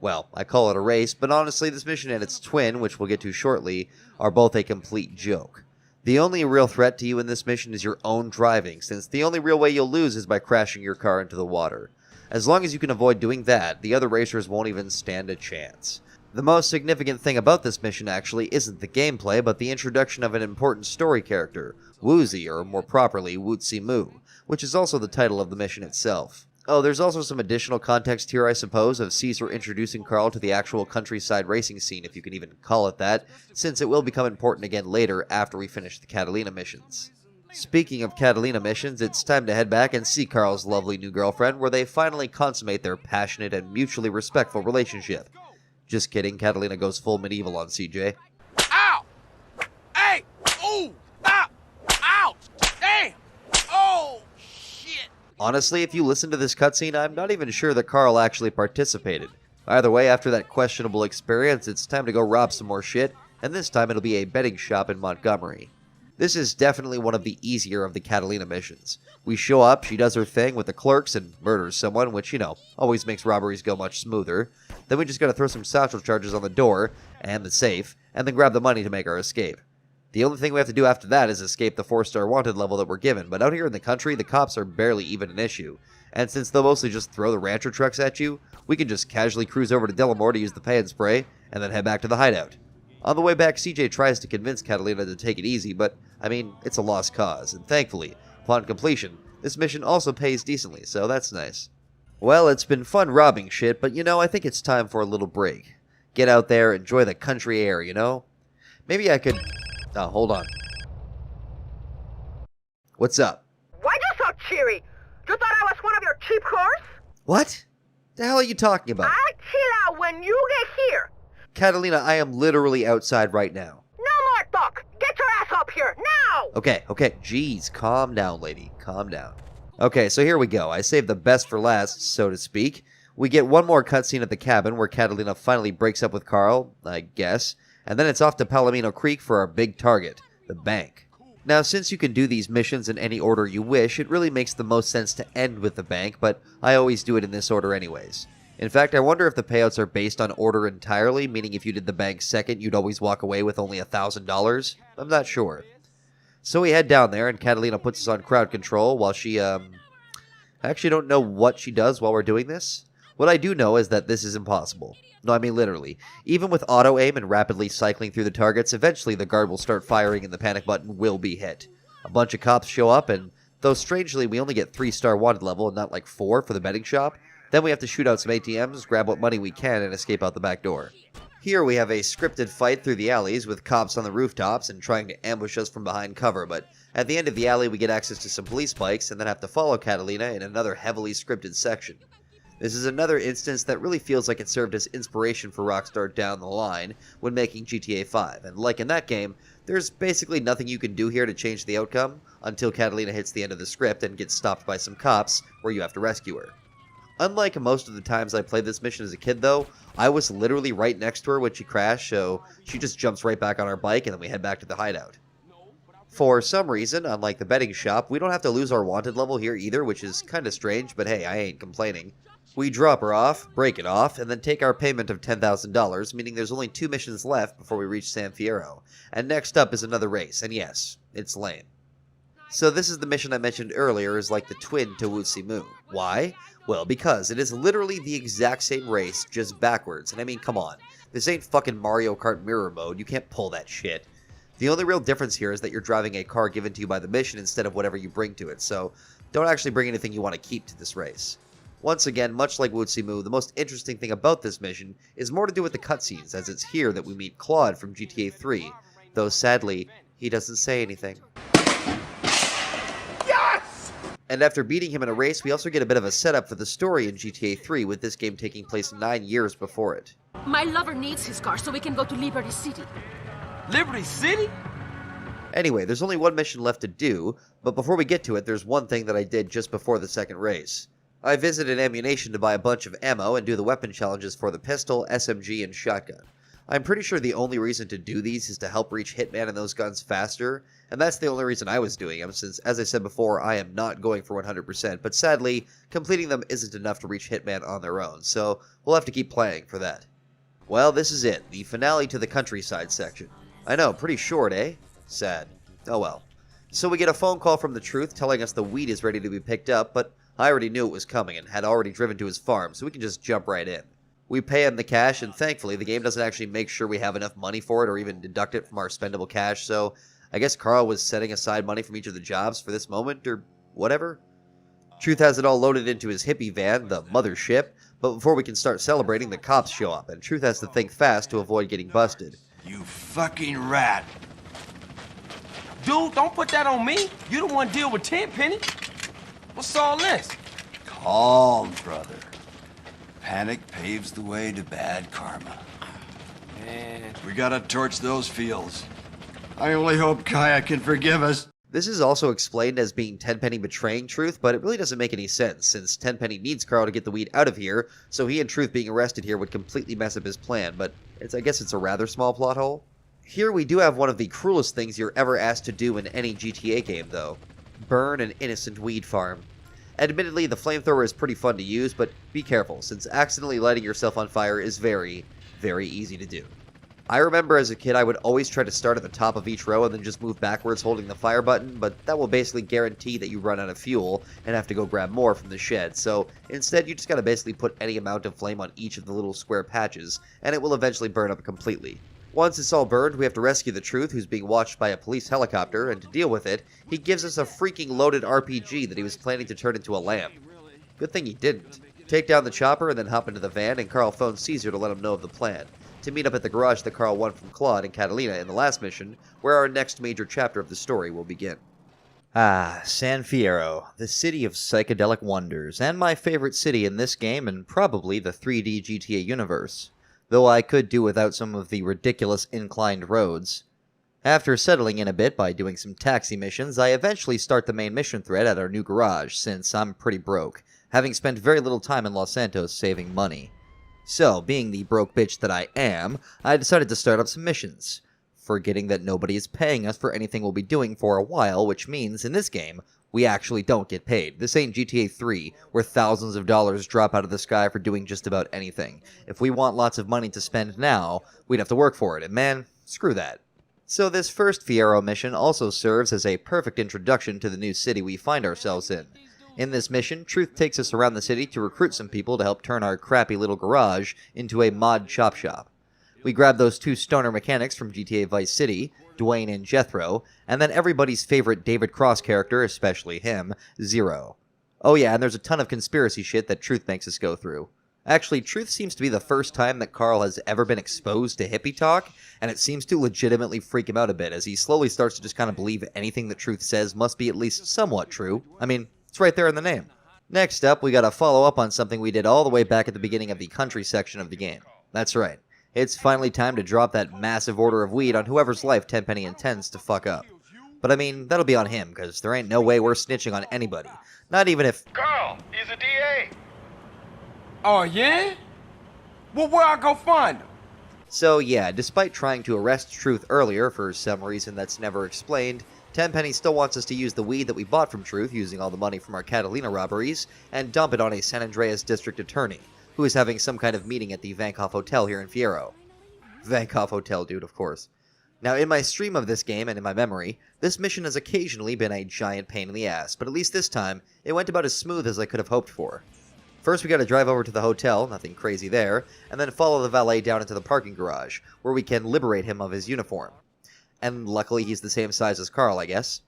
Well, I call it a race, but honestly this mission and its twin, which we'll get to shortly, are both a complete joke. The only real threat to you in this mission is your own driving, since the only real way you'll lose is by crashing your car into the water. As long as you can avoid doing that, the other racers won't even stand a chance. The most significant thing about this mission actually isn't the gameplay, but the introduction of an important story character, Woozie, or more properly, WooziMo, which is also the title of the mission itself. Oh, there's also some additional context here, I suppose, of Caesar introducing Carl to the actual countryside racing scene, if you can even call it that, since it will become important again later after we finish the Catalina missions. Speaking of Catalina missions, it's time to head back and see Carl's lovely new girlfriend, where they finally consummate their passionate and mutually respectful relationship. Just kidding, Catalina goes full medieval on CJ. Ow! Hey! Ooh! Ah! Ouch! Damn! Oh, shit! Honestly, if you listen to this cutscene, I'm not even sure that Carl actually participated. Either way, after that questionable experience, it's time to go rob some more shit, and this time it'll be a betting shop in Montgomery. This is definitely one of the easier of the Catalina missions. We show up, she does her thing with the clerks and murders someone, which, you know, always makes robberies go much smoother. Then we just gotta throw some satchel charges on the door, and the safe, and then grab the money to make our escape. The only thing we have to do after that is escape the 4-star wanted level that we're given, but out here in the country, the cops are barely even an issue. And since they'll mostly just throw the rancher trucks at you, we can just casually cruise over to Delonta to use the pay and spray, and then head back to the hideout. On the way back, CJ tries to convince Catalina to take it easy, but, I mean, it's a lost cause, and thankfully, upon completion, this mission also pays decently, so that's nice. Well, it's been fun robbing shit, but you know, I think it's time for a little break. Get out there, enjoy the country air, you know? Maybe I could... Oh, hold on. What's up? Why you so cheery? You thought I was one of your cheap cars? What? The hell are you talking about? I'll chill out when you get here. Catalina, I am literally outside right now. No more talk. Get your ass up here, now! Okay. Jeez, calm down, lady. Calm down. Okay, so here we go. I saved the best for last, so to speak. We get one more cutscene at the cabin where Catalina finally breaks up with Carl, I guess, and then it's off to Palomino Creek for our big target, the bank. Now, since you can do these missions in any order you wish, it really makes the most sense to end with the bank, but I always do it in this order anyways. In fact, I wonder if the payouts are based on order entirely, meaning if you did the bank second, you'd always walk away with only $1,000? I'm not sure. So we head down there, and Catalina puts us on crowd control while she, I actually don't know what she does while we're doing this. What I do know is that this is impossible. No, I mean literally. Even with auto-aim and rapidly cycling through the targets, eventually the guard will start firing and the panic button will be hit. A bunch of cops show up, and though strangely we only get 3-star wanted level and not like 4 for the betting shop, then we have to shoot out some ATMs, grab what money we can, and escape out the back door. Here we have a scripted fight through the alleys with cops on the rooftops and trying to ambush us from behind cover, but at the end of the alley we get access to some police bikes and then have to follow Catalina in another heavily scripted section. This is another instance that really feels like it served as inspiration for Rockstar down the line when making GTA 5, and like in that game, there's basically nothing you can do here to change the outcome until Catalina hits the end of the script and gets stopped by some cops where you have to rescue her. Unlike most of the times I played this mission as a kid though, I was literally right next to her when she crashed, so she just jumps right back on our bike and then we head back to the hideout. For some reason, unlike the betting shop, we don't have to lose our wanted level here either, which is kinda strange, but hey, I ain't complaining. We drop her off, break it off, and then take our payment of $10,000, meaning there's only 2 missions left before we reach San Fierro. And next up is another race, and yes, it's lame. So this is the mission I mentioned earlier is like the twin to WooziMo. Why? Well, because it is literally the exact same race, just backwards, and I mean, come on. This ain't fucking Mario Kart mirror mode, you can't pull that shit. The only real difference here is that you're driving a car given to you by the mission instead of whatever you bring to it, so don't actually bring anything you want to keep to this race. Once again, much like WooziMo, the most interesting thing about this mission is more to do with the cutscenes, as it's here that we meet Claude from GTA 3, though sadly, he doesn't say anything. Yes! And after beating him in a race, we also get a bit of a setup for the story in GTA 3, with this game taking place 9 years before it. My lover needs his car so we can go to Liberty City. Liberty City? Anyway, there's only one mission left to do, but before we get to it, there's one thing that I did just before the second race. I visited Ammunition to buy a bunch of ammo and do the weapon challenges for the pistol, SMG, and shotgun. I'm pretty sure the only reason to do these is to help reach Hitman and those guns faster, and that's the only reason I was doing them, since, as I said before, I am not going for 100%, but sadly, completing them isn't enough to reach Hitman on their own, so we'll have to keep playing for that. Well, this is it, the finale to the countryside section. I know, pretty short, eh? Sad. Oh well. So we get a phone call from the Truth telling us the weed is ready to be picked up, but I already knew it was coming and had already driven to his farm, so we can just jump right in. We pay him the cash, and thankfully the game doesn't actually make sure we have enough money for it or even deduct it from our spendable cash, so I guess Carl was setting aside money from each of the jobs for this moment, or whatever. Truth has it all loaded into his hippie van, the mothership, but before we can start celebrating, the cops show up, and Truth has to think fast to avoid getting busted. You fucking rat. Dude, don't put that on me. You the one deal with Tenpenny. What's all this? Calm, brother. Panic paves the way to bad karma. Man. We gotta torch those fields. I only hope Kaya can forgive us. This is also explained as being Tenpenny betraying Truth, but it really doesn't make any sense, since Tenpenny needs Carl to get the weed out of here, so he and Truth being arrested here would completely mess up his plan, but I guess it's a rather small plot hole. Here we do have one of the cruelest things you're ever asked to do in any GTA game, though. Burn an innocent weed farm. Admittedly, the flamethrower is pretty fun to use, but be careful, since accidentally lighting yourself on fire is very, very easy to do. I remember as a kid I would always try to start at the top of each row and then just move backwards holding the fire button, but that will basically guarantee that you run out of fuel and have to go grab more from the shed, so instead you just gotta basically put any amount of flame on each of the little square patches, and it will eventually burn up completely. Once it's all burned, we have to rescue the Truth, who's being watched by a police helicopter, and to deal with it, he gives us a freaking loaded RPG that he was planning to turn into a lamp. Good thing he didn't. Take down the chopper and then hop into the van, and Carl phones Caesar to let him know of the plan, to meet up at the garage that Carl won from Claude and Catalina in the last mission, where our next major chapter of the story will begin. Ah, San Fierro, the city of psychedelic wonders, and my favorite city in this game and probably the 3D GTA universe. Though I could do without some of the ridiculous inclined roads. After settling in a bit by doing some taxi missions, I eventually start the main mission thread at our new garage, since I'm pretty broke, having spent very little time in Los Santos saving money. So, being the broke bitch that I am, I decided to start up some missions, forgetting that nobody is paying us for anything we'll be doing for a while, which means, in this game, we actually don't get paid. This ain't GTA 3, where thousands of dollars drop out of the sky for doing just about anything. If we want lots of money to spend now, we'd have to work for it, and man, screw that. So this first Fierro mission also serves as a perfect introduction to the new city we find ourselves in. In this mission, Truth takes us around the city to recruit some people to help turn our crappy little garage into a mod chop shop. We grab those two stoner mechanics from GTA Vice City, Dwayne and Jethro, and then everybody's favorite David Cross character, especially him, Zero. Oh yeah, and there's a ton of conspiracy shit that Truth makes us go through. Actually, Truth seems to be the first time that Carl has ever been exposed to hippie talk, and it seems to legitimately freak him out a bit, as he slowly starts to just kind of believe anything that Truth says must be at least somewhat true. I mean, it's right there in the name. Next up, we gotta follow up on something we did all the way back at the beginning of the country section of the game. That's right. It's finally time to drop that massive order of weed on whoever's life Tenpenny intends to fuck up. But I mean, that'll be on him, because there ain't no way we're snitching on anybody. Not even if... Carl, he's a DA. Oh, yeah? Well, where I go find him? So yeah, despite trying to arrest Truth earlier for some reason that's never explained, Tenpenny still wants us to use the weed that we bought from Truth using all the money from our Catalina robberies and dump it on a San Andreas district attorney, who is having some kind of meeting at the Vankhoff Hotel here in Fierro. Vankhoff Hotel, dude, of course. Now, in my stream of this game and in my memory, this mission has occasionally been a giant pain in the ass, but at least this time, it went about as smooth as I could have hoped for. First, we gotta drive over to the hotel, nothing crazy there, and then follow the valet down into the parking garage, where we can liberate him of his uniform. And luckily, he's the same size as Carl, I guess.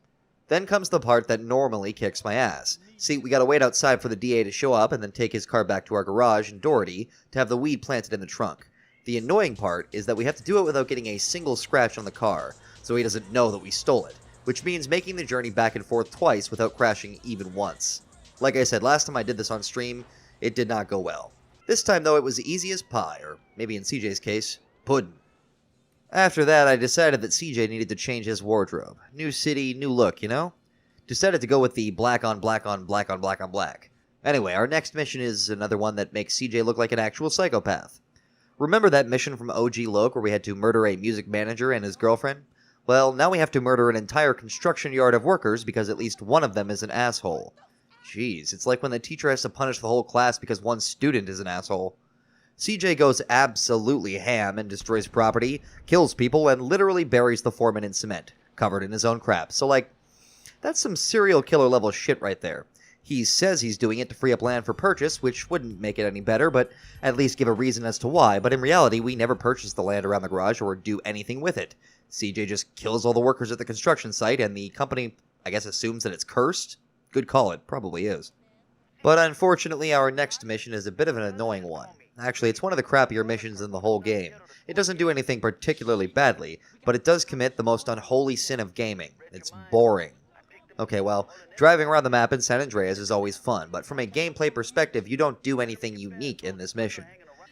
Then comes the part that normally kicks my ass. See, we gotta wait outside for the DA to show up and then take his car back to our garage in Doherty to have the weed planted in the trunk. The annoying part is that we have to do it without getting a single scratch on the car, so he doesn't know that we stole it, which means making the journey back and forth twice without crashing even once. Like I said, last time I did this on stream, it did not go well. This time, though, it was easy as pie, or maybe in CJ's case, puddin'. After that, I decided that CJ needed to change his wardrobe. New city, new look, you know? Decided to go with the black on black on black on black on black. Anyway, our next mission is another one that makes CJ look like an actual psychopath. Remember that mission from OG Loc where we had to murder a music manager and his girlfriend? Well, now we have to murder an entire construction yard of workers because at least one of them is an asshole. Jeez, it's like when the teacher has to punish the whole class because one student is an asshole. CJ goes absolutely ham and destroys property, kills people, and literally buries the foreman in cement, covered in his own crap. So, like, that's some serial killer level shit right there. He says he's doing it to free up land for purchase, which wouldn't make it any better, but at least give a reason as to why. But in reality, we never purchased the land around the garage or do anything with it. CJ just kills all the workers at the construction site, and the company, I guess, assumes that it's cursed? Good call, it probably is. But unfortunately, our next mission is a bit of an annoying one. Actually, it's one of the crappier missions in the whole game. It doesn't do anything particularly badly, but it does commit the most unholy sin of gaming. It's boring. Okay, well, driving around the map in San Andreas is always fun, but from a gameplay perspective, you don't do anything unique in this mission.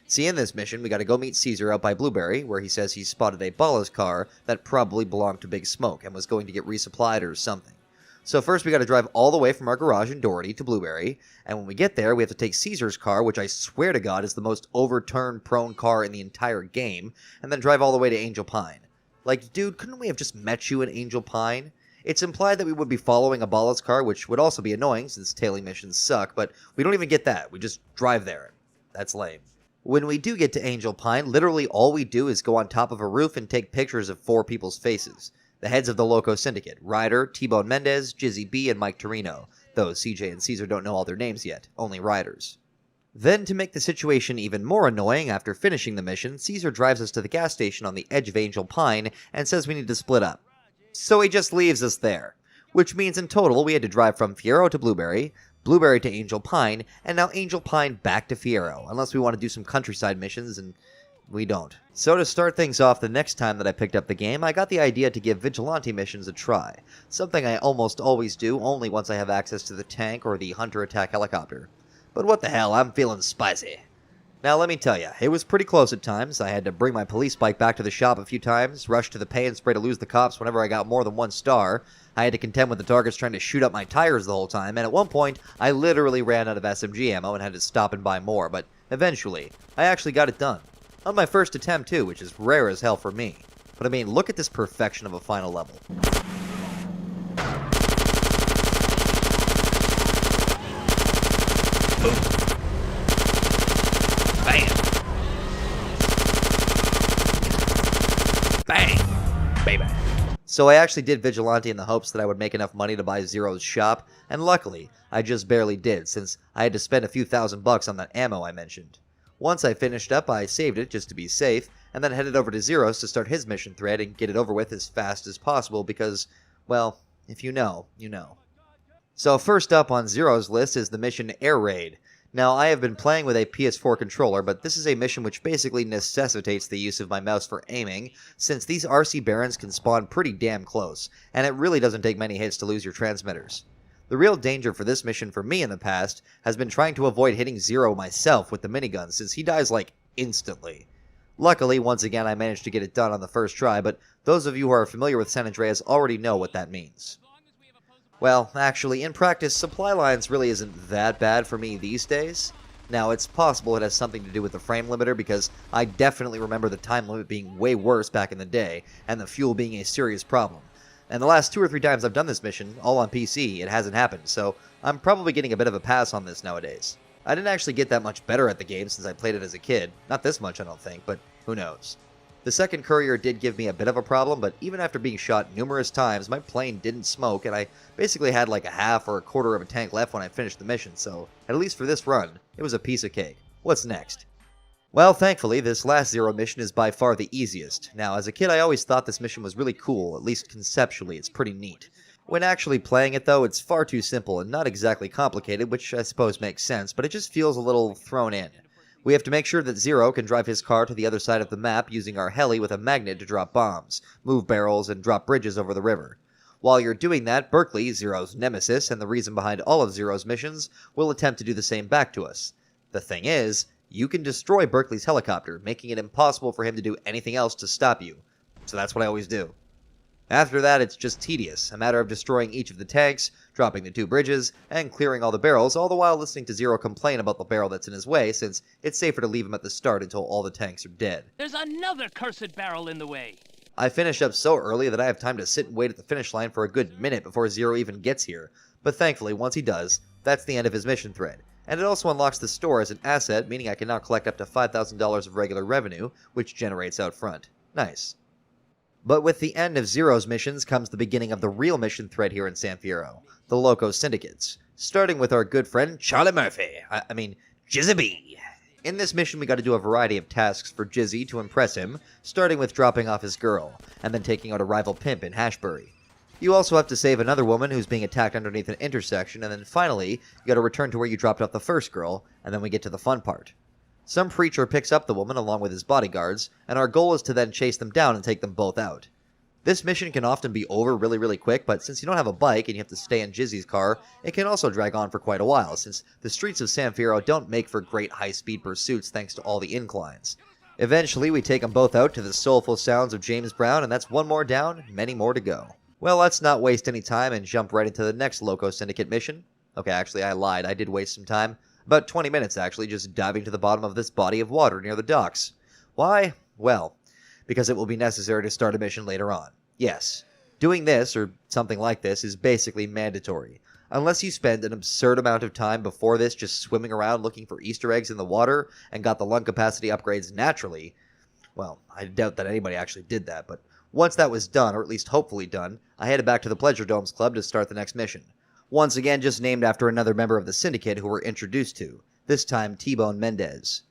See, in this mission, we gotta go meet Caesar out by Blueberry, where he says he spotted a Ballast car that probably belonged to Big Smoke and was going to get resupplied or something. So first we gotta drive all the way from our garage in Doherty to Blueberry, and when we get there, we have to take Caesar's car, which I swear to God is the most overturn-prone car in the entire game, and then drive all the way to Angel Pine. Like, dude, couldn't we have just met you in Angel Pine? It's implied that we would be following a ballast car, which would also be annoying since tailing missions suck, but we don't even get that. We just drive there. That's lame. When we do get to Angel Pine, literally all we do is go on top of a roof and take pictures of 4 people's faces. The heads of the Loco Syndicate, Ryder, T-Bone Mendez, Jizzy B, and Mike Torino, though CJ and Caesar don't know all their names yet, only Riders. Then, to make the situation even more annoying, after finishing the mission, Caesar drives us to the gas station on the edge of Angel Pine and says we need to split up. So he just leaves us there, which means in total we had to drive from Fierro to Blueberry, Blueberry to Angel Pine, and now Angel Pine back to Fierro, unless we want to do some countryside missions, and we don't. So to start things off, the next time that I picked up the game, I got the idea to give vigilante missions a try, something I almost always do only once I have access to the tank or the hunter attack helicopter. But what the hell, I'm feeling spicy. Now let me tell ya, it was pretty close at times. I had to bring my police bike back to the shop a few times, rush to the pay and spray to lose the cops whenever I got more than 1 star. I had to contend with the targets trying to shoot up my tires the whole time, and at one point, I literally ran out of SMG ammo and had to stop and buy more, but eventually, I actually got it done. On my first attempt too, which is rare as hell for me. But I mean, look at this perfection of a final level. Boom. Bam! Bang! Baby! So I actually did Vigilante in the hopes that I would make enough money to buy Zero's shop, and luckily, I just barely did, since I had to spend a few $1,000 on that ammo I mentioned. Once I finished up, I saved it just to be safe, and then headed over to Zero's to start his mission thread and get it over with as fast as possible because, well, if you know, you know. So first up on Zero's list is the mission Air Raid. Now, I have been playing with a PS4 controller, but this is a mission which basically necessitates the use of my mouse for aiming, since these RC Barons can spawn pretty damn close, and it really doesn't take many hits to lose your transmitters. The real danger for this mission for me in the past has been trying to avoid hitting Zero myself with the minigun, since he dies like instantly. Luckily, once again, I managed to get it done on the first try, but those of you who are familiar with San Andreas already know what that means. Well, actually, in practice, supply lines really isn't that bad for me these days. Now, it's possible it has something to do with the frame limiter, because I definitely remember the time limit being way worse back in the day, and the fuel being a serious problem. And the last 2 or 3 times I've done this mission, all on PC, it hasn't happened, so I'm probably getting a bit of a pass on this nowadays. I didn't actually get that much better at the game since I played it as a kid. Not this much, I don't think, but who knows. The second courier did give me a bit of a problem, but even after being shot numerous times, my plane didn't smoke, and I basically had like a half or a quarter of a tank left when I finished the mission, so at least for this run, it was a piece of cake. What's next? Well, thankfully, this last Zero mission is by far the easiest. Now, as a kid, I always thought this mission was really cool, at least conceptually, it's pretty neat. When actually playing it, though, it's far too simple and not exactly complicated, which I suppose makes sense, but it just feels a little thrown in. We have to make sure that Zero can drive his car to the other side of the map using our heli with a magnet to drop bombs, move barrels, and drop bridges over the river. While you're doing that, Berkeley, Zero's nemesis and the reason behind all of Zero's missions, will attempt to do the same back to us. The thing is, you can destroy Berkeley's helicopter, making it impossible for him to do anything else to stop you. So that's what I always do. After that, it's just tedious, a matter of destroying each of the tanks, dropping the 2 bridges, and clearing all the barrels, all the while listening to Zero complain about the barrel that's in his way, since it's safer to leave him at the start until all the tanks are dead. There's another cursed barrel in the way. I finish up so early that I have time to sit and wait at the finish line for a good minute before Zero even gets here, but thankfully, once he does, that's the end of his mission thread. And it also unlocks the store as an asset, meaning I can now collect up to $5,000 of regular revenue, which generates out front. Nice. But with the end of Zero's missions comes the beginning of the real mission thread here in San Fierro, the Loco Syndicates, starting with our good friend Charlie Murphy, Jizzy. In this mission we got to do a variety of tasks for Jizzy to impress him, starting with dropping off his girl, and then taking out a rival pimp in Hashbury. You also have to save another woman who's being attacked underneath an intersection, and then finally, you gotta return to where you dropped off the first girl, and then we get to the fun part. Some preacher picks up the woman along with his bodyguards, and our goal is to then chase them down and take them both out. This mission can often be over really quick, but since you don't have a bike and you have to stay in Jizzy's car, it can also drag on for quite a while, since the streets of San Fierro don't make for great high-speed pursuits thanks to all the inclines. Eventually, we take them both out to the soulful sounds of James Brown, and that's one more down, many more to go. Well, let's not waste any time and jump right into the next Loco Syndicate mission. Okay, actually, I lied. I did waste some time. About 20 minutes, actually, just diving to the bottom of this body of water near the docks. Why? Well, because it will be necessary to start a mission later on. Yes, doing this, or something like this, is basically mandatory. Unless you spend an absurd amount of time before this just swimming around looking for Easter eggs in the water and got the lung capacity upgrades naturally, well, I doubt that anybody actually did that, but once that was done, or at least hopefully done, I headed back to the Pleasure Domes Club to start the next mission. Once again, just named after another member of the Syndicate who we're introduced to, this time T-Bone Mendez.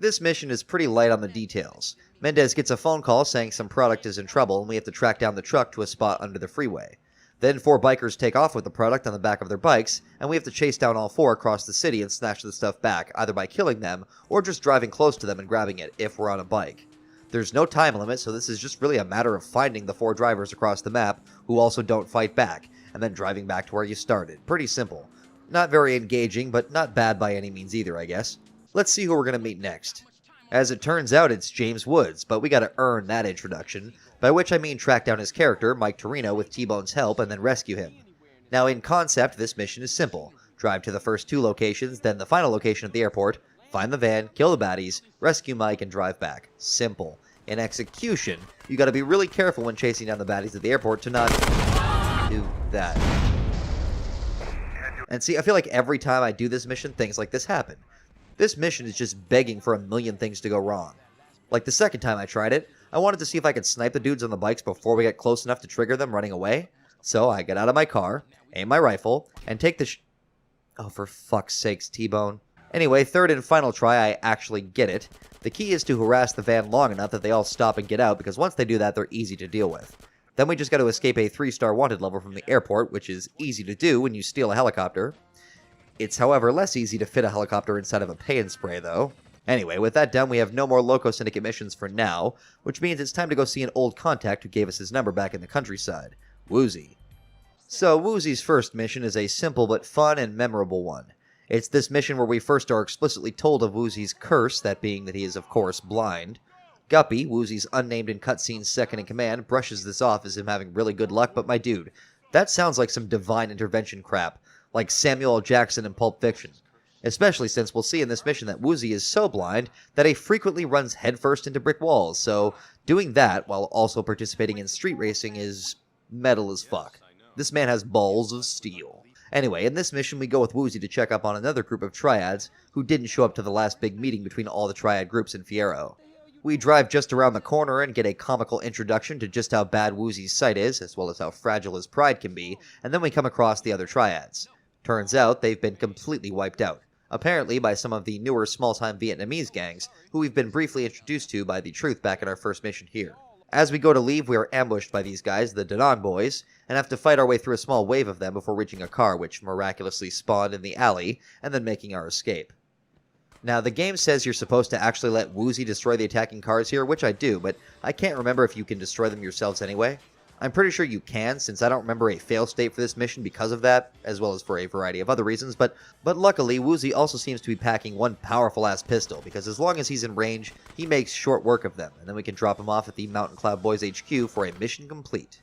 This mission is pretty light on the details. Mendez gets a phone call saying some product is in trouble and we have to track down the truck to a spot under the freeway. Then 4 bikers take off with the product on the back of their bikes, and we have to chase down all 4 across the city and snatch the stuff back, either by killing them or just driving close to them and grabbing it if we're on a bike. There's no time limit, so this is just really a matter of finding the 4 drivers across the map who also don't fight back, and then driving back to where you started. Pretty simple. Not very engaging, but not bad by any means either, I guess. Let's see who we're going to meet next. As it turns out, it's James Woods, but we gotta earn that introduction, by which I mean track down his character, Myke Torino, with T-Bone's help, and then rescue him. Now, in concept, this mission is simple. Drive to the first 2 locations, then the final location at the airport, find the van, kill the baddies, rescue Myke, and drive back. Simple. In execution, you gotta be really careful when chasing down the baddies at the airport to not do that. And see, I feel like every time I do this mission, things like this happen. This mission is just begging for a million things to go wrong. Like the second time I tried it, I wanted to see if I could snipe the dudes on the bikes before we get close enough to trigger them running away. So I get out of my car, aim my rifle, and take the Oh, for fuck's sakes, T-Bone. Anyway, third and final try, I actually get it. The key is to harass the van long enough that they all stop and get out, because once they do that, they're easy to deal with. Then we just got to escape a 3-star wanted level from the airport, which is easy to do when you steal a helicopter. It's, however, less easy to fit a helicopter inside of a pay and spray, though. Anyway, with that done, we have no more Loco Syndicate missions for now, which means it's time to go see an old contact who gave us his number back in the countryside, Woozie. So, Woozie's first mission is a simple but fun and memorable one. It's this mission where we first are explicitly told of Woozie's curse, that being that he is, of course, blind. Guppy, Woozie's unnamed in cutscene's second-in-command, brushes this off as him having really good luck, but my dude, that sounds like some divine intervention crap, like Samuel L. Jackson in Pulp Fiction. Especially since we'll see in this mission that Woozie is so blind that he frequently runs headfirst into brick walls, so doing that while also participating in street racing is metal as fuck. This man has balls of steel. Anyway, in this mission we go with Woozie to check up on another group of triads who didn't show up to the last big meeting between all the triad groups in Fierro. We drive just around the corner and get a comical introduction to just how bad Woozie's sight is, as well as how fragile his pride can be, and then we come across the other triads. Turns out they've been completely wiped out, apparently by some of the newer small-time Vietnamese gangs, who we've been briefly introduced to by the Truth back in our first mission here. As we go to leave, we are ambushed by these guys, the Danong boys, and have to fight our way through a small wave of them before reaching a car which miraculously spawned in the alley, and then making our escape. Now, the game says you're supposed to actually let Woozie destroy the attacking cars here, which I do, but I can't remember if you can destroy them yourselves anyway. I'm pretty sure you can, since I don't remember a fail state for this mission because of that, as well as for a variety of other reasons, but luckily, Woozie also seems to be packing one powerful-ass pistol, because as long as he's in range, he makes short work of them, and then we can drop him off at the Mountain Cloud Boys HQ for a mission complete.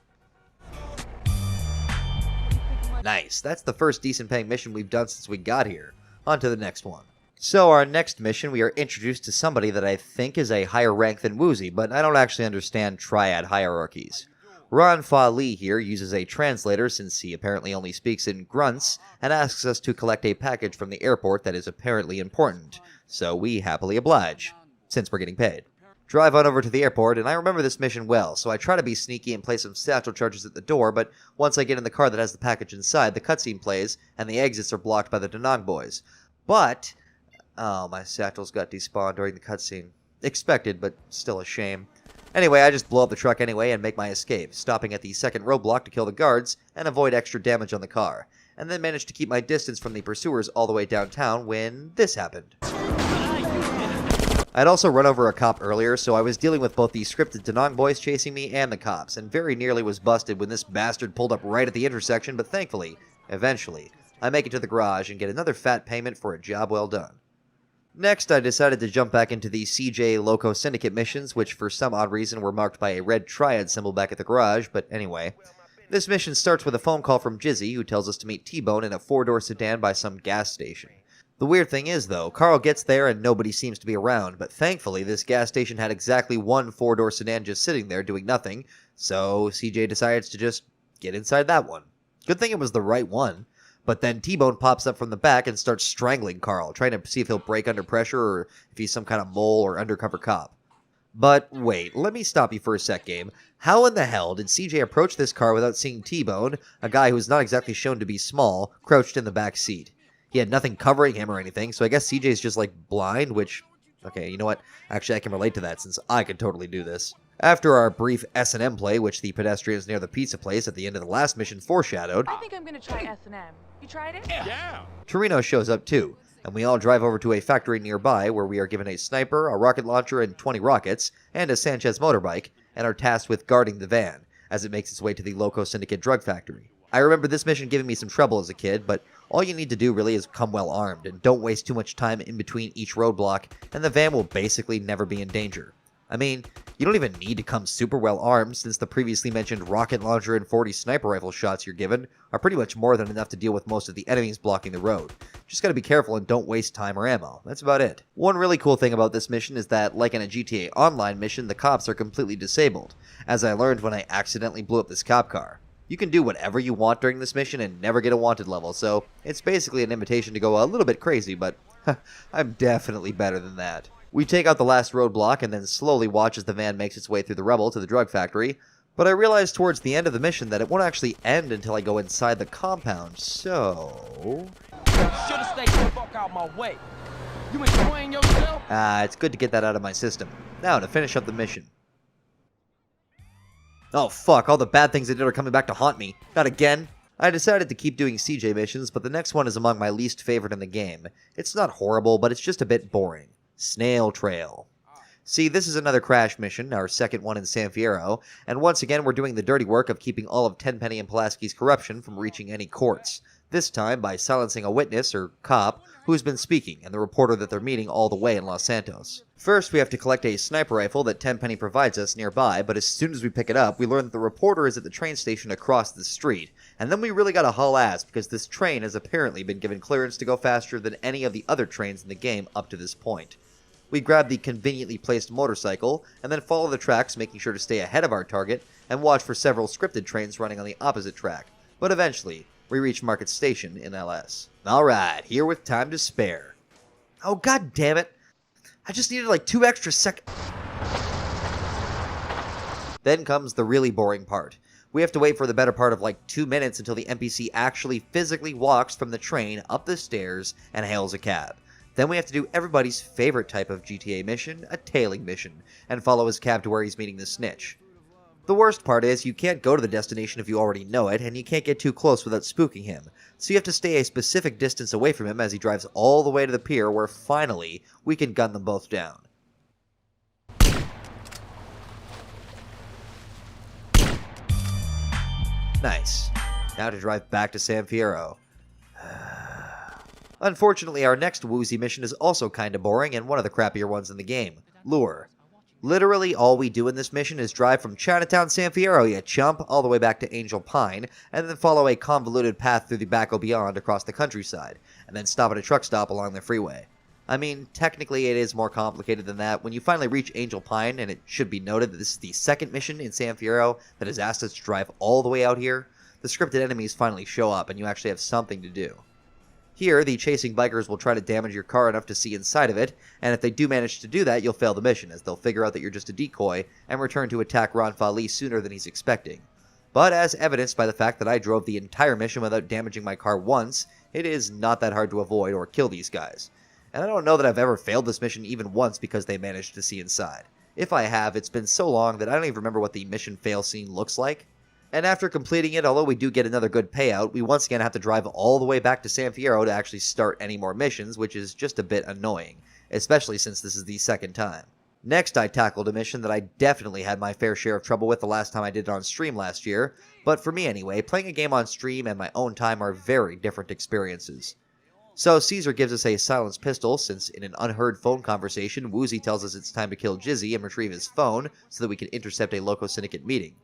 Nice, that's the first decent paying mission we've done since we got here. On to the next one. So our next mission, we are introduced to somebody that I think is a higher rank than Woozie, but I don't actually understand triad hierarchies. Ron Fa Li here uses a translator since he apparently only speaks in grunts, and asks us to collect a package from the airport that is apparently important, so we happily oblige, since we're getting paid. Drive on over to the airport, and I remember this mission well, so I try to be sneaky and place some satchel charges at the door, but once I get in the car that has the package inside, the cutscene plays, and the exits are blocked by the Danong boys. But... oh, my satchels got despawned during the cutscene. Expected, but still a shame. Anyway, I just blow up the truck anyway and make my escape, stopping at the second roadblock to kill the guards and avoid extra damage on the car, and then managed to keep my distance from the pursuers all the way downtown when this happened. I'd also run over a cop earlier, so I was dealing with both the scripted Danong boys chasing me and the cops, and very nearly was busted when this bastard pulled up right at the intersection, but thankfully, eventually, I make it to the garage and get another fat payment for a job well done. Next, I decided to jump back into the CJ Loco Syndicate missions, which for some odd reason were marked by a red triad symbol back at the garage, but anyway. This mission starts with a phone call from Jizzy, who tells us to meet T-Bone in a 4-door sedan by some gas station. The weird thing is, though, Carl gets there and nobody seems to be around, but thankfully this gas station had exactly one 4-door sedan just sitting there doing nothing, so CJ decides to just get inside that one. Good thing it was the right one. But then T-Bone pops up from the back and starts strangling Carl, trying to see if he'll break under pressure or if he's some kind of mole or undercover cop. But wait, let me stop you for a sec, game. How in the hell did CJ approach this car without seeing T-Bone, a guy who's not exactly shown to be small, crouched in the back seat? He had nothing covering him or anything, so I guess CJ's just like blind, which... okay, you know what? Actually, I can relate to that since I could totally do this. After our brief S&M play, which the pedestrians near the pizza place at the end of the last mission foreshadowed... I think I'm gonna try S&M. You tried it? Yeah. Torino shows up too, and we all drive over to a factory nearby where we are given a sniper, a rocket launcher, and 20 rockets, and a Sanchez motorbike, and are tasked with guarding the van, as it makes its way to the Loco Syndicate drug factory. I remember this mission giving me some trouble as a kid, but all you need to do really is come well armed, and don't waste too much time in between each roadblock, and the van will basically never be in danger. I mean, you don't even need to come super well armed, since the previously mentioned rocket launcher and 40 sniper rifle shots you're given are pretty much more than enough to deal with most of the enemies blocking the road. Just gotta be careful and don't waste time or ammo. That's about it. One really cool thing about this mission is that, like in a GTA Online mission, the cops are completely disabled, as I learned when I accidentally blew up this cop car. You can do whatever you want during this mission and never get a wanted level, so it's basically an invitation to go a little bit crazy, but I'm definitely better than that. We take out the last roadblock and then slowly watch as the van makes its way through the rubble to the drug factory, but I realized towards the end of the mission that it won't actually end until I go inside the compound, so... Should've stayed the fuck out my way. You enjoying yourself? It's good to get that out of my system. Now to finish up the mission. Oh fuck, all the bad things I did are coming back to haunt me. Not again. I decided to keep doing CJ missions, but the next one is among my least favorite in the game. It's not horrible, but it's just a bit boring. Snail Trail. See, this is another crash mission, our second one in San Fierro, and once again we're doing the dirty work of keeping all of Tenpenny and Pulaski's corruption from reaching any courts. This time by silencing a witness, or cop, who's been speaking, and the reporter that they're meeting all the way in Los Santos. First, we have to collect a sniper rifle that Tenpenny provides us nearby, but as soon as we pick it up, we learn that the reporter is at the train station across the street, and then we really gotta haul ass because this train has apparently been given clearance to go faster than any of the other trains in the game up to this point. We grab the conveniently placed motorcycle, and then follow the tracks, making sure to stay ahead of our target, and watch for several scripted trains running on the opposite track. But eventually, we reach Market Station in LS. Alright, here with time to spare. Oh god damn it! I just needed like 2 extra seconds. Then comes the really boring part. We have to wait for the better part of like 2 minutes until the NPC actually physically walks from the train up the stairs and hails a cab. Then we have to do everybody's favorite type of GTA mission, a tailing mission, and follow his cab to where he's meeting the snitch. The worst part is you can't go to the destination if you already know it, and you can't get too close without spooking him, so you have to stay a specific distance away from him as he drives all the way to the pier where finally we can gun them both down. Nice. Now to drive back to San Fierro. Unfortunately, our next Woozie mission is also kinda boring and one of the crappier ones in the game, Lure. Literally all we do in this mission is drive from Chinatown San Fierro, you chump, all the way back to Angel Pine, and then follow a convoluted path through the Baco Beyond across the countryside, and then stop at a truck stop along the freeway. I mean, technically it is more complicated than that. When you finally reach Angel Pine, and it should be noted that this is the second mission in San Fierro that has asked us to drive all the way out here, the scripted enemies finally show up and you actually have something to do. Here, the chasing bikers will try to damage your car enough to see inside of it, and if they do manage to do that, you'll fail the mission, as they'll figure out that you're just a decoy and return to attack Ron Fali sooner than he's expecting. But as evidenced by the fact that I drove the entire mission without damaging my car once, it is not that hard to avoid or kill these guys. And I don't know that I've ever failed this mission even once because they managed to see inside. If I have, it's been so long that I don't even remember what the mission fail scene looks like. And after completing it, although we do get another good payout, we once again have to drive all the way back to San Fierro to actually start any more missions, which is just a bit annoying, especially since this is the second time. Next, I tackled a mission that I definitely had my fair share of trouble with the last time I did it on stream last year, but for me anyway, playing a game on stream and my own time are very different experiences. So Caesar gives us a silenced pistol, since in an unheard phone conversation, Woozie tells us it's time to kill Jizzy and retrieve his phone so that we can intercept a Loco Syndicate meeting.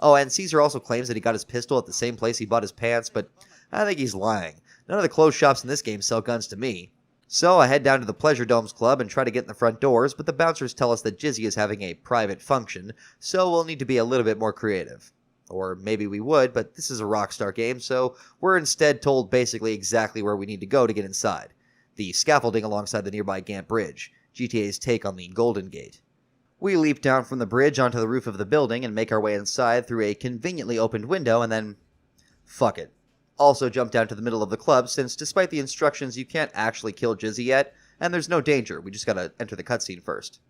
Oh, and Caesar also claims that he got his pistol at the same place he bought his pants, but I think he's lying. None of the clothes shops in this game sell guns to me. So I head down to the Pleasure Domes Club and try to get in the front doors, but the bouncers tell us that Jizzy is having a private function, so we'll need to be a little bit more creative. Or maybe we would, but this is a Rockstar game, so we're instead told basically exactly where we need to go to get inside. The scaffolding alongside the nearby Gant Bridge, GTA's take on the Golden Gate. We leap down from the bridge onto the roof of the building and make our way inside through a conveniently opened window and then... fuck it. Also jump down to the middle of the club, since despite the instructions you can't actually kill Jizzy yet, and there's no danger, we just gotta enter the cutscene first.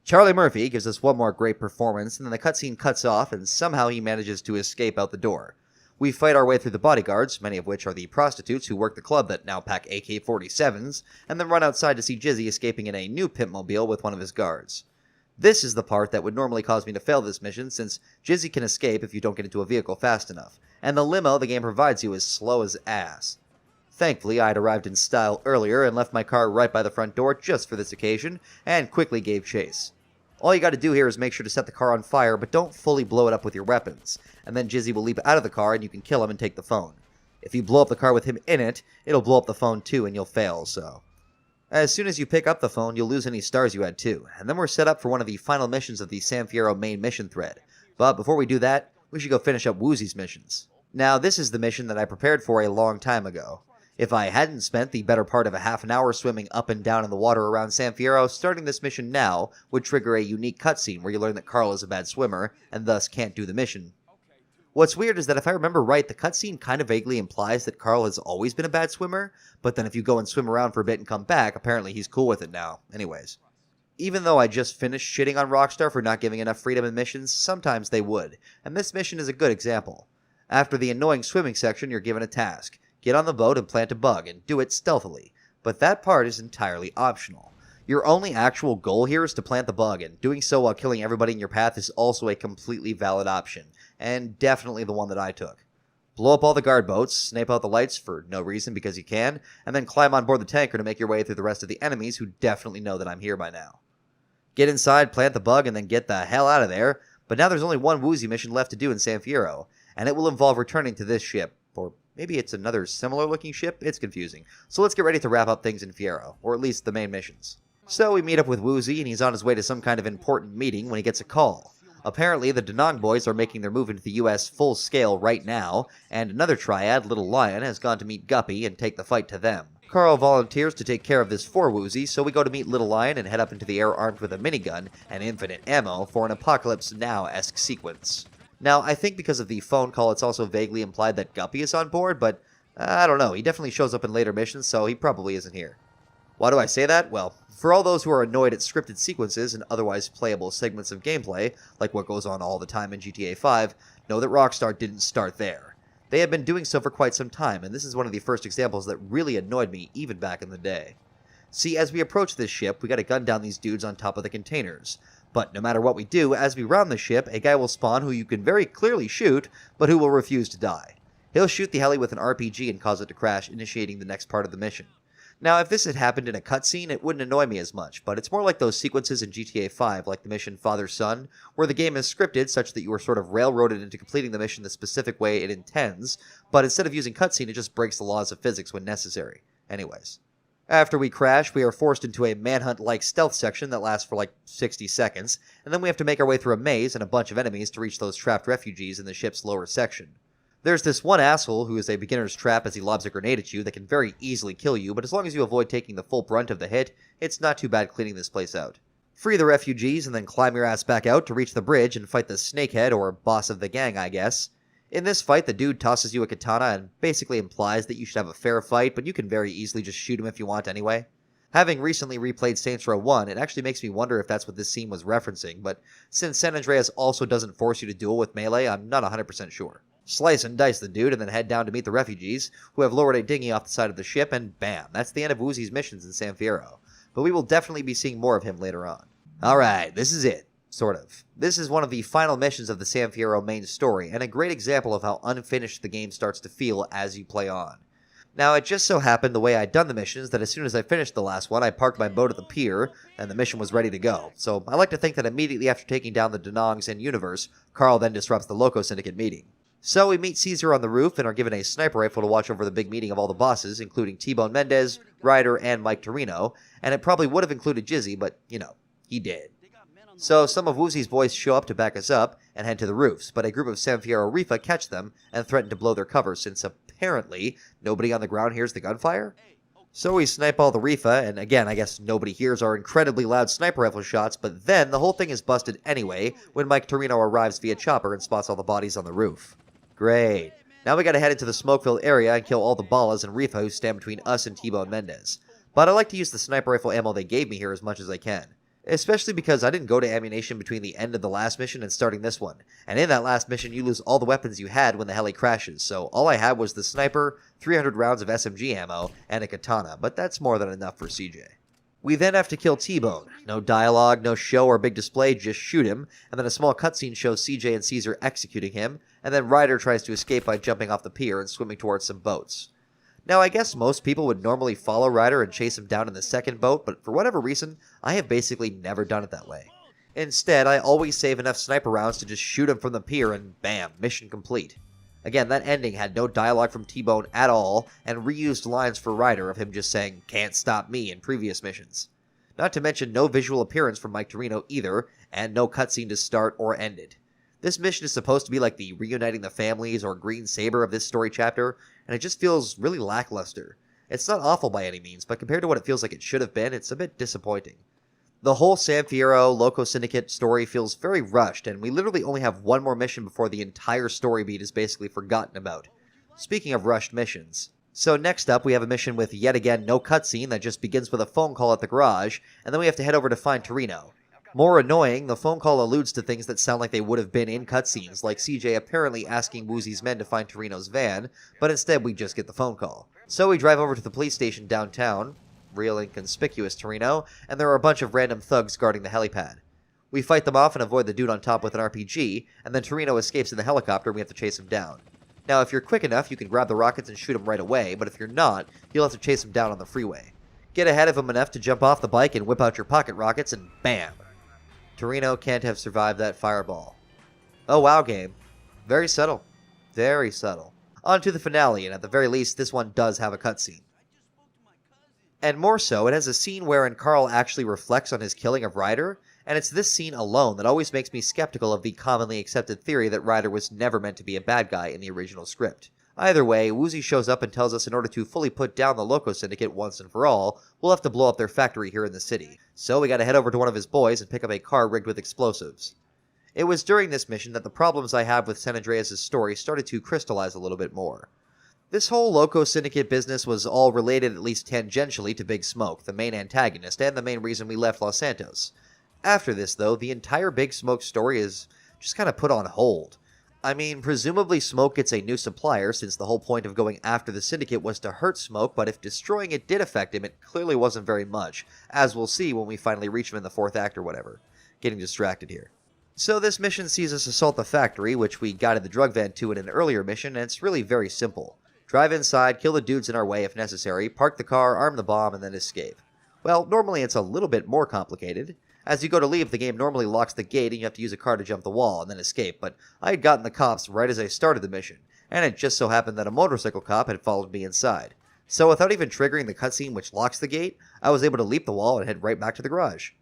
Charlie Murphy gives us one more great performance, and then the cutscene cuts off and somehow he manages to escape out the door. We fight our way through the bodyguards, many of which are the prostitutes who work the club that now pack AK-47s, and then run outside to see Jizzy escaping in a new pimpmobile with one of his guards. This is the part that would normally cause me to fail this mission, since Jizzy can escape if you don't get into a vehicle fast enough, and the limo the game provides you is slow as ass. Thankfully, I had arrived in style earlier and left my car right by the front door just for this occasion, and quickly gave chase. All you gotta do here is make sure to set the car on fire, but don't fully blow it up with your weapons, and then Jizzy will leap out of the car and you can kill him and take the phone. If you blow up the car with him in it, it'll blow up the phone too and you'll fail, so... As soon as you pick up the phone, you'll lose any stars you had too, and then we're set up for one of the final missions of the San Fierro main mission thread. But before we do that, we should go finish up Woozie's missions. Now, this is the mission that I prepared for a long time ago. If I hadn't spent the better part of a half an hour swimming up and down in the water around San Fierro, starting this mission now would trigger a unique cutscene where you learn that Carl is a bad swimmer, and thus can't do the mission. What's weird is that if I remember right, the cutscene kind of vaguely implies that Carl has always been a bad swimmer, but then if you go and swim around for a bit and come back, apparently he's cool with it now. Anyways. Even though I just finished shitting on Rockstar for not giving enough freedom in missions, sometimes they would, and this mission is a good example. After the annoying swimming section, you're given a task. Get on the boat and plant a bug, and do it stealthily. But that part is entirely optional. Your only actual goal here is to plant the bug, and doing so while killing everybody in your path is also a completely valid option, and definitely the one that I took. Blow up all the guard boats, snipe out the lights for no reason because you can, and then climb on board the tanker to make your way through the rest of the enemies who definitely know that I'm here by now. Get inside, plant the bug, and then get the hell out of there, but now there's only one Woozie mission left to do in San Fierro, and it will involve returning to this ship, or maybe it's another similar looking ship, it's confusing. So let's get ready to wrap up things in Fierro, or at least the main missions. So we meet up with Woozie, and he's on his way to some kind of important meeting when he gets a call. Apparently, the Danong boys are making their move into the US full scale right now, and another triad, Little Lion, has gone to meet Guppy and take the fight to them. Carl volunteers to take care of this for Woozie, so we go to meet Little Lion and head up into the air armed with a minigun and infinite ammo for an Apocalypse Now-esque sequence. Now, I think because of the phone call it's also vaguely implied that Guppy is on board, but I don't know, he definitely shows up in later missions, so he probably isn't here. Why do I say that? Well, for all those who are annoyed at scripted sequences and otherwise playable segments of gameplay, like what goes on all the time in GTA 5, know that Rockstar didn't start there. They have been doing so for quite some time, and this is one of the first examples that really annoyed me even back in the day. See, as we approach this ship, we gotta gun down these dudes on top of the containers. But no matter what we do, as we round the ship, a guy will spawn who you can very clearly shoot, but who will refuse to die. He'll shoot the heli with an RPG and cause it to crash, initiating the next part of the mission. Now, if this had happened in a cutscene, it wouldn't annoy me as much, but it's more like those sequences in GTA 5, like the mission Father-Son, where the game is scripted such that you are sort of railroaded into completing the mission the specific way it intends, but instead of using cutscene, it just breaks the laws of physics when necessary. Anyways. After we crash, we are forced into a manhunt-like stealth section that lasts for like 60 seconds, and then we have to make our way through a maze and a bunch of enemies to reach those trapped refugees in the ship's lower section. There's this one asshole who is a beginner's trap as he lobs a grenade at you that can very easily kill you, but as long as you avoid taking the full brunt of the hit, it's not too bad cleaning this place out. Free the refugees and then climb your ass back out to reach the bridge and fight the snakehead, or boss of the gang, I guess. In this fight, the dude tosses you a katana and basically implies that you should have a fair fight, but you can very easily just shoot him if you want anyway. Having recently replayed Saints Row 1, it actually makes me wonder if that's what this scene was referencing, but since San Andreas also doesn't force you to duel with melee, I'm not 100% sure. Slice and dice the dude and then head down to meet the refugees, who have lowered a dinghy off the side of the ship, and bam, that's the end of Uzi's missions in San Fierro. But we will definitely be seeing more of him later on. Alright, this is it. Sort of. This is one of the final missions of the San Fierro main story, and a great example of how unfinished the game starts to feel as you play on. Now, it just so happened the way I'd done the missions that as soon as I finished the last one, I parked my boat at the pier, and the mission was ready to go. So I like to think that immediately after taking down the Denongs in Universe, Carl then disrupts the Loco Syndicate meeting. So we meet Caesar on the roof and are given a sniper rifle to watch over the big meeting of all the bosses, including T-Bone Mendez, Ryder, and Myke Torino, and it probably would have included Jizzy, but, you know, he did. So some of Wuzi's boys show up to back us up and head to the roofs, but a group of San Fierro Rifa catch them and threaten to blow their cover since apparently nobody on the ground hears the gunfire. So we snipe all the Rifa, and again, I guess nobody hears our incredibly loud sniper rifle shots, but then the whole thing is busted anyway when Myke Torino arrives via chopper and spots all the bodies on the roof. Great. Now we gotta head into the smoke-filled area and kill all the Ballas and Rifa who stand between us and T-Bone Mendez. But I like to use the sniper rifle ammo they gave me here as much as I can. Especially because I didn't go to ammunition between the end of the last mission and starting this one. And in that last mission, you lose all the weapons you had when the heli crashes, so all I had was the sniper, 300 rounds of SMG ammo, and a katana, but that's more than enough for CJ. We then have to kill T-Bone. No dialogue, no show or big display, just shoot him, and then a small cutscene shows CJ and Caesar executing him, and then Ryder tries to escape by jumping off the pier and swimming towards some boats. Now, I guess most people would normally follow Ryder and chase him down in the second boat, but for whatever reason, I have basically never done it that way. Instead, I always save enough sniper rounds to just shoot him from the pier and bam, mission complete. Again, that ending had no dialogue from T-Bone at all, and reused lines for Ryder of him just saying, "Can't stop me," in previous missions. Not to mention no visual appearance from Myke Torino either, and no cutscene to start or end it. This mission is supposed to be like the reuniting the families or Green Saber of this story chapter, and it just feels really lackluster. It's not awful by any means, but compared to what it feels like it should have been, it's a bit disappointing. The whole San Fierro Loco Syndicate story feels very rushed, and we literally only have one more mission before the entire story beat is basically forgotten about. Speaking of rushed missions. So next up, we have a mission with yet again no cutscene that just begins with a phone call at the garage, and then we have to head over to find Torino. More annoying, the phone call alludes to things that sound like they would have been in cutscenes, like CJ apparently asking Wuzi's men to find Torino's van, but instead we just get the phone call. So we drive over to the police station downtown, real inconspicuous Torino, and there are a bunch of random thugs guarding the helipad. We fight them off and avoid the dude on top with an RPG, and then Torino escapes in the helicopter and we have to chase him down. Now, if you're quick enough, you can grab the rockets and shoot him right away, but if you're not, you'll have to chase him down on the freeway. Get ahead of him enough to jump off the bike and whip out your pocket rockets, and bam! Torino can't have survived that fireball. Oh wow, game. Very subtle. Very subtle. On to the finale, and at the very least, this one does have a cutscene. And more so, it has a scene wherein Carl actually reflects on his killing of Ryder, and it's this scene alone that always makes me skeptical of the commonly accepted theory that Ryder was never meant to be a bad guy in the original script. Either way, Wuzi shows up and tells us in order to fully put down the Loco Syndicate once and for all, we'll have to blow up their factory here in the city. So we gotta head over to one of his boys and pick up a car rigged with explosives. It was during this mission that the problems I have with San Andreas' story started to crystallize a little bit more. This whole Loco Syndicate business was all related at least tangentially to Big Smoke, the main antagonist, and the main reason we left Los Santos. After this, though, the entire Big Smoke story is just kind of put on hold. I mean, presumably Smoke gets a new supplier, since the whole point of going after the Syndicate was to hurt Smoke, but if destroying it did affect him, it clearly wasn't very much, as we'll see when we finally reach him in the 4th act or whatever. Getting distracted here. So this mission sees us assault the factory, which we guided the drug van to in an earlier mission, and it's really very simple. drive inside, kill the dudes in our way if necessary, park the car, arm the bomb, and then escape. Well, normally it's a little bit more complicated. As you go to leave, the game normally locks the gate and you have to use a car to jump the wall and then escape, but I had gotten the cops right as I started the mission, and it just so happened that a motorcycle cop had followed me inside. So without even triggering the cutscene which locks the gate, I was able to leap the wall and head right back to the garage.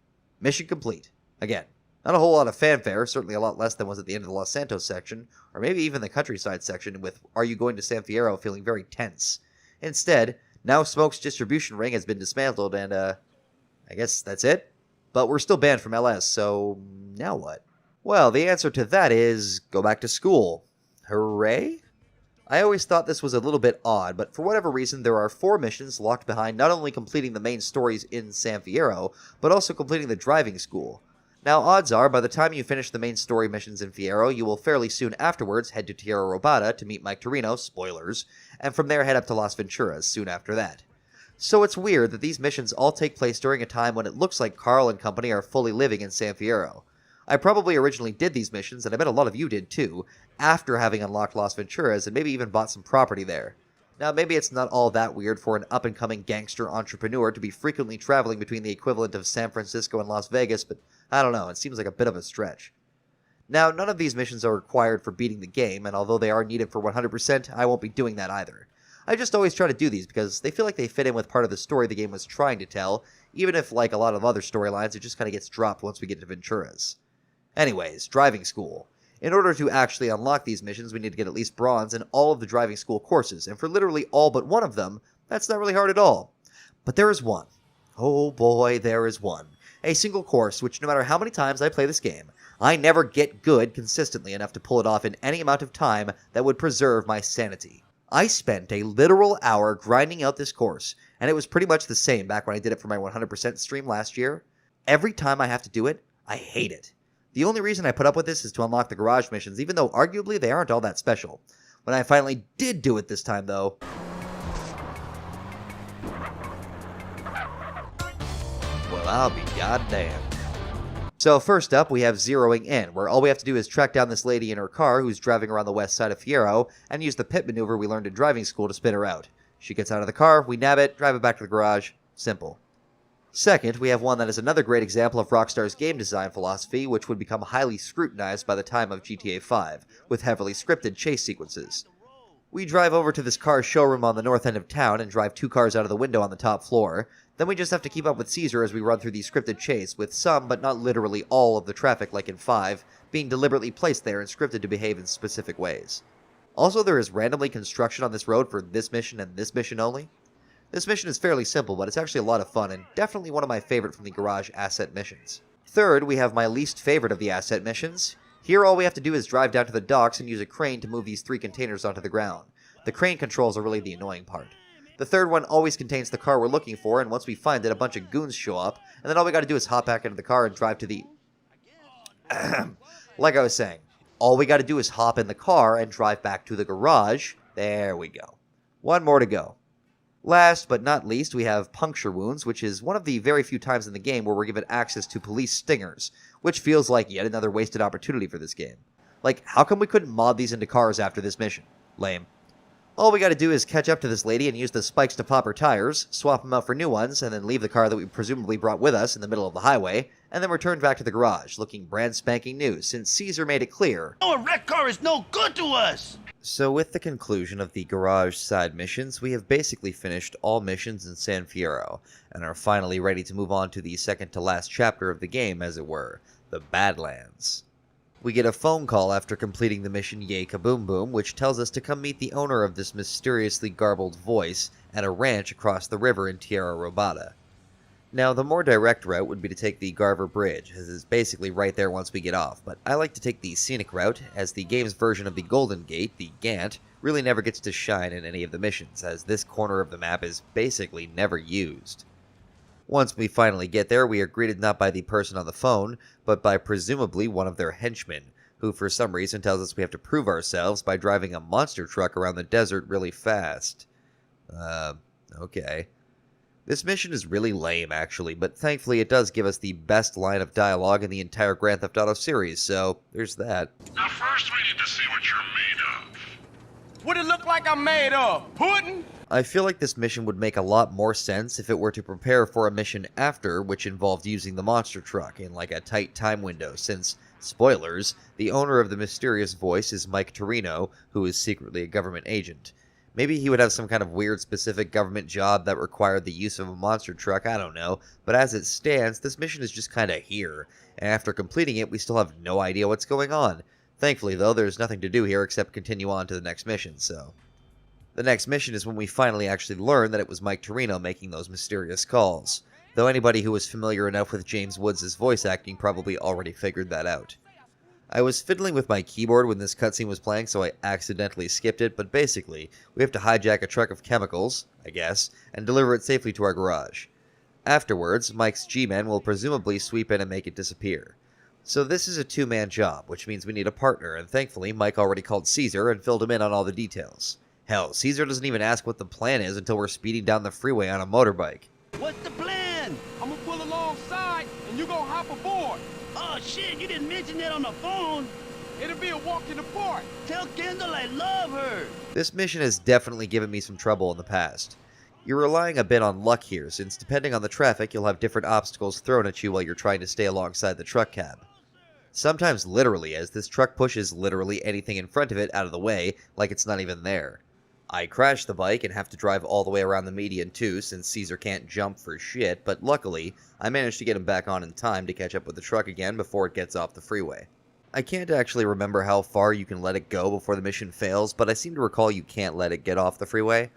Mission complete. Again, not a whole lot of fanfare, certainly a lot less than was at the end of the Los Santos section, or maybe even the countryside section with Are You Going to San Fierro feeling very tense. Instead, now Smoke's distribution ring has been dismantled and, I guess that's it? But we're still banned from LS, so now what? Well, the answer to that is go back to school. Hooray? I always thought this was a little bit odd, but for whatever reason there are 4 missions locked behind not only completing the main stories in San Fierro, but also completing the driving school. Now, odds are, by the time you finish the main story missions in Fierro, you will fairly soon afterwards head to Tierra Robada to meet Myke Torino, spoilers, and from there head up to Las Venturas soon after that. So it's weird that these missions all take place during a time when it looks like Carl and company are fully living in San Fierro. I probably originally did these missions, and I bet a lot of you did too, after having unlocked Las Venturas and maybe even bought some property there. Now, maybe it's not all that weird for an up-and-coming gangster entrepreneur to be frequently traveling between the equivalent of San Francisco and Las Vegas, but I don't know, it seems like a bit of a stretch. Now, none of these missions are required for beating the game, and although they are needed for 100%, I won't be doing that either. I just always try to do these because they feel like they fit in with part of the story the game was trying to tell, even if, like a lot of other storylines, it just kind of gets dropped once we get to Venturas. Anyways, driving school. In order to actually unlock these missions, we need to get at least bronze in all of the driving school courses, and for literally all but one of them, that's not really hard at all. But there is one. Oh boy, there is one. A single course, which no matter how many times I play this game, I never get good consistently enough to pull it off in any amount of time that would preserve my sanity. I spent a literal hour grinding out this course, and it was pretty much the same back when I did it for my 100% stream last year. Every time I have to do it, I hate it. The only reason I put up with this is to unlock the garage missions, even though arguably they aren't all that special. When I finally did do it this time, though... well, I'll be goddamned. So first up, we have zeroing in, where all we have to do is track down this lady in her car who's driving around the west side of Fierro, and use the pit maneuver we learned in driving school to spin her out. She gets out of the car, we nab it, drive it back to the garage. Simple. Second, we have one that is another great example of Rockstar's game design philosophy, which would become highly scrutinized by the time of GTA 5, with heavily scripted chase sequences. We drive over to this car showroom on the north end of town and drive 2 cars out of the window on the top floor. Then we just have to keep up with Caesar as we run through the scripted chase, with some, but not literally all, of the traffic, like in 5, being deliberately placed there and scripted to behave in specific ways. Also, there is randomly construction on this road for this mission and this mission only. This mission is fairly simple, but it's actually a lot of fun, and definitely one of my favorite from the garage asset missions. Third, we have my least favorite of the asset missions. Here all we have to do is drive down to the docks and use a crane to move these 3 containers onto the ground. The crane controls are really the annoying part. The third one always contains the car we're looking for, and once we find it, a bunch of goons show up, and then all we gotta do is hop back into the car and drive to the... like I was saying, all we gotta do is hop in the car and drive back to the garage. There we go. One more to go. Last but not least, we have puncture wounds, which is one of the very few times in the game where we're given access to police stingers, which feels like yet another wasted opportunity for this game. Like, how come we couldn't mod these into cars after this mission? Lame. All we gotta do is catch up to this lady and use the spikes to pop her tires, swap them out for new ones, and then leave the car that we presumably brought with us in the middle of the highway, and then return back to the garage, looking brand spanking new, since Caesar made it clear... no, a wrecked car is no good to us! So with the conclusion of the garage side missions, we have basically finished all missions in San Fierro, and are finally ready to move on to the second to last chapter of the game, as it were, the Badlands. We get a phone call after completing the mission Yay Kaboom Boom, which tells us to come meet the owner of this mysteriously garbled voice at a ranch across the river in Tierra Robada. Now, the more direct route would be to take the Garver Bridge, as it's basically right there once we get off, but I like to take the scenic route, as the game's version of the Golden Gate, the Gant, really never gets to shine in any of the missions, as this corner of the map is basically never used. Once we finally get there, we are greeted not by the person on the phone, but by presumably one of their henchmen, who for some reason tells us we have to prove ourselves by driving a monster truck around the desert really fast. Okay. This mission is really lame, actually, but thankfully it does give us the best line of dialogue in the entire Grand Theft Auto series, so there's that. Now first we need to see what you're made of. What it look like I'm made of? Pudding? I feel like this mission would make a lot more sense if it were to prepare for a mission after, which involved using the monster truck in like a tight time window, since, spoilers, the owner of the mysterious voice is Myke Torino, who is secretly a government agent. Maybe he would have some kind of weird specific government job that required the use of a monster truck, I don't know, but as it stands, this mission is just kinda here, and after completing it, we still have no idea what's going on. Thankfully, though, there's nothing to do here except continue on to the next mission, so... The next mission is when we finally actually learn that it was Myke Torino making those mysterious calls, though anybody who was familiar enough with James Woods' voice acting probably already figured that out. I was fiddling with my keyboard when this cutscene was playing, so I accidentally skipped it, but basically, we have to hijack a truck of chemicals, I guess, and deliver it safely to our garage. Afterwards, Myke's G-Men will presumably sweep in and make it disappear. So this is a two-man job, which means we need a partner, and thankfully, Myke already called Caesar and filled him in on all the details. Hell, Caesar doesn't even ask what the plan is until we're speeding down the freeway on a motorbike. What's the plan? I'm gonna pull alongside, and you gonna hop aboard. Oh shit, you didn't mention that on the phone. It'll be a walk in the park. Tell Kendall I love her. This mission has definitely given me some trouble in the past. You're relying a bit on luck here, since depending on the traffic, you'll have different obstacles thrown at you while you're trying to stay alongside the truck cab. Sometimes literally, as this truck pushes literally anything in front of it out of the way, like it's not even there. I crash the bike and have to drive all the way around the median too, since Caesar can't jump for shit, but luckily, I managed to get him back on in time to catch up with the truck again before it gets off the freeway. I can't actually remember how far you can let it go before the mission fails, but I seem to recall you can't let it get off the freeway.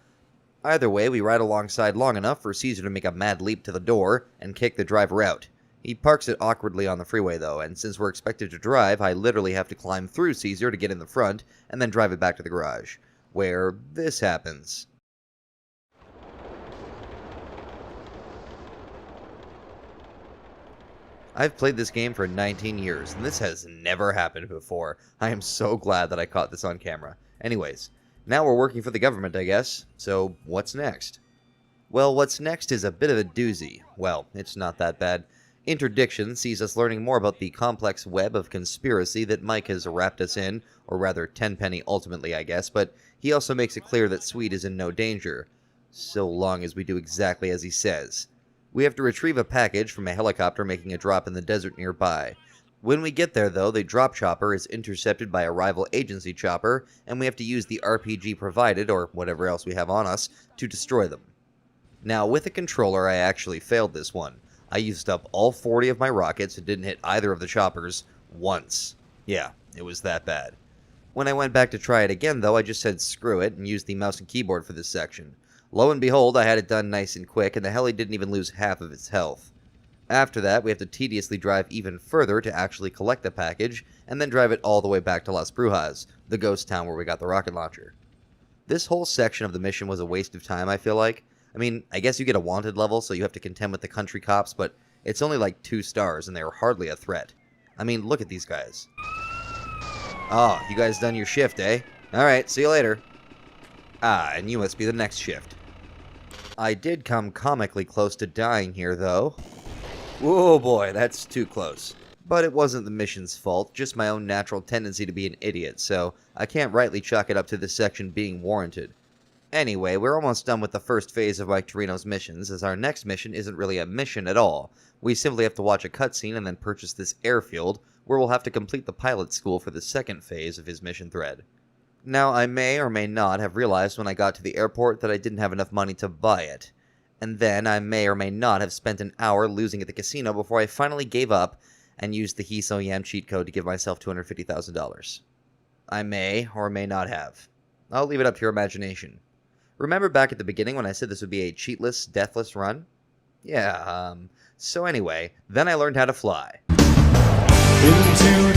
Either way, we ride alongside long enough for Caesar to make a mad leap to the door and kick the driver out. He parks it awkwardly on the freeway though, and since we're expected to drive, I literally have to climb through Caesar to get in the front, and then drive it back to the garage, where this happens. I've played this game for 19 years, and this has never happened before. I am so glad that I caught this on camera. Anyways, now we're working for the government, I guess, so what's next? Well, what's next is a bit of a doozy. Well, it's not that bad. Interdiction sees us learning more about the complex web of conspiracy that Myke has wrapped us in, or rather Tenpenny ultimately, I guess, but he also makes it clear that Sweet is in no danger, so long as we do exactly as he says. We have to retrieve a package from a helicopter making a drop in the desert nearby. When we get there, though, the drop chopper is intercepted by a rival agency chopper, and we have to use the RPG provided, or whatever else we have on us, to destroy them. Now, with a controller, I actually failed this one. I used up all 40 of my rockets and didn't hit either of the choppers once. Yeah, it was that bad. When I went back to try it again, though, I just said screw it and used the mouse and keyboard for this section. Lo and behold, I had it done nice and quick, and the heli didn't even lose half of its health. After that, we have to tediously drive even further to actually collect the package, and then drive it all the way back to Las Brujas, the ghost town where we got the rocket launcher. This whole section of the mission was a waste of time, I feel like. I mean, I guess you get a wanted level, so you have to contend with the country cops, but it's only like 2 stars, and they are hardly a threat. I mean, look at these guys. Oh, you guys done your shift, eh? Alright, see you later. Ah, and you must be the next shift. I did come comically close to dying here, though. Whoa, boy, that's too close. But it wasn't the mission's fault, just my own natural tendency to be an idiot, so I can't rightly chalk it up to this section being warranted. Anyway, we're almost done with the first phase of Myke Torino's missions, as our next mission isn't really a mission at all. We simply have to watch a cutscene and then purchase this airfield, where we'll have to complete the pilot school for the second phase of his mission thread. Now, I may or may not have realized when I got to the airport that I didn't have enough money to buy it. And then I may or may not have spent an hour losing at the casino before I finally gave up and used the He So Yam cheat code to give myself $250,000. I may or may not have. I'll leave it up to your imagination. Remember back at the beginning when I said this would be a cheatless, deathless run? Yeah, so anyway, then I learned how to fly. Into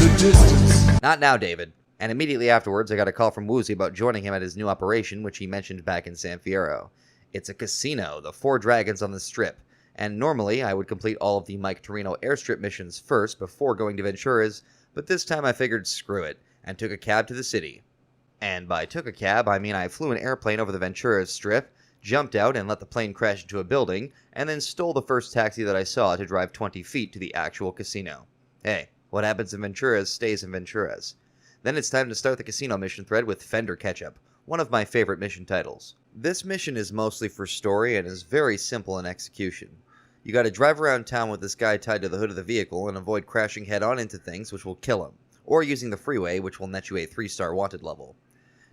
the distance. Not now, David. And immediately afterwards, I got a call from Woozie about joining him at his new operation, which he mentioned back in San Fierro. It's a casino, the 4 dragons on the strip, and normally I would complete all of the Myke Torino airstrip missions first before going to Ventura's, but this time I figured screw it, and took a cab to the city. And by took a cab, I mean I flew an airplane over the Ventura's strip, jumped out and let the plane crash into a building, and then stole the first taxi that I saw to drive 20 feet to the actual casino. Hey, what happens in Ventura's stays in Ventura's. Then it's time to start the casino mission thread with Fender Ketchup. one of my favorite mission titles. This mission is mostly for story and is very simple in execution. You gotta drive around town with this guy tied to the hood of the vehicle and avoid crashing head-on into things which will kill him, or using the freeway which will net you a 3-star wanted level.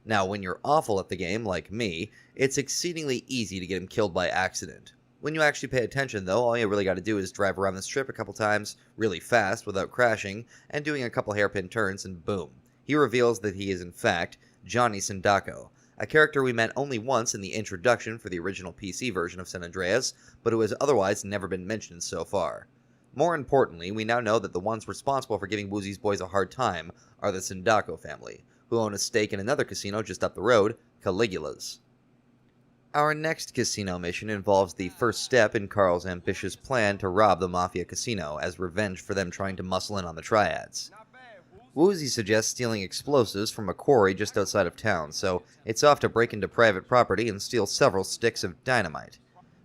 Now, when you're awful at the game, like me, it's exceedingly easy to get him killed by accident. When you actually pay attention, though, all you really gotta do is drive around the strip a couple times, really fast, without crashing, and doing a couple hairpin turns, and boom. He reveals that he is, in fact, Johnny Sindacco, a character we met only once in the introduction for the original PC version of San Andreas, but who has otherwise never been mentioned so far. More importantly, we now know that the ones responsible for giving Woozy's boys a hard time are the Sindacco family, who own a stake in another casino just up the road, Caligula's. Our next casino mission involves the first step in Carl's ambitious plan to rob the Mafia casino as revenge for them trying to muscle in on the Triads. Woozy suggests stealing explosives from a quarry just outside of town, so it's off to break into private property and steal several sticks of dynamite.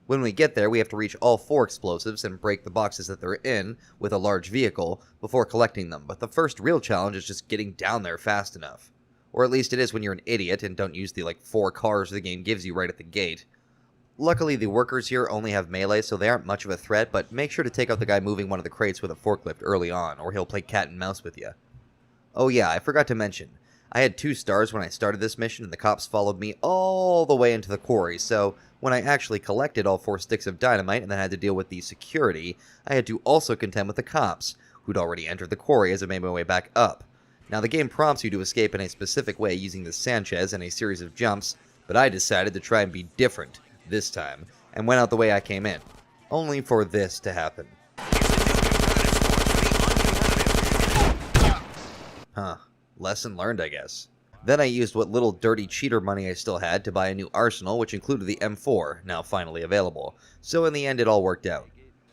When we get there, we have to reach all 4 explosives and break the boxes that they're in with a large vehicle before collecting them, but the first real challenge is just getting down there fast enough. Or at least it is when you're an idiot and don't use the 4 cars the game gives you right at the gate. Luckily, the workers here only have melee, so they aren't much of a threat, but make sure to take out the guy moving one of the crates with a forklift early on, or he'll play cat and mouse with you. Oh yeah, I forgot to mention, I had 2 stars when I started this mission, and the cops followed me all the way into the quarry, so when I actually collected all 4 sticks of dynamite and then had to deal with the security, I had to also contend with the cops, who'd already entered the quarry as I made my way back up. Now, the game prompts you to escape in a specific way using the Sanchez and a series of jumps, but I decided to try and be different this time, and went out the way I came in, only for this to happen. Huh. Lesson learned, I guess. Then I used what little dirty cheater money I still had to buy a new arsenal, which included the M4, now finally available, so in the end it all worked out.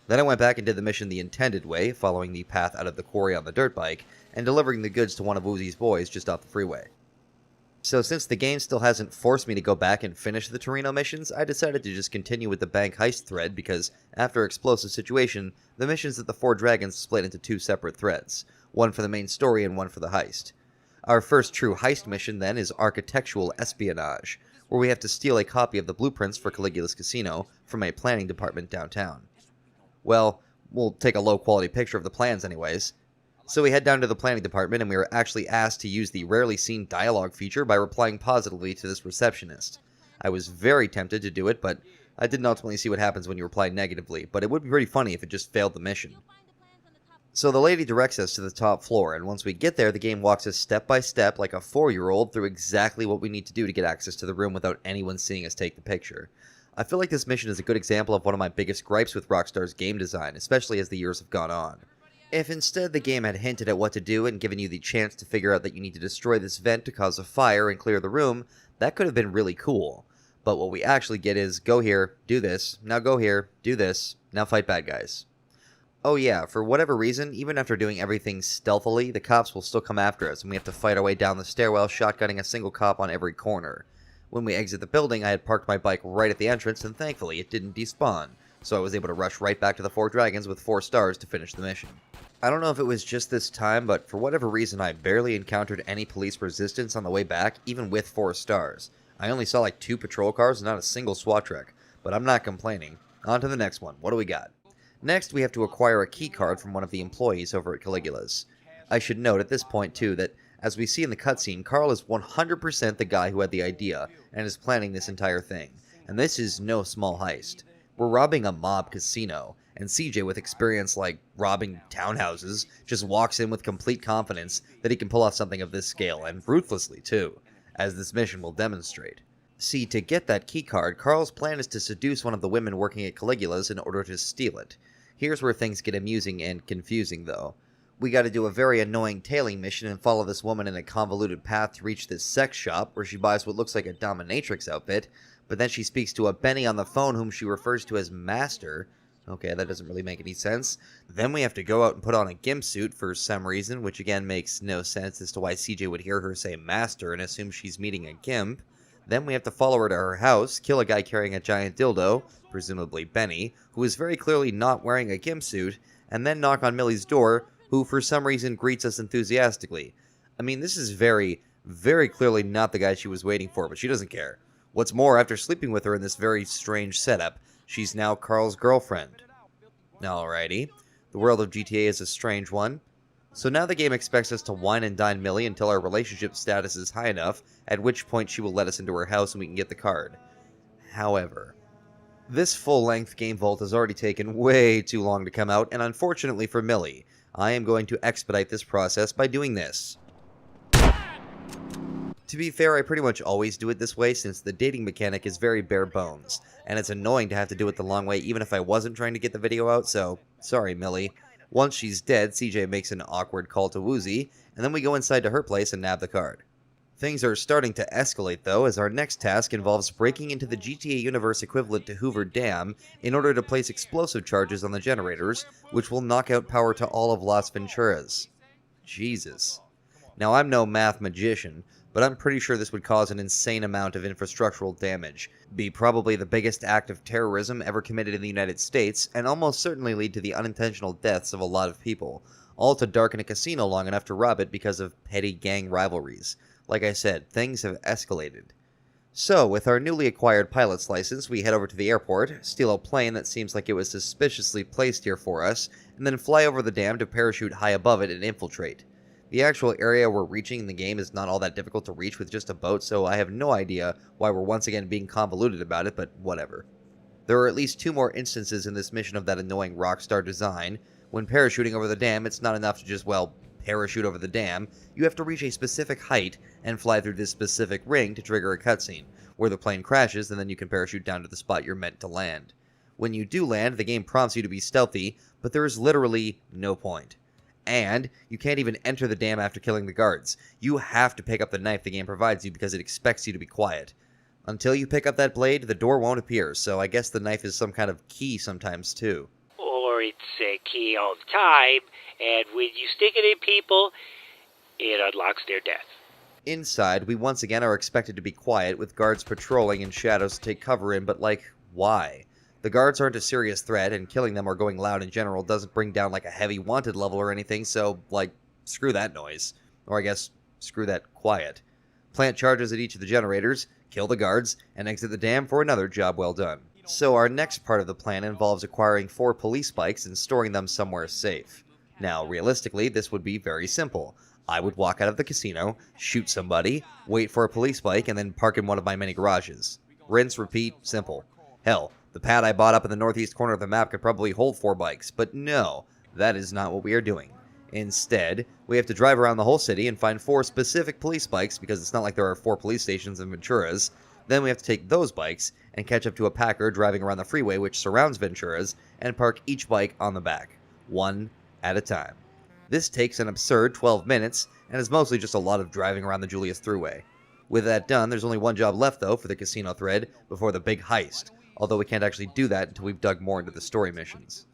Then I went back and did the mission the intended way, following the path out of the quarry on the dirt bike, and delivering the goods to one of Woozy's boys just off the freeway. So since the game still hasn't forced me to go back and finish the Torino missions, I decided to just continue with the bank heist thread because, after Explosive Situation, the missions at the 4 Dragons split into 2 separate threads, one for the main story and one for the heist. Our first true heist mission then is Architectural Espionage, where we have to steal a copy of the blueprints for Caligula's casino from a planning department downtown. Well, we'll take a low-quality picture of the plans anyways. So we head down to the planning department, and we were actually asked to use the rarely seen dialogue feature by replying positively to this receptionist. I was very tempted to do it, but I didn't ultimately see what happens when you reply negatively, but it would be pretty funny if it just failed the mission. So the lady directs us to the top floor, and once we get there, the game walks us step by step like a 4-year-old through exactly what we need to do to get access to the room without anyone seeing us take the picture. I feel like this mission is a good example of one of my biggest gripes with Rockstar's game design, especially as the years have gone on. If instead the game had hinted at what to do and given you the chance to figure out that you need to destroy this vent to cause a fire and clear the room, that could have been really cool. But what we actually get is, go here, do this, now go here, do this, now fight bad guys. Oh yeah, for whatever reason, even after doing everything stealthily, the cops will still come after us, and we have to fight our way down the stairwell, shotgunning a single cop on every corner. When we exit the building, I had parked my bike right at the entrance, and thankfully it didn't despawn, so I was able to rush right back to the 4 Dragons with 4 stars to finish the mission. I don't know if it was just this time, but for whatever reason I barely encountered any police resistance on the way back, even with 4 stars. I only saw like 2 patrol cars and not a single SWAT truck, but I'm not complaining. On to the next one. What do we got? Next, we have to acquire a key card from one of the employees over at Caligula's. I should note at this point, too, that as we see in the cutscene, Carl is 100% the guy who had the idea and is planning this entire thing. And this is no small heist. We're robbing a mob casino, and CJ, with experience like robbing townhouses, just walks in with complete confidence that he can pull off something of this scale, and ruthlessly too, as this mission will demonstrate. See, to get that keycard, Carl's plan is to seduce one of the women working at Caligula's in order to steal it. Here's where things get amusing and confusing, though. We gotta do a very annoying tailing mission and follow this woman in a convoluted path to reach this sex shop, where she buys what looks like a dominatrix outfit, but then she speaks to a Benny on the phone whom she refers to as Master. Okay, that doesn't really make any sense. Then we have to go out and put on a gimp suit for some reason, which again makes no sense as to why CJ would hear her say Master and assume she's meeting a gimp. Then we have to follow her to her house, kill a guy carrying a giant dildo, presumably Benny, who is very clearly not wearing a gimp suit, and then knock on Millie's door, who for some reason greets us enthusiastically. I mean, this is very, Very clearly not the guy she was waiting for, but she doesn't care. What's more, after sleeping with her in this very strange setup, she's now Carl's girlfriend. Alrighty. The world of GTA is a strange one. So now the game expects us to wine and dine Millie until our relationship status is high enough, at which point she will let us into her house and we can get the card. However, this full-length game vault has already taken way too long to come out, and unfortunately for Millie, I am going to expedite this process by doing this. To be fair, I pretty much always do it this way since the dating mechanic is very bare bones, and it's annoying to have to do it the long way even if I wasn't trying to get the video out, so sorry Millie. Once she's dead, CJ makes an awkward call to Woozie, and then we go inside to her place and nab the card. Things are starting to escalate though, as our next task involves breaking into the GTA universe equivalent to Hoover Dam in order to place explosive charges on the generators, which will knock out power to all of Las Venturas. Jesus. Now I'm no math magician, but I'm pretty sure this would cause an insane amount of infrastructural damage, be probably the biggest act of terrorism ever committed in the United States, and almost certainly lead to the unintentional deaths of a lot of people, all to darken a casino long enough to rob it because of petty gang rivalries. Like I said, things have escalated. So, with our newly acquired pilot's license, we head over to the airport, steal a plane that seems like it was suspiciously placed here for us, and then fly over the dam to parachute high above it and infiltrate. The actual area we're reaching in the game is not all that difficult to reach with just a boat, so I have no idea why we're once again being convoluted about it, but whatever. There are at least 2 more instances in this mission of that annoying Rockstar design. When parachuting over the dam, it's not enough to just, well, parachute over the dam. You have to reach a specific height and fly through this specific ring to trigger a cutscene, where the plane crashes and then you can parachute down to the spot you're meant to land. When you do land, the game prompts you to be stealthy, but there is literally no point. And you can't even enter the dam after killing the guards. You have to pick up the knife the game provides you because it expects you to be quiet. Until you pick up that blade, the door won't appear, so I guess the knife is some kind of key sometimes too. Or it's a key all the time, and when you stick it in people, it unlocks their death. Inside, we once again are expected to be quiet, with guards patrolling and shadows to take cover in, but like, why? The guards aren't a serious threat, and killing them or going loud in general doesn't bring down like a heavy wanted level or anything, so, like, screw that noise. Or I guess, screw that quiet. Plant charges at each of the generators, kill the guards, and exit the dam for another job well done. So our next part of the plan involves acquiring 4 police bikes and storing them somewhere safe. Now, realistically, this would be very simple. I would walk out of the casino, shoot somebody, wait for a police bike, and then park in one of my many garages. Rinse, repeat, simple. Hell, the pad I bought up in the northeast corner of the map could probably hold 4 bikes, but no, that is not what we are doing. Instead, we have to drive around the whole city and find 4 specific police bikes, because it's not like there are 4 police stations in Venturas. Then we have to take those bikes and catch up to a packer driving around the freeway which surrounds Venturas, and park each bike on the back, one at a time. This takes an absurd 12 minutes, and is mostly just a lot of driving around the Julius Thruway. With that done, there's only one job left though for the casino thread before the big heist, although we can't actually do that until we've dug more into the story missions.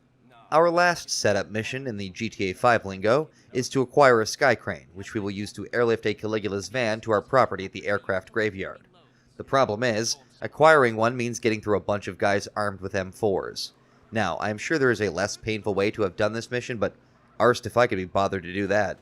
Our last setup mission in the GTA 5 lingo is to acquire a sky crane, which we will use to airlift a Caligula's van to our property at the aircraft graveyard. The problem is, acquiring one means getting through a bunch of guys armed with M4s. Now, I am sure there is a less painful way to have done this mission, but arst if I could be bothered to do that.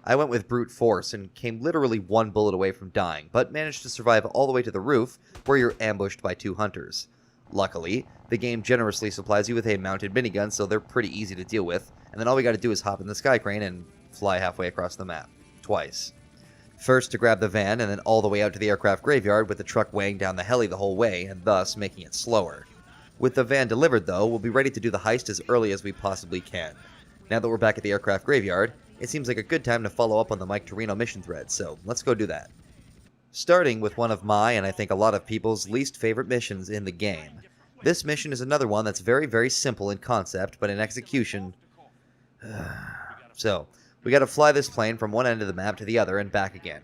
I went with brute force and came literally 1 bullet away from dying, but managed to survive all the way to the roof, where you're ambushed by 2 hunters. Luckily, the game generously supplies you with a mounted minigun, so they're pretty easy to deal with, and then all we gotta do is hop in the sky crane and fly halfway across the map. Twice. First to grab the van, and then all the way out to the aircraft graveyard with the truck weighing down the heli the whole way, and thus making it slower. With the van delivered though, we'll be ready to do the heist as early as we possibly can. Now that we're back at the aircraft graveyard, it seems like a good time to follow up on the Myke Torino mission thread, so let's go do that. Starting with one of my, and I think a lot of people's, least favorite missions in the game. This mission is another one that's very, very simple in concept, but in execution... So, we gotta fly this plane from one end of the map to the other and back again.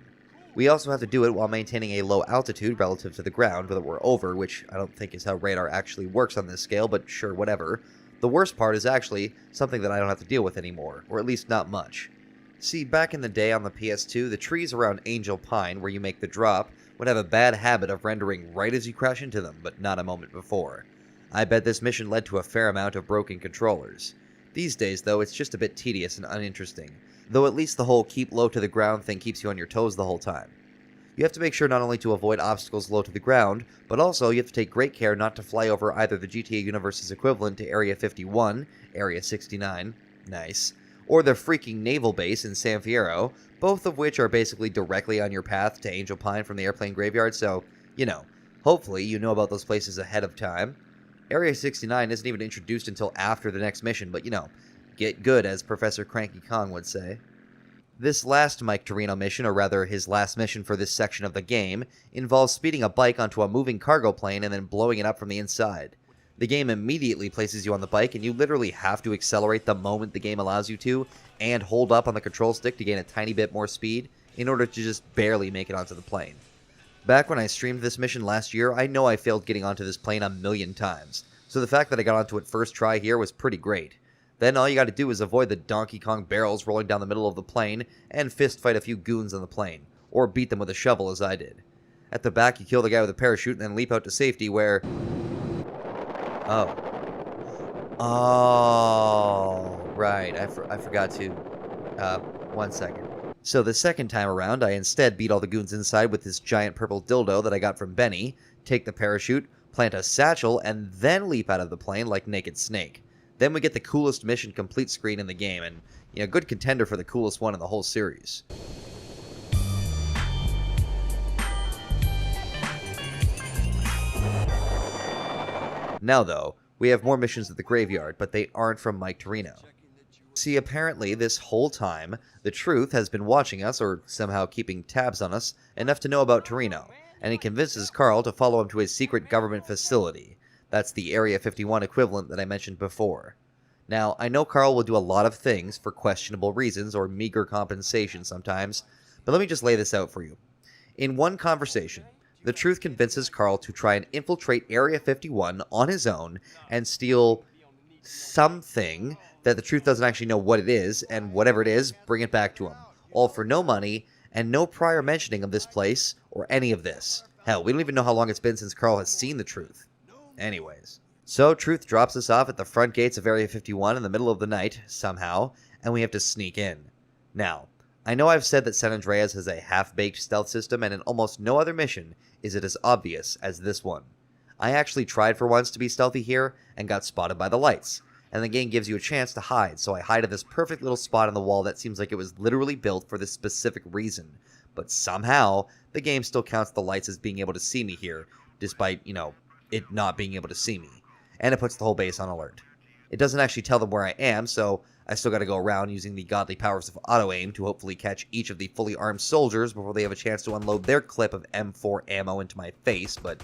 We also have to do it while maintaining a low altitude relative to the ground that we're over, which I don't think is how radar actually works on this scale, but sure, whatever. The worst part is actually something that I don't have to deal with anymore, or at least not much. See, back in the day on the PS2, the trees around Angel Pine, where you make the drop, would have a bad habit of rendering right as you crash into them, but not a moment before. I bet this mission led to a fair amount of broken controllers. These days, though, it's just a bit tedious and uninteresting, though at least the whole keep low to the ground thing keeps you on your toes the whole time. You have to make sure not only to avoid obstacles low to the ground, but also you have to take great care not to fly over either the GTA Universe's equivalent to Area 51, Area 69, nice, or the freaking naval base in San Fierro, both of which are basically directly on your path to Angel Pine from the airplane graveyard, so, you know, hopefully you know about those places ahead of time. Area 69 isn't even introduced until after the next mission, but you know, get good, as Professor Cranky Kong would say. This last Myke Torino mission, or rather his last mission for this section of the game, involves speeding a bike onto a moving cargo plane and then blowing it up from the inside. The game immediately places you on the bike, and you literally have to accelerate the moment the game allows you to, and hold up on the control stick to gain a tiny bit more speed, in order to just barely make it onto the plane. Back when I streamed this mission last year, I know I failed getting onto this plane a million times, so the fact that I got onto it first try here was pretty great. Then all you gotta do is avoid the Donkey Kong barrels rolling down the middle of the plane, and fist fight a few goons on the plane, or beat them with a shovel as I did. At the back, you kill the guy with a parachute and then leap out to safety where... Oh, right, I forgot to... one second. So the second time around, I instead beat all the goons inside with this giant purple dildo that I got from Benny, take the parachute, plant a satchel, and then leap out of the plane like Naked Snake. Then we get the coolest mission complete screen in the game, and, you know, good contender for the coolest one in the whole series. Now though, we have more missions at the graveyard, but they aren't from Myke Torino. See, apparently this whole time, the Truth has been watching us, or somehow keeping tabs on us, enough to know about Torino, and he convinces Carl to follow him to his secret government facility. That's the Area 51 equivalent that I mentioned before. Now, I know Carl will do a lot of things for questionable reasons or meager compensation sometimes, but let me just lay this out for you. In one conversation, the Truth convinces Carl to try and infiltrate Area 51 on his own and steal something that the Truth doesn't actually know what it is, and whatever it is, bring it back to him. All for no money, and no prior mentioning of this place or any of this. Hell, we don't even know how long it's been since Carl has seen the Truth. Anyways. So, Truth drops us off at the front gates of Area 51 in the middle of the night, somehow, and we have to sneak in. Now, I know I've said that San Andreas has a half-baked stealth system, and in almost no other mission is it as obvious as this one. I actually tried for once to be stealthy here, and got spotted by the lights, and the game gives you a chance to hide, so I hide at this perfect little spot on the wall that seems like it was literally built for this specific reason. But somehow, the game still counts the lights as being able to see me here, despite, you know, it not being able to see me. And it puts the whole base on alert. It doesn't actually tell them where I am, so I still gotta go around using the godly powers of auto-aim to hopefully catch each of the fully armed soldiers before they have a chance to unload their clip of M4 ammo into my face, but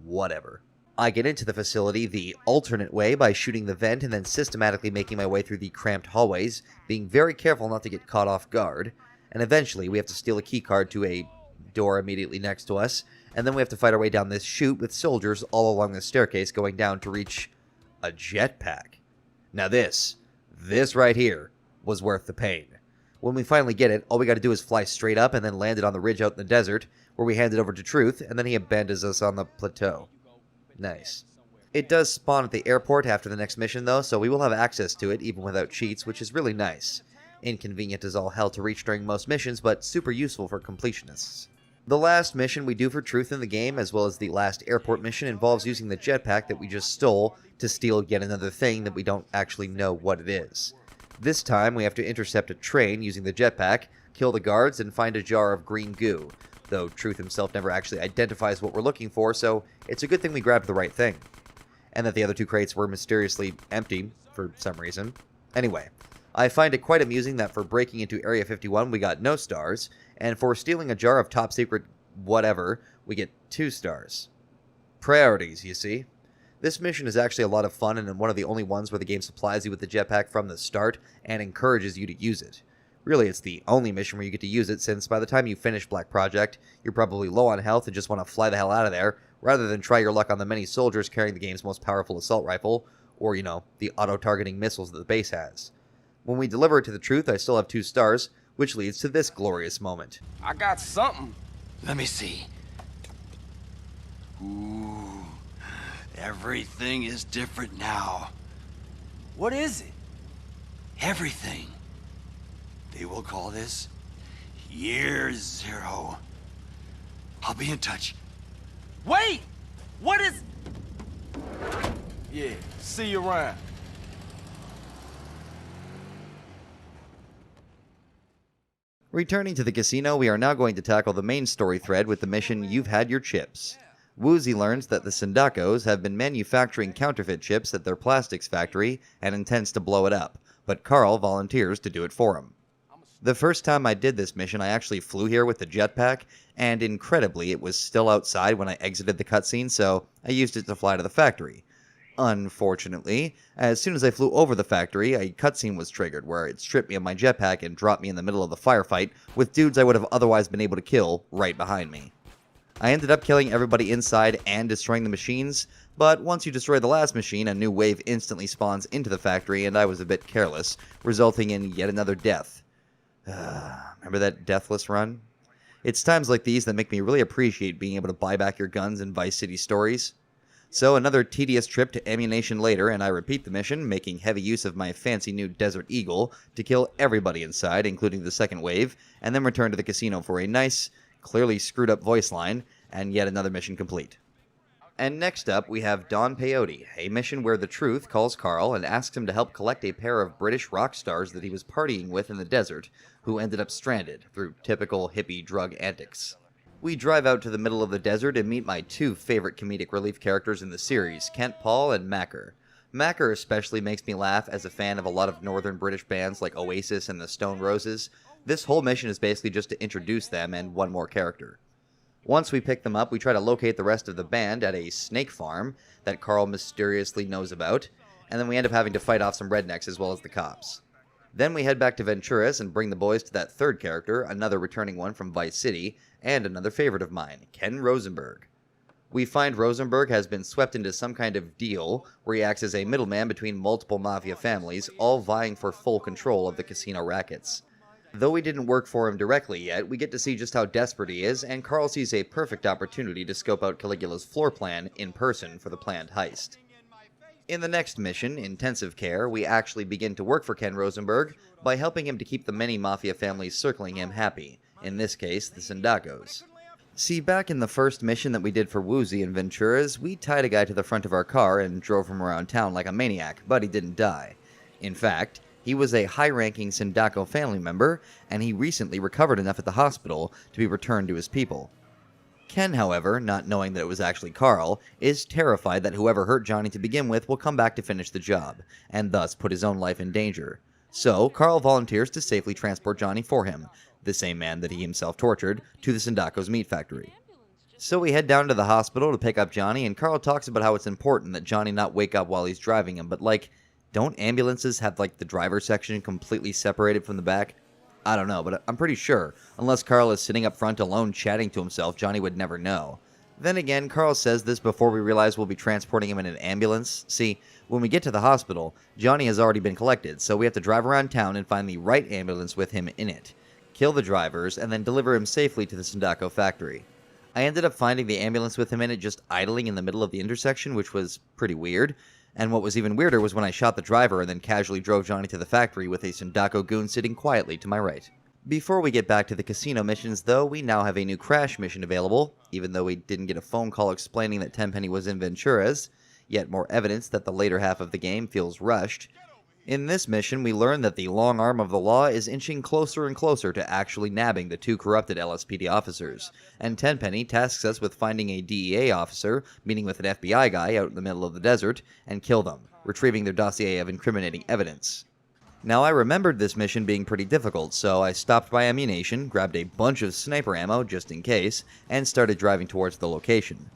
whatever. I get into the facility the alternate way by shooting the vent and then systematically making my way through the cramped hallways, being very careful not to get caught off guard, and eventually we have to steal a keycard to a door immediately next to us, and then we have to fight our way down this chute with soldiers all along the staircase going down to reach a jetpack. Now this right here was worth the pain. When we finally get it, all we gotta do is fly straight up and then land it on the ridge out in the desert, where we hand it over to Truth, and then he abandons us on the plateau. Nice. It does spawn at the airport after the next mission though, so we will have access to it even without cheats, which is really nice. Inconvenient as all hell to reach during most missions, but super useful for completionists. The last mission we do for Truth in the game, as well as the last airport mission, involves using the jetpack that we just stole to steal yet another thing that we don't actually know what it is. This time, we have to intercept a train using the jetpack, kill the guards, and find a jar of green goo, though Truth himself never actually identifies what we're looking for, so it's a good thing we grabbed the right thing. And that the other two crates were mysteriously empty, for some reason. Anyway, I find it quite amusing that for breaking into Area 51 we got no stars, and for stealing a jar of top secret whatever, we get 2 stars. Priorities, you see. This mission is actually a lot of fun and one of the only ones where the game supplies you with the jetpack from the start and encourages you to use it. Really, it's the only mission where you get to use it, since by the time you finish Black Project, you're probably low on health and just want to fly the hell out of there, rather than try your luck on the many soldiers carrying the game's most powerful assault rifle, or, you know, the auto-targeting missiles that the base has. When we deliver it to the Truth, I still have 2 stars, which leads to this glorious moment. I got something. Let me see. Ooh, everything is different now. What is it? Everything. They will call this Year Zero. I'll be in touch. Wait! What is... Yeah, see you around. Returning to the casino, we are now going to tackle the main story thread with the mission You've Had Your Chips. Woozie learns that the Sindacos have been manufacturing counterfeit chips at their plastics factory and intends to blow it up, but Carl volunteers to do it for him. The first time I did this mission, I actually flew here with the jetpack, and incredibly, it was still outside when I exited the cutscene, so I used it to fly to the factory. Unfortunately, as soon as I flew over the factory, a cutscene was triggered where it stripped me of my jetpack and dropped me in the middle of the firefight with dudes I would have otherwise been able to kill right behind me. I ended up killing everybody inside and destroying the machines, but once you destroy the last machine, a new wave instantly spawns into the factory, and I was a bit careless, resulting in yet another death. Remember that deathless run? It's times like these that make me really appreciate being able to buy back your guns in Vice City stories. So another tedious trip to ammunition later, and I repeat the mission, making heavy use of my fancy new Desert Eagle to kill everybody inside, including the second wave, and then return to the casino for a nice, clearly screwed up voice line, and yet another mission complete. And next up, we have Don Peyote, a mission where the Truth calls Carl and asks him to help collect a pair of British rock stars that he was partying with in the desert, who ended up stranded through typical hippie drug antics. We drive out to the middle of the desert and meet my two favorite comedic relief characters in the series, Kent Paul and Macker. Macker especially makes me laugh as a fan of a lot of northern British bands like Oasis and the Stone Roses. This whole mission is basically just to introduce them and one more character. Once we pick them up, we try to locate the rest of the band at a snake farm that Carl mysteriously knows about, and then we end up having to fight off some rednecks as well as the cops. Then we head back to Venturas and bring the boys to that third character, another returning one from Vice City, and another favorite of mine, Ken Rosenberg. We find Rosenberg has been swept into some kind of deal where he acts as a middleman between multiple mafia families, all vying for full control of the casino rackets. Though we didn't work for him directly yet, we get to see just how desperate he is, and Carl sees a perfect opportunity to scope out Caligula's floor plan in person for the planned heist. In the next mission, Intensive Care, we actually begin to work for Ken Rosenberg by helping him to keep the many mafia families circling him happy, in this case, the Sindacos. See, back in the first mission that we did for Woozie in Venturas, we tied a guy to the front of our car and drove him around town like a maniac, but he didn't die. In fact, he was a high-ranking Sindaco family member, and he recently recovered enough at the hospital to be returned to his people. Ken, however, not knowing that it was actually Carl, is terrified that whoever hurt Johnny to begin with will come back to finish the job, and thus put his own life in danger. So, Carl volunteers to safely transport Johnny for him, the same man that he himself tortured, to the Sindaco's meat factory. So we head down to the hospital to pick up Johnny, and Carl talks about how it's important that Johnny not wake up while he's driving him, but don't ambulances have, the driver's section completely separated from the back? I don't know, but I'm pretty sure, unless Carl is sitting up front alone chatting to himself, Johnny would never know. Then again, Carl says this before we realize we'll be transporting him in an ambulance. See, when we get to the hospital, Johnny has already been collected, so we have to drive around town and find the right ambulance with him in it, kill the drivers, and then deliver him safely to the Sindaco factory. I ended up finding the ambulance with him in it just idling in the middle of the intersection, which was pretty weird. And what was even weirder was when I shot the driver and then casually drove Johnny to the factory with a Sindaco goon sitting quietly to my right. Before we get back to the casino missions, though, we now have a new crash mission available, even though we didn't get a phone call explaining that Tenpenny was in Venturas, yet more evidence that the later half of the game feels rushed. In this mission, we learn that the long arm of the law is inching closer and closer to actually nabbing the two corrupted LSPD officers, and Tenpenny tasks us with finding a DEA officer, meeting with an FBI guy out in the middle of the desert, and kill them, retrieving their dossier of incriminating evidence. Now, I remembered this mission being pretty difficult, so I stopped by ammunition, grabbed a bunch of sniper ammo just in case, and started driving towards the location.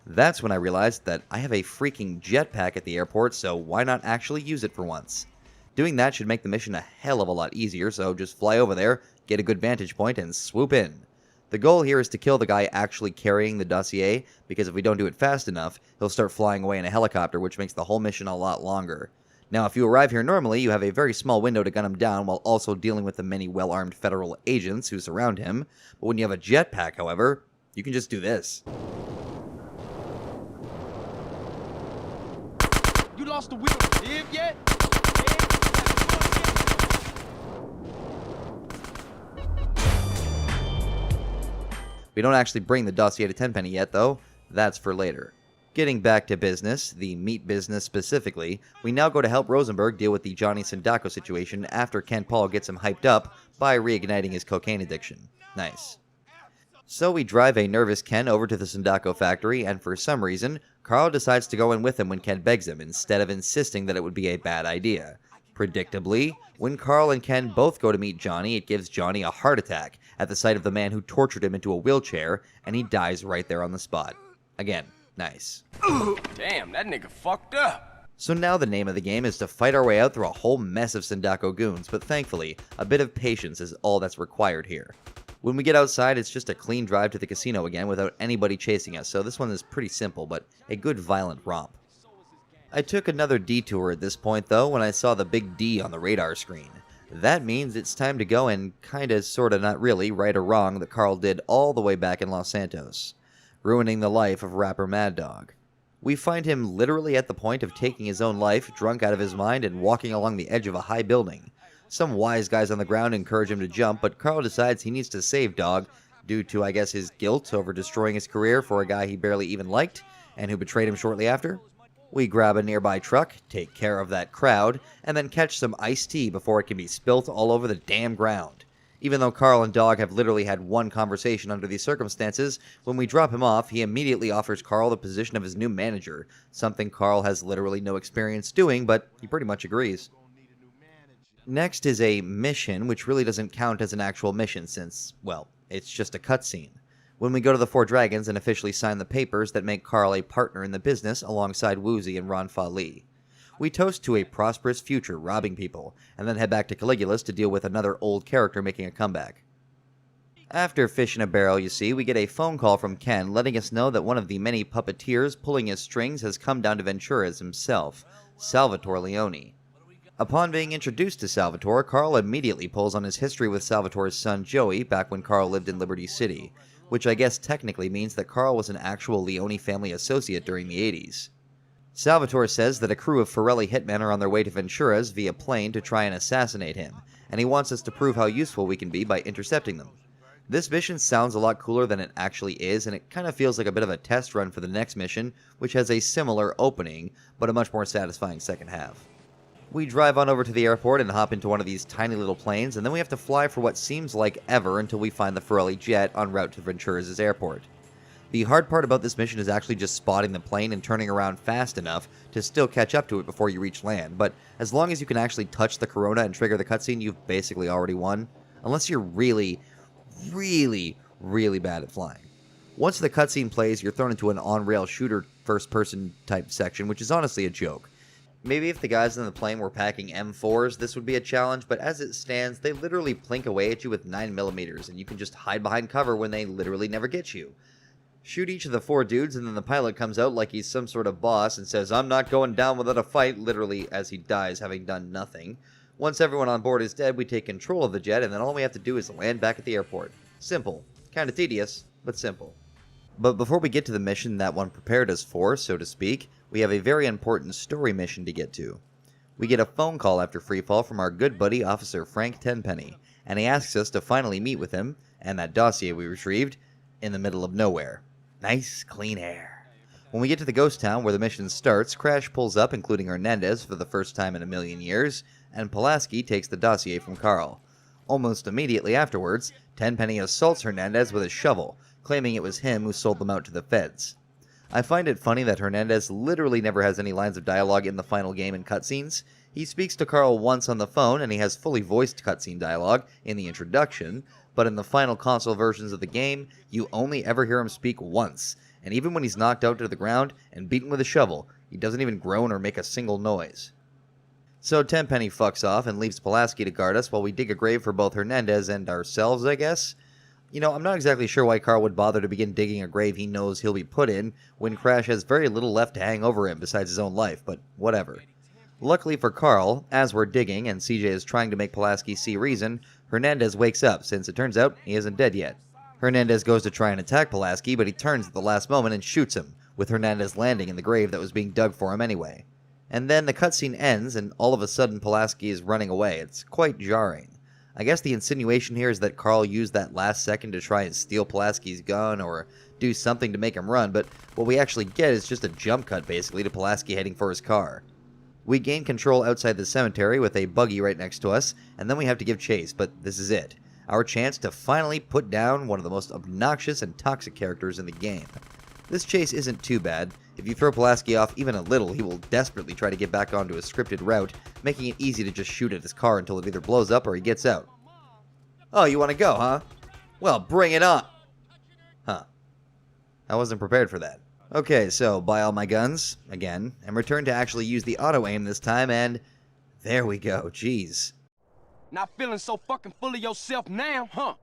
That's when I realized that I have a freaking jetpack at the airport, so why not actually use it for once? Doing that should make the mission a hell of a lot easier, so just fly over there, get a good vantage point, and swoop in. The goal here is to kill the guy actually carrying the dossier, because if we don't do it fast enough, he'll start flying away in a helicopter, which makes the whole mission a lot longer. Now, if you arrive here normally, you have a very small window to gun him down while also dealing with the many well-armed federal agents who surround him, but when you have a jetpack, however, you can just do this. You lost the will to live yet? We don't actually bring the dossier to Tenpenny yet, though. That's for later. Getting back to business, the meat business specifically, we now go to help Rosenberg deal with the Johnny Sindacco situation after Ken Paul gets him hyped up by reigniting his cocaine addiction. Nice. So we drive a nervous Ken over to the Sindacco factory, and for some reason, Carl decides to go in with him when Ken begs him, instead of insisting that it would be a bad idea. Predictably, when Carl and Ken both go to meet Johnny, it gives Johnny a heart attack at the sight of the man who tortured him into a wheelchair, and he dies right there on the spot. Again, nice. Damn, that nigga fucked up. So now the name of the game is to fight our way out through a whole mess of Sindacco goons, but thankfully, a bit of patience is all that's required here. When we get outside, it's just a clean drive to the casino again without anybody chasing us, so this one is pretty simple, but a good violent romp. I took another detour at this point though when I saw the big D on the radar screen. That means it's time to go and kinda sorta not really right or wrong that Carl did all the way back in Los Santos, ruining the life of rapper Mad Dog. We find him literally at the point of taking his own life, drunk out of his mind, and walking along the edge of a high building. Some wise guys on the ground encourage him to jump, but Carl decides he needs to save Dog, due to, I guess, his guilt over destroying his career for a guy he barely even liked, and who betrayed him shortly after. We grab a nearby truck, take care of that crowd, and then catch some iced tea before it can be spilt all over the damn ground. Even though Carl and Dog have literally had one conversation under these circumstances, when we drop him off, he immediately offers Carl the position of his new manager, something Carl has literally no experience doing, but he pretty much agrees. Next is a mission, which really doesn't count as an actual mission since, well, it's just a cutscene. When we go to the Four Dragons and officially sign the papers that make Carl a partner in the business alongside Woozy and Ron Fa Li. We toast to a prosperous future robbing people, and then head back to Caligula's to deal with another old character making a comeback. After Fish in a Barrel, you see, we get a phone call from Ken letting us know that one of the many puppeteers pulling his strings has come down to Ventura's himself, Salvatore Leone. Upon being introduced to Salvatore, Carl immediately pulls on his history with Salvatore's son Joey back when Carl lived in Liberty City, which I guess technically means that Carl was an actual Leone family associate during the 80s. Salvatore says that a crew of Forelli hitmen are on their way to Ventura's via plane to try and assassinate him, and he wants us to prove how useful we can be by intercepting them. This mission sounds a lot cooler than it actually is, and it kind of feels like a bit of a test run for the next mission, which has a similar opening, but a much more satisfying second half. We drive on over to the airport and hop into one of these tiny little planes, and then we have to fly for what seems like ever until we find the Forelli jet en route to Ventura's airport. The hard part about this mission is actually just spotting the plane and turning around fast enough to still catch up to it before you reach land, but as long as you can actually touch the Corona and trigger the cutscene, you've basically already won, unless you're really, really bad at flying. Once the cutscene plays, you're thrown into an on-rail shooter first-person type section, which is honestly a joke. Maybe if the guys in the plane were packing M4s, this would be a challenge, but as it stands, they literally plink away at you with 9mm, and you can just hide behind cover when they literally never get you. Shoot each of the 4 dudes, and then the pilot comes out like he's some sort of boss and says, "I'm not going down without a fight," literally as he dies having done nothing. Once everyone on board is dead, we take control of the jet, and then all we have to do is land back at the airport. Simple. Kinda tedious, but simple. But before we get to the mission that one prepared us for, so to speak, we have a very important story mission to get to. We get a phone call after freefall from our good buddy Officer Frank Tenpenny, and he asks us to finally meet with him, and that dossier we retrieved, in the middle of nowhere. Nice, clean air. When we get to the ghost town where the mission starts, Crash pulls up, including Hernandez for the first time in a million years, and Pulaski takes the dossier from Carl. Almost immediately afterwards, Tenpenny assaults Hernandez with a shovel, claiming it was him who sold them out to the feds. I find it funny that Hernandez literally never has any lines of dialogue in the final game in cutscenes. He speaks to Carl once on the phone, and he has fully voiced cutscene dialogue in the introduction, but in the final console versions of the game, you only ever hear him speak once, and even when he's knocked out to the ground and beaten with a shovel, he doesn't even groan or make a single noise. So Tenpenny fucks off and leaves Pulaski to guard us while we dig a grave for both Hernandez and ourselves, I guess. You know, I'm not exactly sure why Carl would bother to begin digging a grave he knows he'll be put in when Crash has very little left to hang over him besides his own life, but whatever. Luckily for Carl, as we're digging and CJ is trying to make Pulaski see reason, Hernandez wakes up, since it turns out he isn't dead yet. Hernandez goes to try and attack Pulaski, but he turns at the last moment and shoots him, with Hernandez landing in the grave that was being dug for him anyway. And then the cutscene ends, and all of a sudden Pulaski is running away. It's quite jarring. I guess the insinuation here is that Carl used that last second to try and steal Pulaski's gun or do something to make him run, but what we actually get is just a jump cut basically to Pulaski heading for his car. We gain control outside the cemetery with a buggy right next to us, and then we have to give chase, but this is it. Our chance to finally put down one of the most obnoxious and toxic characters in the game. This chase isn't too bad. If you throw Pulaski off even a little, he will desperately try to get back onto his scripted route, making it easy to just shoot at his car until it either blows up or he gets out. Oh, you want to go, huh? Well, bring it on! Huh. I wasn't prepared for that. Okay, so buy all my guns, again, and return to actually use the auto-aim this time, and there we go, jeez. Not feeling so fucking full of yourself now, huh?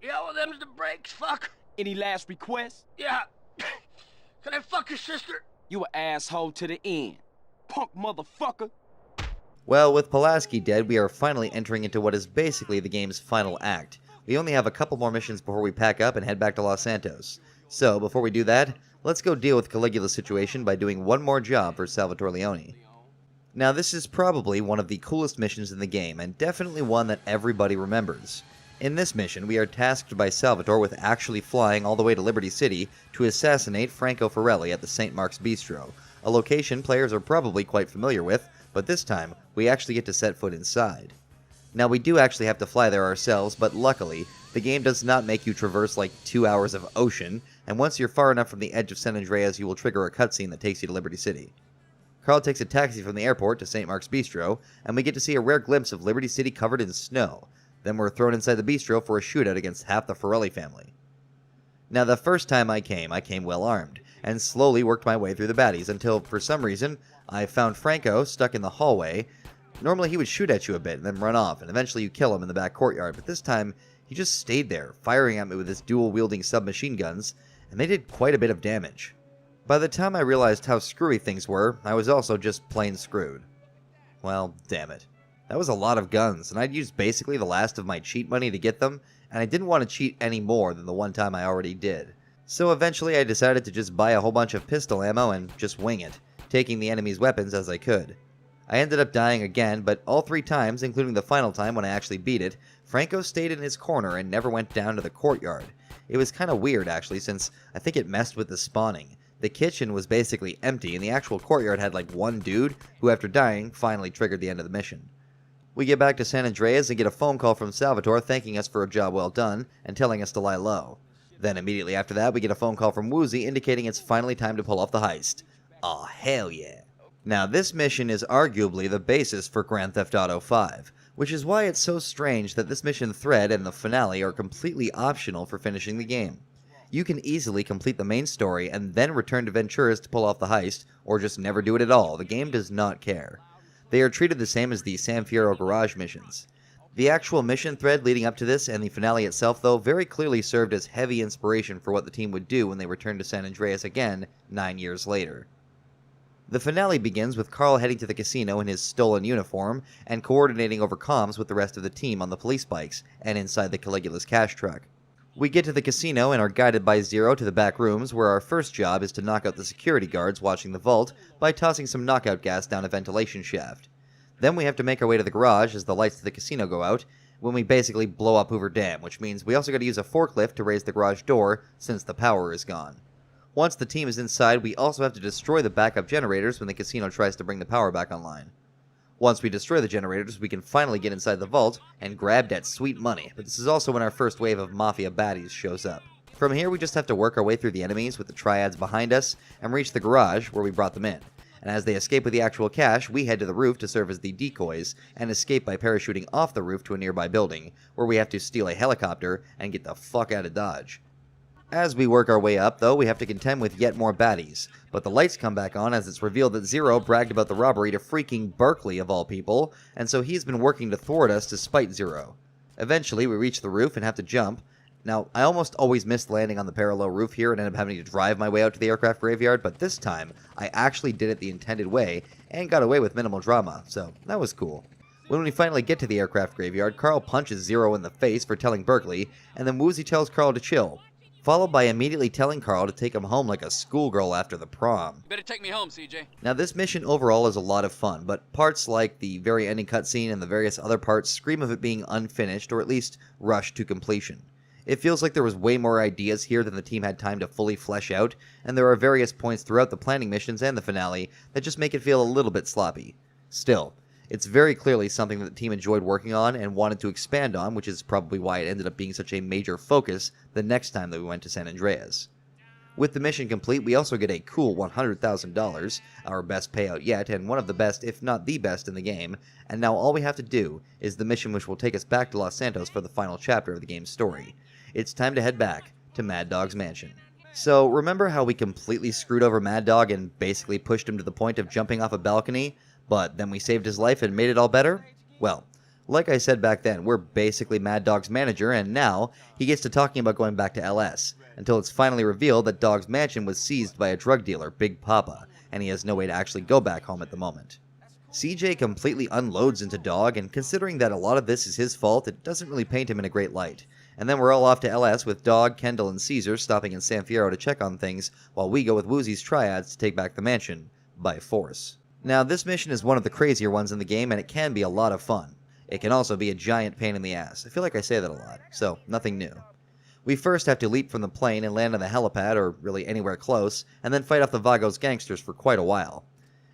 Yeah, well, them's the breaks, fuck. Any last requests? Yeah. Can I fuck your sister? You an asshole to the end. Punk motherfucker. Well, with Pulaski dead, we are finally entering into what is basically the game's final act. We only have a couple more missions before we pack up and head back to Los Santos. So, before we do that, let's go deal with Caligula's situation by doing one more job for Salvatore Leone. Now, this is probably one of the coolest missions in the game, and definitely one that everybody remembers. In this mission, we are tasked by Salvatore with actually flying all the way to Liberty City to assassinate Franco Forelli at the St. Mark's Bistro, a location players are probably quite familiar with, but this time, we actually get to set foot inside. Now, we do actually have to fly there ourselves, but luckily, the game does not make you traverse like 2 hours of ocean, and once you're far enough from the edge of San Andreas, you will trigger a cutscene that takes you to Liberty City. Carl takes a taxi from the airport to St. Mark's Bistro, and we get to see a rare glimpse of Liberty City covered in snow. Then we're thrown inside the bistro for a shootout against half the Forelli family. Now, the first time I came well armed, and slowly worked my way through the baddies until, for some reason, I found Franco stuck in the hallway. Normally he would shoot at you a bit and then run off, and eventually you kill him in the back courtyard, but this time he just stayed there, firing at me with his dual-wielding submachine guns, and they did quite a bit of damage. By the time I realized how screwy things were, I was also just plain screwed. Well, damn it. That was a lot of guns, and I'd used basically the last of my cheat money to get them, and I didn't want to cheat any more than the one time I already did. So eventually I decided to just buy a whole bunch of pistol ammo and just wing it, taking the enemy's weapons as I could. I ended up dying again, but all 3 times, including the final time when I actually beat it, Franco stayed in his corner and never went down to the courtyard. It was kinda weird actually, since I think it messed with the spawning. The kitchen was basically empty, and the actual courtyard had like one dude, who after dying, finally triggered the end of the mission. We get back to San Andreas and get a phone call from Salvatore thanking us for a job well done, and telling us to lie low. Then immediately after that, we get a phone call from Woozie indicating it's finally time to pull off the heist. Aw, hell yeah. Now, this mission is arguably the basis for Grand Theft Auto 5, which is why it's so strange that this mission thread and the finale are completely optional for finishing the game. You can easily complete the main story and then return to Ventura's to pull off the heist, or just never do it at all. The game does not care. They are treated the same as the San Fierro Garage missions. The actual mission thread leading up to this and the finale itself, though, very clearly served as heavy inspiration for what the team would do when they returned to San Andreas again 9 years later. The finale begins with Carl heading to the casino in his stolen uniform and coordinating over comms with the rest of the team on the police bikes and inside the Caligula's cash truck. We get to the casino and are guided by Zero to the back rooms, where our first job is to knock out the security guards watching the vault by tossing some knockout gas down a ventilation shaft. Then we have to make our way to the garage as the lights of the casino go out, when we basically blow up Hoover Dam, which means we also got to use a forklift to raise the garage door since the power is gone. Once the team is inside, we also have to destroy the backup generators when the casino tries to bring the power back online. Once we destroy the generators, we can finally get inside the vault and grab that sweet money, but this is also when our first wave of Mafia baddies shows up. From here, we just have to work our way through the enemies with the triads behind us and reach the garage where we brought them in. And as they escape with the actual cash, we head to the roof to serve as the decoys and escape by parachuting off the roof to a nearby building, where we have to steal a helicopter and get the fuck out of Dodge. As we work our way up, though, we have to contend with yet more baddies, but the lights come back on as it's revealed that Zero bragged about the robbery to freaking Berkeley, of all people, and so he's been working to thwart us to spite Zero. Eventually, we reach the roof and have to jump. Now, I almost always missed landing on the parallel roof here and end up having to drive my way out to the aircraft graveyard, but this time, I actually did it the intended way, and got away with minimal drama, so that was cool. When we finally get to the aircraft graveyard, Carl punches Zero in the face for telling Berkeley, and then Woozie tells Carl to chill. followed by immediately telling Carl to take him home like a schoolgirl after the prom. You better take me home, CJ. Now this mission overall is a lot of fun, but parts like the very ending cutscene and the various other parts scream of it being unfinished or at least rushed to completion. It feels like there was way more ideas here than the team had time to fully flesh out, and there are various points throughout the planning missions and the finale that just make it feel a little bit sloppy. Still, it's very clearly something that the team enjoyed working on and wanted to expand on, which is probably why it ended up being such a major focus the next time that we went to San Andreas. With the mission complete, we also get a cool $100,000, our best payout yet, and one of the best, if not the best, in the game, and now all we have to do is the mission which will take us back to Los Santos for the final chapter of the game's story. It's time to head back to Mad Dog's mansion. So, remember how we completely screwed over Mad Dog and basically pushed him to the point of jumping off a balcony? But then we saved his life and made it all better? Well, like I said back then, we're basically Mad Dog's manager, and now he gets to talking about going back to LS, until it's finally revealed that Dog's mansion was seized by a drug dealer, Big Papa, and he has no way to actually go back home at the moment. CJ completely unloads into Dog, and considering that a lot of this is his fault, it doesn't really paint him in a great light. And then we're all off to LS with Dog, Kendall, and Caesar stopping in San Fierro to check on things, while we go with Woozy's triads to take back the mansion, by force. Now, this mission is one of the crazier ones in the game, and it can be a lot of fun. It can also be a giant pain in the ass. I feel like I say that a lot, so nothing new. We first have to leap from the plane and land on the helipad, or really anywhere close, and then fight off the Vagos gangsters for quite a while.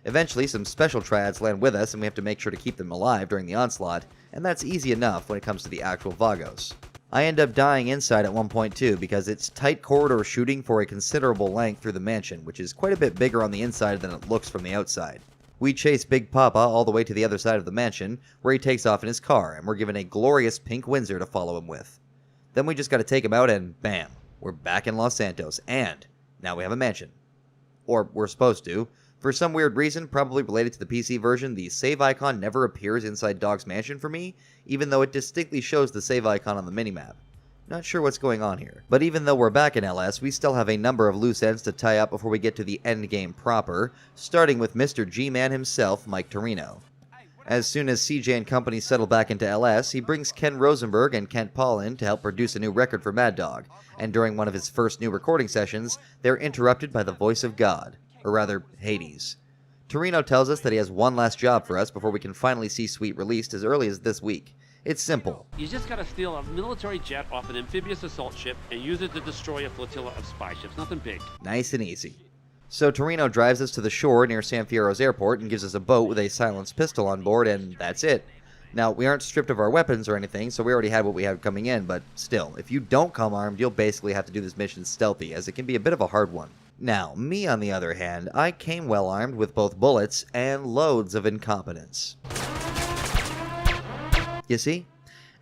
Eventually, some special triads land with us, and we have to make sure to keep them alive during the onslaught, and that's easy enough when it comes to the actual Vagos. I end up dying inside at one point too, because it's tight corridor shooting for a considerable length through the mansion, which is quite a bit bigger on the inside than it looks from the outside. We chase Big Papa all the way to the other side of the mansion, where he takes off in his car, and we're given a glorious pink Windsor to follow him with. Then we just gotta take him out and bam, we're back in Los Santos, and now we have a mansion. Or we're supposed to. For some weird reason, probably related to the PC version, the save icon never appears inside Dog's mansion for me, even though it distinctly shows the save icon on the minimap. Not sure what's going on here. But even though we're back in LS, we still have a number of loose ends to tie up before we get to the endgame proper, starting with Mr. G-Man himself, Myke Torino. As soon as CJ and company settle back into LS, he brings Ken Rosenberg and Kent Paul in to help produce a new record for Mad Dog, and during one of his first new recording sessions, they're interrupted by the voice of God, or rather, Hades. Torino tells us that he has one last job for us before we can finally see Sweet released as early as this week. It's simple. You just gotta steal a military jet off an amphibious assault ship and use it to destroy a flotilla of spy ships. Nothing big. Nice and easy. So Torino drives us to the shore near San Fierro's airport and gives us a boat with a silenced pistol on board, and that's it. Now, we aren't stripped of our weapons or anything, so we already had what we had coming in, but still, if you don't come armed, you'll basically have to do this mission stealthy, as it can be a bit of a hard one. Now, me on the other hand, I came well armed with both bullets and loads of incompetence. You see?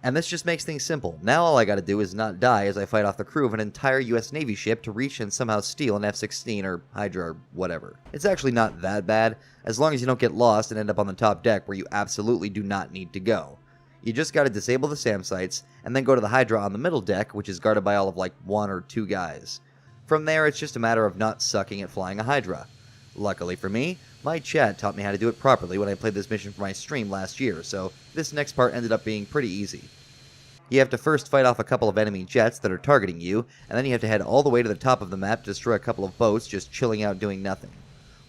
And this just makes things simple. Now all I gotta do is not die as I fight off the crew of an entire US Navy ship to reach and somehow steal an F-16 or Hydra or whatever. It's actually not that bad, as long as you don't get lost and end up on the top deck where you absolutely do not need to go. You just gotta disable the SAM sites, and then go to the Hydra on the middle deck, which is guarded by all of like 1 or 2 guys. From there, it's just a matter of not sucking at flying a Hydra. Luckily for me, my chat taught me how to do it properly when I played this mission for my stream last year, so this next part ended up being pretty easy. You have to first fight off a couple of enemy jets that are targeting you, and then you have to head all the way to the top of the map to destroy a couple of boats just chilling out doing nothing.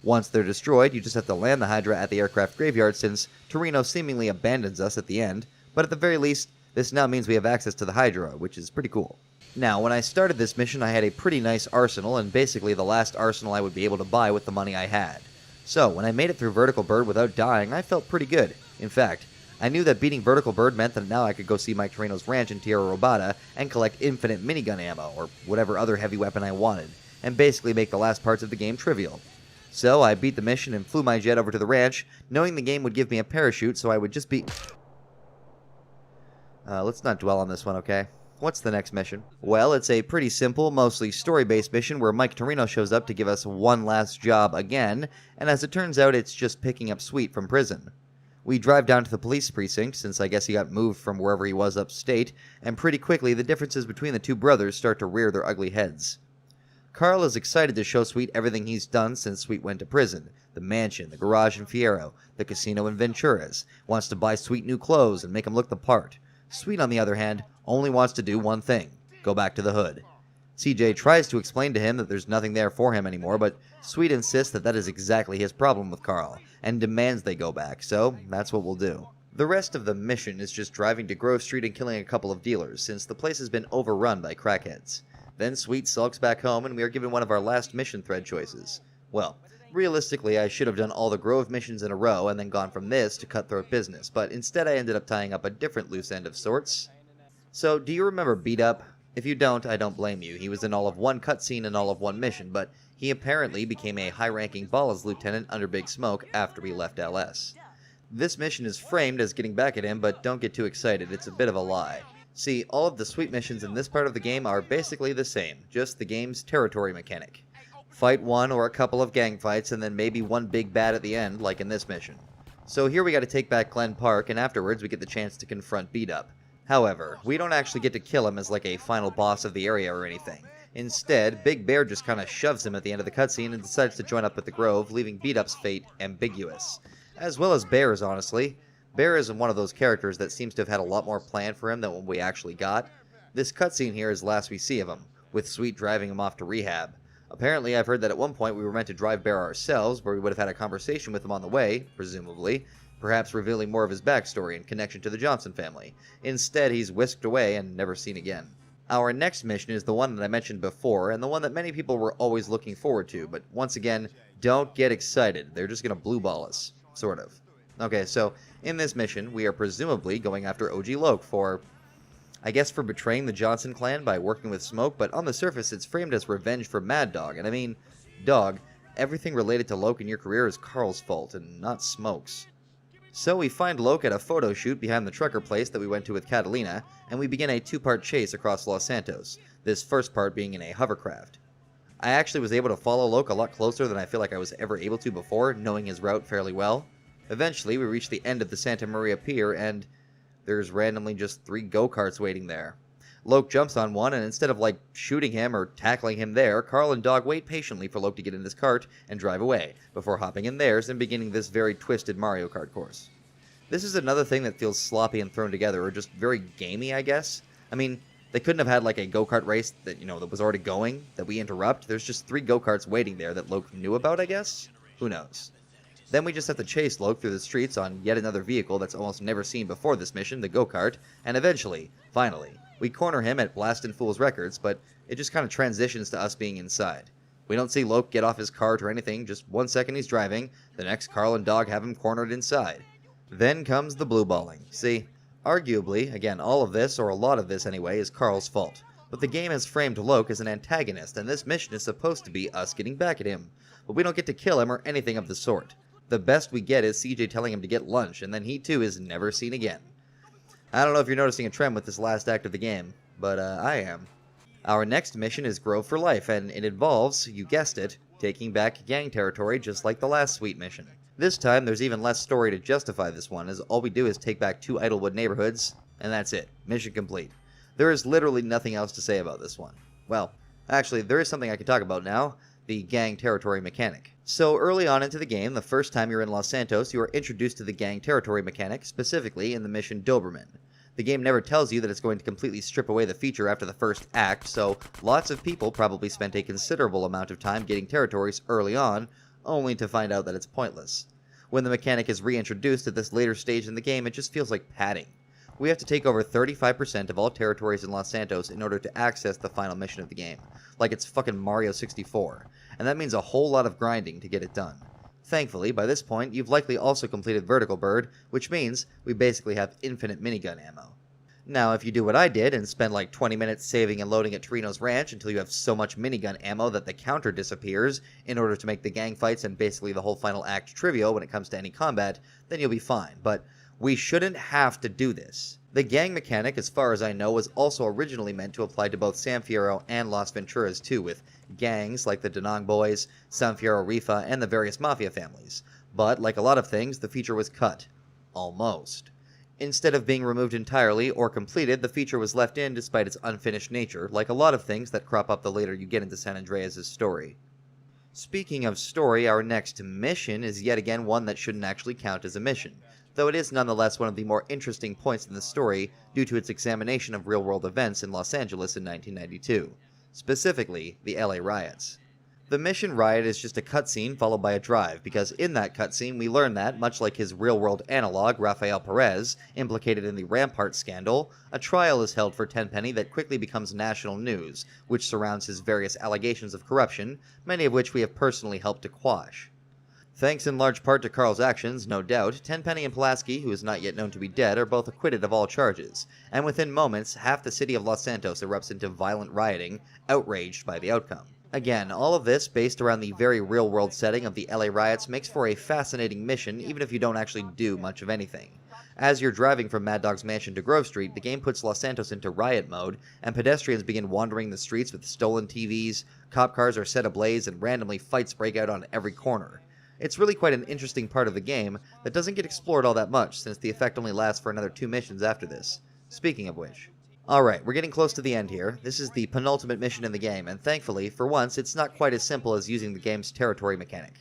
Once they're destroyed, you just have to land the Hydra at the aircraft graveyard since Torino seemingly abandons us at the end, but at the very least, this now means we have access to the Hydra, which is pretty cool. Now, when I started this mission, I had a pretty nice arsenal, and basically the last arsenal I would be able to buy with the money I had. So, when I made it through Vertical Bird without dying, I felt pretty good. In fact, I knew that beating Vertical Bird meant that now I could go see Myke Torino's ranch in Tierra Robata and collect infinite minigun ammo, or whatever other heavy weapon I wanted, and basically make the last parts of the game trivial. So, I beat the mission and flew my jet over to the ranch, knowing the game would give me a parachute so I would just be... let's not dwell on this one, okay? What's the next mission? Well, it's a pretty simple, mostly story-based mission where Myke Torino shows up to give us one last job again, and as it turns out, it's just picking up Sweet from prison. We drive down to the police precinct, since I guess he got moved from wherever he was upstate, and pretty quickly the differences between the two brothers start to rear their ugly heads. Carl is excited to show Sweet everything he's done since Sweet went to prison. The mansion, the garage in Fierro, the casino in Venturas. Wants to buy Sweet new clothes and make him look the part. Sweet, on the other hand, only wants to do one thing: go back to the hood. CJ tries to explain to him that there's nothing there for him anymore, but Sweet insists that that is exactly his problem with Carl, and demands they go back, so that's what we'll do. The rest of the mission is just driving to Grove Street and killing a couple of dealers, since the place has been overrun by crackheads. Then Sweet sulks back home, and we are given one of our last mission thread choices. Well, realistically, I should have done all the Grove missions in a row and then gone from this to Cutthroat Business, but instead I ended up tying up a different loose end of sorts. So, do you remember Beat Up? If you don't, I don't blame you. He was in all of one cutscene and all of one mission, but he apparently became a high-ranking Ballas lieutenant under Big Smoke after he left LS. This mission is framed as getting back at him, but don't get too excited, it's a bit of a lie. See, all of the Sweet missions in this part of the game are basically the same, just the game's territory mechanic. Fight one or a couple of gang fights, and then maybe one big bad at the end, like in this mission. So here we gotta take back Glen Park, and afterwards we get the chance to confront Beat Up. However, we don't actually get to kill him as like a final boss of the area or anything. Instead, Big Bear just kinda shoves him at the end of the cutscene and decides to join up with the Grove, leaving Beat Up's fate ambiguous. As well as Bear's, honestly. Bear is one of those characters that seems to have had a lot more planned for him than what we actually got. This cutscene here is the last we see of him, with Sweet driving him off to rehab. Apparently, I've heard that at one point we were meant to drive Bear ourselves, where we would have had a conversation with him on the way, presumably, perhaps revealing more of his backstory and connection to the Johnson family. Instead, he's whisked away and never seen again. Our next mission is the one that I mentioned before, and the one that many people were always looking forward to, but once again, don't get excited. They're just gonna blue ball us. Sort of. Okay, so, in this mission, we are presumably going after OG Loke for, I guess for betraying the Johnson clan by working with Smoke, but on the surface it's framed as revenge for Mad Dog, and I mean, dog, everything related to Loke in your career is Carl's fault, and not Smoke's. So we find Loke at a photo shoot behind the trucker place that we went to with Catalina, and we begin a two-part chase across Los Santos, this first part being in a hovercraft. I actually was able to follow Loke a lot closer than I feel like I was ever able to before, knowing his route fairly well. Eventually, we reach the end of the Santa Maria Pier, and there's randomly just 3 go-karts waiting there. Loke jumps on one, and instead of, like, shooting him or tackling him there, Carl and Dog wait patiently for Loke to get in his cart and drive away, before hopping in theirs and beginning this very twisted Mario Kart course. This is another thing that feels sloppy and thrown together, or just very gamey, I guess. I mean, they couldn't have had, like, a go-kart race that, that was already going, that we interrupt. There's just 3 go-karts waiting there that Loke knew about, I guess? Who knows? Then we just have to chase Loke through the streets on yet another vehicle that's almost never seen before this mission, the go-kart, and eventually, finally, we corner him at Blastin' Fools Records, but it just kind of transitions to us being inside. We don't see Loke get off his cart or anything, just 1 second he's driving, the next Carl and Dog have him cornered inside. Then comes the blue balling. See, arguably, again, all of this, or a lot of this anyway, is Carl's fault. But the game has framed Loke as an antagonist, and this mission is supposed to be us getting back at him. But we don't get to kill him or anything of the sort. The best we get is CJ telling him to get lunch, and then he too is never seen again. I don't know if you're noticing a trend with this last act of the game, but I am. Our next mission is Grove for Life, and it involves, you guessed it, taking back gang territory just like the last Sweet mission. This time, there's even less story to justify this one, as all we do is take back 2 Idlewood neighborhoods, and that's it. Mission complete. There is literally nothing else to say about this one. Well, actually, there is something I can talk about now, the gang territory mechanic. So early on into the game, the first time you're in Los Santos, you are introduced to the gang territory mechanic, specifically in the mission Doberman. The game never tells you that it's going to completely strip away the feature after the first act, so lots of people probably spent a considerable amount of time getting territories early on, only to find out that it's pointless. When the mechanic is reintroduced at this later stage in the game, it just feels like padding. We have to take over 35% of all territories in Los Santos in order to access the final mission of the game, like it's fucking Mario 64, and that means a whole lot of grinding to get it done. Thankfully, by this point, you've likely also completed Vertical Bird, which means we basically have infinite minigun ammo. Now, if you do what I did and spend like 20 minutes saving and loading at Torino's Ranch until you have so much minigun ammo that the counter disappears in order to make the gang fights and basically the whole final act trivial when it comes to any combat, then you'll be fine, but we shouldn't have to do this. The gang mechanic, as far as I know, was also originally meant to apply to both San Fierro and Las Venturas too, with gangs like the Danong Boys, San Fierro Rifa, and the various Mafia families. But, like a lot of things, the feature was cut. Almost. Instead of being removed entirely or completed, the feature was left in despite its unfinished nature, like a lot of things that crop up the later you get into San Andreas' story. Speaking of story, our next mission is yet again one that shouldn't actually count as a mission, though it is nonetheless one of the more interesting points in the story due to its examination of real-world events in Los Angeles in 1992. specifically the LA riots. The mission Riot is just a cutscene followed by a drive, because in that cutscene we learn that, much like his real-world analog, Rafael Perez, implicated in the Rampart scandal, a trial is held for Tenpenny that quickly becomes national news, which surrounds his various allegations of corruption, many of which we have personally helped to quash. Thanks in large part to Carl's actions, no doubt, Tenpenny and Pulaski, who is not yet known to be dead, are both acquitted of all charges, and within moments, half the city of Los Santos erupts into violent rioting, outraged by the outcome. Again, all of this, based around the very real-world setting of the LA riots, makes for a fascinating mission, even if you don't actually do much of anything. As you're driving from Mad Dog's mansion to Grove Street, the game puts Los Santos into riot mode, and pedestrians begin wandering the streets with stolen TVs, cop cars are set ablaze, and randomly fights break out on every corner. It's really quite an interesting part of the game that doesn't get explored all that much, since the effect only lasts for another 2 missions after this. Speaking of which. Alright, we're getting close to the end here. This is the penultimate mission in the game, and thankfully, for once, it's not quite as simple as using the game's territory mechanic.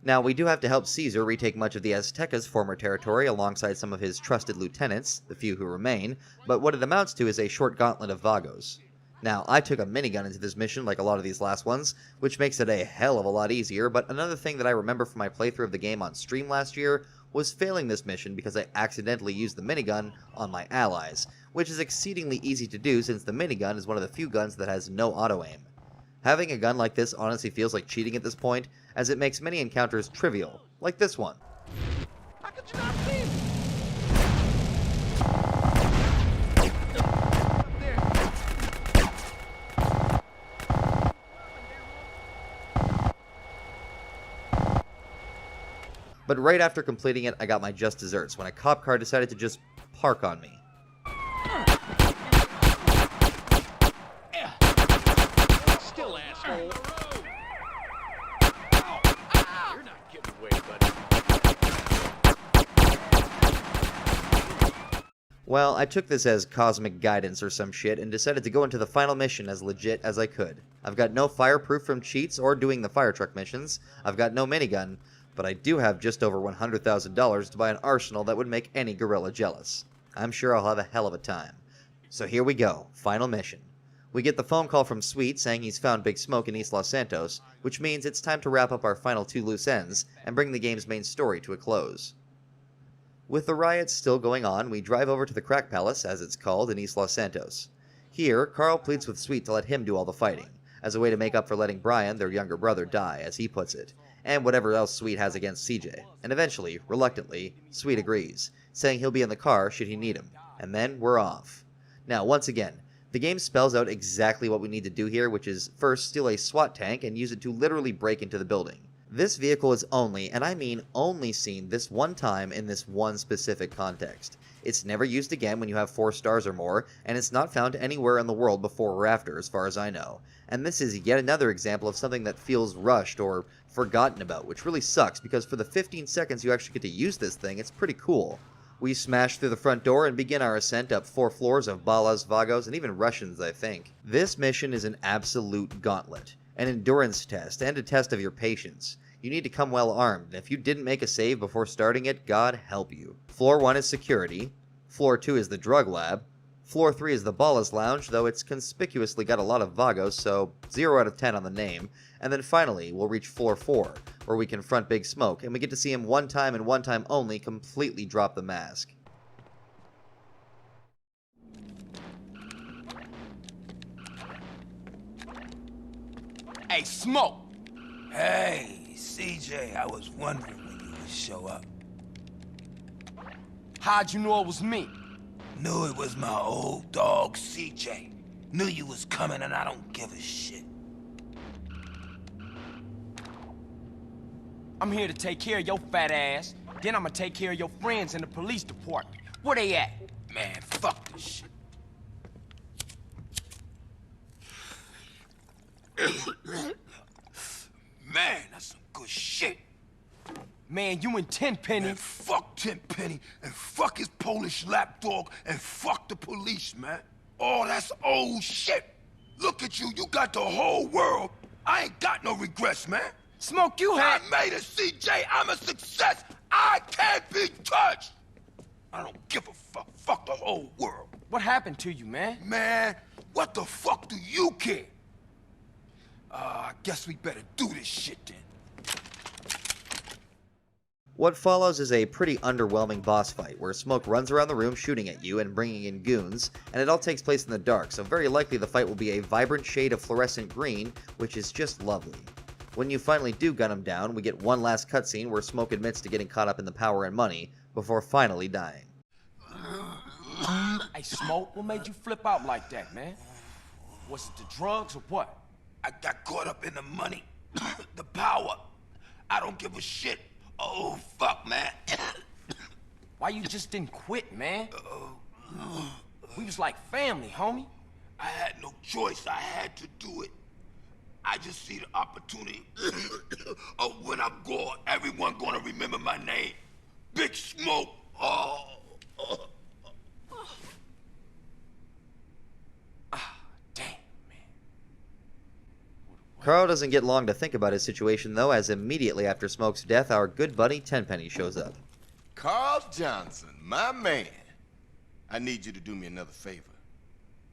Now, we do have to help Caesar retake much of the Azteca's former territory alongside some of his trusted lieutenants, the few who remain, but what it amounts to is a short gauntlet of Vagos. Now, I took a minigun into this mission like a lot of these last ones, which makes it a hell of a lot easier, but another thing that I remember from my playthrough of the game on stream last year was failing this mission because I accidentally used the minigun on my allies, which is exceedingly easy to do since the minigun is one of the few guns that has no auto-aim. Having a gun like this honestly feels like cheating at this point, as it makes many encounters trivial, like this one. How could you not see me? But right after completing it, I got my just desserts when a cop car decided to just park on me. Still, asshole. You're not getting away, buddy. Well, I took this as cosmic guidance or some shit and decided to go into the final mission as legit as I could. I've got no fireproof from cheats or doing the fire truck missions, I've got no minigun, but I do have just over $100,000 to buy an arsenal that would make any gorilla jealous. I'm sure I'll have a hell of a time. So here we go, final mission. We get the phone call from Sweet saying he's found Big Smoke in East Los Santos, which means it's time to wrap up our final 2 loose ends and bring the game's main story to a close. With the riots still going on, we drive over to the Crack Palace, as it's called, in East Los Santos. Here, Carl pleads with Sweet to let him do all the fighting, as a way to make up for letting Brian, their younger brother, die, as he puts it, and whatever else Sweet has against CJ, and eventually, reluctantly, Sweet agrees, saying he'll be in the car should he need him, and then we're off. Now, once again, the game spells out exactly what we need to do here, which is first steal a SWAT tank and use it to literally break into the building. This vehicle is only, and I mean only, seen this one time in this one specific context. It's never used again when you have 4 stars or more, and it's not found anywhere in the world before or after, as far as I know. And this is yet another example of something that feels rushed or forgotten about, which really sucks, because for the 15 seconds you actually get to use this thing, it's pretty cool. We smash through the front door and begin our ascent up 4 floors of Balas, Vagos, and even Russians, I think. This mission is an absolute gauntlet, an endurance test, and a test of your patience. You need to come well armed, and if you didn't make a save before starting it, God help you. Floor 1 is security, Floor 2 is the drug lab, Floor 3 is the Balas Lounge, though it's conspicuously got a lot of Vagos, so 0 out of 10 on the name, and then finally we'll reach Floor 4, where we confront Big Smoke, and we get to see him one time and one time only completely drop the mask. Hey, Smoke! Hey, CJ, I was wondering when you would show up. How'd you know it was me? Knew it was my old dog, CJ. Knew you was coming and I don't give a shit. I'm here to take care of your fat ass. Then I'm gonna take care of your friends in the police department. Where they at? Man, fuck this shit. Man, that's some good shit. Man, you and Tenpenny. Man, fuck Tenpenny, and fuck his Polish lapdog, and fuck the police, man. Oh, that's old shit. Look at you, you got the whole world. I ain't got no regrets, man. Smoke, you had... I made it, CJ. I'm a success. I can't be touched. I don't give a fuck. Fuck the whole world. What happened to you, man? Man, what the fuck do you care? I guess we better do this shit then. What follows is a pretty underwhelming boss fight, where Smoke runs around the room shooting at you and bringing in goons, and it all takes place in the dark, so very likely the fight will be a vibrant shade of fluorescent green, which is just lovely. When you finally do gun him down, we get one last cutscene where Smoke admits to getting caught up in the power and money, before finally dying. Hey, Smoke, what made you flip out like that, man? Was it the drugs or what? I got caught up in the money, the power. I don't give a shit. Oh, fuck, man. Why you just didn't quit, man? We was like family, homie. I had no choice. I had to do it. I just see the opportunity of when I'm gone, everyone gonna remember my name. Big Smoke. Carl doesn't get long to think about his situation, though, as immediately after Smoke's death, our good buddy Tenpenny shows up. Carl Johnson, my man. I need you to do me another favor.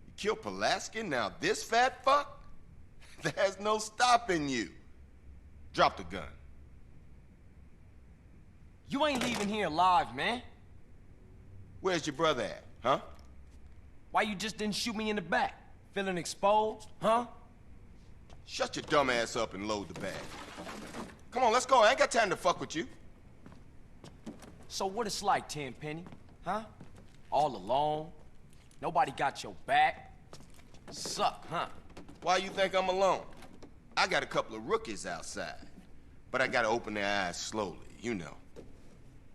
You killed Pulaski, now this fat fuck? There's no stopping you. Drop the gun. You ain't leaving here alive, man. Where's your brother at, huh? Why you just didn't shoot me in the back? Feeling exposed, huh? Shut your dumb ass up and load the bag. Come on, let's go. I ain't got time to fuck with you. So what it's like, Tenpenny, huh? All alone? Nobody got your back? Suck, huh? Why you think I'm alone? I got a couple of rookies outside. But I gotta open their eyes slowly, you know.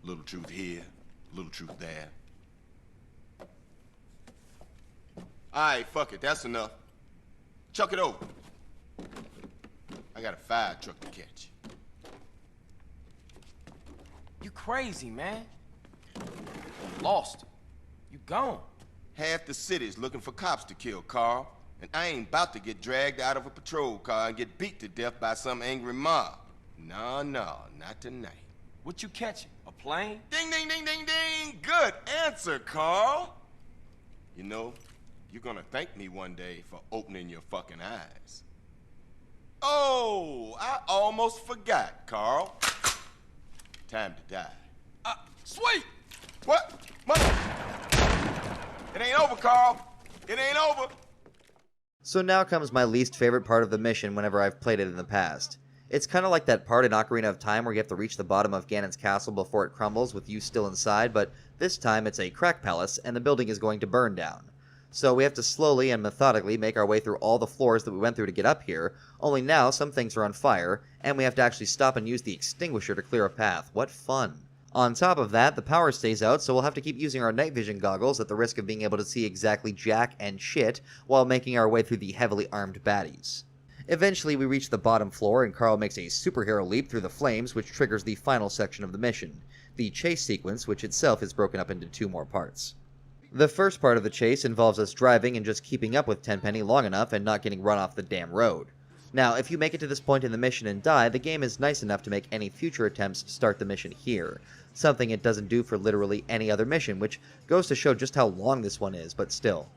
Little truth here, little truth there. Alright, fuck it, that's enough. Chuck it over. I got a fire truck to catch. You crazy, man. Lost. You gone. Half the city's looking for cops to kill, Carl. And I ain't about to get dragged out of a patrol car and get beat to death by some angry mob. No, not tonight. What you catching? A plane? Ding, ding, ding, ding, ding! Good answer, Carl! You know, you're gonna thank me one day for opening your fucking eyes. Oh, I almost forgot, Carl. Time to die. Sweet! What? It ain't over, Carl. It ain't over. So now comes my least favorite part of the mission whenever I've played it in the past. It's kind of like that part in Ocarina of Time where you have to reach the bottom of Ganon's castle before it crumbles with you still inside, but this time it's a crack palace and the building is going to burn down. So we have to slowly and methodically make our way through all the floors that we went through to get up here, only now some things are on fire, and we have to actually stop and use the extinguisher to clear a path. What fun. On top of that, the power stays out, so we'll have to keep using our night vision goggles at the risk of being able to see exactly jack and shit while making our way through the heavily armed baddies. Eventually we reach the bottom floor and Carl makes a superhero leap through the flames, which triggers the final section of the mission, the chase sequence, which itself is broken up into 2 more parts. The first part of the chase involves us driving and just keeping up with Tenpenny long enough and not getting run off the damn road. Now, if you make it to this point in the mission and die, the game is nice enough to make any future attempts start the mission here, something it doesn't do for literally any other mission, which goes to show just how long this one is, but still.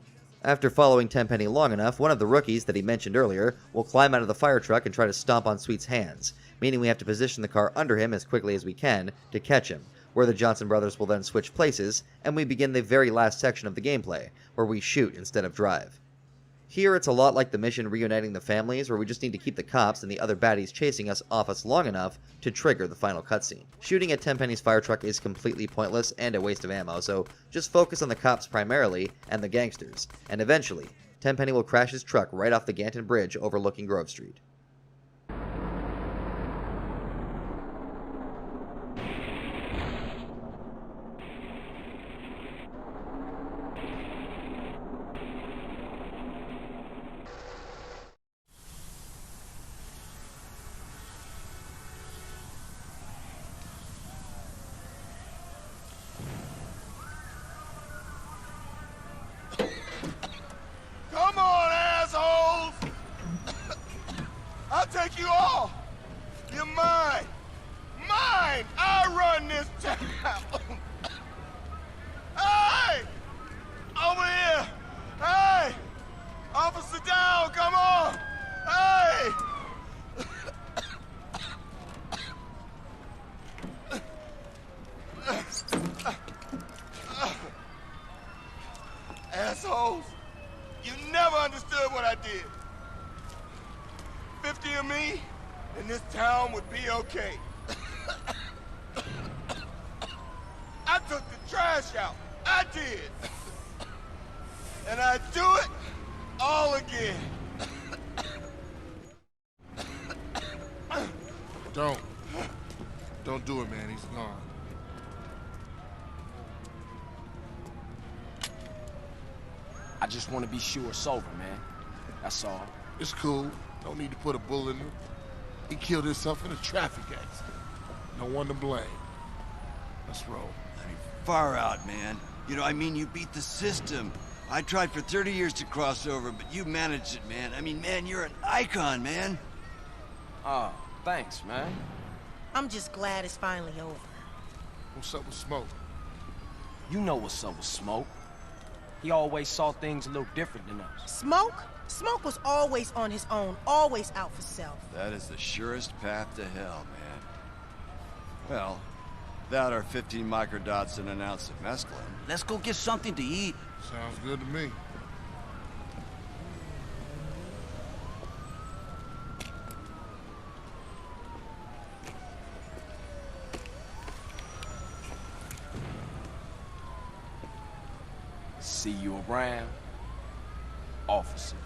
After following Tenpenny long enough, one of the rookies that he mentioned earlier will climb out of the fire truck and try to stomp on Sweet's hands, meaning we have to position the car under him as quickly as we can to catch him, where the Johnson brothers will then switch places, and we begin the very last section of the gameplay, where we shoot instead of drive. Here it's a lot like the mission reuniting the families, where we just need to keep the cops and the other baddies chasing us off us long enough to trigger the final cutscene. Shooting at Tenpenny's fire truck is completely pointless and a waste of ammo, so just focus on the cops primarily and the gangsters, and eventually, Tenpenny will crash his truck right off the Ganton Bridge overlooking Grove Street. assholes. You never understood what I did. 50 of me, and this town would be okay. I took the trash out. I did. And I'd do it all again. Don't do it, man. He's gone. I just want to be sure it's over, man. That's all. It's cool. Don't need to put a bullet in him. He killed himself in a traffic accident. No one to blame. Let's roll. I mean, far out, man. You know, I mean, you beat the system. I tried for 30 years to cross over, but you managed it, man. I mean, man, you're an icon, man. Oh, thanks, man. I'm just glad it's finally over. What's up with Smoke? You know what's up with Smoke. He always saw things a little different than us. Smoke? Smoke was always on his own, always out for self. That is the surest path to hell, man. Well, without our 15 microdots and an ounce of mescaline. Let's go get something to eat. Sounds good to me. See you around, officer.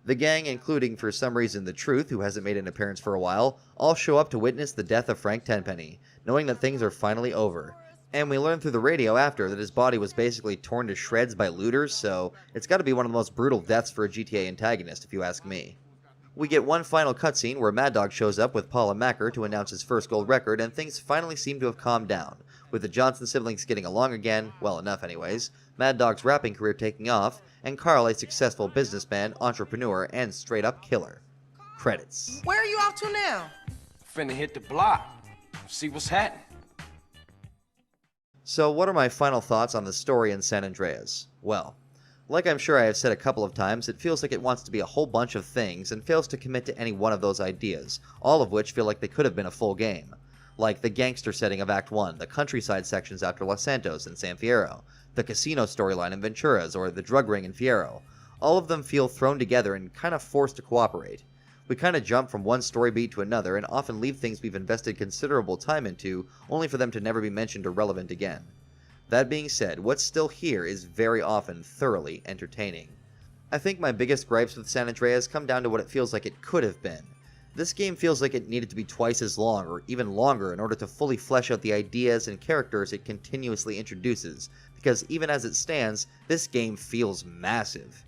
The gang, including for some reason the Truth, who hasn't made an appearance for a while, all show up to witness the death of Frank Tenpenny, knowing that things are finally over. And we learn through the radio after that his body was basically torn to shreds by looters, so it's gotta be one of the most brutal deaths for a GTA antagonist, if you ask me. We get one final cutscene where Mad Dog shows up with Paula Macker to announce his first gold record, and things finally seem to have calmed down, with the Johnson siblings getting along again, well enough anyways, Mad Dog's rapping career taking off, and Carl a successful businessman, entrepreneur, and straight-up killer. Credits. Where are you off to now? Finna hit the block. See what's happening. So what are my final thoughts on the story in San Andreas? Well, like I'm sure I have said a couple of times, it feels like it wants to be a whole bunch of things and fails to commit to any one of those ideas, all of which feel like they could have been a full game. Like the gangster setting of Act 1, the countryside sections after Los Santos and San Fierro, the casino storyline in Venturas, or the drug ring in Fierro. All of them feel thrown together and kind of forced to cooperate. We kind of jump from one story beat to another and often leave things we've invested considerable time into, only for them to never be mentioned or relevant again. That being said, what's still here is very often thoroughly entertaining. I think my biggest gripes with San Andreas come down to what it feels like it could have been. This game feels like it needed to be twice as long, or even longer, in order to fully flesh out the ideas and characters it continuously introduces, because even as it stands, this game feels massive.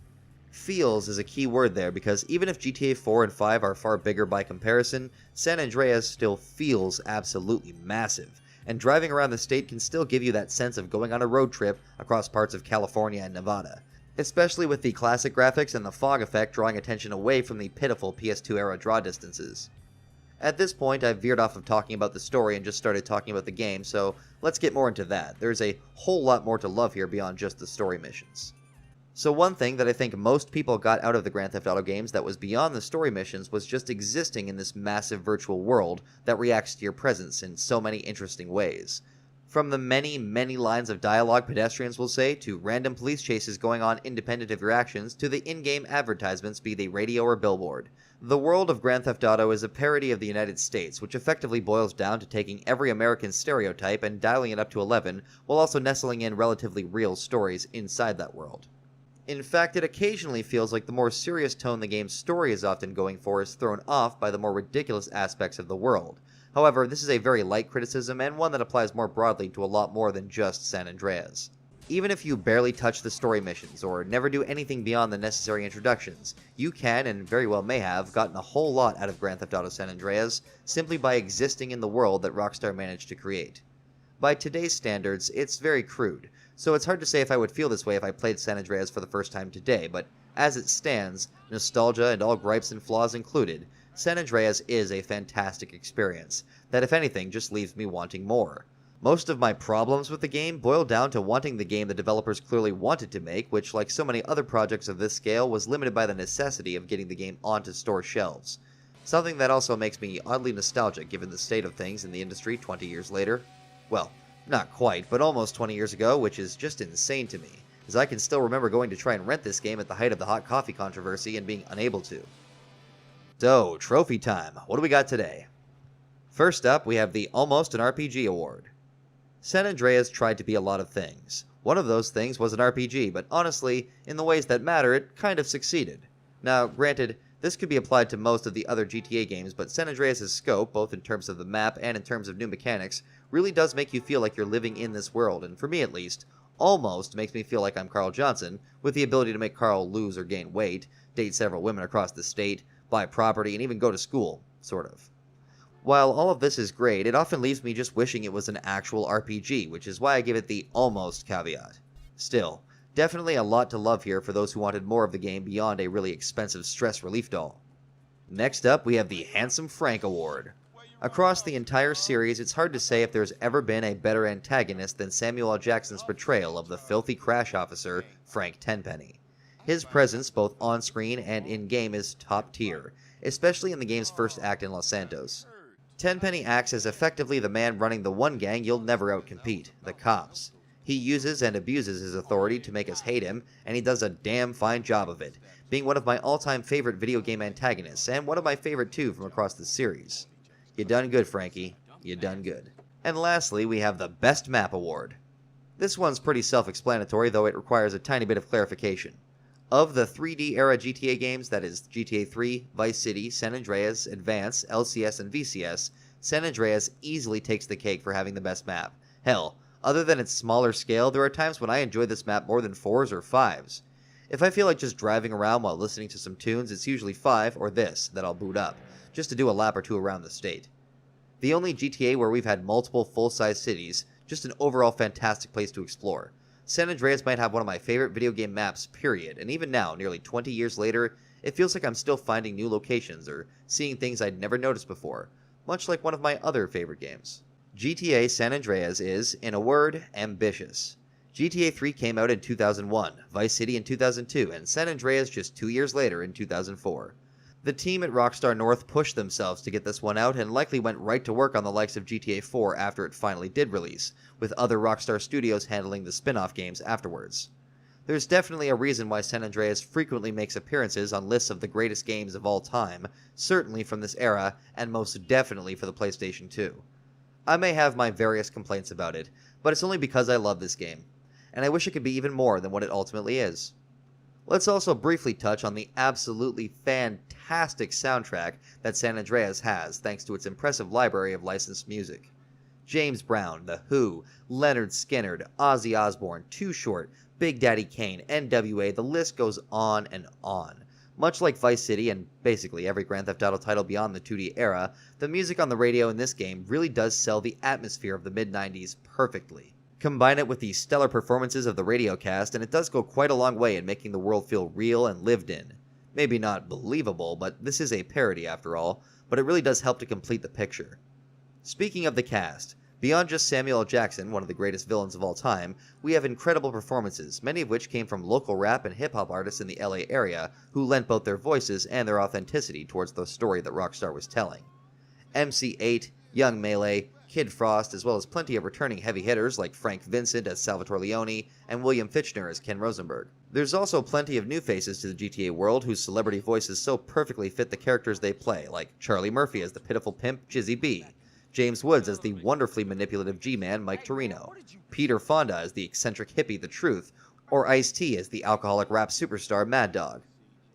Feels is a key word there, because even if GTA 4 and 5 are far bigger by comparison, San Andreas still feels absolutely massive, and driving around the state can still give you that sense of going on a road trip across parts of California and Nevada, especially with the classic graphics and the fog effect drawing attention away from the pitiful PS2-era draw distances. At this point, I've veered off of talking about the story and just started talking about the game, so let's get more into that. There's a whole lot more to love here beyond just the story missions. So one thing that I think most people got out of the Grand Theft Auto games that was beyond the story missions was just existing in this massive virtual world that reacts to your presence in so many interesting ways. From the many, many lines of dialogue pedestrians will say, to random police chases going on independent of your actions, to the in-game advertisements, be they radio or billboard. The world of Grand Theft Auto is a parody of the United States, which effectively boils down to taking every American stereotype and dialing it up to 11, while also nestling in relatively real stories inside that world. In fact, it occasionally feels like the more serious tone the game's story is often going for is thrown off by the more ridiculous aspects of the world. However, this is a very light criticism, and one that applies more broadly to a lot more than just San Andreas. Even if you barely touch the story missions, or never do anything beyond the necessary introductions, you can, and very well may have, gotten a whole lot out of Grand Theft Auto San Andreas simply by existing in the world that Rockstar managed to create. By today's standards, it's very crude, so it's hard to say if I would feel this way if I played San Andreas for the first time today, but as it stands, nostalgia and all gripes and flaws included, San Andreas is a fantastic experience, that if anything just leaves me wanting more. Most of my problems with the game boil down to wanting the game the developers clearly wanted to make, which, like so many other projects of this scale, was limited by the necessity of getting the game onto store shelves. Something that also makes me oddly nostalgic given the state of things in the industry 20 years later. Well, not quite, but almost 20 years ago, which is just insane to me, as I can still remember going to try and rent this game at the height of the hot coffee controversy and being unable to. So, trophy time. What do we got today? First up, we have the Almost an RPG Award. San Andreas tried to be a lot of things. One of those things was an RPG, but honestly, in the ways that matter, it kind of succeeded. Now, granted, this could be applied to most of the other GTA games, but San Andreas' scope, both in terms of the map and in terms of new mechanics, really does make you feel like you're living in this world, and for me at least, almost makes me feel like I'm Carl Johnson, with the ability to make Carl lose or gain weight, date several women across the state, buy property, and even go to school, sort of. While all of this is great, it often leaves me just wishing it was an actual RPG, which is why I give it the almost caveat. Still, definitely a lot to love here for those who wanted more of the game beyond a really expensive stress relief doll. Next up, we have the Handsome Frank Award. Across the entire series, it's hard to say if there's ever been a better antagonist than Samuel L. Jackson's portrayal of the filthy crash officer, Frank Tenpenny. His presence, both on-screen and in-game, is top tier, especially in the game's first act in Los Santos. Tenpenny acts as effectively the man running the one gang you'll never outcompete, the cops. He uses and abuses his authority to make us hate him, and he does a damn fine job of it, being one of my all-time favorite video game antagonists, and one of my favorite too from across the series. You done good, Frankie. You done good. And lastly, we have the Best Map Award. This one's pretty self-explanatory, though it requires a tiny bit of clarification. Of the 3D-era GTA games, that is, GTA 3, Vice City, San Andreas, Advance, LCS, and VCS, San Andreas easily takes the cake for having the best map. Hell, other than its smaller scale, there are times when I enjoy this map more than 4s or 5s. If I feel like just driving around while listening to some tunes, it's usually 5 or this that I'll boot up, just to do a lap or two around the state. The only GTA where we've had multiple full-size cities, just an overall fantastic place to explore. San Andreas might have one of my favorite video game maps, period, and even now, nearly 20 years later, it feels like I'm still finding new locations or seeing things I'd never noticed before, much like one of my other favorite games. GTA San Andreas is, in a word, ambitious. GTA 3 came out in 2001, Vice City in 2002, and San Andreas just 2 years later in 2004. The team at Rockstar North pushed themselves to get this one out and likely went right to work on the likes of GTA 4 after it finally did release, with other Rockstar studios handling the spin-off games afterwards. There's definitely a reason why San Andreas frequently makes appearances on lists of the greatest games of all time, certainly from this era, and most definitely for the PlayStation 2. I may have my various complaints about it, but it's only because I love this game, and I wish it could be even more than what it ultimately is. Let's also briefly touch on the absolutely fantastic soundtrack that San Andreas has, thanks to its impressive library of licensed music. James Brown, The Who, Leonard Skinner, Ozzy Osbourne, Too Short, Big Daddy Kane, NWA, the list goes on and on. Much like Vice City and basically every Grand Theft Auto title beyond the 2D era, the music on the radio in this game really does sell the atmosphere of the mid-90s perfectly. Combine it with the stellar performances of the radio cast, and it does go quite a long way in making the world feel real and lived in. Maybe not believable, but this is a parody after all, but it really does help to complete the picture. Speaking of the cast, beyond just Samuel L. Jackson, one of the greatest villains of all time, we have incredible performances, many of which came from local rap and hip-hop artists in the LA area who lent both their voices and their authenticity towards the story that Rockstar was telling. MC8, Young Melee, Kid Frost, as well as plenty of returning heavy hitters like Frank Vincent as Salvatore Leone and William Fichtner as Ken Rosenberg. There's also plenty of new faces to the GTA world whose celebrity voices so perfectly fit the characters they play, like Charlie Murphy as the pitiful pimp Jizzy B, James Woods as the wonderfully manipulative G-Man Myke Torino, Peter Fonda as the eccentric hippie The Truth, or Ice-T as the alcoholic rap superstar Mad Dog.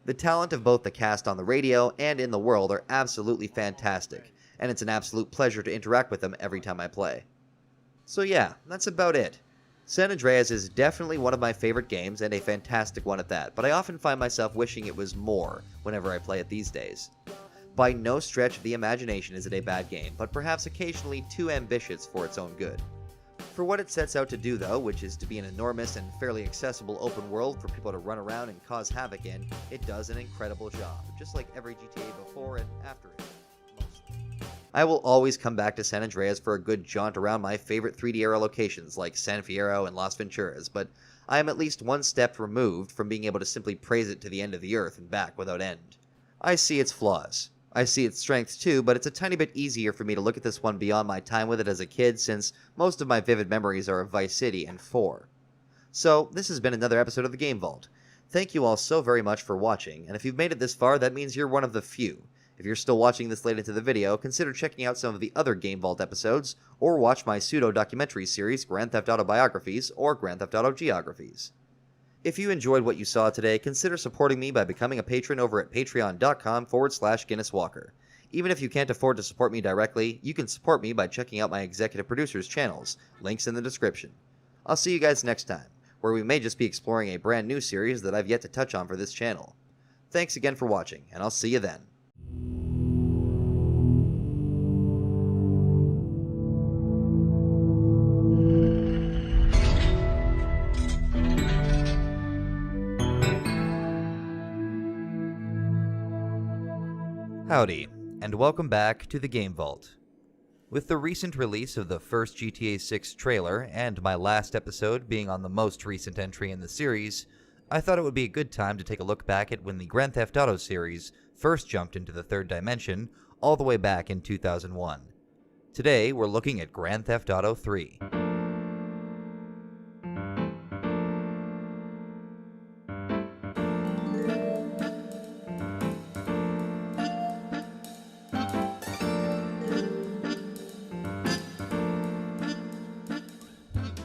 The talent of both the cast on the radio and in the world are absolutely fantastic, and it's an absolute pleasure to interact with them every time I play. So yeah, that's about it. San Andreas is definitely one of my favorite games, and a fantastic one at that, but I often find myself wishing it was more whenever I play it these days. By no stretch of the imagination is it a bad game, but perhaps occasionally too ambitious for its own good. For what it sets out to do though, which is to be an enormous and fairly accessible open world for people to run around and cause havoc in, it does an incredible job, just like every GTA before and after it, mostly. I will always come back to San Andreas for a good jaunt around my favorite 3D era locations like San Fierro and Las Venturas, but I am at least one step removed from being able to simply praise it to the end of the earth and back without end. I see its flaws. I see its strengths too, but it's a tiny bit easier for me to look at this one beyond my time with it as a kid, since most of my vivid memories are of Vice City and 4. So, this has been another episode of the Game Vault. Thank you all so very much for watching, and if you've made it this far, that means you're one of the few. If you're still watching this late into the video, consider checking out some of the other Game Vault episodes, or watch my pseudo-documentary series, Grand Theft Auto Biographies, or Grand Theft Auto Geographies. If you enjoyed what you saw today, consider supporting me by becoming a patron over at patreon.com/GuinnessWalker. Even if you can't afford to support me directly, you can support me by checking out my executive producers' channels, links in the description. I'll see you guys next time, where we may just be exploring a brand new series that I've yet to touch on for this channel. Thanks again for watching, and I'll see you then. Howdy, and welcome back to the Game Vault. With the recent release of the first GTA 6 trailer, and my last episode being on the most recent entry in the series, I thought it would be a good time to take a look back at when the Grand Theft Auto series first jumped into the third dimension, all the way back in 2001. Today, we're looking at Grand Theft Auto 3.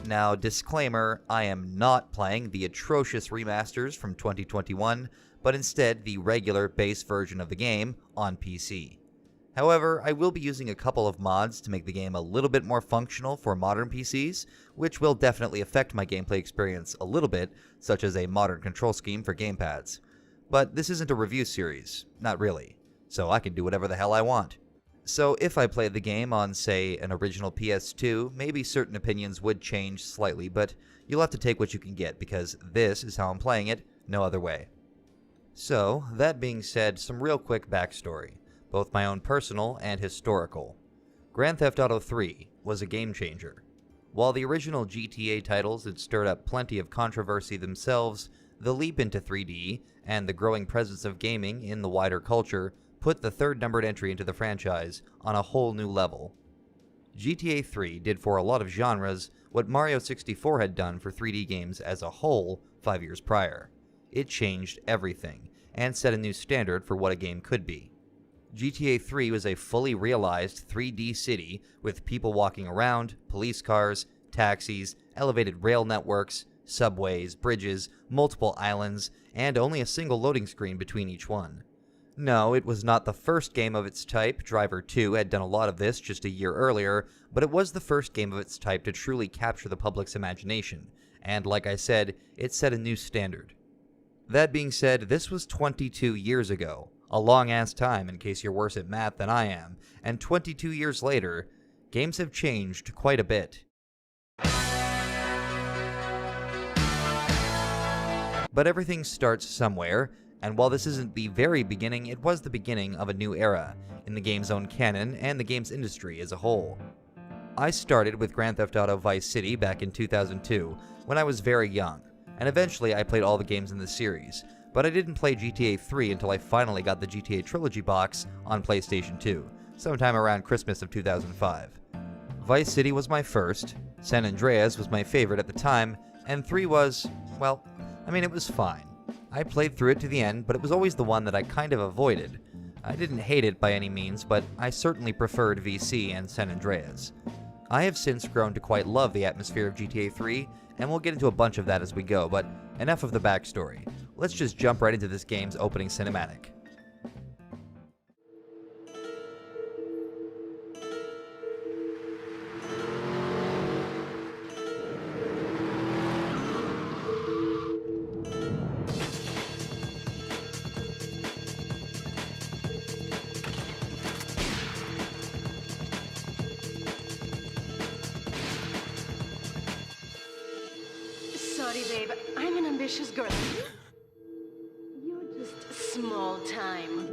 Now, disclaimer, I am not playing the atrocious remasters from 2021, but instead the regular base version of the game on PC. However, I will be using a couple of mods to make the game a little bit more functional for modern PCs, which will definitely affect my gameplay experience a little bit, such as a modern control scheme for gamepads. But this isn't a review series, not really, so I can do whatever the hell I want. So if I played the game on, say, an original PS2, maybe certain opinions would change slightly, but you'll have to take what you can get, because this is how I'm playing it, no other way. So, that being said, some real quick backstory, both my own personal and historical. Grand Theft Auto 3 was a game changer. While the original GTA titles had stirred up plenty of controversy themselves, the leap into 3D, and the growing presence of gaming in the wider culture, put the third numbered entry into the franchise on a whole new level. GTA 3 did for a lot of genres what Mario 64 had done for 3D games as a whole 5 years prior. It changed everything, and set a new standard for what a game could be. GTA 3 was a fully realized 3D city with people walking around, police cars, taxis, elevated rail networks, subways, bridges, multiple islands, and only a single loading screen between each one. No, it was not the first game of its type. Driver 2 had done a lot of this just a year earlier, but it was the first game of its type to truly capture the public's imagination, and like I said, it set a new standard. That being said, this was 22 years ago, a long-ass time in case you're worse at math than I am, and 22 years later, games have changed quite a bit. But everything starts somewhere, and while this isn't the very beginning, it was the beginning of a new era, in the game's own canon and the game's industry as a whole. I started with Grand Theft Auto Vice City back in 2002, when I was very young, and eventually I played all the games in the series, but I didn't play GTA 3 until I finally got the GTA Trilogy box on PlayStation 2, sometime around Christmas of 2005. Vice City was my first, San Andreas was my favorite at the time, and 3 was, well, it was fine. I played through it to the end, but it was always the one that I kind of avoided. I didn't hate it by any means, but I certainly preferred VC and San Andreas. I have since grown to quite love the atmosphere of GTA 3, and we'll get into a bunch of that as we go, but enough of the backstory. Let's just jump right into this game's opening cinematic. Sorry, babe. I'm an ambitious girl. You're just small time.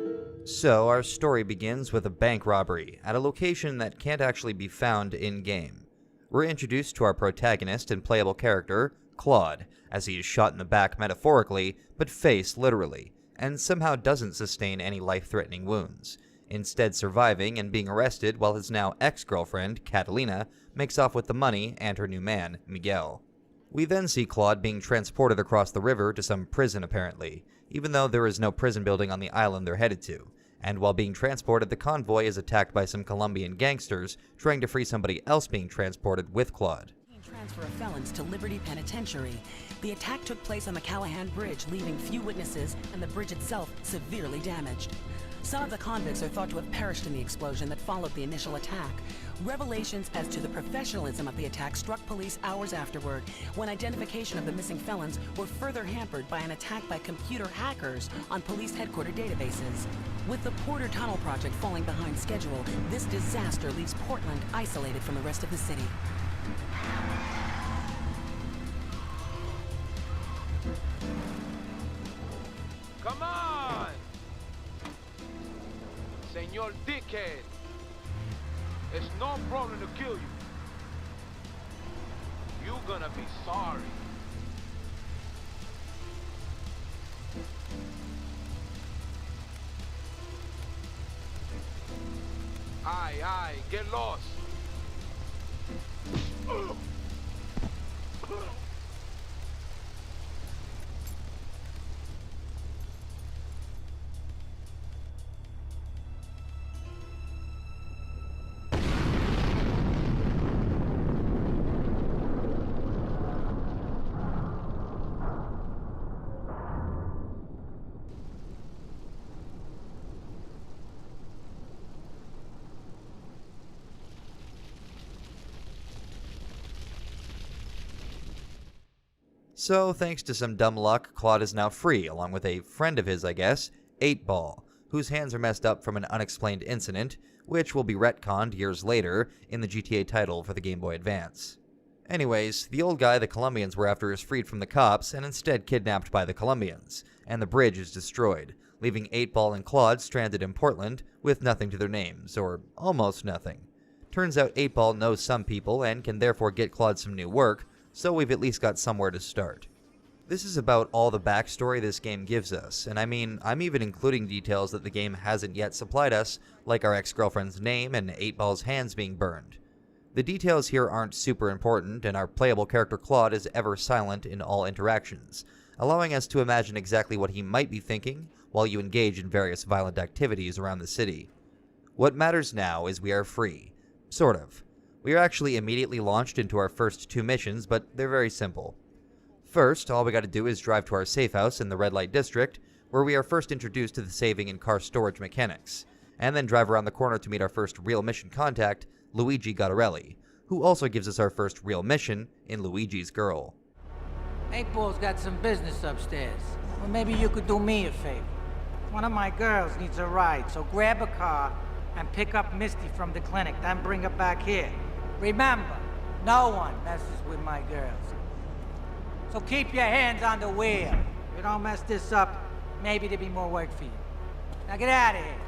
So, our story begins with a bank robbery at a location that can't actually be found in-game. We're introduced to our protagonist and playable character, Claude, as he is shot in the back metaphorically, but face literally, and somehow doesn't sustain any life-threatening wounds, instead surviving and being arrested while his now ex-girlfriend, Catalina, makes off with the money and her new man, Miguel. We then see Claude being transported across the river to some prison apparently, even though there is no prison building on the island they're headed to, and while being transported, the convoy is attacked by some Colombian gangsters trying to free somebody else being transported with Claude. Transfer of felons to Liberty Penitentiary. The attack took place on the Callahan Bridge, leaving few witnesses and the bridge itself severely damaged. Some of the convicts are thought to have perished in the explosion that followed the initial attack. Revelations as to the professionalism of the attack struck police hours afterward, when identification of the missing felons were further hampered by an attack by computer hackers on police headquarters databases. With the Porter Tunnel project falling behind schedule, this disaster leaves Portland isolated from the rest of the city. Come on! Senor Dickhead! It's no problem to kill you. You're gonna be sorry. Aye, get lost. So, thanks to some dumb luck, Claude is now free, along with a friend of his, I guess, 8-Ball, whose hands are messed up from an unexplained incident, which will be retconned years later in the GTA title for the Game Boy Advance. Anyways, the old guy the Colombians were after is freed from the cops and instead kidnapped by the Colombians, and the bridge is destroyed, leaving 8-Ball and Claude stranded in Portland with nothing to their names, or almost nothing. Turns out 8-Ball knows some people and can therefore get Claude some new work, so we've at least got somewhere to start. This is about all the backstory this game gives us, and I mean, I'm even including details that the game hasn't yet supplied us, like our ex-girlfriend's name and 8-Ball's hands being burned. The details here aren't super important, and our playable character Claude is ever silent in all interactions, allowing us to imagine exactly what he might be thinking while you engage in various violent activities around the city. What matters now is we are free. Sort of. We are actually immediately launched into our first 2 missions, but they're very simple. First, all we gotta do is drive to our safe house in the Red Light District, where we are first introduced to the saving and car storage mechanics, and then drive around the corner to meet our first real mission contact, Luigi Gattarelli, who also gives us our first real mission in Luigi's Girl. 8-Ball's got some business upstairs. Well, maybe you could do me a favor. One of my girls needs a ride, so grab a car and pick up Misty from the clinic, then bring her back here. Remember, no one messes with my girls. So keep your hands on the wheel. If you don't mess this up, maybe there'll be more work for you. Now get out of here.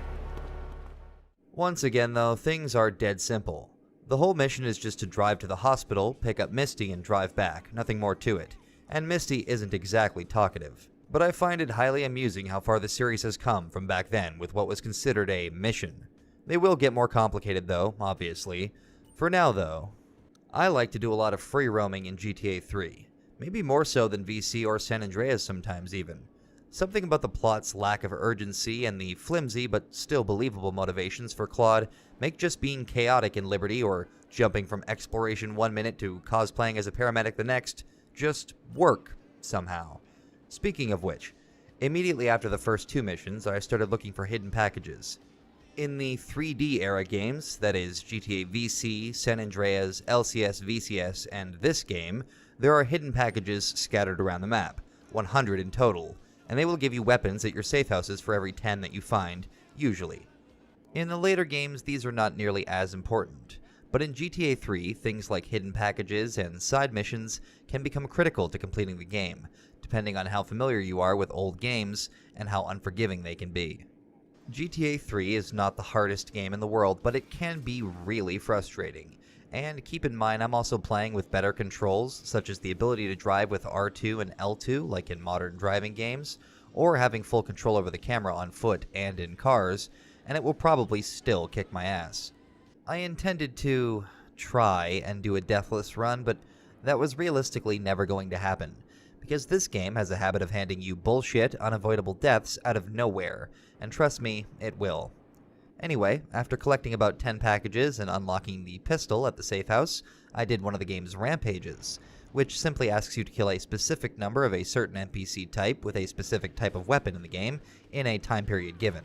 Once again, though, things are dead simple. The whole mission is just to drive to the hospital, pick up Misty, and drive back. Nothing more to it. And Misty isn't exactly talkative. But I find it highly amusing how far the series has come from back then with what was considered a mission. They will get more complicated though, obviously. For now though, I like to do a lot of free roaming in GTA 3. Maybe more so than VC or San Andreas sometimes even. Something about the plot's lack of urgency and the flimsy but still believable motivations for Claude make just being chaotic in Liberty or jumping from exploration 1 minute to cosplaying as a paramedic the next just work somehow. Speaking of which, immediately after the first 2 missions, I started looking for hidden packages. In the 3D era games, that is GTA VC, San Andreas, LCS, VCS, and this game, there are hidden packages scattered around the map, 100 in total, and they will give you weapons at your safe houses for every 10 that you find, usually. In the later games, these are not nearly as important, but in GTA 3, things like hidden packages and side missions can become critical to completing the game, depending on how familiar you are with old games and how unforgiving they can be. GTA 3 is not the hardest game in the world, but it can be really frustrating. And keep in mind, I'm also playing with better controls, such as the ability to drive with R2 and L2, like in modern driving games, or having full control over the camera on foot and in cars, and it will probably still kick my ass. I intended to try and do a deathless run, but that was realistically never going to happen, because this game has a habit of handing you bullshit, unavoidable deaths out of nowhere, and trust me, it will. Anyway, after collecting about 10 packages and unlocking the pistol at the safe house, I did one of the game's rampages, which simply asks you to kill a specific number of a certain NPC type with a specific type of weapon in the game in a time period given.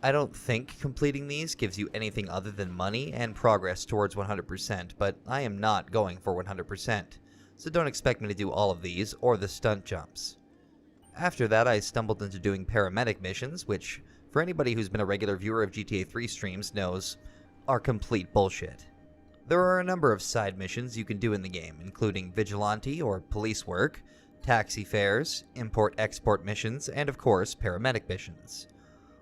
I don't think completing these gives you anything other than money and progress towards 100%, but I am not going for 100%, so don't expect me to do all of these or the stunt jumps. After that, I stumbled into doing paramedic missions, which, for anybody who's been a regular viewer of GTA 3 streams knows, are complete bullshit. There are a number of side missions you can do in the game, including vigilante or police work, taxi fares, import-export missions, and of course, paramedic missions.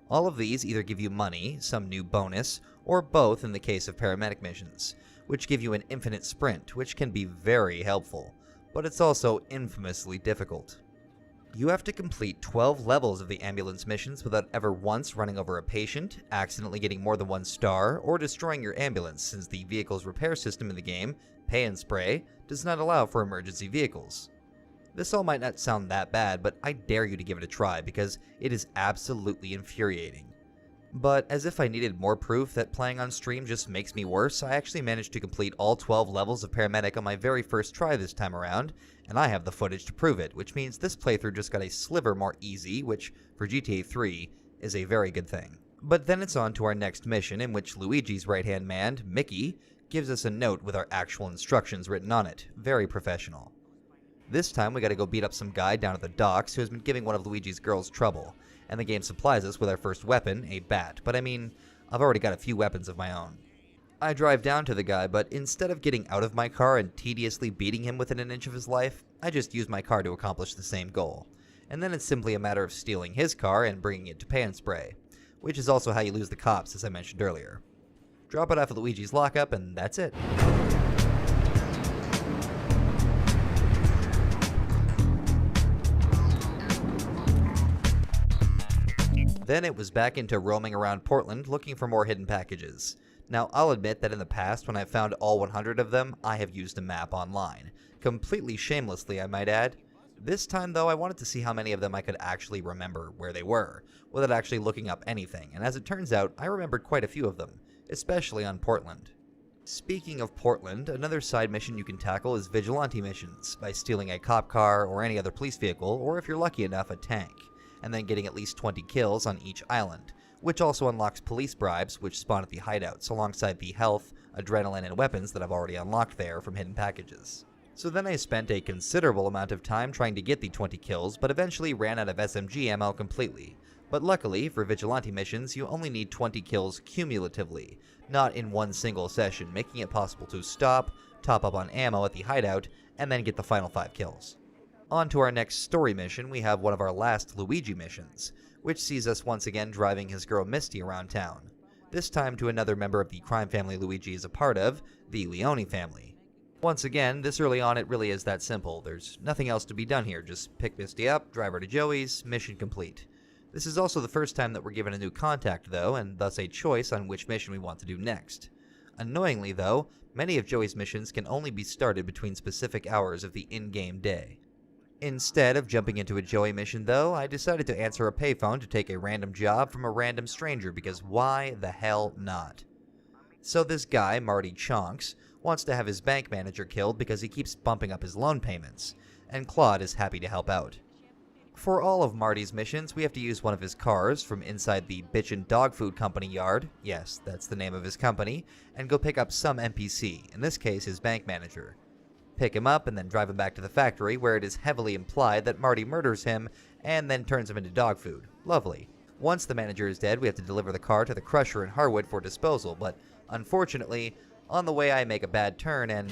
All of these either give you money, some new bonus, or both in the case of paramedic missions, which give you an infinite sprint, which can be very helpful, but it's also infamously difficult. You have to complete 12 levels of the ambulance missions without ever once running over a patient, accidentally getting more than 1 star, or destroying your ambulance, since the vehicle's repair system in the game, Pay and Spray, does not allow for emergency vehicles. This all might not sound that bad, but I dare you to give it a try because it is absolutely infuriating. But as if I needed more proof that playing on stream just makes me worse, I actually managed to complete all 12 levels of paramedic on my very first try this time around, and I have the footage to prove it, which means this playthrough just got a sliver more easy, which for GTA 3 is a very good thing. But then it's on to our next mission, in which Luigi's right-hand man, Mickey, gives us a note with our actual instructions written on it. Very professional. This time we gotta go beat up some guy down at the docks who has been giving one of Luigi's girls trouble, and the game supplies us with our first weapon, a bat, but I mean, I've already got a few weapons of my own. I drive down to the guy, but instead of getting out of my car and tediously beating him within an inch of his life, I just use my car to accomplish the same goal. And then it's simply a matter of stealing his car and bringing it to Pay and Spray, which is also how you lose the cops, as I mentioned earlier. Drop it off at Luigi's lockup, and that's it. Then it was back into roaming around Portland looking for more hidden packages. Now, I'll admit that in the past, when I've found all 100 of them, I have used a map online. Completely shamelessly, I might add. This time, though, I wanted to see how many of them I could actually remember where they were, without actually looking up anything, and as it turns out, I remembered quite a few of them, especially on Portland. Speaking of Portland, another side mission you can tackle is vigilante missions, by stealing a cop car or any other police vehicle, or if you're lucky enough, a tank, and then getting at least 20 kills on each island, which also unlocks police bribes, which spawn at the hideouts, alongside the health, adrenaline, and weapons that I've already unlocked there from hidden packages. So then I spent a considerable amount of time trying to get the 20 kills, but eventually ran out of SMG ammo completely. But luckily, for vigilante missions, you only need 20 kills cumulatively, not in one single session, making it possible to stop, top up on ammo at the hideout, and then get the final 5 kills. On to our next story mission, we have one of our last Luigi missions, which sees us once again driving his girl Misty around town. This time to another member of the crime family Luigi is a part of, the Leone family. Once again, this early on it really is that simple. There's nothing else to be done here, just pick Misty up, drive her to Joey's, mission complete. This is also the first time that we're given a new contact though, and thus a choice on which mission we want to do next. Annoyingly though, many of Joey's missions can only be started between specific hours of the in-game day. Instead of jumping into a Joey mission though, I decided to answer a payphone to take a random job from a random stranger because why the hell not? So this guy, Marty Chonks, wants to have his bank manager killed because he keeps bumping up his loan payments, and Claude is happy to help out. For all of Marty's missions, we have to use one of his cars from inside the Bitchin' Dog Food Company yard, yes, that's the name of his company, and go pick up some NPC, in this case his bank manager. Pick him up and then drive him back to the factory where it is heavily implied that Marty murders him and then turns him into dog food. Lovely. Once the manager is dead, we have to deliver the car to the crusher in Harwood for disposal, but unfortunately, on the way I make a bad turn and...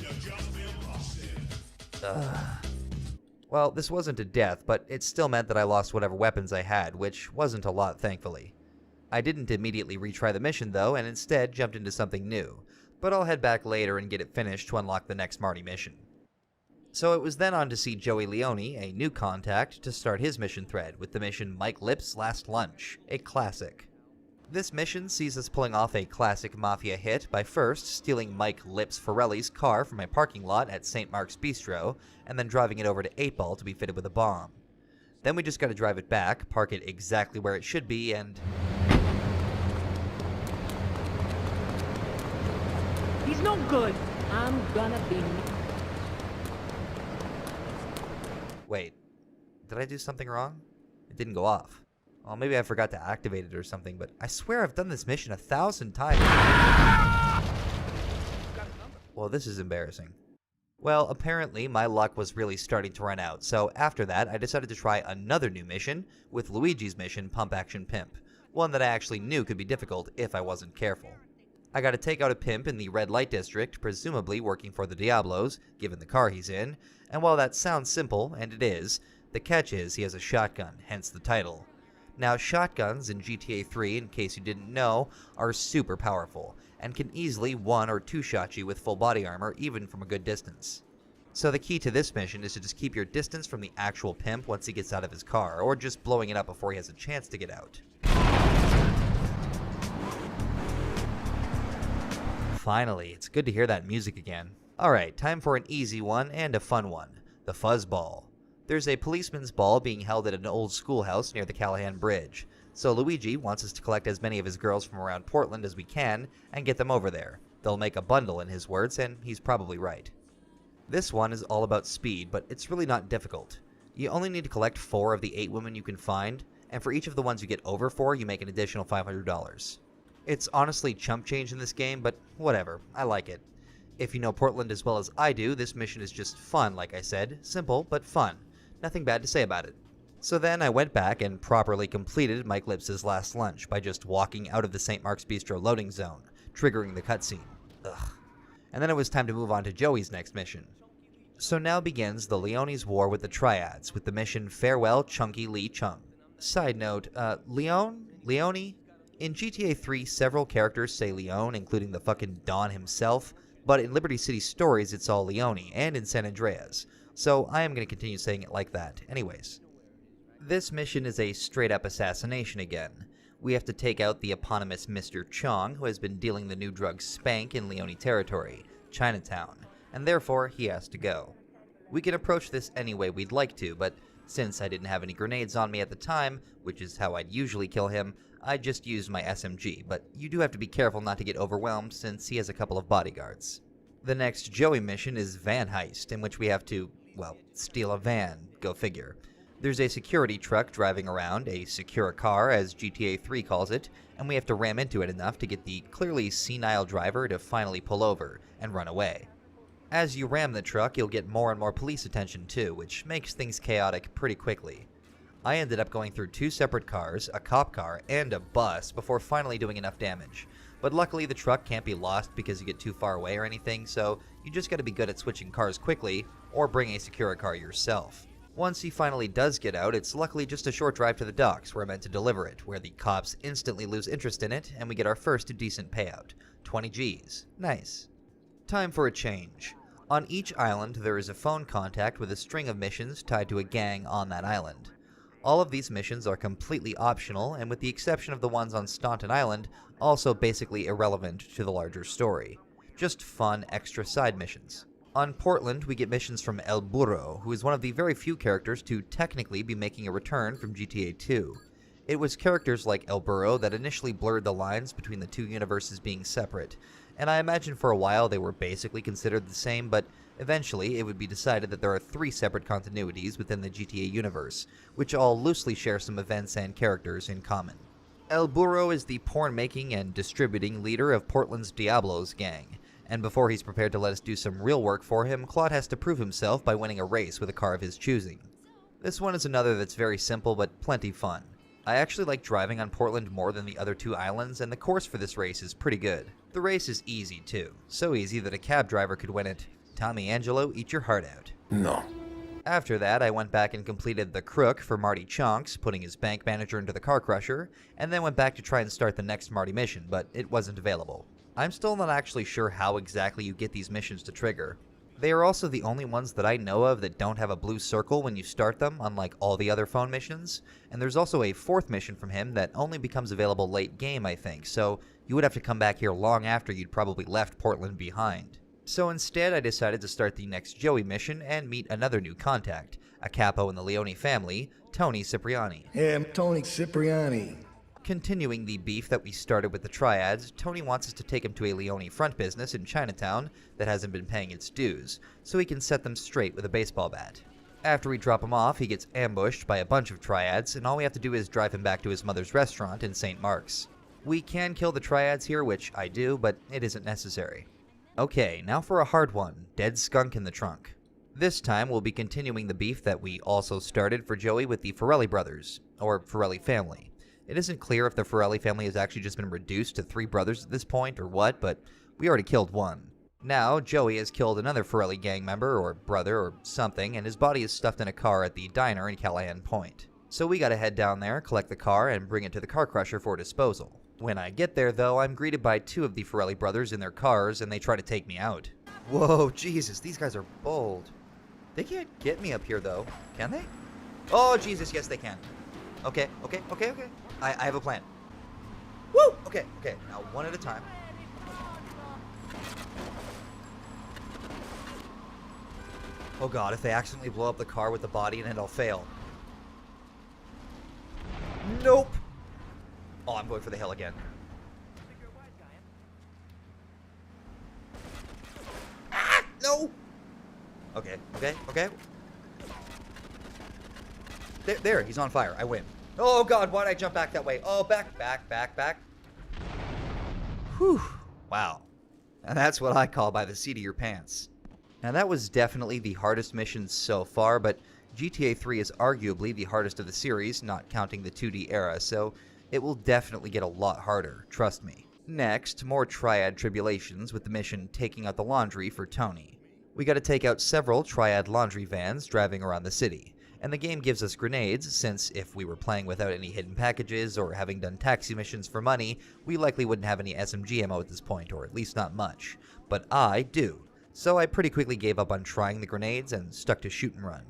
Well, this wasn't a death, but it still meant that I lost whatever weapons I had, which wasn't a lot, thankfully. I didn't immediately retry the mission though, and instead jumped into something new, but I'll head back later and get it finished to unlock the next Marty mission. So it was then on to see Joey Leone, a new contact, to start his mission thread with the mission Myke Lip's Last Lunch, a classic. This mission sees us pulling off a classic Mafia hit by first stealing Myke Lips Forelli's car from a parking lot at St. Mark's Bistro, and then driving it over to 8 Ball to be fitted with a bomb. Then we just gotta drive it back, park it exactly where it should be, and... He's no good. I'm gonna be... Wait, did I do something wrong? It didn't go off. Well, maybe I forgot to activate it or something, but I swear I've done this mission 1,000 times. Well, this is embarrassing. Well, apparently my luck was really starting to run out, so after that I decided to try another new mission with Luigi's mission Pump Action Pimp, one that I actually knew could be difficult if I wasn't careful. I gotta take out a pimp in the red light district, presumably working for the Diablos, given the car he's in, and while that sounds simple, and it is, the catch is he has a shotgun, hence the title. Now, shotguns in GTA 3, in case you didn't know, are super powerful, and can easily one- or two-shot you with full body armor, even from a good distance. So the key to this mission is to just keep your distance from the actual pimp once he gets out of his car, or just blowing it up before he has a chance to get out. Finally, it's good to hear that music again. Alright, time for an easy one and a fun one. The Fuzzball. There's a policeman's ball being held at an old schoolhouse near the Callahan Bridge, so Luigi wants us to collect as many of his girls from around Portland as we can and get them over there. They'll make a bundle in his words, and he's probably right. This one is all about speed, but it's really not difficult. You only need to collect 4 of the 8 women you can find, and for each of the ones you get over 4, you make an additional $500. It's honestly chump change in this game, but whatever, I like it. If you know Portland as well as I do, this mission is just fun, like I said. Simple, but fun. Nothing bad to say about it. So then I went back and properly completed Myke Lips' Last Lunch by just walking out of the St. Mark's Bistro loading zone, triggering the cutscene. Ugh. And then it was time to move on to Joey's next mission. So now begins the Leone's war with the Triads, with the mission Farewell Chunky Lee Chung. Side note, Leone? In GTA 3, several characters say Leone, including the fucking Don himself, but in Liberty City Stories it's all Leone, and in San Andreas. So I am going to continue saying it like that. Anyways. This mission is a straight-up assassination again. We have to take out the eponymous Mr. Chong, who has been dealing the new drug Spank in Leone territory, Chinatown, and therefore he has to go. We can approach this any way we'd like to, but since I didn't have any grenades on me at the time, which is how I'd usually kill him, I just used my SMG, but you do have to be careful not to get overwhelmed since he has a couple of bodyguards. The next Joey mission is Van Heist, in which we have to, well, steal a van, go figure. There's a security truck driving around, a secure car as GTA 3 calls it, and we have to ram into it enough to get the clearly senile driver to finally pull over and run away. As you ram the truck, you'll get more and more police attention too, which makes things chaotic pretty quickly. I ended up going through 2 separate cars, a cop car, and a bus before finally doing enough damage. But luckily the truck can't be lost because you get too far away or anything, so you just gotta be good at switching cars quickly, or bring a secure car yourself. Once he finally does get out, it's luckily just a short drive to the docks where I'm meant to deliver it, where the cops instantly lose interest in it, and we get our first decent payout. 20 G's. Nice. Time for a change. On each island, there is a phone contact with a string of missions tied to a gang on that island. All of these missions are completely optional, and with the exception of the ones on Staunton Island, also basically irrelevant to the larger story. Just fun, extra side missions. On Portland, we get missions from El Burro, who is one of the very few characters to technically be making a return from GTA 2. It was characters like El Burro that initially blurred the lines between the two universes being separate, and I imagine for a while they were basically considered the same, but eventually it would be decided that there are 3 separate continuities within the GTA universe, which all loosely share some events and characters in common. El Burro is the porn-making and distributing leader of Portland's Diablos gang, and before he's prepared to let us do some real work for him, Claude has to prove himself by winning a race with a car of his choosing. This one is another that's very simple but plenty fun. I actually like driving on Portland more than the other 2 islands, and the course for this race is pretty good. The race is easy too, so easy that a cab driver could win it. Tommy Angelo, eat your heart out. No. After that, I went back and completed the crook for Marty Chonks, putting his bank manager into the car crusher, and then went back to try and start the next Marty mission, but it wasn't available. I'm still not actually sure how exactly you get these missions to trigger. They are also the only ones that I know of that don't have a blue circle when you start them, unlike all the other phone missions, and there's also a fourth mission from him that only becomes available late game, I think, so you would have to come back here long after you'd probably left Portland behind. So instead, I decided to start the next Joey mission and meet another new contact, a capo in the Leone family, Tony Cipriani. Yeah, I'm Tony Cipriani. Continuing the beef that we started with the Triads, Tony wants us to take him to a Leone front business in Chinatown that hasn't been paying its dues, so he can set them straight with a baseball bat. After we drop him off, he gets ambushed by a bunch of Triads, and all we have to do is drive him back to his mother's restaurant in St. Mark's. We can kill the Triads here, which I do, but it isn't necessary. Okay, now for a hard one, dead skunk in the trunk. This time we'll be continuing the beef that we also started for Joey with the Forelli brothers, or Forelli family. It isn't clear if the Forelli family has actually just been reduced to 3 brothers at this point or what, but we already killed one. Now, Joey has killed another Forelli gang member, or brother, or something, and his body is stuffed in a car at the diner in Callahan Point. So we gotta head down there, collect the car, and bring it to the car crusher for disposal. When I get there, though, I'm greeted by 2 of the Forelli brothers in their cars, and they try to take me out. Whoa, Jesus, these guys are bold. They can't get me up here, though, can they? Oh, Jesus, yes, they can. Okay. I have a plan. Woo! Okay, now one at a time. Oh god, if they accidentally blow up the car with the body in it, I'll fail. Nope! Oh, I'm going for the hill again. Ah! No! Okay. There, he's on fire. I win. Oh god, why'd I jump back that way? Oh, back. Whew. Wow. And that's what I call by the seat of your pants. Now that was definitely the hardest mission so far, but GTA 3 is arguably the hardest of the series, not counting the 2D era, so it will definitely get a lot harder, trust me. Next, more Triad tribulations with the mission taking out the laundry for Tony. We gotta take out several Triad laundry vans driving around the city. And the game gives us grenades, since if we were playing without any hidden packages or having done taxi missions for money, we likely wouldn't have any SMG ammo at this point, or at least not much. But I do. So I pretty quickly gave up on trying the grenades and stuck to shoot and run.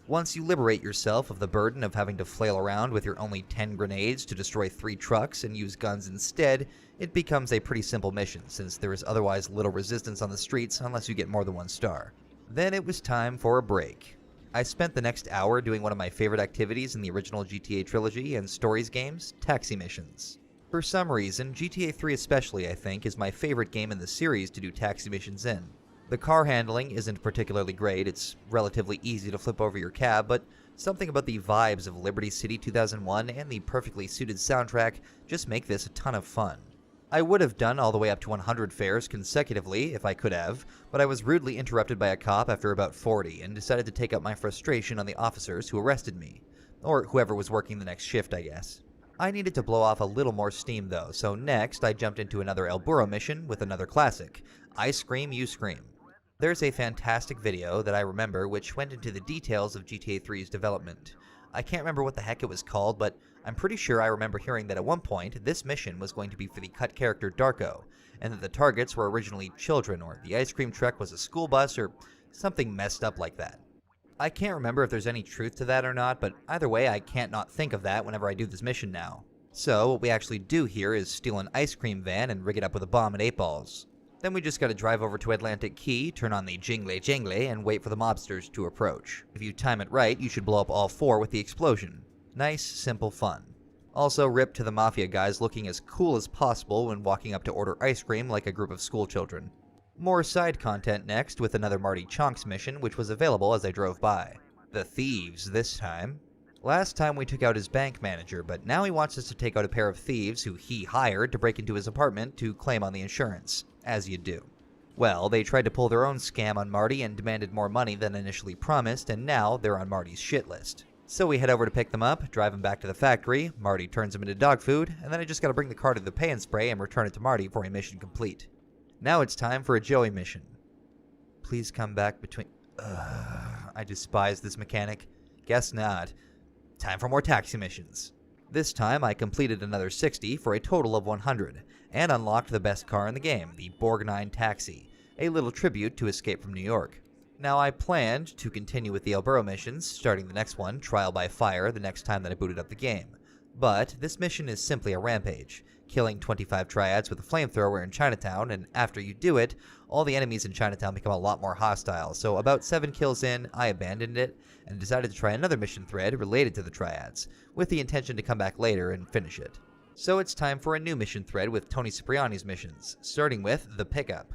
Once you liberate yourself of the burden of having to flail around with your only 10 grenades to destroy 3 trucks and use guns instead, it becomes a pretty simple mission, since there is otherwise little resistance on the streets unless you get more than 1 star. Then it was time for a break. I spent the next hour doing one of my favorite activities in the original GTA Trilogy and Stories games, taxi missions. For some reason, GTA 3 especially, I think, is my favorite game in the series to do taxi missions in. The car handling isn't particularly great, it's relatively easy to flip over your cab, but something about the vibes of Liberty City 2001 and the perfectly suited soundtrack just make this a ton of fun. I would have done all the way up to 100 fares consecutively if I could have, but I was rudely interrupted by a cop after about 40 and decided to take out my frustration on the officers who arrested me. Or whoever was working the next shift, I guess. I needed to blow off a little more steam though, so next I jumped into another El Burro mission with another classic, I Scream, You Scream. There's a fantastic video that I remember which went into the details of GTA 3's development. I can't remember what the heck it was called, but I'm pretty sure I remember hearing that at one point, this mission was going to be for the cut character Darko, and that the targets were originally children, or the ice cream truck was a school bus, or something messed up like that. I can't remember if there's any truth to that or not, but either way, I can't not think of that whenever I do this mission now. So, what we actually do here is steal an ice cream van and rig it up with a bomb and 8 balls. Then we just gotta drive over to Atlantic Key, turn on the jingle, and wait for the mobsters to approach. If you time it right, you should blow up all 4 with the explosion. Nice, simple fun. Also, rip to the Mafia guys looking as cool as possible when walking up to order ice cream like a group of school children. More side content next with another Marty Chonks mission which was available as I drove by. The thieves this time. Last time we took out his bank manager, but now he wants us to take out a pair of thieves who he hired to break into his apartment to claim on the insurance. As you do. Well, they tried to pull their own scam on Marty and demanded more money than initially promised, and now they're on Marty's shit list. So we head over to pick them up, drive them back to the factory, Marty turns them into dog food, and then I just gotta bring the car to the pay and spray and return it to Marty for a mission complete. Now it's time for a Joey mission. Please come back between... I despise this mechanic. Guess not. Time for more taxi missions. This time I completed another 60 for a total of 100, and unlocked the best car in the game, the Borgnine Taxi, a little tribute to Escape from New York. Now I planned to continue with the El Burro missions, starting the next one, Trial by Fire, the next time that I booted up the game. But this mission is simply a rampage, killing 25 triads with a flamethrower in Chinatown, and after you do it, all the enemies in Chinatown become a lot more hostile, so about 7 kills in, I abandoned it, and decided to try another mission thread related to the triads, with the intention to come back later and finish it. So it's time for a new mission thread with Tony Cipriani's missions, starting with The Pickup.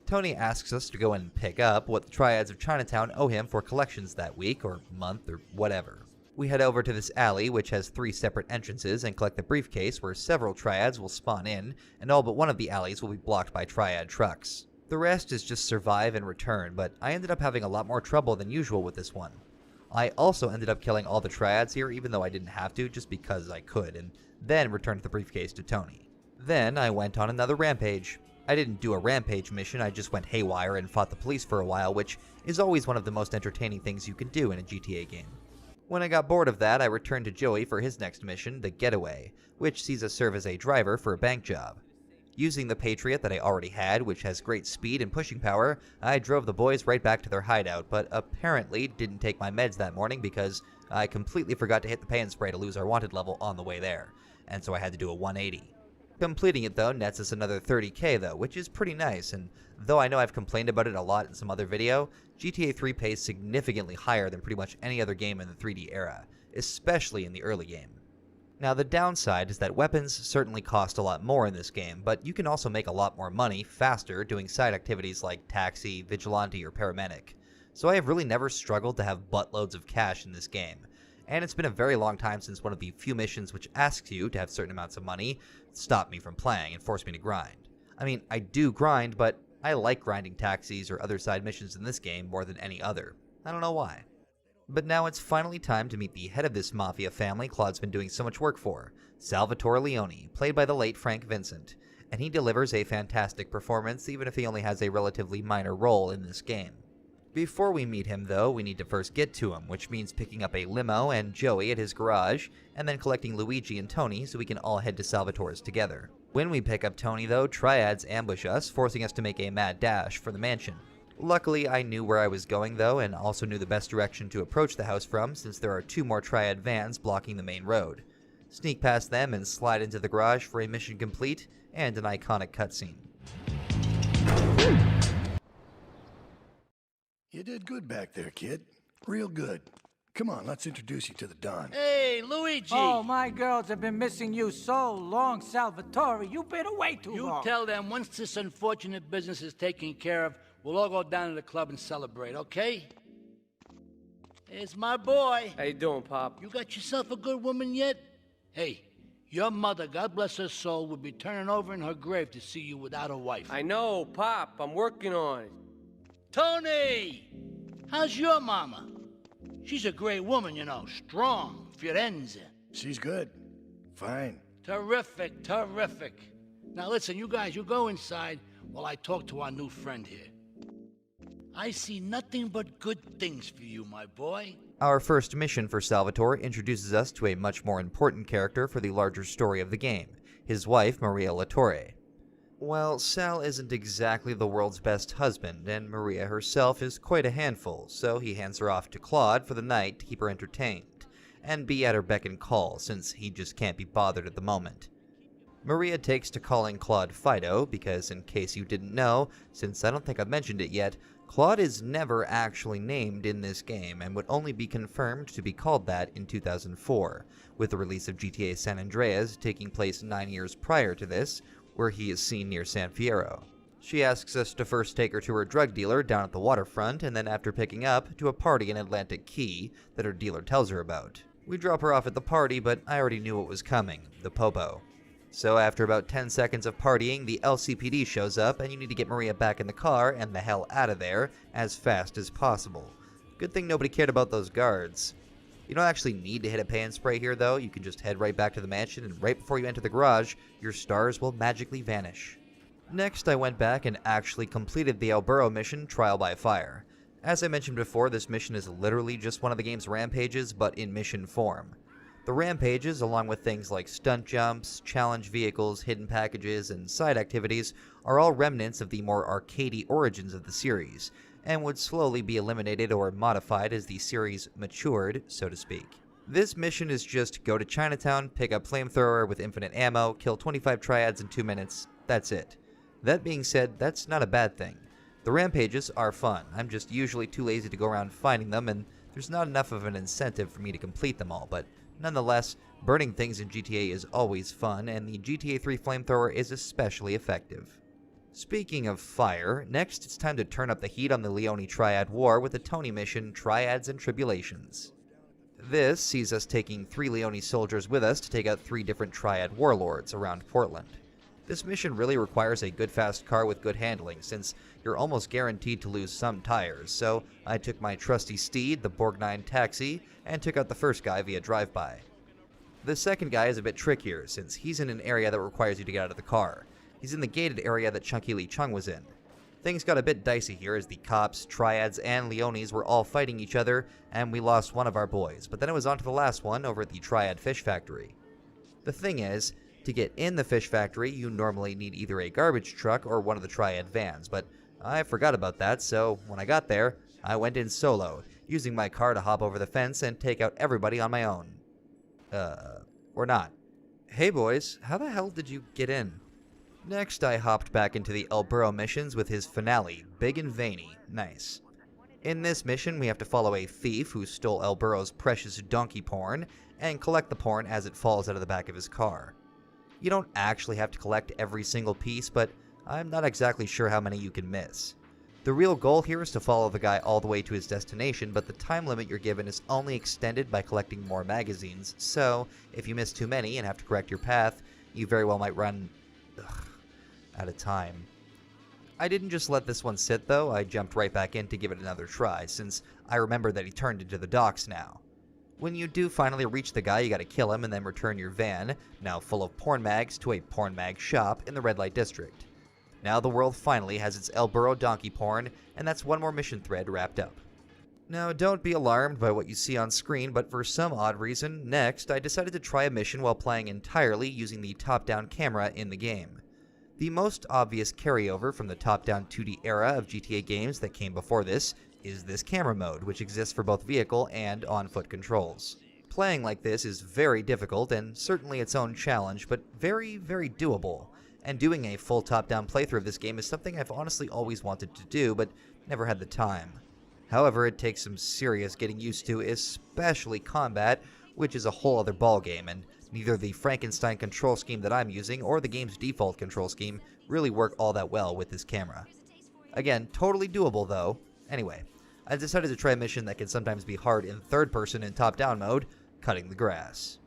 Tony asks us to go and pick up what the triads of Chinatown owe him for collections that week, or month, or whatever. We head over to this alley, which has 3 separate entrances, and collect the briefcase where several triads will spawn in, and all but one of the alleys will be blocked by triad trucks. The rest is just survive and return, but I ended up having a lot more trouble than usual with this one. I also ended up killing all the triads here, even though I didn't have to, just because I could, and then returned the briefcase to Tony. Then I went on another rampage. I didn't do a rampage mission, I just went haywire and fought the police for a while, which is always one of the most entertaining things you can do in a GTA game. When I got bored of that, I returned to Joey for his next mission, The Getaway, which sees us serve as a driver for a bank job. Using the Patriot that I already had, which has great speed and pushing power, I drove the boys right back to their hideout, but apparently didn't take my meds that morning because I completely forgot to hit the pay and spray to lose our wanted level on the way there, and so I had to do a 180. Completing it though nets us another 30k though, which is pretty nice, and though I know I've complained about it a lot in some other video, GTA 3 pays significantly higher than pretty much any other game in the 3D era, especially in the early game. Now the downside is that weapons certainly cost a lot more in this game, but you can also make a lot more money faster doing side activities like taxi, vigilante, or paramedic. So I have really never struggled to have buttloads of cash in this game. And it's been a very long time since one of the few missions which asks you to have certain amounts of money stopped me from playing and forced me to grind. I mean, I do grind, but I like grinding taxis or other side missions in this game more than any other. I don't know why. But now it's finally time to meet the head of this mafia family Claude's been doing so much work for, Salvatore Leone, played by the late Frank Vincent. And he delivers a fantastic performance even if he only has a relatively minor role in this game. Before we meet him, though, we need to first get to him, which means picking up a limo and Joey at his garage, and then collecting Luigi and Tony so we can all head to Salvatore's together. When we pick up Tony, though, triads ambush us, forcing us to make a mad dash for the mansion. Luckily, I knew where I was going, though, and also knew the best direction to approach the house from, since there are 2 more triad vans blocking the main road. Sneak past them and slide into the garage for a mission complete, and an iconic cutscene. You did good back there, kid. Real good. Come on, let's introduce you to the Don. Hey, Luigi! Oh, my girls have been missing you so long, Salvatore. You've been away too long. You tell them once this unfortunate business is taken care of, we'll all go down to the club and celebrate, okay? It's my boy. How you doing, Pop? You got yourself a good woman yet? Hey, your mother, God bless her soul, would be turning over in her grave to see you without a wife. I know, Pop. I'm working on it. Tony! How's your mama? She's a great woman, you know. Strong. Firenze. She's good. Fine. Terrific, terrific. Now listen, you guys, you go inside while I talk to our new friend here. I see nothing but good things for you, my boy. Our first mission for Salvatore introduces us to a much more important character for the larger story of the game, his wife, Maria Latorre. Well, Sal isn't exactly the world's best husband, and Maria herself is quite a handful, so he hands her off to Claude for the night to keep her entertained, and be at her beck and call, since he just can't be bothered at the moment. Maria takes to calling Claude Fido, because in case you didn't know, since I don't think I've mentioned it yet, Claude is never actually named in this game, and would only be confirmed to be called that in 2004, with the release of GTA San Andreas taking place 9 years prior to this, where he is seen near San Fierro. She asks us to first take her to her drug dealer down at the waterfront, and then after picking up, to a party in Atlantic Key that her dealer tells her about. We drop her off at the party, but I already knew what was coming, the popo. So after about 10 seconds of partying, the LCPD shows up, and you need to get Maria back in the car and the hell out of there as fast as possible. Good thing nobody cared about those guards. You don't actually need to hit a pay and spray here, though. You can just head right back to the mansion, and right before you enter the garage, your stars will magically vanish. Next, I went back and actually completed the El Burro mission, Trial by Fire. As I mentioned before, this mission is literally just one of the game's rampages, but in mission form. The rampages, along with things like stunt jumps, challenge vehicles, hidden packages, and side activities, are all remnants of the more arcadey origins of the series, and would slowly be eliminated or modified as the series matured, so to speak. This mission is just go to Chinatown, pick up flamethrower with infinite ammo, kill 25 triads in 2 minutes, that's it. That being said, that's not a bad thing. The rampages are fun, I'm just usually too lazy to go around finding them, and there's not enough of an incentive for me to complete them all, but nonetheless, burning things in GTA is always fun, and the GTA 3 flamethrower is especially effective. Speaking of fire, next it's time to turn up the heat on the Leone Triad War with the Tony mission, Triads and Tribulations. This sees us taking 3 Leone soldiers with us to take out 3 different Triad warlords around Portland. This mission really requires a good fast car with good handling, since you're almost guaranteed to lose some tires, so I took my trusty steed, the Borgnine Taxi, and took out the first guy via drive-by. The second guy is a bit trickier, since he's in an area that requires you to get out of the car. He's in the gated area that Chunky Lee Chung was in. Things got a bit dicey here as the cops, Triads, and Leones were all fighting each other, and we lost one of our boys, but then it was on to the last one over at the Triad Fish Factory. The thing is, to get in the fish factory, you normally need either a garbage truck or one of the Triad vans, but I forgot about that, so when I got there, I went in solo, using my car to hop over the fence and take out everybody on my own. Or not. Hey boys, how the hell did you get in? Next, I hopped back into the El Burro missions with his finale, Big and Veiny. Nice. In this mission, we have to follow a thief who stole El Burro's precious donkey porn, and collect the porn as it falls out of the back of his car. You don't actually have to collect every single piece, but I'm not exactly sure how many you can miss. The real goal here is to follow the guy all the way to his destination, but the time limit you're given is only extended by collecting more magazines, so if you miss too many and have to correct your path, you very well might run out of time. I didn't just let this one sit though, I jumped right back in to give it another try, since I remembered that he turned into the docks now. When you do finally reach the guy, you gotta kill him and then return your van, now full of porn mags, to a porn mag shop in the red light district. Now the world finally has its El Burro donkey porn, and that's one more mission thread wrapped up. Now don't be alarmed by what you see on screen, but for some odd reason, next I decided to try a mission while playing entirely using the top-down camera in the game. The most obvious carryover from the top-down 2D era of GTA games that came before this is this camera mode, which exists for both vehicle and on-foot controls. Playing like this is very difficult and certainly its own challenge, but very, very doable. And doing a full top-down playthrough of this game is something I've honestly always wanted to do, but never had the time. However, it takes some serious getting used to, especially combat, which is a whole other ballgame, and neither the Frankenstein control scheme that I'm using or the game's default control scheme really work all that well with this camera. Again, totally doable though. Anyway, I decided to try a mission that can sometimes be hard in third person in top-down mode, cutting the grass.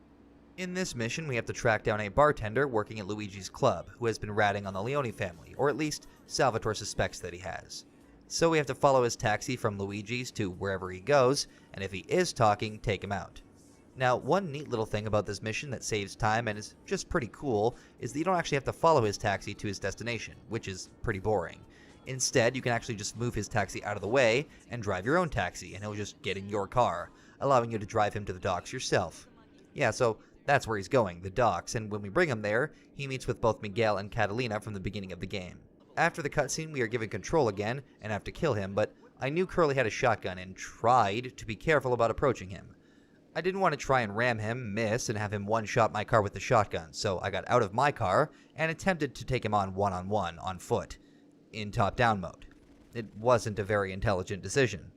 In this mission, we have to track down a bartender working at Luigi's club, who has been ratting on the Leone family, or at least Salvatore suspects that he has. So we have to follow his taxi from Luigi's to wherever he goes, and if he is talking, take him out. Now, one neat little thing about this mission that saves time and is just pretty cool is that you don't actually have to follow his taxi to his destination, which is pretty boring. Instead, you can actually just move his taxi out of the way and drive your own taxi, and he'll just get in your car, allowing you to drive him to the docks yourself. Yeah, so that's where he's going, the docks, and when we bring him there, he meets with both Miguel and Catalina from the beginning of the game. After the cutscene, we are given control again and have to kill him, but I knew Curly had a shotgun and tried to be careful about approaching him. I didn't want to try and ram him, miss, and have him one-shot my car with the shotgun, so I got out of my car and attempted to take him on one-on-one on foot, in top-down mode. It wasn't a very intelligent decision.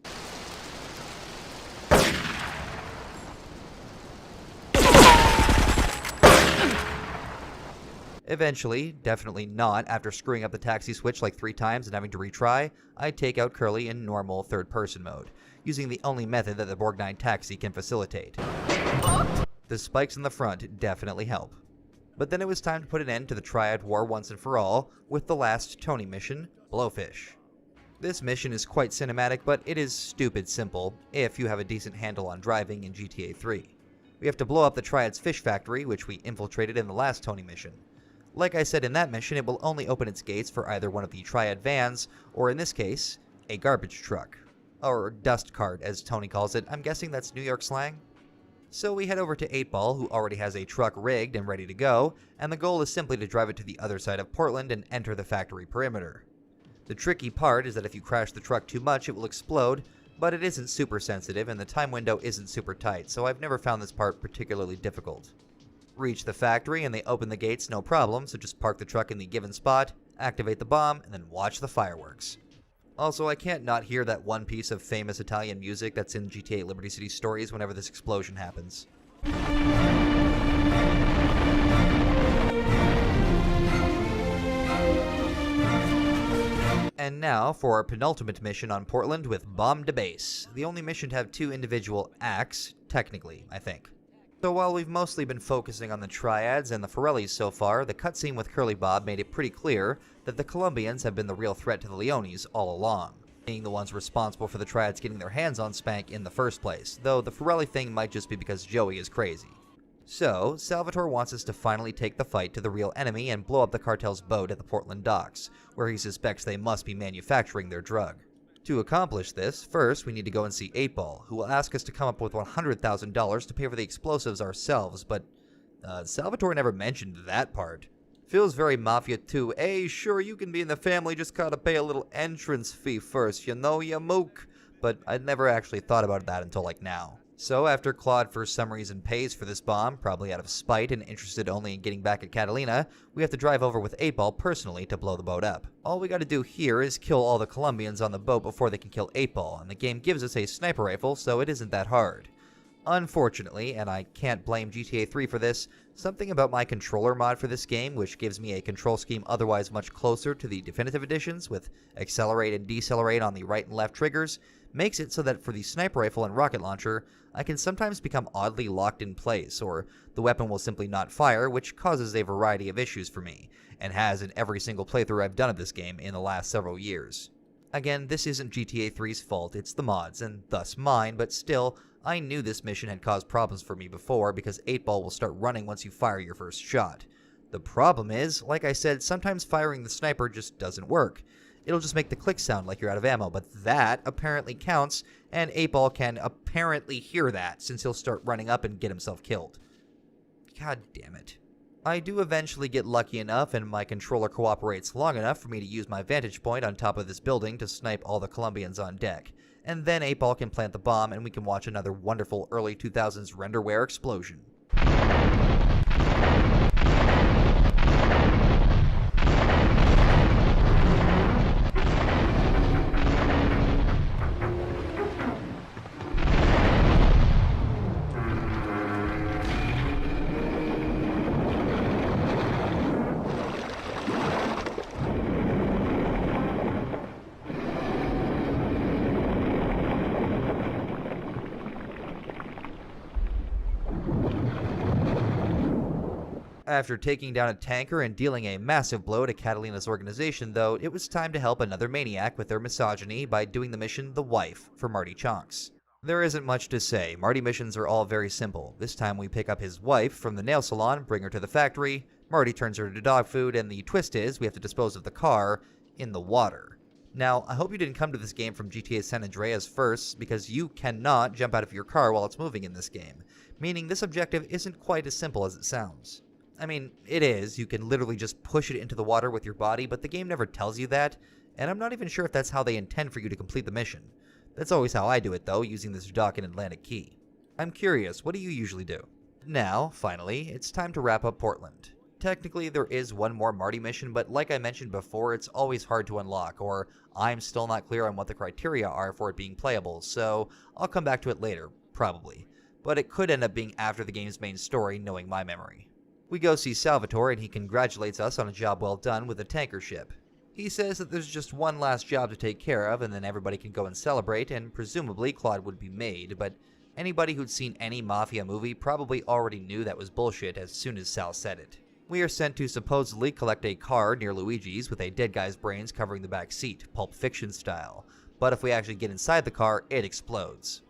Eventually, definitely not after screwing up the taxi switch like 3 times and having to retry, I take out Curly in normal third-person mode, using the only method that the Borgnine Taxi can facilitate. The spikes in the front definitely help. But then it was time to put an end to the Triad War once and for all, with the last Tony mission, Blowfish. This mission is quite cinematic, but it is stupid simple, if you have a decent handle on driving in GTA 3. We have to blow up the Triad's fish factory, which we infiltrated in the last Tony mission. Like I said in that mission, it will only open its gates for either one of the Triad vans, or in this case, a garbage truck. Or dust cart, as Tony calls it. I'm guessing that's New York slang? So we head over to 8-Ball, who already has a truck rigged and ready to go, and the goal is simply to drive it to the other side of Portland and enter the factory perimeter. The tricky part is that if you crash the truck too much, it will explode, but it isn't super sensitive and the time window isn't super tight, so I've never found this part particularly difficult. Reach the factory and they open the gates no problem, so just park the truck in the given spot, activate the bomb, and then watch the fireworks. Also, I can't not hear that one piece of famous Italian music that's in GTA Liberty City stories whenever this explosion happens. And now for our penultimate mission on Portland with Bomb to Base. The only mission to have 2 individual acts, technically, I think. So while we've mostly been focusing on the Triads and the Forellis so far, the cutscene with Curly Bob made it pretty clear that the Colombians have been the real threat to the Leones all along, being the ones responsible for the Triads getting their hands on Spank in the first place, though the Forelli thing might just be because Joey is crazy. So, Salvatore wants us to finally take the fight to the real enemy and blow up the cartel's boat at the Portland docks, where he suspects they must be manufacturing their drug. To accomplish this, first we need to go and see 8-Ball, who will ask us to come up with $100,000 to pay for the explosives ourselves, but Salvatore never mentioned that part. Feels very Mafia 2, hey, sure you can be in the family, just gotta pay a little entrance fee first, you know, ya mook. But I'd never actually thought about that until like now. So after Claude for some reason pays for this bomb, probably out of spite and interested only in getting back at Catalina, we have to drive over with 8-Ball personally to blow the boat up. All we gotta do here is kill all the Colombians on the boat before they can kill 8-Ball, and the game gives us a sniper rifle, so it isn't that hard. Unfortunately, and I can't blame GTA 3 for this, something about my controller mod for this game, which gives me a control scheme otherwise much closer to the definitive editions, with accelerate and decelerate on the right and left triggers, makes it so that for the sniper rifle and rocket launcher, I can sometimes become oddly locked in place, or the weapon will simply not fire, which causes a variety of issues for me, and has in every single playthrough I've done of this game in the last several years. Again, this isn't GTA 3's fault, it's the mods, and thus mine, but still, I knew this mission had caused problems for me before because 8-Ball will start running once you fire your first shot. The problem is, like I said, sometimes firing the sniper just doesn't work. It'll just make the click sound like you're out of ammo, but that apparently counts, and 8-Ball can apparently hear that since he'll start running up and get himself killed. God damn it. I do eventually get lucky enough and my controller cooperates long enough for me to use my vantage point on top of this building to snipe all the Colombians on deck. And then 8-Ball can plant the bomb and we can watch another wonderful early 2000s renderware explosion. After taking down a tanker and dealing a massive blow to Catalina's organization, though, it was time to help another maniac with their misogyny by doing the mission The Wife for Marty Chonks. There isn't much to say. Marty missions are all very simple. This time we pick up his wife from the nail salon, bring her to the factory, Marty turns her into dog food, and the twist is we have to dispose of the car in the water. Now, I hope you didn't come to this game from GTA San Andreas first, because you cannot jump out of your car while it's moving in this game, meaning this objective isn't quite as simple as it sounds. I mean, it is. You can literally just push it into the water with your body, but the game never tells you that, and I'm not even sure if that's how they intend for you to complete the mission. That's always how I do it, though, using this dock in Atlantic Key. I'm curious, what do you usually do? Now, finally, it's time to wrap up Portland. Technically, there is one more Marty mission, but like I mentioned before, it's always hard to unlock, or I'm still not clear on what the criteria are for it being playable, so I'll come back to it later, probably. But it could end up being after the game's main story, knowing my memory. We go see Salvatore and he congratulates us on a job well done with the tanker ship. He says that there's just one last job to take care of and then everybody can go and celebrate, and presumably Claude would be made, but anybody who'd seen any Mafia movie probably already knew that was bullshit as soon as Sal said it. We are sent to supposedly collect a car near Luigi's with a dead guy's brains covering the back seat, Pulp Fiction style, but if we actually get inside the car, it explodes.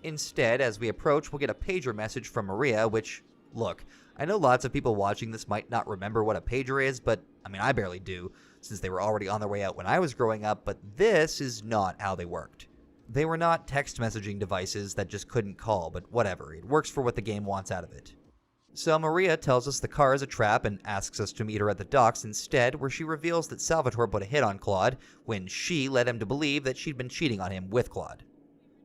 Instead, as we approach, we'll get a pager message from Maria, which, look, I know lots of people watching this might not remember what a pager is, but, I mean, I barely do, since they were already on their way out when I was growing up, but this is not how they worked. They were not text messaging devices that just couldn't call, but whatever, it works for what the game wants out of it. So Maria tells us the car is a trap and asks us to meet her at the docks instead, where she reveals that Salvatore put a hit on Claude when she led him to believe that she'd been cheating on him with Claude.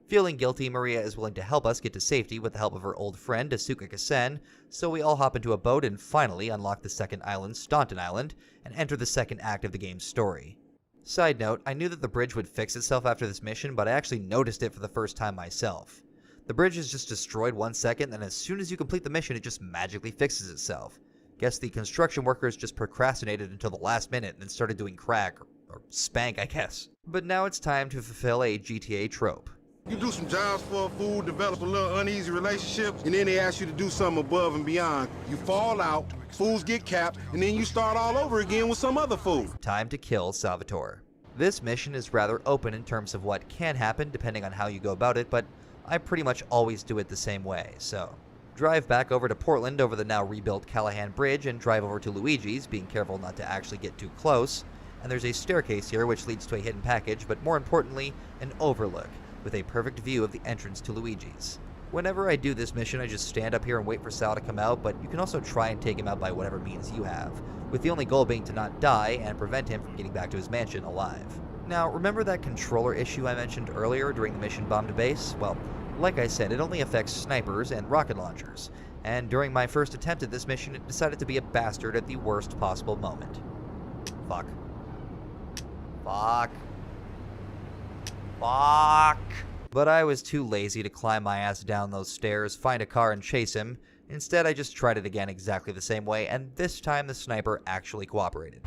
Feeling guilty, Maria is willing to help us get to safety with the help of her old friend, Asuka Kasen, so we all hop into a boat and finally unlock the second island, Staunton Island, and enter the second act of the game's story. Side note, I knew that the bridge would fix itself after this mission, but I actually noticed it for the first time myself. The bridge is just destroyed 1 second, and as soon as you complete the mission, it just magically fixes itself. Guess the construction workers just procrastinated until the last minute and then started doing crack, or spank, I guess. But now it's time to fulfill a GTA trope. You do some jobs for a fool, develop a little uneasy relationship, and then they ask you to do something above and beyond. You fall out, fools get capped, and then you start all over again with some other fool. Time to kill Salvatore. This mission is rather open in terms of what can happen depending on how you go about it, but I pretty much always do it the same way, so. Drive back over to Portland over the now rebuilt Callahan Bridge and drive over to Luigi's, being careful not to actually get too close. And there's a staircase here which leads to a hidden package, but more importantly, an overlook, with a perfect view of the entrance to Luigi's. Whenever I do this mission, I just stand up here and wait for Sal to come out, but you can also try and take him out by whatever means you have, with the only goal being to not die and prevent him from getting back to his mansion alive. Now, remember that controller issue I mentioned earlier during the mission bomb to base? Well, like I said, it only affects snipers and rocket launchers, and during my first attempt at this mission, it decided to be a bastard at the worst possible moment. Fuck. Fuck. Fuck. But I was too lazy to climb my ass down those stairs, find a car, and chase him. Instead, I just tried it again exactly the same way, and this time the sniper actually cooperated.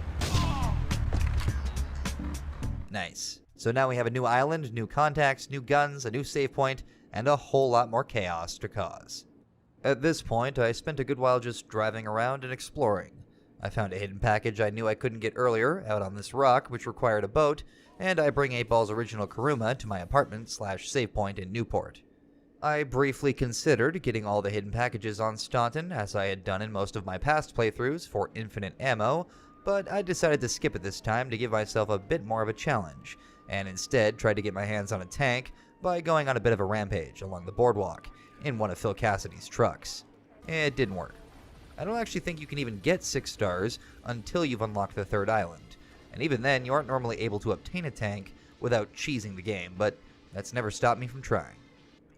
Nice. So now we have a new island, new contacts, new guns, a new save point, and a whole lot more chaos to cause. At this point, I spent a good while just driving around and exploring. I found a hidden package I knew I couldn't get earlier, out on this rock, which required a boat, and I bring 8Ball's original Kuruma to my apartment/save point in Newport. I briefly considered getting all the hidden packages on Staunton, as I had done in most of my past playthroughs, for infinite ammo, but I decided to skip it this time to give myself a bit more of a challenge, and instead tried to get my hands on a tank by going on a bit of a rampage along the boardwalk, in one of Phil Cassidy's trucks. It didn't work. I don't actually think you can even get 6 stars until you've unlocked the third island, and even then you aren't normally able to obtain a tank without cheesing the game, but that's never stopped me from trying.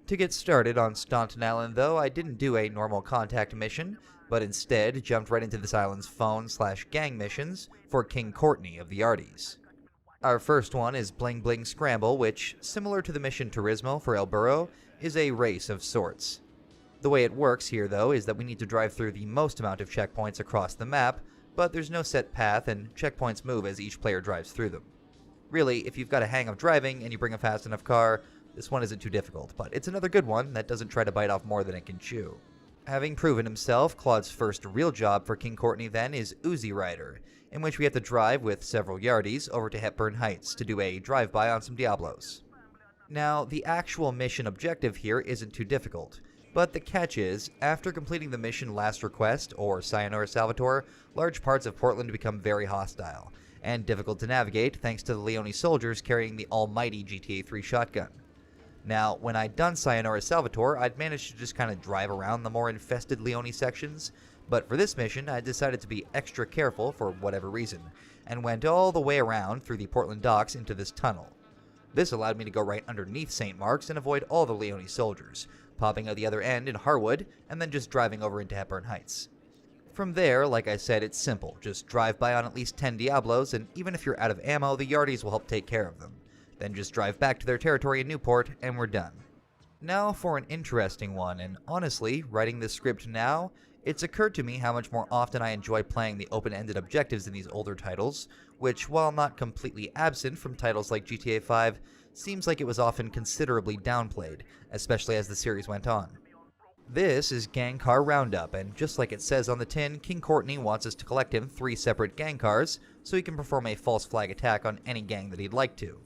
To get started on Staunton Island though, I didn't do a normal contact mission, but instead jumped right into this island's phone/gang missions for King Courtney of the Yardies. Our first one is Bling Bling Scramble, which, similar to the mission Turismo for El Burro, is a race of sorts. The way it works here though is that we need to drive through the most amount of checkpoints across the map, but there's no set path and checkpoints move as each player drives through them. Really, if you've got a hang of driving and you bring a fast enough car, this one isn't too difficult, but it's another good one that doesn't try to bite off more than it can chew. Having proven himself, Claude's first real job for King Courtney then is Uzi Rider, in which we have to drive with several Yardies over to Hepburn Heights to do a drive-by on some Diablos. Now, the actual mission objective here isn't too difficult, but the catch is, after completing the mission Last Request, or Sayonara Salvatore, large parts of Portland become very hostile, and difficult to navigate thanks to the Leone soldiers carrying the almighty GTA 3 shotgun. Now, when I'd done Sayonara Salvatore, I'd managed to just kind of drive around the more infested Leone sections, but for this mission, I decided to be extra careful for whatever reason, and went all the way around through the Portland docks into this tunnel. This allowed me to go right underneath St. Mark's and avoid all the Leone soldiers, popping out the other end in Harwood, and then just driving over into Hepburn Heights. From there, like I said, it's simple. Just drive by on at least 10 Diablos, and even if you're out of ammo, the Yardies will help take care of them. Then just drive back to their territory in Newport, and we're done. Now for an interesting one, and honestly, writing this script now, it's occurred to me how much more often I enjoy playing the open-ended objectives in these older titles, which, while not completely absent from titles like GTA 5, seems like it was often considerably downplayed, especially as the series went on. This is Gang Car Roundup, and just like it says on the tin, King Courtney wants us to collect him 3 separate gang cars so he can perform a false flag attack on any gang that he'd like to.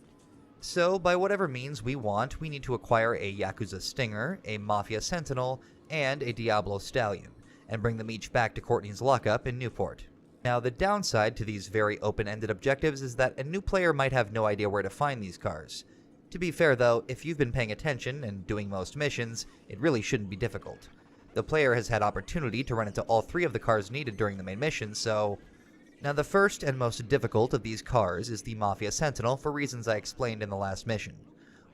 So, by whatever means we want, we need to acquire a Yakuza Stinger, a Mafia Sentinel, and a Diablo Stallion, and bring them each back to Courtney's lockup in Newport. Now, the downside to these very open-ended objectives is that a new player might have no idea where to find these cars. To be fair though, if you've been paying attention and doing most missions, it really shouldn't be difficult. The player has had opportunity to run into all 3 of the cars needed during the main mission, so... Now the first and most difficult of these cars is the Mafia Sentinel for reasons I explained in the last mission.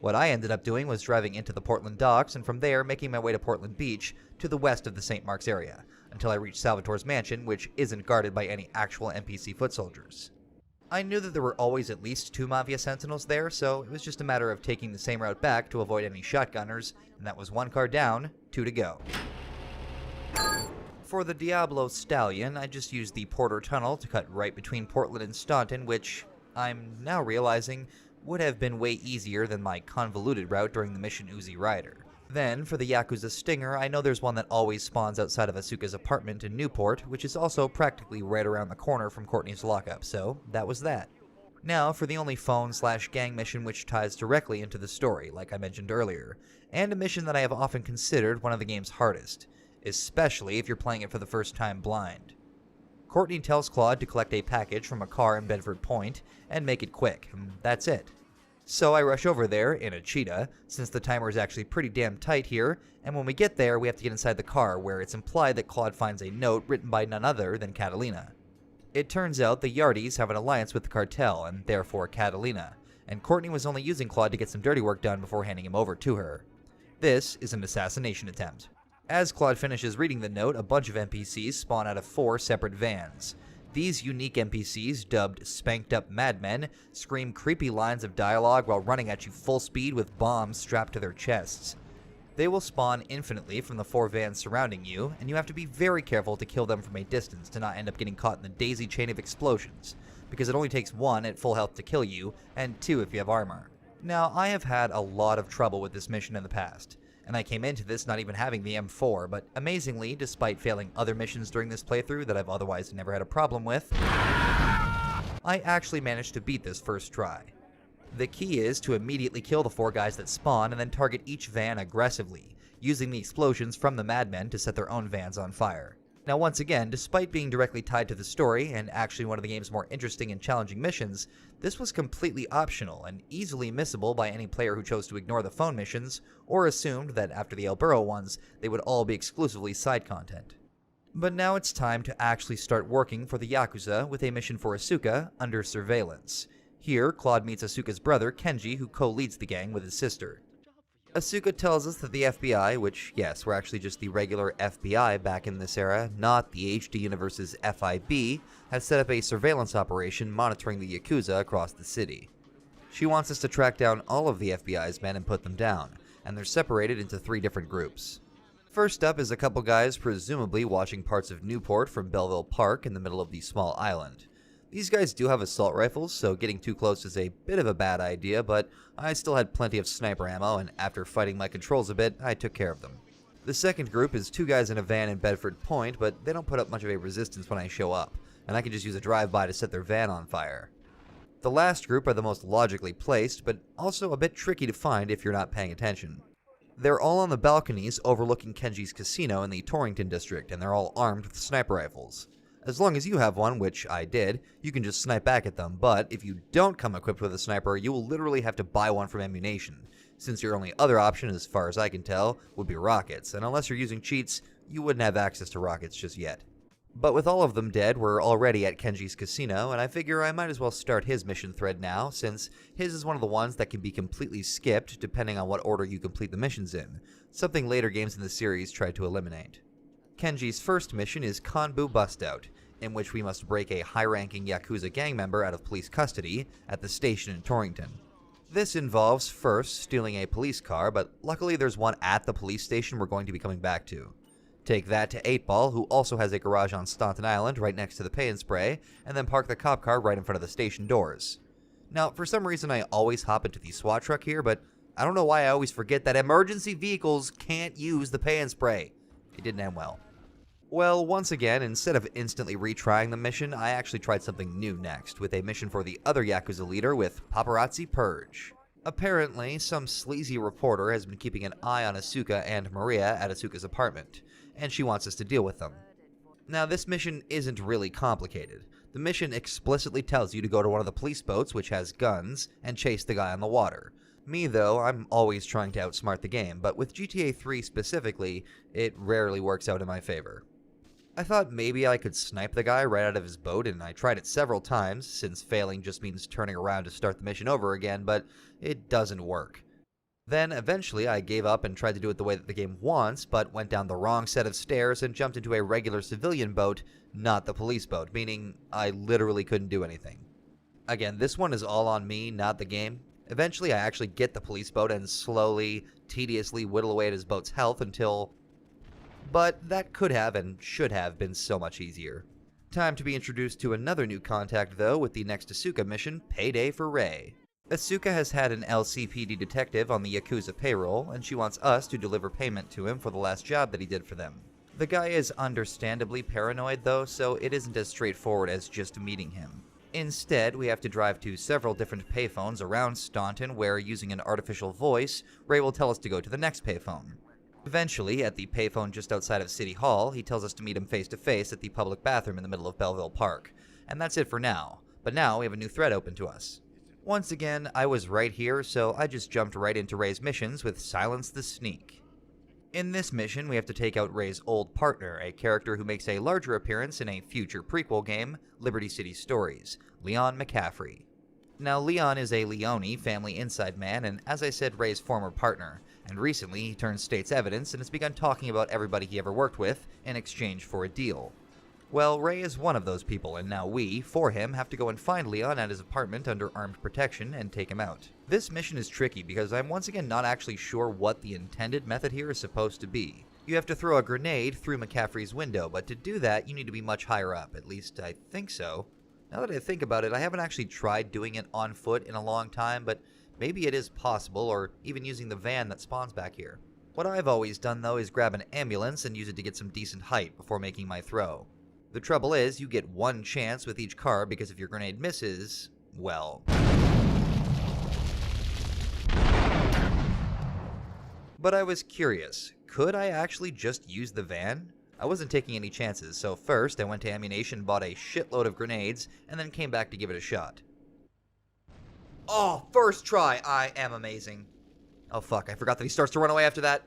What I ended up doing was driving into the Portland docks and from there making my way to Portland Beach to the west of the St. Mark's area, until I reached Salvatore's mansion, which isn't guarded by any actual NPC foot soldiers. I knew that there were always at least 2 Mafia Sentinels there, so it was just a matter of taking the same route back to avoid any shotgunners, and that was 1 car down, 2 to go. For the Diablo Stallion, I just used the Porter Tunnel to cut right between Portland and Staunton, which, I'm now realizing, would have been way easier than my convoluted route during the mission Uzi Rider. Then, for the Yakuza Stinger, I know there's one that always spawns outside of Asuka's apartment in Newport, which is also practically right around the corner from Courtney's lockup, so that was that. Now, for the only phone/gang mission which ties directly into the story, like I mentioned earlier, and a mission that I have often considered one of the game's hardest, especially if you're playing it for the first time blind. Courtney tells Claude to collect a package from a car in Bedford Point, and make it quick, and that's it. So I rush over there in a cheetah, since the timer is actually pretty damn tight here, and when we get there we have to get inside the car where it's implied that Claude finds a note written by none other than Catalina. It turns out the Yardis have an alliance with the cartel, and therefore Catalina, and Courtney was only using Claude to get some dirty work done before handing him over to her. This is an assassination attempt. As Claude finishes reading the note, a bunch of NPCs spawn out of 4 separate vans. These unique NPCs, dubbed Spanked Up Madmen, scream creepy lines of dialogue while running at you full speed with bombs strapped to their chests. They will spawn infinitely from the 4 vans surrounding you, and you have to be very careful to kill them from a distance to not end up getting caught in the daisy chain of explosions, because it only takes 1 at full health to kill you, and 2 if you have armor. Now, I have had a lot of trouble with this mission in the past, and I came into this not even having the M4, but amazingly, despite failing other missions during this playthrough that I've otherwise never had a problem with, I actually managed to beat this first try. The key is to immediately kill the 4 guys that spawn and then target each van aggressively, using the explosions from the madmen to set their own vans on fire. Now once again, despite being directly tied to the story, and actually one of the game's more interesting and challenging missions, this was completely optional and easily missable by any player who chose to ignore the phone missions, or assumed that after the El Burro ones, they would all be exclusively side content. But now it's time to actually start working for the Yakuza with a mission for Asuka under surveillance. Here, Claude meets Asuka's brother, Kenji, who co-leads the gang with his sister. Asuka tells us that the FBI, which, yes, we're actually just the regular FBI back in this era, not the HD Universe's FIB, has set up a surveillance operation monitoring the Yakuza across the city. She wants us to track down all of the FBI's men and put them down, and they're separated into 3 different groups. First up is a couple guys presumably watching parts of Newport from Belleville Park in the middle of the small island. These guys do have assault rifles, so getting too close is a bit of a bad idea, but I still had plenty of sniper ammo, and after fighting my controls a bit, I took care of them. The second group is 2 guys in a van in Bedford Point, but they don't put up much of a resistance when I show up, and I can just use a drive-by to set their van on fire. The last group are the most logically placed, but also a bit tricky to find if you're not paying attention. They're all on the balconies overlooking Kenji's casino in the Torrington district, and they're all armed with sniper rifles. As long as you have one, which I did, you can just snipe back at them, but if you don't come equipped with a sniper, you will literally have to buy one from ammunition, since your only other option, as far as I can tell, would be rockets, and unless you're using cheats, you wouldn't have access to rockets just yet. But with all of them dead, we're already at Kenji's casino, and I figure I might as well start his mission thread now, since his is one of the ones that can be completely skipped depending on what order you complete the missions in, something later games in the series tried to eliminate. Kenji's first mission is Kanbu Bustout, in which we must break a high-ranking Yakuza gang member out of police custody at the station in Torrington. This involves first stealing a police car, but luckily there's one at the police station we're going to be coming back to. Take that to 8-Ball, who also has a garage on Staunton Island right next to the Pay and Spray, and then park the cop car right in front of the station doors. Now, for some reason I always hop into the SWAT truck here, but I don't know why I always forget that emergency vehicles can't use the Pay and Spray. It didn't end well. Well, once again, instead of instantly retrying the mission, I actually tried something new next, with a mission for the other Yakuza leader with Paparazzi Purge. Apparently, some sleazy reporter has been keeping an eye on Asuka and Maria at Asuka's apartment, and she wants us to deal with them. Now, this mission isn't really complicated. The mission explicitly tells you to go to one of the police boats, which has guns, and chase the guy on the water. Me though, I'm always trying to outsmart the game, but with GTA 3 specifically, it rarely works out in my favor. I thought maybe I could snipe the guy right out of his boat, and I tried it several times, since failing just means turning around to start the mission over again, but it doesn't work. Then, eventually, I gave up and tried to do it the way that the game wants, but went down the wrong set of stairs and jumped into a regular civilian boat, not the police boat, meaning I literally couldn't do anything. Again, this one is all on me, not the game. Eventually, I actually get the police boat and slowly, tediously whittle away at his boat's health until... But that could have and should have been so much easier. Time to be introduced to another new contact though with the next Asuka mission, Payday for Ray. Asuka has had an LCPD detective on the Yakuza payroll, and she wants us to deliver payment to him for the last job that he did for them. The guy is understandably paranoid though, so it isn't as straightforward as just meeting him. Instead, we have to drive to several different payphones around Staunton where, using an artificial voice, Ray will tell us to go to the next payphone. Eventually, at the payphone just outside of City Hall, he tells us to meet him face-to-face at the public bathroom in the middle of Belleville Park. And that's it for now. But now we have a new threat open to us. Once again, I was right here, so I just jumped right into Ray's missions with Silence the Sneak. In this mission, we have to take out Ray's old partner, a character who makes a larger appearance in a future prequel game, Liberty City Stories, Leon McCaffrey. Now, Leon is a Leone family inside man, and as I said, Ray's former partner, and recently he turned state's evidence and has begun talking about everybody he ever worked with in exchange for a deal. Well, Ray is one of those people, and now we, for him, have to go and find Leon at his apartment under armed protection and take him out. This mission is tricky because I'm once again not actually sure what the intended method here is supposed to be. You have to throw a grenade through McCaffrey's window, but to do that you need to be much higher up, at least I think so. Now that I think about it, I haven't actually tried doing it on foot in a long time, but maybe it is possible, or even using the van that spawns back here. What I've always done though is grab an ambulance and use it to get some decent height before making my throw. The trouble is, you get one chance with each car because if your grenade misses, well... But I was curious, could I actually just use the van? I wasn't taking any chances, so first I went to Ammunition, bought a shitload of grenades, and then came back to give it a shot. Oh, first try! I am amazing. Oh fuck, I forgot that he starts to run away after that.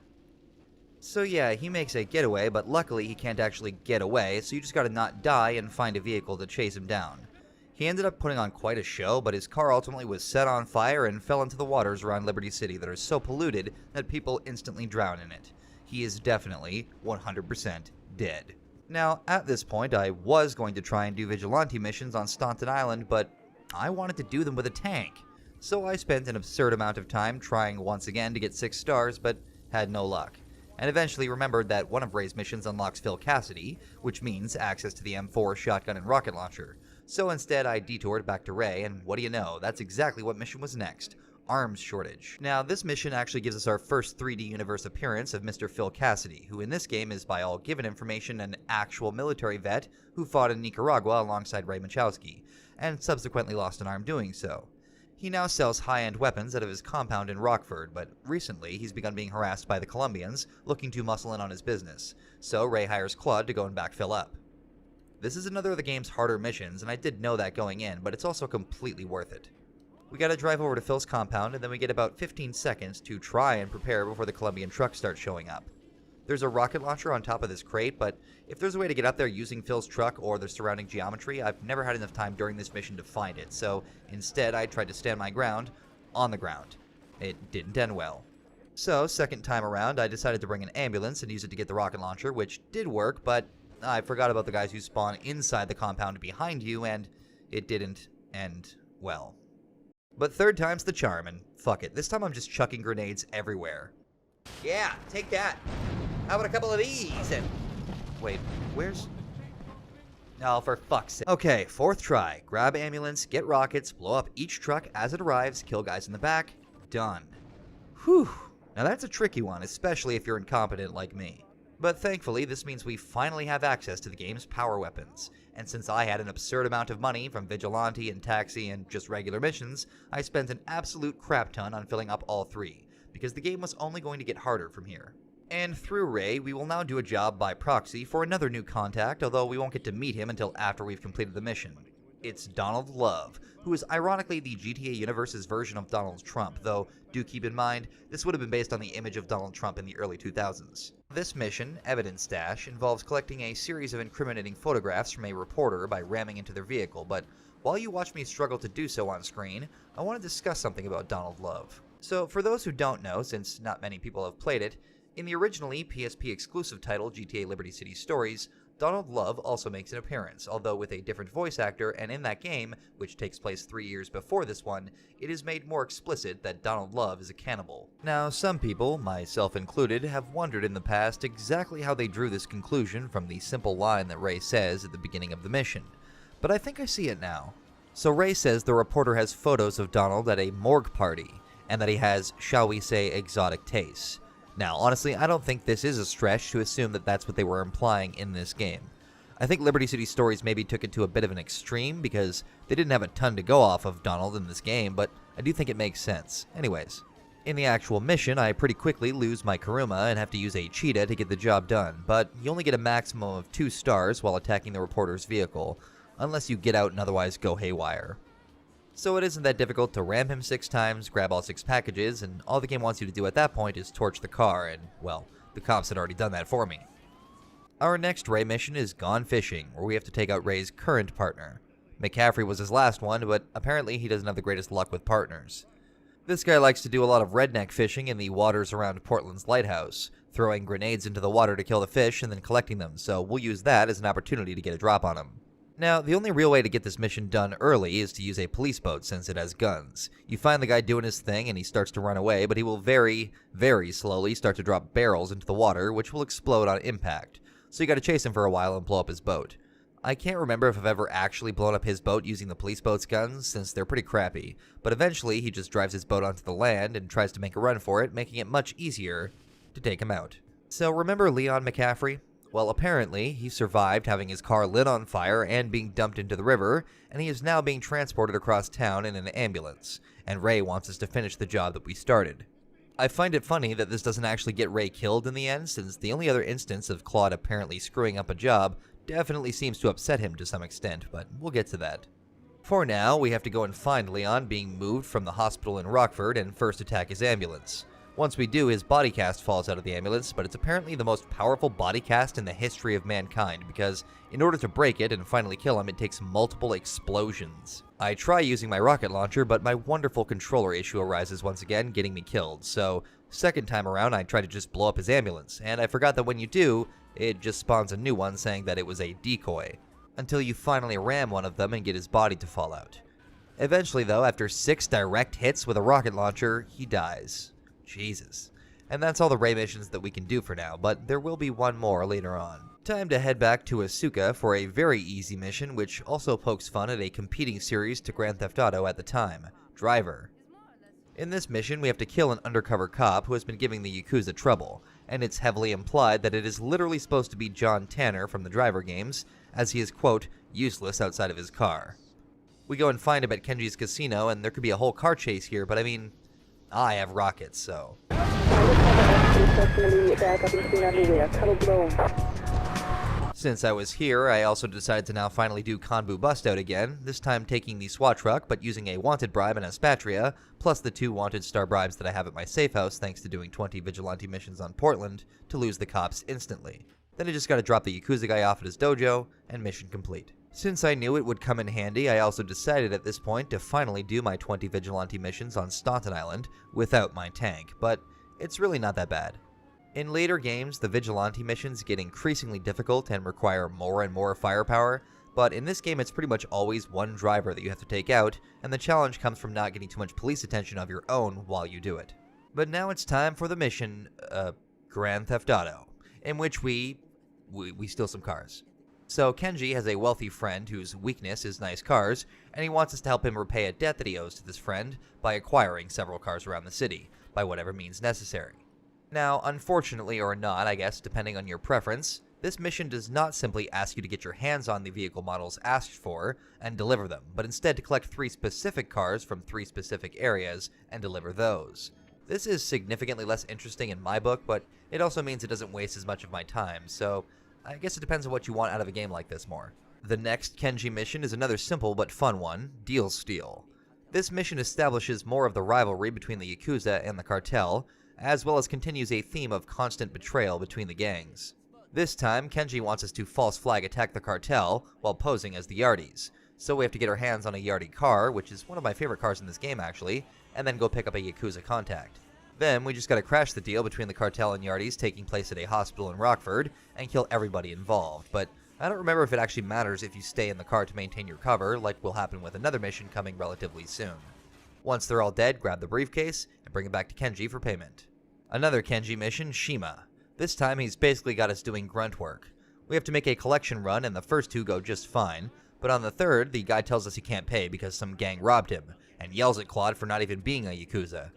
So yeah, he makes a getaway, but luckily he can't actually get away, so you just gotta not die and find a vehicle to chase him down. He ended up putting on quite a show, but his car ultimately was set on fire and fell into the waters around Liberty City that are so polluted that people instantly drown in it. He is definitely 100% dead. Now, at this point, I was going to try and do vigilante missions on Staunton Island, but I wanted to do them with a tank. So I spent an absurd amount of time trying once again to get 6 stars, but had no luck. And eventually remembered that one of Ray's missions unlocks Phil Cassidy, which means access to the M4 shotgun and rocket launcher. So instead I detoured back to Ray, and what do you know, that's exactly what mission was next. Arms shortage. Now, this mission actually gives us our first 3D universe appearance of Mr. Phil Cassidy, who in this game is, by all given information, an actual military vet who fought in Nicaragua alongside Ray Machowski, and subsequently lost an arm doing so. He now sells high-end weapons out of his compound in Rockford, but recently he's begun being harassed by the Colombians, looking to muscle in on his business, so Ray hires Claude to go and back Phil up. This is another of the game's harder missions, and I did know that going in, but it's also completely worth it. We gotta drive over to Phil's compound, and then we get about 15 seconds to try and prepare before the Colombian trucks start showing up. There's a rocket launcher on top of this crate, but if there's a way to get up there using Phil's truck or the surrounding geometry, I've never had enough time during this mission to find it, so instead I tried to stand my ground on the ground. It didn't end well. So, second time around, I decided to bring an ambulance and use it to get the rocket launcher, which did work, but I forgot about the guys who spawn inside the compound behind you, and it didn't end well. But third time's the charm, and fuck it, this time I'm just chucking grenades everywhere. Yeah, take that. How about a couple of these, and... Wait, where's... Oh, for fuck's sake. Okay, fourth try. Grab ambulance, get rockets, blow up each truck as it arrives, kill guys in the back. Done. Whew. Now that's a tricky one, especially if you're incompetent like me. But thankfully, this means we finally have access to the game's power weapons. And since I had an absurd amount of money from Vigilante and Taxi and just regular missions, I spent an absolute crap ton on filling up all 3, because the game was only going to get harder from here. And through Ray, we will now do a job by proxy for another new contact, although we won't get to meet him until after we've completed the mission. It's Donald Love, who is ironically the GTA Universe's version of Donald Trump, though do keep in mind, this would have been based on the image of Donald Trump in the early 2000s. This mission, Evidence Stash, involves collecting a series of incriminating photographs from a reporter by ramming into their vehicle, but while you watch me struggle to do so on screen, I want to discuss something about Donald Love. So, for those who don't know, since not many people have played it, in the originally PSP exclusive title GTA Liberty City Stories, Donald Love also makes an appearance, although with a different voice actor, and in that game, which takes place 3 years before this one, it is made more explicit that Donald Love is a cannibal. Now, some people, myself included, have wondered in the past exactly how they drew this conclusion from the simple line that Ray says at the beginning of the mission, but I think I see it now. So Ray says the reporter has photos of Donald at a morgue party, and that he has, shall we say, exotic tastes. Now, honestly, I don't think this is a stretch to assume that that's what they were implying in this game. I think Liberty City Stories maybe took it to a bit of an extreme because they didn't have a ton to go off of Donald in this game, but I do think it makes sense. Anyways, in the actual mission, I pretty quickly lose my Kuruma and have to use a cheetah to get the job done, but you only get a maximum of 2 stars while attacking the reporter's vehicle, unless you get out and otherwise go haywire. So it isn't that difficult to ram him 6 times, grab all 6 packages, and all the game wants you to do at that point is torch the car, and, well, the cops had already done that for me. Our next Ray mission is Gone Fishing, where we have to take out Ray's current partner. McCaffrey was his last one, but apparently he doesn't have the greatest luck with partners. This guy likes to do a lot of redneck fishing in the waters around Portland's lighthouse, throwing grenades into the water to kill the fish and then collecting them, so we'll use that as an opportunity to get a drop on him. Now, the only real way to get this mission done early is to use a police boat since it has guns. You find the guy doing his thing and he starts to run away, but he will very, very slowly start to drop barrels into the water, which will explode on impact. So you gotta chase him for a while and blow up his boat. I can't remember if I've ever actually blown up his boat using the police boat's guns, since they're pretty crappy, but eventually he just drives his boat onto the land and tries to make a run for it, making it much easier to take him out. So remember Leon McCaffrey? Well, apparently, he survived having his car lit on fire and being dumped into the river, and he is now being transported across town in an ambulance, and Ray wants us to finish the job that we started. I find it funny that this doesn't actually get Ray killed in the end, since the only other instance of Claude apparently screwing up a job definitely seems to upset him to some extent, but we'll get to that. For now, we have to go and find Leon being moved from the hospital in Rockford and first attack his ambulance. Once we do, his body cast falls out of the ambulance, but it's apparently the most powerful body cast in the history of mankind, because in order to break it and finally kill him, it takes multiple explosions. I try using my rocket launcher, but my wonderful controller issue arises once again, getting me killed, so second time around I try to just blow up his ambulance, and I forgot that when you do, it just spawns a new one saying that it was a decoy, until you finally ram one of them and get his body to fall out. Eventually though, after 6 direct hits with a rocket launcher, he dies. Jesus. And that's all the Ray missions that we can do for now, but there will be one more later on. Time to head back to Asuka for a very easy mission, which also pokes fun at a competing series to Grand Theft Auto at the time, Driver. In this mission, we have to kill an undercover cop who has been giving the Yakuza trouble, and it's heavily implied that it is literally supposed to be John Tanner from the Driver games, as he is, quote, useless outside of his car. We go and find him at Kenji's casino, and there could be a whole car chase here, but I mean, I have rockets, so. Since I was here, I also decided to now finally do Kanbu Bust Out again, this time taking the SWAT truck, but using a wanted bribe and a spatria, plus the 2 wanted star bribes that I have at my safe house thanks to doing 20 vigilante missions on Portland to lose the cops instantly. Then I just gotta drop the Yakuza guy off at his dojo, and mission complete. Since I knew it would come in handy, I also decided at this point to finally do my 20 vigilante missions on Staunton Island without my tank, but it's really not that bad. In later games, the vigilante missions get increasingly difficult and require more and more firepower, but in this game it's pretty much always one driver that you have to take out, and the challenge comes from not getting too much police attention of your own while you do it. But now it's time for the mission, Grand Theft Auto, in which we steal some cars. So Kenji has a wealthy friend whose weakness is nice cars, and he wants us to help him repay a debt that he owes to this friend by acquiring several cars around the city, by whatever means necessary. Now, unfortunately or not, I guess, depending on your preference, this mission does not simply ask you to get your hands on the vehicle models asked for and deliver them, but instead to collect 3 specific cars from 3 specific areas and deliver those. This is significantly less interesting in my book, but it also means it doesn't waste as much of my time, so I guess it depends on what you want out of a game like this more. The next Kenji mission is another simple but fun one, Deal Steal. This mission establishes more of the rivalry between the Yakuza and the cartel, as well as continues a theme of constant betrayal between the gangs. This time, Kenji wants us to false flag attack the cartel while posing as the Yardis, so we have to get our hands on a Yardi car, which is one of my favorite cars in this game actually, and then go pick up a Yakuza contact. Then we just gotta crash the deal between the cartel and Yardis taking place at a hospital in Rockford, and kill everybody involved, but I don't remember if it actually matters if you stay in the car to maintain your cover, like will happen with another mission coming relatively soon. Once they're all dead, grab the briefcase, and bring it back to Kenji for payment. Another Kenji mission, Shima. This time he's basically got us doing grunt work. We have to make a collection run, and the first two go just fine, but on the third, the guy tells us he can't pay because some gang robbed him, and yells at Claude for not even being a Yakuza.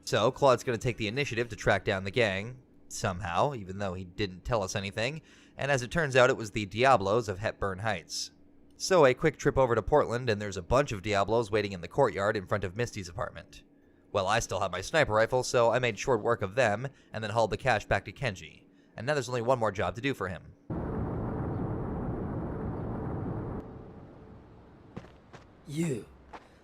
So, Claude's gonna take the initiative to track down the gang, somehow, even though he didn't tell us anything, and as it turns out, it was the Diablos of Hepburn Heights. So, a quick trip over to Portland, and there's a bunch of Diablos waiting in the courtyard in front of Misty's apartment. Well, I still have my sniper rifle, so I made short work of them, and then hauled the cash back to Kenji. And now there's only one more job to do for him. You.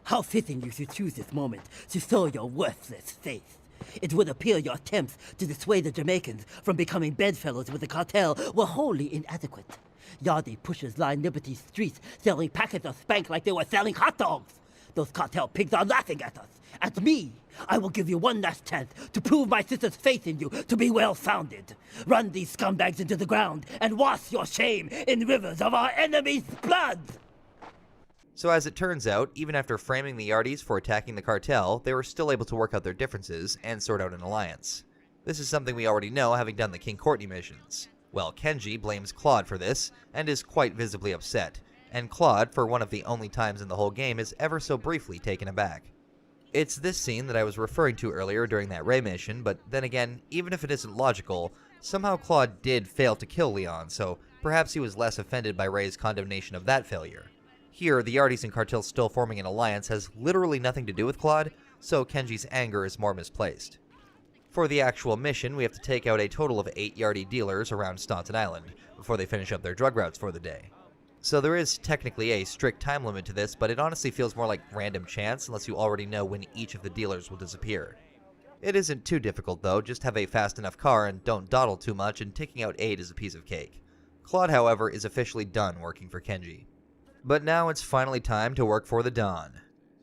How fitting you should choose this moment to show your worthless face. It would appear your attempts to dissuade the Jamaicans from becoming bedfellows with the cartel were wholly inadequate. Yardi pushers line Liberty streets selling packets of spank like they were selling hot dogs. Those cartel pigs are laughing at us. At me. I will give you one last chance to prove my sister's faith in you to be well-founded. Run these scumbags into the ground and wash your shame in rivers of our enemy's blood! So as it turns out, even after framing the Yardis for attacking the cartel, they were still able to work out their differences and sort out an alliance. This is something we already know, having done the King Courtney missions. Well, Kenji blames Claude for this, and is quite visibly upset, and Claude, for one of the only times in the whole game, is ever so briefly taken aback. It's this scene that I was referring to earlier during that Ray mission, but then again, even if it isn't logical, somehow Claude did fail to kill Leon, so perhaps he was less offended by Ray's condemnation of that failure. Here, the Yardis and cartel still forming an alliance has literally nothing to do with Claude, so Kenji's anger is more misplaced. For the actual mission, we have to take out a total of 8 Yardi dealers around Staunton Island, before they finish up their drug routes for the day. So there is technically a strict time limit to this, but it honestly feels more like random chance unless you already know when each of the dealers will disappear. It isn't too difficult though, just have a fast enough car and don't dawdle too much, and taking out 8 is a piece of cake. Claude, however, is officially done working for Kenji. But now it's finally time to work for the Dawn.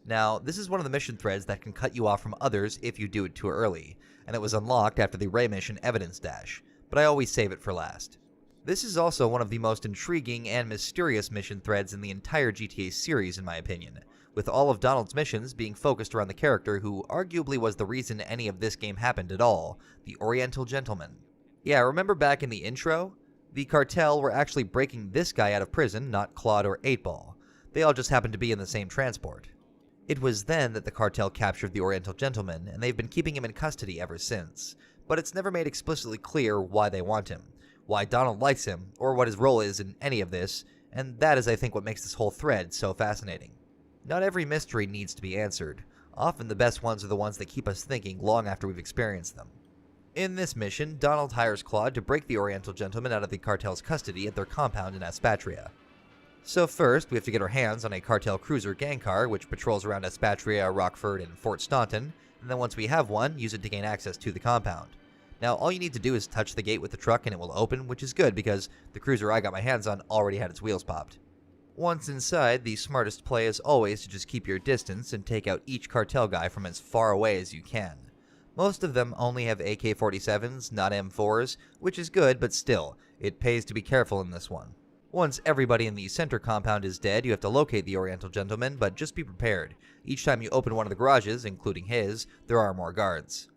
Now, this is one of the mission threads that can cut you off from others if you do it too early, and it was unlocked after the Ray mission Evidence Dash, but I always save it for last. This is also one of the most intriguing and mysterious mission threads in the entire GTA series in my opinion, with all of Donald's missions being focused around the character who arguably was the reason any of this game happened at all, the Oriental Gentleman. Yeah, remember back in the intro? The cartel were actually breaking this guy out of prison, not Claude or 8-Ball. They all just happened to be in the same transport. It was then that the cartel captured the Oriental Gentleman, and they've been keeping him in custody ever since. But it's never made explicitly clear why they want him, why Donald likes him, or what his role is in any of this, and that is I think what makes this whole thread so fascinating. Not every mystery needs to be answered. Often the best ones are the ones that keep us thinking long after we've experienced them. In this mission, Donald hires Claude to break the Oriental Gentleman out of the cartel's custody at their compound in Aspatria. So first, we have to get our hands on a cartel cruiser gang car which patrols around Aspatria, Rockford, and Fort Staunton, and then once we have one, use it to gain access to the compound. Now, all you need to do is touch the gate with the truck and it will open, which is good because the cruiser I got my hands on already had its wheels popped. Once inside, the smartest play is always to just keep your distance and take out each cartel guy from as far away as you can. Most of them only have AK-47s, not M4s, which is good, but still, it pays to be careful in this one. Once everybody in the center compound is dead, you have to locate the Oriental Gentleman, but just be prepared. Each time you open one of the garages, including his, there are more guards.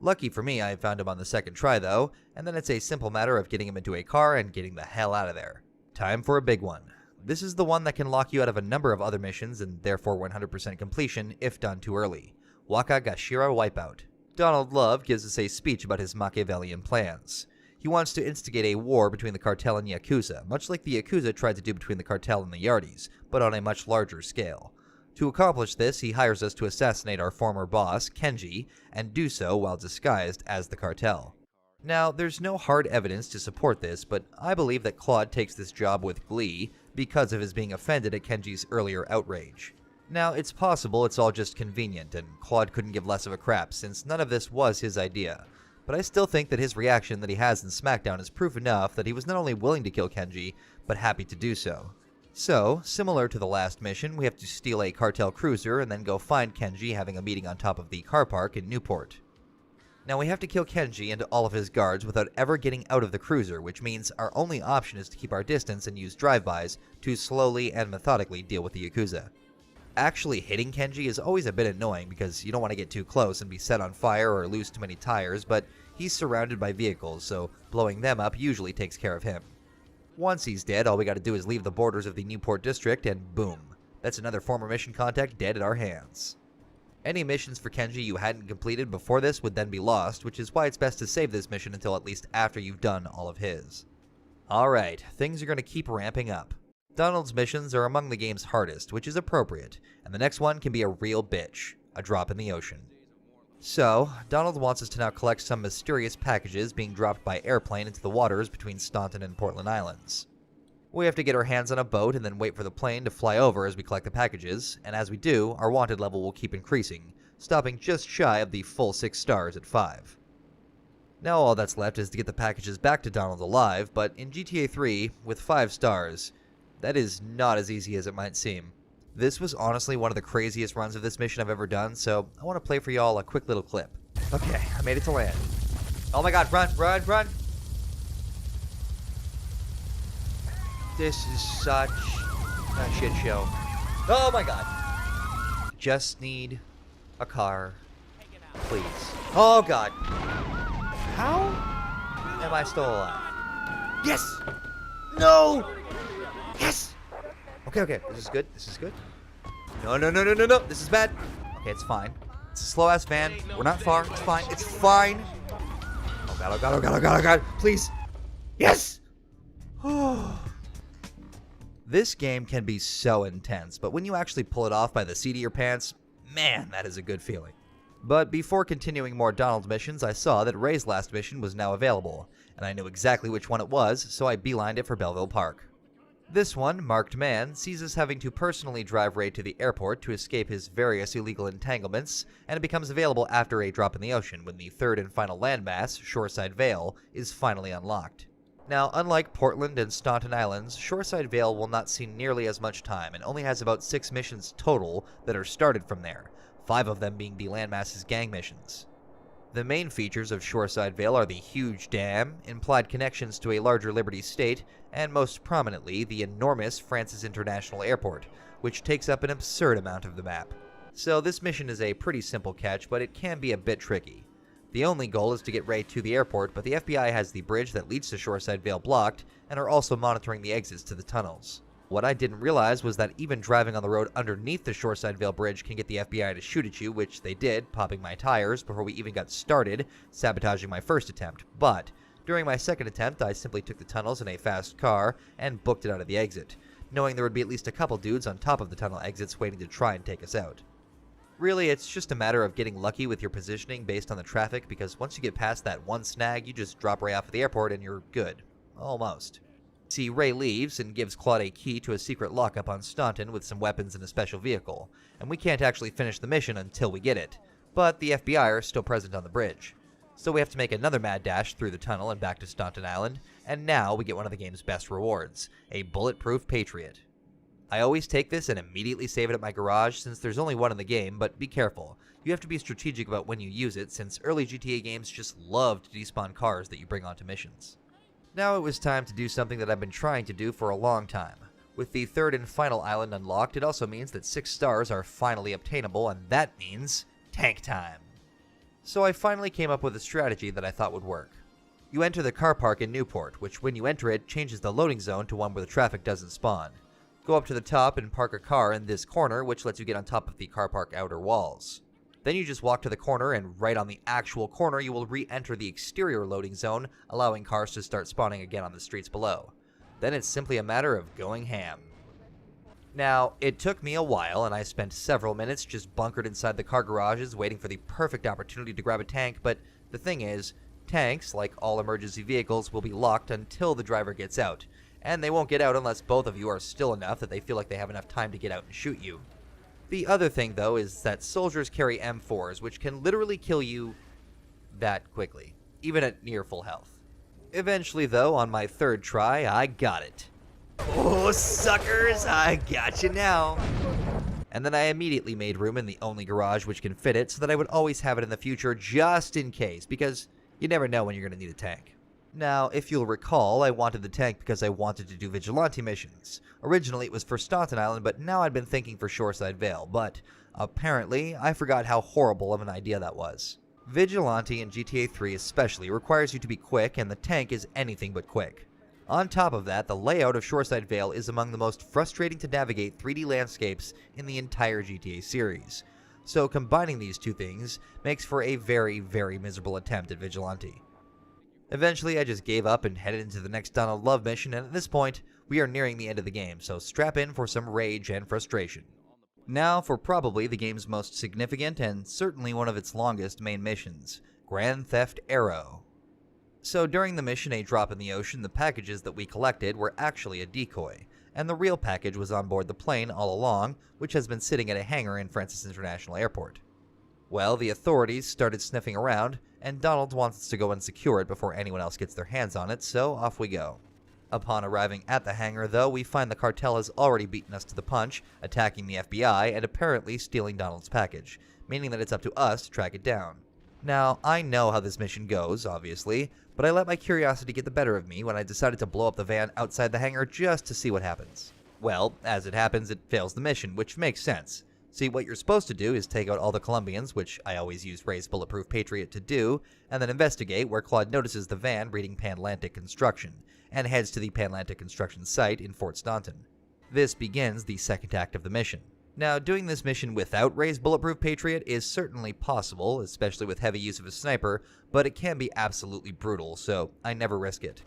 Lucky for me, I found him on the second try though, and then it's a simple matter of getting him into a car and getting the hell out of there. Time for a big one. This is the one that can lock you out of a number of other missions and therefore 100% completion if done too early. Wakagashira Wipeout. Donald Love gives us a speech about his Machiavellian plans. He wants to instigate a war between the cartel and Yakuza, much like the Yakuza tried to do between the cartel and the Yardis, but on a much larger scale. To accomplish this, he hires us to assassinate our former boss, Kenji, and do so while disguised as the cartel. Now, there's no hard evidence to support this, but I believe that Claude takes this job with glee, because of his being offended at Kenji's earlier outrage. Now, it's possible it's all just convenient, and Claude couldn't give less of a crap, since none of this was his idea. But I still think that his reaction that he has in SmackDown is proof enough that he was not only willing to kill Kenji, but happy to do so. So, similar to the last mission, we have to steal a cartel cruiser and then go find Kenji having a meeting on top of the car park in Newport. Now we have to kill Kenji and all of his guards without ever getting out of the cruiser, which means our only option is to keep our distance and use drive-bys to slowly and methodically deal with the Yakuza. Actually hitting Kenji is always a bit annoying because you don't want to get too close and be set on fire or lose too many tires, but he's surrounded by vehicles, so blowing them up usually takes care of him. Once he's dead, all we gotta do is leave the borders of the Newport district and boom. That's another former mission contact dead at our hands. Any missions for Kenji you hadn't completed before this would then be lost, which is why it's best to save this mission until at least after you've done all of his. Alright, things are gonna keep ramping up. Donald's missions are among the game's hardest, which is appropriate, and the next one can be a real bitch, a drop in the ocean. So, Donald wants us to now collect some mysterious packages being dropped by airplane into the waters between Staunton and Portland Islands. We have to get our hands on a boat and then wait for the plane to fly over as we collect the packages, and as we do, our wanted level will keep increasing, stopping just shy of the full 6 stars at 5. Now all that's left is to get the packages back to Donald alive, but in GTA 3, with 5 stars, that is not as easy as it might seem. This was honestly one of the craziest runs of this mission I've ever done, so I want to play for y'all a quick little clip. Okay, I made it to land. Oh my god, run, run, run! This is such a shit show. Oh my god. Just need a car, please. Oh god. How am I still alive? Yes! No! Yes! Okay, okay, this is good, this is good. No, no, no, no, no, no, this is bad. Okay, it's fine. It's a slow-ass van. We're not far, it's fine, it's fine. Oh god, oh god, oh god, oh god, oh god, please. Yes! This game can be so intense, but when you actually pull it off by the seat of your pants, man, that is a good feeling. But before continuing more Donald missions, I saw that Ray's last mission was now available, and I knew exactly which one it was, so I beelined it for Belleville Park. This one, Marked Man, sees us having to personally drive Ray to the airport to escape his various illegal entanglements, and it becomes available after a drop in the ocean when the third and final landmass, Shoreside Vale, is finally unlocked. Now, unlike Portland and Staunton Islands, Shoreside Vale will not see nearly as much time and only has about 6 missions total that are started from there, 5 of them being the landmass's gang missions. The main features of Shoreside Vale are the huge dam, implied connections to a larger Liberty state, and most prominently, the enormous Francis International Airport, which takes up an absurd amount of the map. So this mission is a pretty simple catch, but it can be a bit tricky. The only goal is to get Ray to the airport, but the FBI has the bridge that leads to Shoreside Vale blocked, and are also monitoring the exits to the tunnels. What I didn't realize was that even driving on the road underneath the Shoreside Vale bridge can get the FBI to shoot at you, which they did, popping my tires before we even got started, sabotaging my first attempt. But during my second attempt, I simply took the tunnels in a fast car and booked it out of the exit, knowing there would be at least a couple dudes on top of the tunnel exits waiting to try and take us out. Really, it's just a matter of getting lucky with your positioning based on the traffic, because once you get past that one snag, you just drop Ray off at the airport and you're good. Almost. See, Ray leaves and gives Claude a key to a secret lockup on Staunton with some weapons and a special vehicle, and we can't actually finish the mission until we get it, but the FBI are still present on the bridge. So we have to make another mad dash through the tunnel and back to Staunton Island, and now we get one of the game's best rewards, a bulletproof Patriot. I always take this and immediately save it at my garage since there's only one in the game, but be careful. You have to be strategic about when you use it since early GTA games just love to despawn cars that you bring onto missions. Now it was time to do something that I've been trying to do for a long time. With the third and final island unlocked, it also means that 6 stars are finally obtainable, and that means tank time. So I finally came up with a strategy that I thought would work. You enter the car park in Newport, which when you enter it changes the loading zone to one where the traffic doesn't spawn. Go up to the top and park a car in this corner, which lets you get on top of the car park outer walls. Then you just walk to the corner, and right on the actual corner you will re-enter the exterior loading zone, allowing cars to start spawning again on the streets below. Then it's simply a matter of going ham. Now, it took me a while, and I spent several minutes just bunkered inside the car garages waiting for the perfect opportunity to grab a tank, but the thing is, tanks, like all emergency vehicles, will be locked until the driver gets out, and they won't get out unless both of you are still enough that they feel like they have enough time to get out and shoot you. The other thing, though, is that soldiers carry M4s, which can literally kill you that quickly, even at near full health. Eventually, though, on my third try, I got it. Oh, suckers, I got you now. And then I immediately made room in the only garage which can fit it so that I would always have it in the future just in case, because you never know when you're going to need a tank. Now, if you'll recall, I wanted the tank because I wanted to do vigilante missions. Originally it was for Staunton Island, but now I'd been thinking for Shoreside Vale, but apparently I forgot how horrible of an idea that was. Vigilante in GTA 3 especially requires you to be quick, and the tank is anything but quick. On top of that, the layout of Shoreside Vale is among the most frustrating to navigate 3D landscapes in the entire GTA series. So combining these two things makes for a very, very miserable attempt at Vigilante. Eventually, I just gave up and headed into the next Donald Love mission, and at this point, we are nearing the end of the game, so strap in for some rage and frustration. Now for probably the game's most significant and certainly one of its longest main missions, Grand Theft Aero. So during the mission A Drop in the Ocean, the packages that we collected were actually a decoy, and the real package was on board the plane all along, which has been sitting at a hangar in Francis International Airport. Well, the authorities started sniffing around, and Donald wants us to go and secure it before anyone else gets their hands on it, so off we go. Upon arriving at the hangar, though, we find the cartel has already beaten us to the punch, attacking the FBI and apparently stealing Donald's package, meaning that it's up to us to track it down. Now, I know how this mission goes, obviously, but I let my curiosity get the better of me when I decided to blow up the van outside the hangar just to see what happens. Well, as it happens, it fails the mission, which makes sense. See, what you're supposed to do is take out all the Colombians, which I always use Ray's Bulletproof Patriot to do, and then investigate where Claude notices the van reading Panlantic Construction, and heads to the Panlantic Construction site in Fort Staunton. This begins the second act of the mission. Now, doing this mission without Ray's Bulletproof Patriot is certainly possible, especially with heavy use of a sniper, but it can be absolutely brutal, so I never risk it.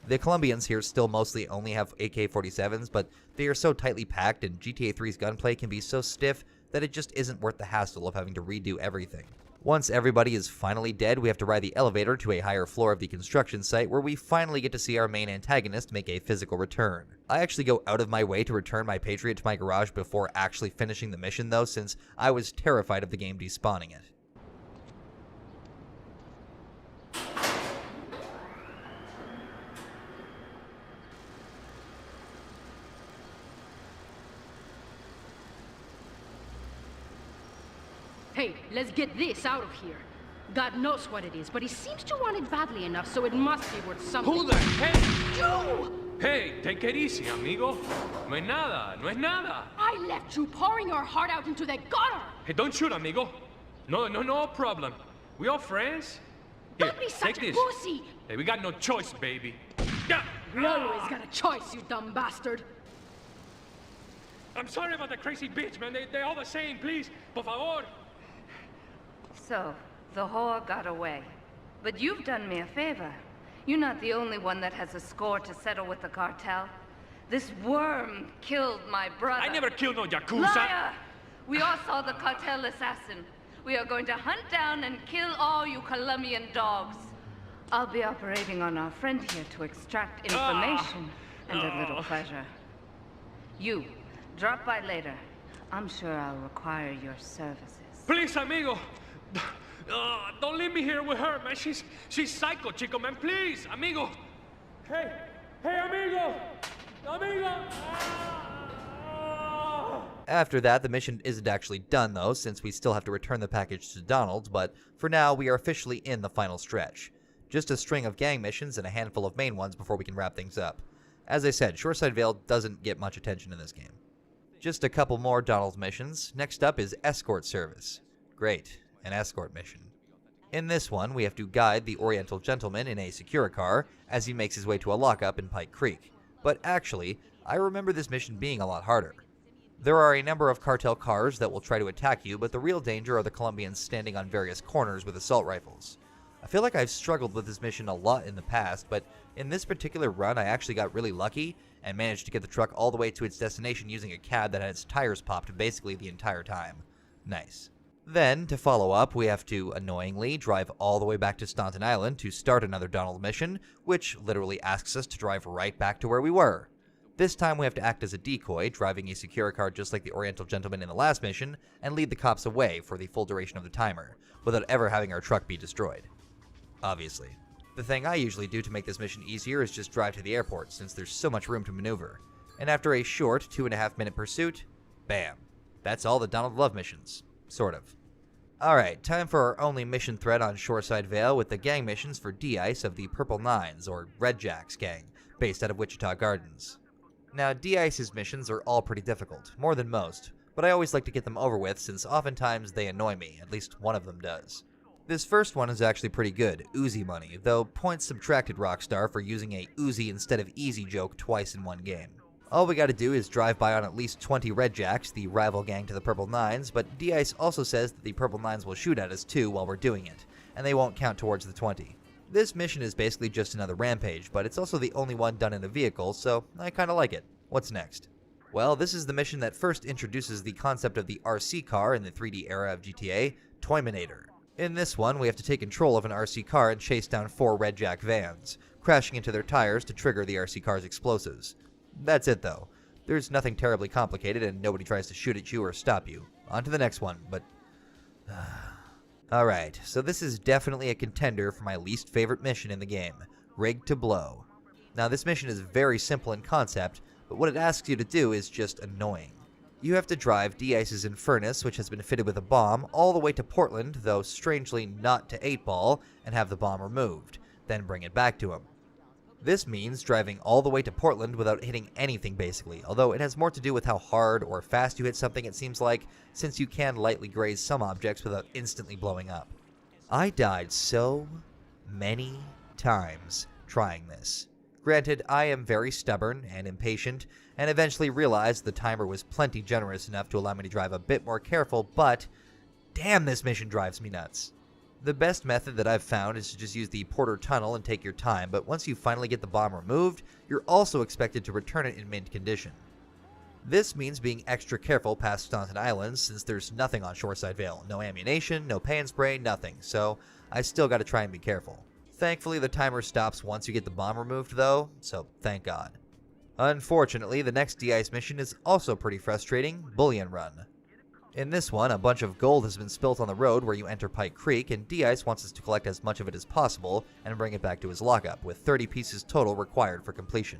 The Colombians here still mostly only have AK-47s, but they are so tightly packed and GTA 3's gunplay can be so stiff that it just isn't worth the hassle of having to redo everything. Once everybody is finally dead, we have to ride the elevator to a higher floor of the construction site where we finally get to see our main antagonist make a physical return. I actually go out of my way to return my Patriot to my garage before actually finishing the mission though, since I was terrified of the game despawning it. Hey, let's get this out of here. God knows what it is, but he seems to want it badly enough, so it must be worth something. Who the heck? You! Hey, take it easy, amigo. No es nada, no es nada. I left you pouring your heart out into the gutter! Hey, don't shoot, amigo. No problem. We all friends? Here, Don't be such take a this. pussy! Hey, we got no choice, baby. We always got a choice, you dumb bastard. I'm sorry about the crazy bitch, man. They're all the same, please. Por favor. So, the whore got away. But you've done me a favor. You're not the only one that has a score to settle with the cartel. This worm killed my brother. I never killed no Yakuza. Liar! We all saw the cartel assassin. We are going to hunt down and kill all you Colombian dogs. I'll be operating on our friend here to extract information and a little pleasure. You, drop by later. I'm sure I'll require your services. Please, amigo. Don't leave me here with her, man. She's psycho, chico, man. Please, amigo. Hey, amigo. After that, the mission isn't actually done though, since we still have to return the package to Donald, but for now, we are officially in the final stretch. Just a string of gang missions and a handful of main ones before we can wrap things up. As I said, Shoreside Vale doesn't get much attention in this game. Just a couple more Donald missions. Next up is Escort Service. Great, an escort mission. In this one, we have to guide the Oriental gentleman in a Securicar as he makes his way to a lockup in Pike Creek. But actually, I remember this mission being a lot harder. There are a number of cartel cars that will try to attack you, but the real danger are the Colombians standing on various corners with assault rifles. I feel like I've struggled with this mission a lot in the past, but in this particular run I actually got really lucky and managed to get the truck all the way to its destination using a cab that had its tires popped basically the entire time. Nice. Then, to follow up, we have to, annoyingly, drive all the way back to Staunton Island to start another Donald mission, which literally asks us to drive right back to where we were. This time we have to act as a decoy, driving a Securicar just like the Oriental gentleman in the last mission, and lead the cops away for the full duration of the timer, without ever having our truck be destroyed. Obviously. The thing I usually do to make this mission easier is just drive to the airport, since there's so much room to maneuver. And after a short 2.5-minute pursuit, bam. That's all the Donald Love missions. Sort of. Alright, time for our only mission thread on Shoreside Vale with the gang missions for D-Ice of the Purple Nines, or Red Jacks gang, based out of Wichita Gardens. Now, D-Ice's missions are all pretty difficult, more than most, but I always like to get them over with since oftentimes they annoy me, at least one of them does. This first one is actually pretty good, Uzi money, though points subtracted Rockstar for using a Uzi instead of easy joke twice in one game. All we gotta do is drive by on at least 20 Red Jacks, the rival gang to the Purple Nines, but D-Ice also says that the Purple Nines will shoot at us too while we're doing it, and they won't count towards the 20. This mission is basically just another rampage, but it's also the only one done in a vehicle, so I kinda like it. What's next? Well, this is the mission that first introduces the concept of the RC car in the 3D era of GTA, Toyminator. In this one, we have to take control of an RC car and chase down 4 Red Jack vans, crashing into their tires to trigger the RC car's explosives. That's it though. There's nothing terribly complicated and nobody tries to shoot at you or stop you. On to the next one, but... Alright, so this is definitely a contender for my least favorite mission in the game, Rig to Blow. Now this mission is very simple in concept, but what it asks you to do is just annoying. You have to drive D-Ice's Infernus, which has been fitted with a bomb, all the way to Portland, though strangely not to 8-Ball, and have the bomb removed, then bring it back to him. This means driving all the way to Portland without hitting anything basically, although it has more to do with how hard or fast you hit something it seems like, since you can lightly graze some objects without instantly blowing up. I died so many times trying this. Granted, I am very stubborn and impatient, and eventually realized the timer was plenty generous enough to allow me to drive a bit more careful, but damn, this mission drives me nuts. The best method that I've found is to just use the Porter Tunnel and take your time, but once you finally get the bomb removed, you're also expected to return it in mint condition. This means being extra careful past Staunton Island, since there's nothing on Shoreside Vale. No ammunition, no pay and spray, nothing, so I still gotta try and be careful. Thankfully, the timer stops once you get the bomb removed though, so thank God. Unfortunately, the next D-Ice mission is also pretty frustrating, Bullion Run. In this one, a bunch of gold has been spilt on the road where you enter Pike Creek, and D-Ice wants us to collect as much of it as possible and bring it back to his lockup, with 30 pieces total required for completion.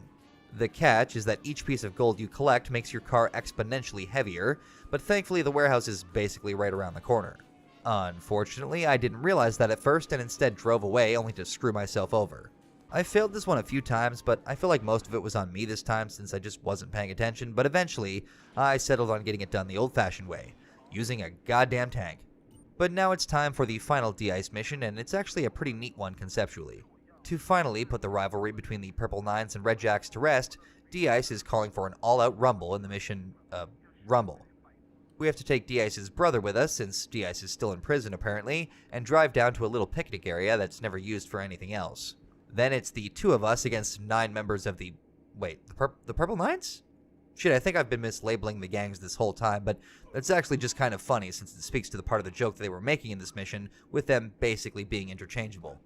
The catch is that each piece of gold you collect makes your car exponentially heavier, but thankfully the warehouse is basically right around the corner. Unfortunately, I didn't realize that at first and instead drove away only to screw myself over. I failed this one a few times, but I feel like most of it was on me this time since I just wasn't paying attention, but eventually, I settled on getting it done the old-fashioned way, using a goddamn tank. But now it's time for the final D-Ice mission, and it's actually a pretty neat one conceptually. To finally put the rivalry between the Purple Nines and Red Jacks to rest, D-Ice is calling for an all-out rumble in the mission, Rumble. We have to take D-Ice's brother with us, since D-Ice is still in prison apparently, and drive down to a little picnic area that's never used for anything else. Then it's the 2 of us against 9 members of the... Wait, the Purple Nines? Shit, I think I've been mislabeling the gangs this whole time, but it's actually just kind of funny since it speaks to the part of the joke that they were making in this mission, with them basically being interchangeable.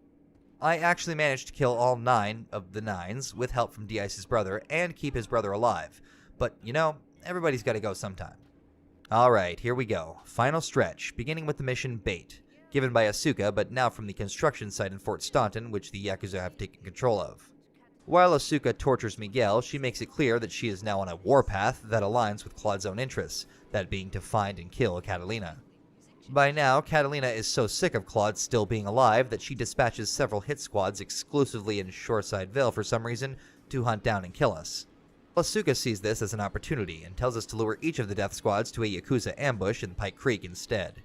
I actually managed to kill all 9 of the 9s with help from D-Ice's brother and keep his brother alive. But, you know, everybody's gotta go sometime. Alright, here we go. Final stretch, beginning with the mission Bait, given by Asuka, but now from the construction site in Fort Staunton, which the Yakuza have taken control of. While Asuka tortures Miguel, she makes it clear that she is now on a warpath that aligns with Claude's own interests, that being to find and kill Catalina. By now, Catalina is so sick of Claude still being alive that she dispatches several hit squads exclusively in Shoreside Vale for some reason to hunt down and kill us. Asuka sees this as an opportunity and tells us to lure each of the death squads to a Yakuza ambush in Pike Creek instead.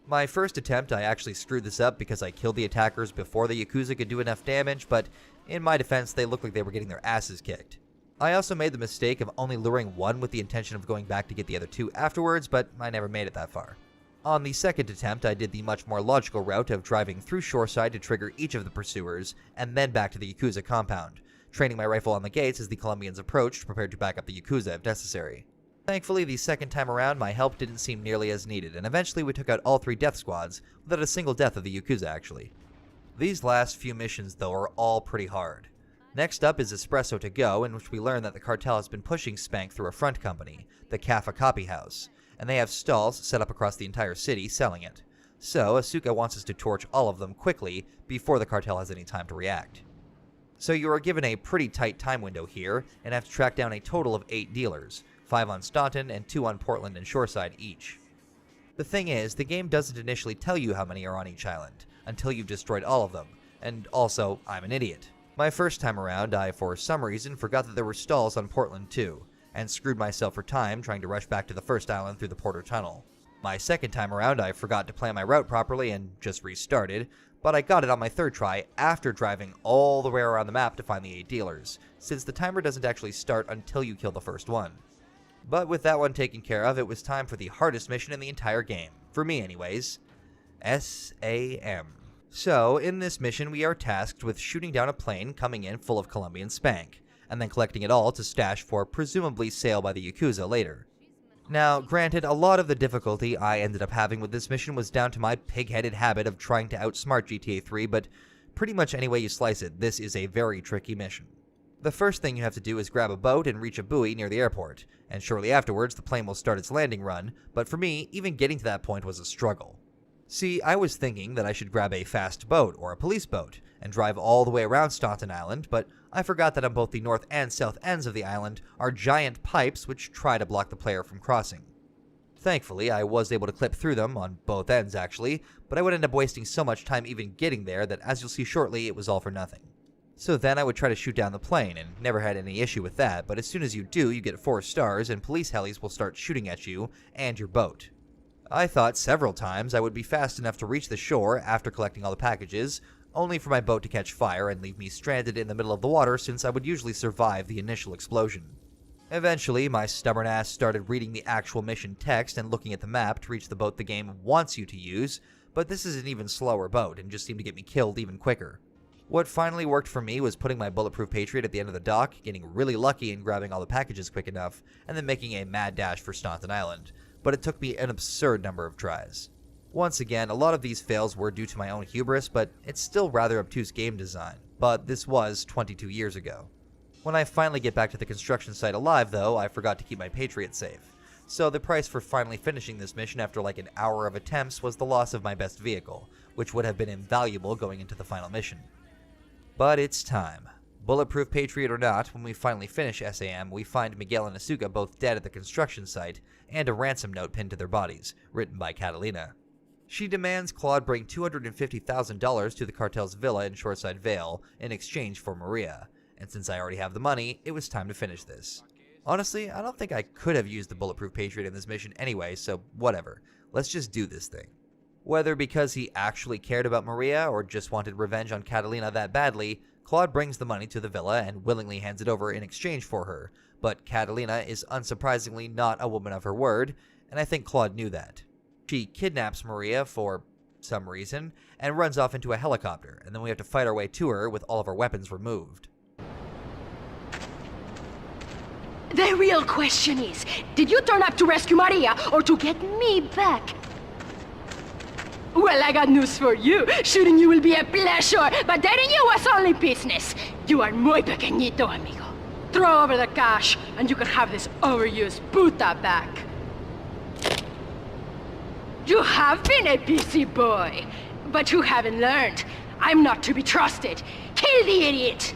My first attempt, I actually screwed this up because I killed the attackers before the Yakuza could do enough damage, but in my defense, they looked like they were getting their asses kicked. I also made the mistake of only luring one with the intention of going back to get the other 2 afterwards, but I never made it that far. On the second attempt, I did the much more logical route of driving through Shoreside to trigger each of the pursuers, and then back to the Yakuza compound, training my rifle on the gates as the Colombians approached, prepared to back up the Yakuza if necessary. Thankfully, the second time around, my help didn't seem nearly as needed, and eventually we took out all 3 death squads, without a single death of the Yakuza actually. These last few missions, though, are all pretty hard. Next up is Espresso to Go, in which we learn that the cartel has been pushing Spank through a front company, the Kaffa Copy House, and they have stalls set up across the entire city selling it. So, Asuka wants us to torch all of them quickly, before the cartel has any time to react. So you are given a pretty tight time window here, and have to track down a total of 8 dealers, 5 on Staunton and 2 on Portland and Shoreside each. The thing is, the game doesn't initially tell you how many are on each island, until you've destroyed all of them, and also, I'm an idiot. My first time around, I, for some reason, forgot that there were stalls on Portland too, and screwed myself for time trying to rush back to the first island through the Porter Tunnel. My second time around, I forgot to plan my route properly and just restarted, but I got it on my third try after driving all the way around the map to find the 8 dealers, since the timer doesn't actually start until you kill the first one. But with that one taken care of, it was time for the hardest mission in the entire game, for me anyways, SAM. So, in this mission we are tasked with shooting down a plane coming in full of Colombian spank, and then collecting it all to stash for presumably sale by the Yakuza later. Now, granted, a lot of the difficulty I ended up having with this mission was down to my pig-headed habit of trying to outsmart GTA 3, but pretty much any way you slice it, this is a very tricky mission. The first thing you have to do is grab a boat and reach a buoy near the airport, and shortly afterwards the plane will start its landing run, but for me, even getting to that point was a struggle. See, I was thinking that I should grab a fast boat or a police boat and drive all the way around Staunton Island, but I forgot that on both the north and south ends of the island are giant pipes which try to block the player from crossing. Thankfully, I was able to clip through them, on both ends actually, but I would end up wasting so much time even getting there that, as you'll see shortly, it was all for nothing. So then I would try to shoot down the plane, and never had any issue with that, but as soon as you do, you get 4 stars, and police helis will start shooting at you and your boat. I thought several times I would be fast enough to reach the shore after collecting all the packages, only for my boat to catch fire and leave me stranded in the middle of the water since I would usually survive the initial explosion. Eventually, my stubborn ass started reading the actual mission text and looking at the map to reach the boat the game wants you to use, but this is an even slower boat and just seemed to get me killed even quicker. What finally worked for me was putting my bulletproof Patriot at the end of the dock, getting really lucky and grabbing all the packages quick enough, and then making a mad dash for Staunton Island, but it took me an absurd number of tries. Once again, a lot of these fails were due to my own hubris, but it's still rather obtuse game design, but this was 22 years ago. When I finally get back to the construction site alive though, I forgot to keep my Patriot safe, so the price for finally finishing this mission after like an hour of attempts was the loss of my best vehicle, which would have been invaluable going into the final mission. But it's time. Bulletproof Patriot or not, when we finally finish SAM, we find Miguel and Asuka both dead at the construction site, and a ransom note pinned to their bodies, written by Catalina. She demands Claude bring $250,000 to the cartel's villa in Shoreside Vale in exchange for Maria, and since I already have the money, it was time to finish this. Honestly, I don't think I could have used the Bulletproof Patriot in this mission anyway, so whatever. Let's just do this thing. Whether because he actually cared about Maria or just wanted revenge on Catalina that badly, Claude brings the money to the villa and willingly hands it over in exchange for her, but Catalina is unsurprisingly not a woman of her word, and I think Claude knew that. She kidnaps Maria for some reason and runs off into a helicopter, and then we have to fight our way to her with all of our weapons removed. The real question is, did you turn up to rescue Maria or to get me back? Well, I got news for you. Shooting you will be a pleasure, but dating you was only business. You are muy pequeñito, amigo. Throw over the cash, and you can have this overused puta back. You have been a busy boy, but you haven't learned. I'm not to be trusted. Kill the idiot!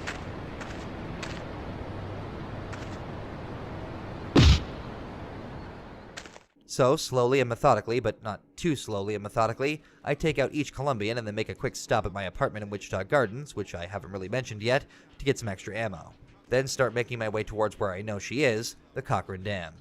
So, slowly and methodically, but not too slowly and methodically, I take out each Colombian and then make a quick stop at my apartment in Wichita Gardens, which I haven't really mentioned yet, to get some extra ammo. Then start making my way towards where I know she is, the Cochrane Dam.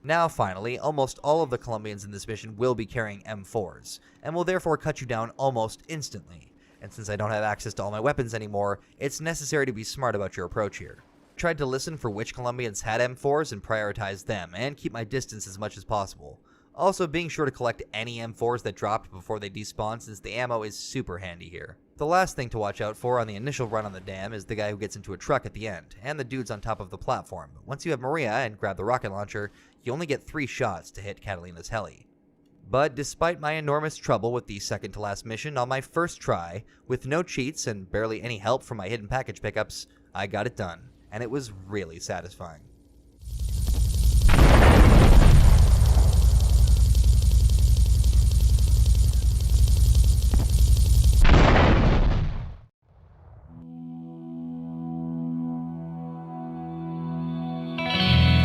Now finally, almost all of the Colombians in this mission will be carrying M4s, and will therefore cut you down almost instantly. And since I don't have access to all my weapons anymore, it's necessary to be smart about your approach here. Tried to listen for which Colombians had M4s and prioritize them, and keep my distance as much as possible. Also, being sure to collect any M4s that dropped before they despawn, since the ammo is super handy here. The last thing to watch out for on the initial run on the dam is the guy who gets into a truck at the end, and the dudes on top of the platform. Once you have Maria and grab the rocket launcher, you only get 3 shots to hit Catalina's heli. But despite my enormous trouble with the second to last mission, on my first try, with no cheats and barely any help from my hidden package pickups, I got it done, and it was really satisfying.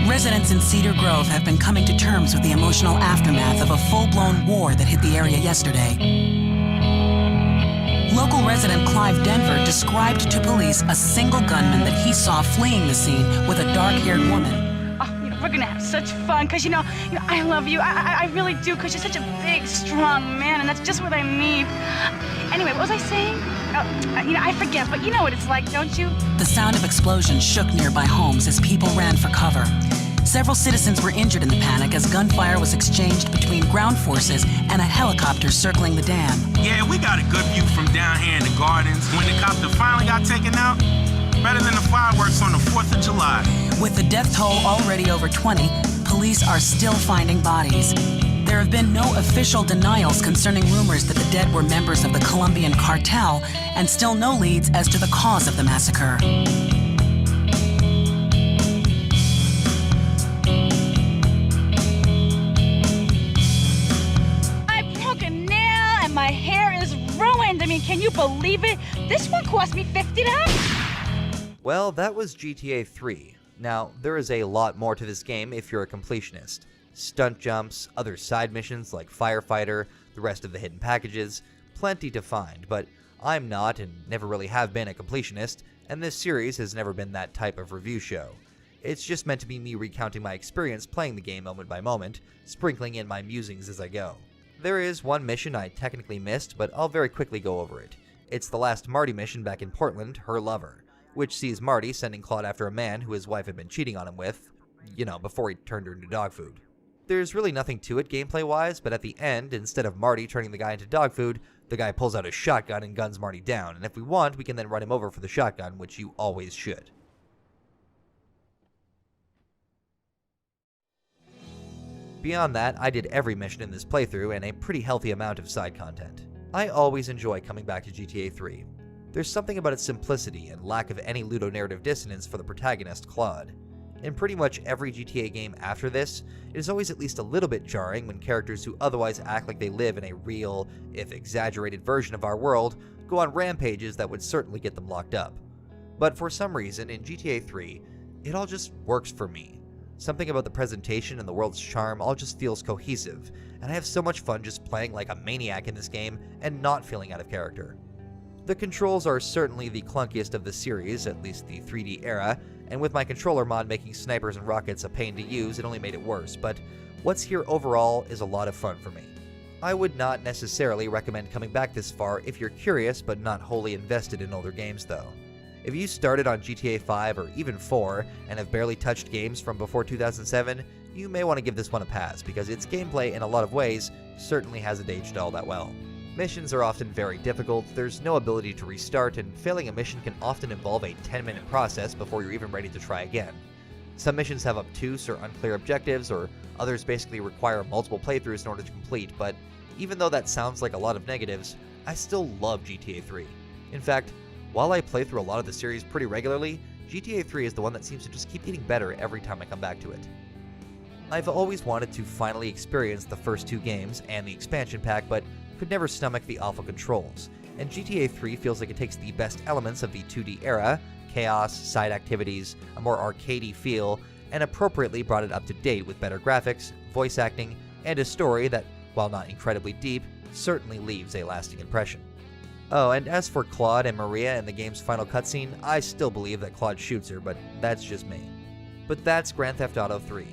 Residents in Cedar Grove have been coming to terms with the emotional aftermath of a full-blown war that hit the area yesterday. Local resident Clive Denver described to police a single gunman that he saw fleeing the scene with a dark-haired woman. Oh, we're gonna have such fun, because, you know, I love you. I really do, because you're such a big, strong man, and that's just what I need. Anyway, what was I saying? I forget, but you know what it's like, don't you? The sound of explosions shook nearby homes as people ran for cover. Several citizens were injured in the panic as gunfire was exchanged between ground forces and a helicopter circling the dam. Yeah, we got a good view from down here in the gardens when the copter finally got taken out. Better than the fireworks on the 4th of July. With the death toll already over 20, police are still finding bodies. There have been no official denials concerning rumors that the dead were members of the Colombian cartel, and still no leads as to the cause of the massacre. My hair is ruined. I mean, can you believe it? This one cost me $50. Well, that was GTA 3. Now, there is a lot more to this game if you're a completionist. Stunt jumps, other side missions like Firefighter, the rest of the hidden packages, plenty to find, but I'm not and never really have been a completionist, and this series has never been that type of review show. It's just meant to be me recounting my experience playing the game moment by moment, sprinkling in my musings as I go. There is one mission I technically missed, but I'll very quickly go over it. It's the last Marty mission back in Portland, Her Lover, which sees Marty sending Claude after a man who his wife had been cheating on him with, before he turned her into dog food. There's really nothing to it gameplay-wise, but at the end, instead of Marty turning the guy into dog food, the guy pulls out a shotgun and guns Marty down, and if we want, we can then run him over for the shotgun, which you always should. Beyond that, I did every mission in this playthrough and a pretty healthy amount of side content. I always enjoy coming back to GTA 3. There's something about its simplicity and lack of any ludonarrative dissonance for the protagonist, Claude. In pretty much every GTA game after this, it is always at least a little bit jarring when characters who otherwise act like they live in a real, if exaggerated version of our world, go on rampages that would certainly get them locked up. But for some reason, in GTA 3, it all just works for me. Something about the presentation and the world's charm all just feels cohesive, and I have so much fun just playing like a maniac in this game and not feeling out of character. The controls are certainly the clunkiest of the series, at least the 3D era, and with my controller mod making snipers and rockets a pain to use, it only made it worse, but what's here overall is a lot of fun for me. I would not necessarily recommend coming back this far if you're curious but not wholly invested in older games though. If you started on GTA 5 or even 4 and have barely touched games from before 2007, you may want to give this one a pass because its gameplay in a lot of ways certainly hasn't aged all that well. Missions are often very difficult, there's no ability to restart, and failing a mission can often involve a 10-minute process before you're even ready to try again. Some missions have obtuse or unclear objectives, or others basically require multiple playthroughs in order to complete, but even though that sounds like a lot of negatives, I still love GTA 3. In fact, while I play through a lot of the series pretty regularly, GTA 3 is the one that seems to just keep getting better every time I come back to it. I've always wanted to finally experience the first 2 games and the expansion pack, but could never stomach the awful controls, and GTA 3 feels like it takes the best elements of the 2D era, chaos, side activities, a more arcadey feel, and appropriately brought it up to date with better graphics, voice acting, and a story that, while not incredibly deep, certainly leaves a lasting impression. Oh, and as for Claude and Maria in the game's final cutscene, I still believe that Claude shoots her, but that's just me. But that's Grand Theft Auto 3.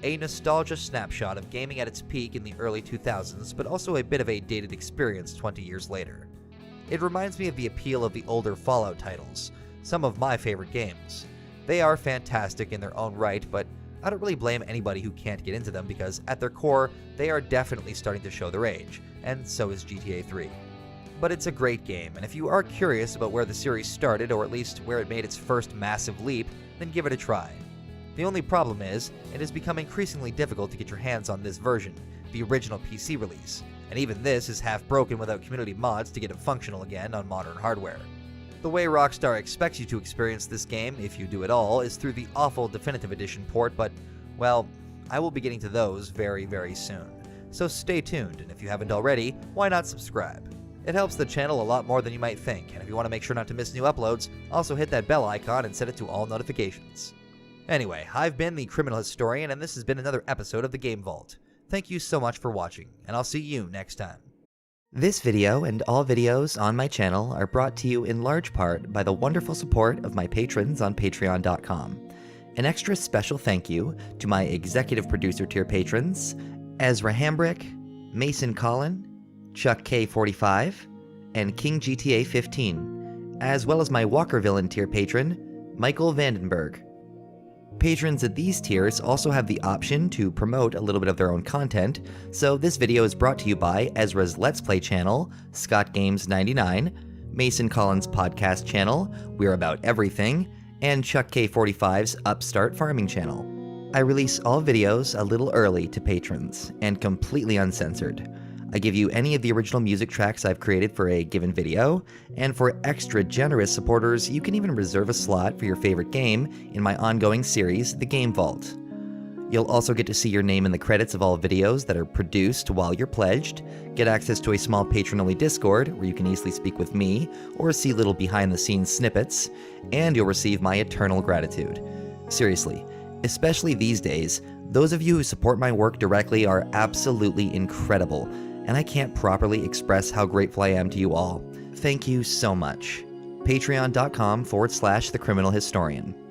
A nostalgia snapshot of gaming at its peak in the early 2000s, but also a bit of a dated experience 20 years later. It reminds me of the appeal of the older Fallout titles, some of my favorite games. They are fantastic in their own right, but I don't really blame anybody who can't get into them because at their core, they are definitely starting to show their age, and so is GTA 3. But it's a great game, and if you are curious about where the series started, or at least where it made its first massive leap, then give it a try. The only problem is, it has become increasingly difficult to get your hands on this version, the original PC release, and even this is half broken without community mods to get it functional again on modern hardware. The way Rockstar expects you to experience this game, if you do at all, is through the awful Definitive Edition port, but, well, I will be getting to those very, very soon. So stay tuned, and if you haven't already, why not subscribe? It helps the channel a lot more than you might think, and if you want to make sure not to miss new uploads, also hit that bell icon and set it to all notifications. Anyway, I've been the Criminal Historian, and this has been another episode of the Game Vault. Thank you so much for watching, and I'll see you next time. This video and all videos on my channel are brought to you in large part by the wonderful support of my patrons on Patreon.com. An extra special thank you to my executive producer tier patrons, Ezra Hambrick, Mason Collin, Chuck K45, and King GTA 15, as well as my Walker Villain tier patron, Michael Vandenberg. Patrons at these tiers also have the option to promote a little bit of their own content, so this video is brought to you by Ezra's Let's Play channel, Scott Games 99, Mason Collins' podcast channel, We're About Everything, and Chuck K45's Upstart Farming channel. I release all videos a little early to patrons, and completely uncensored. I give you any of the original music tracks I've created for a given video, and for extra generous supporters, you can even reserve a slot for your favorite game in my ongoing series, The Game Vault. You'll also get to see your name in the credits of all videos that are produced while you're pledged, get access to a small patron-only Discord where you can easily speak with me, or see little behind-the-scenes snippets, and you'll receive my eternal gratitude. Seriously, especially these days, those of you who support my work directly are absolutely incredible, and I can't properly express how grateful I am to you all. Thank you so much. Patreon.com/thecriminalhistorian.